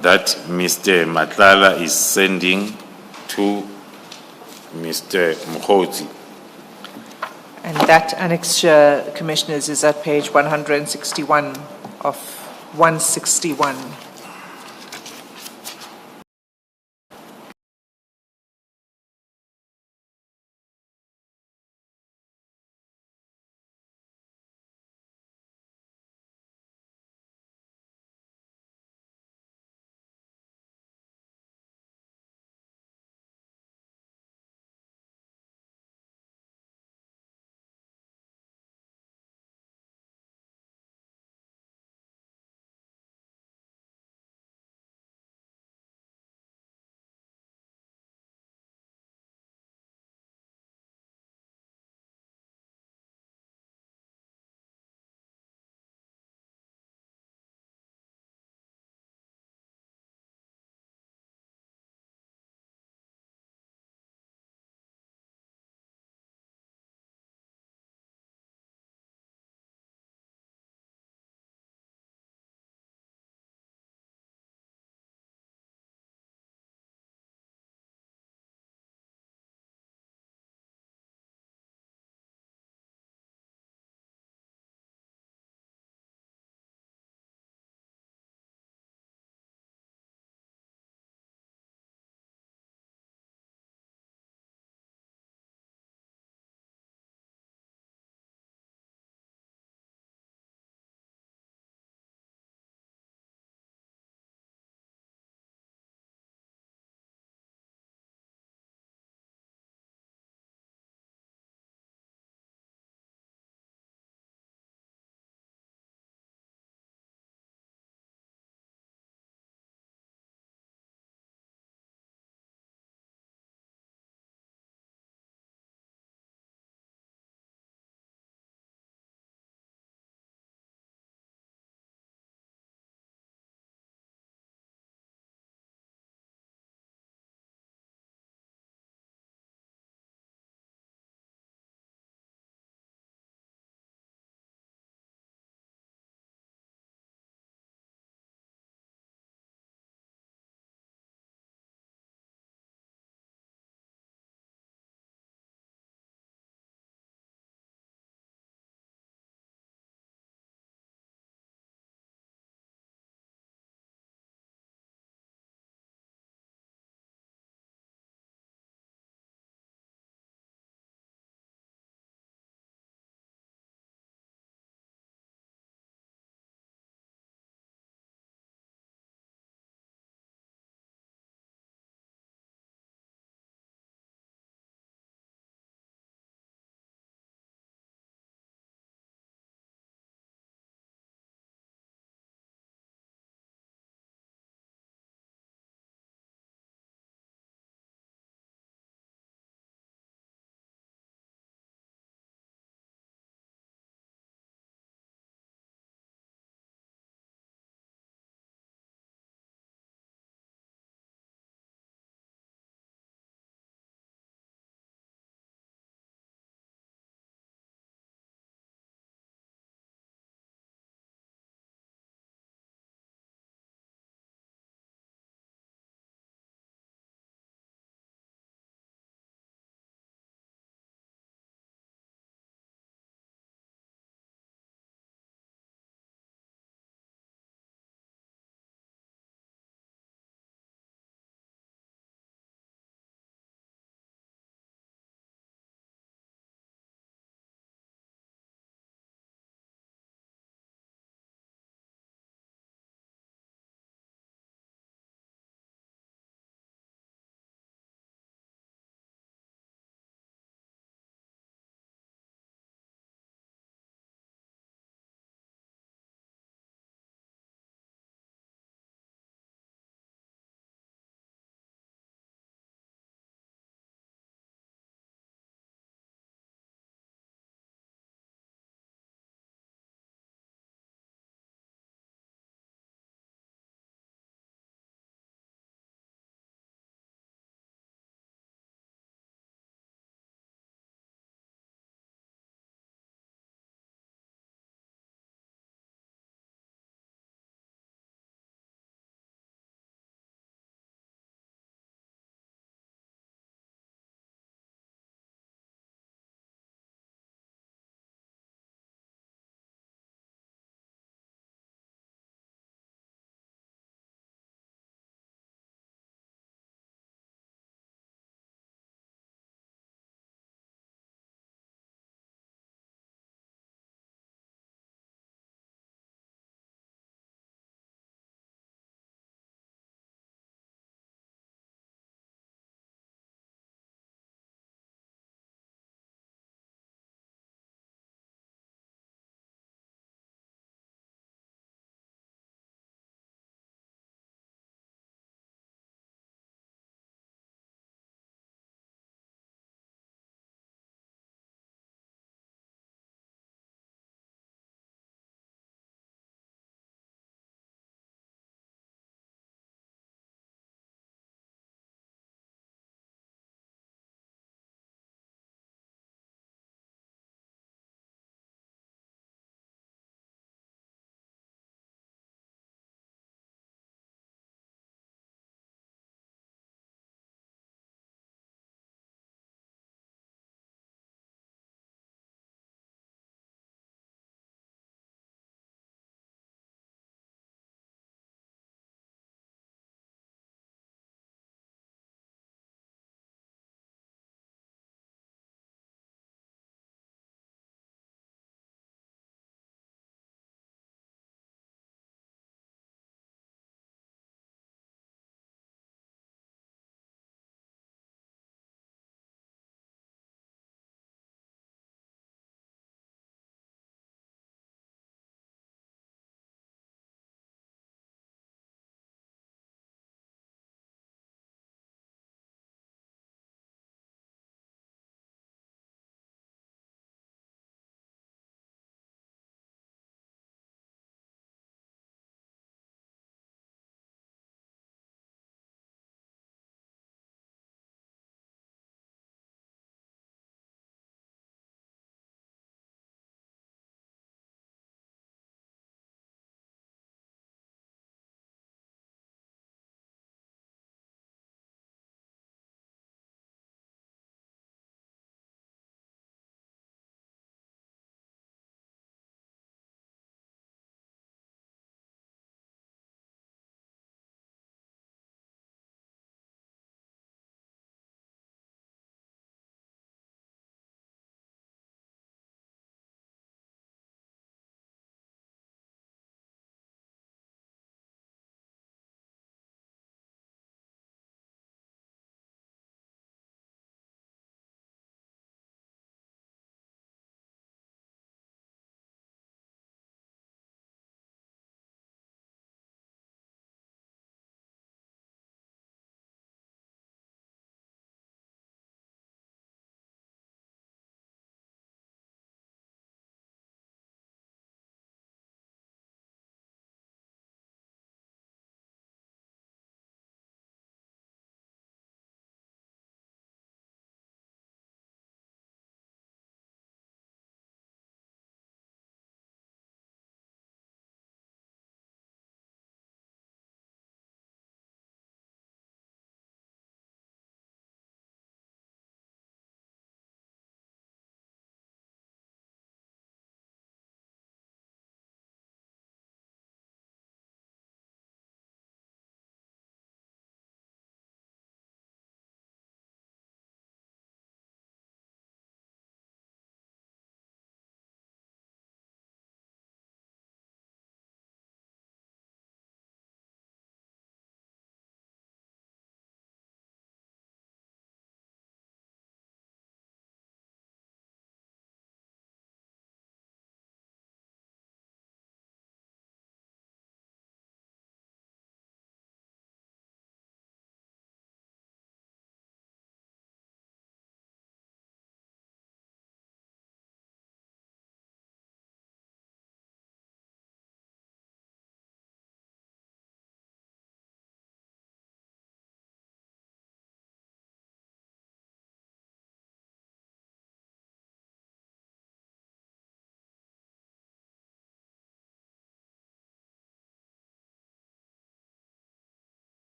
that Mr. Matlala is sending to Mr. Mkhotsi. And that annexure, Commissioners, is at page 161 of 161.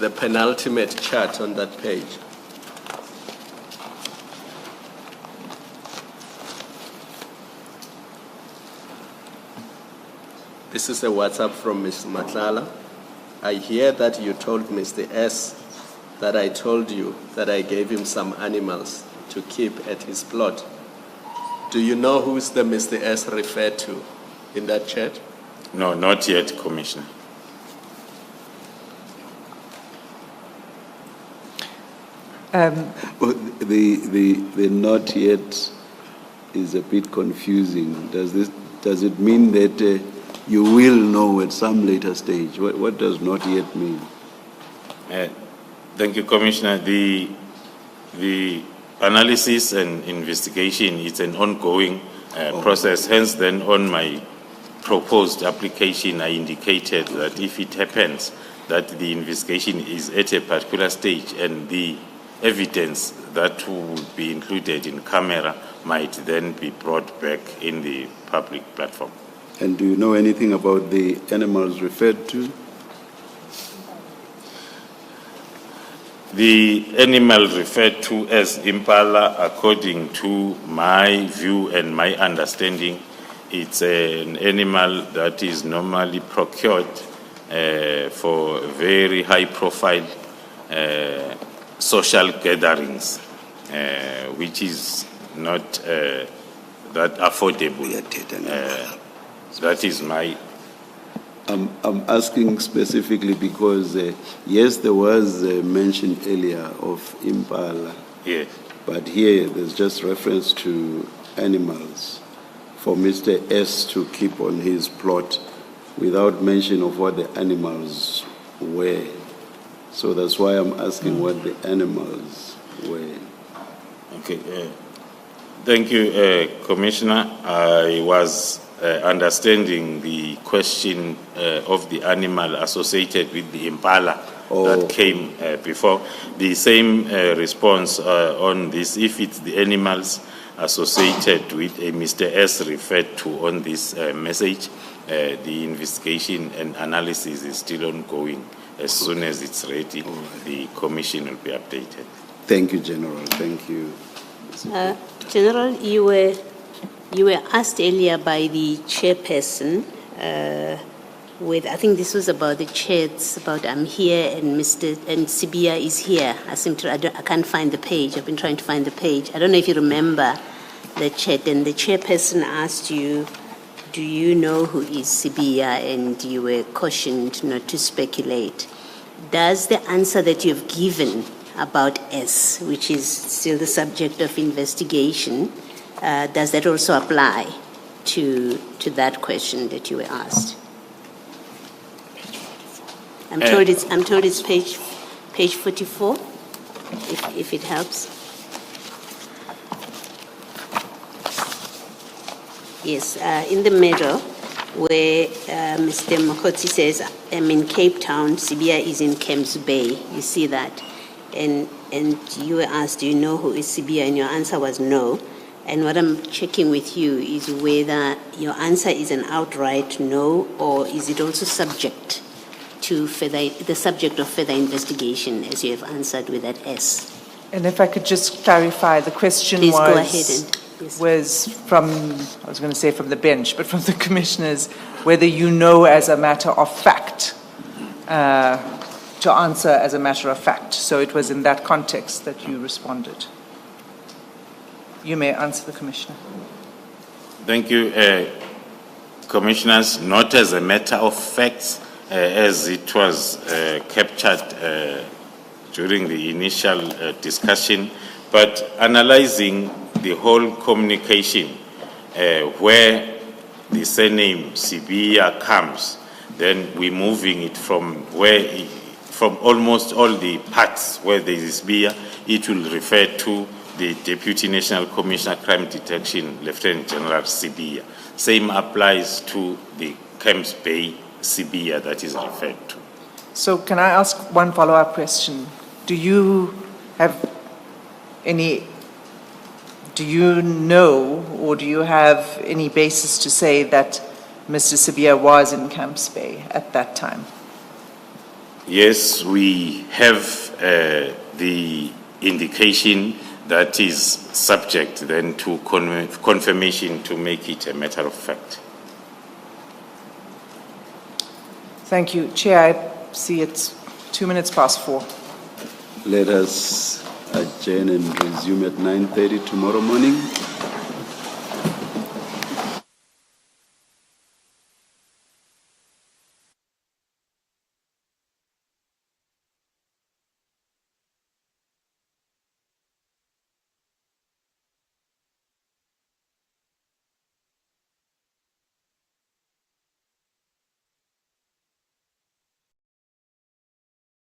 the penultimate chart on that page. This is a WhatsApp from Ms. Matlala. I hear that you told Mr. S that I told you that I gave him some animals to keep at his plot. Do you know who's the Mr. S referred to in that chat? No, not yet, Commissioner. Well, the not yet is a bit confusing. Does it mean that you will know at some later stage? What does not yet mean? Thank you, Commissioner. The analysis and investigation is an ongoing process. Hence, then on my proposed application, I indicated that if it happens that the investigation is at a particular stage and the evidence that would be included in camera might then be brought back in the public platform. And do you know anything about the animals referred to? The animal referred to as impala, according to my view and my understanding, it's an animal that is normally procured for very high-profile social gatherings, which is not that affordable. That is my... I'm asking specifically because, yes, there was a mention earlier of impala, Yes. but here there's just reference to animals for Mr. S to keep on his plot without mention of what the animals were. So that's why I'm asking what the animals were. Okay. Thank you, Commissioner. I was understanding the question of the animal associated with the impala that came before. The same response on this, if it's the animals associated with a Mr. S referred to on this message, the investigation and analysis is still ongoing. As soon as it's ready, the Commission will be updated. Thank you, General. Thank you. General, you were asked earlier by the chairperson with, I think this was about the chats, about I'm here and Sibia is here. I can't find the page. I've been trying to find the page. I don't know if you remember the chat, and the chairperson asked you, do you know who is Sibia? And you were cautioned not to speculate. Does the answer that you've given about S, which is still the subject of investigation, does that also apply to that question that you were asked? I'm told it's page 44, if it helps. Yes, in the middle, where Mr. Mokotsi says, I'm in Cape Town, Sibia is in Camps Bay. You see that? And you were asked, do you know who is Sibia? And your answer was no. And what I'm checking with you is whether your answer is an outright no, or is it also subject to the subject of further investigation, as you have answered with that S. And if I could just clarify, the question Please go ahead and, yes. was from, I was going to say from the bench, but from the commissioners, whether you know as a matter of fact, to answer as a matter of fact. So it was in that context that you responded. You may answer the Commissioner. Thank you, Commissioners. Not as a matter of fact, as it was captured during the initial discussion, but analyzing the whole communication where the surname Sibia comes, then we're moving it from from almost all the parts where there is Sibia, it will refer to the Deputy National Commissioner Crime Detection, Lieutenant General Sibia. Same applies to the Camps Bay Sibia that is referred to. So can I ask one follow-up question? Do you know or do you have any basis to say that Mr. Sibia was in Camps Bay at that time? Yes, we have the indication that is subject then to confirmation to make it a matter of fact. Thank you. Chair, I see it's 2 minutes past 4. Let us adjourn and resume at 9:30 tomorrow morning.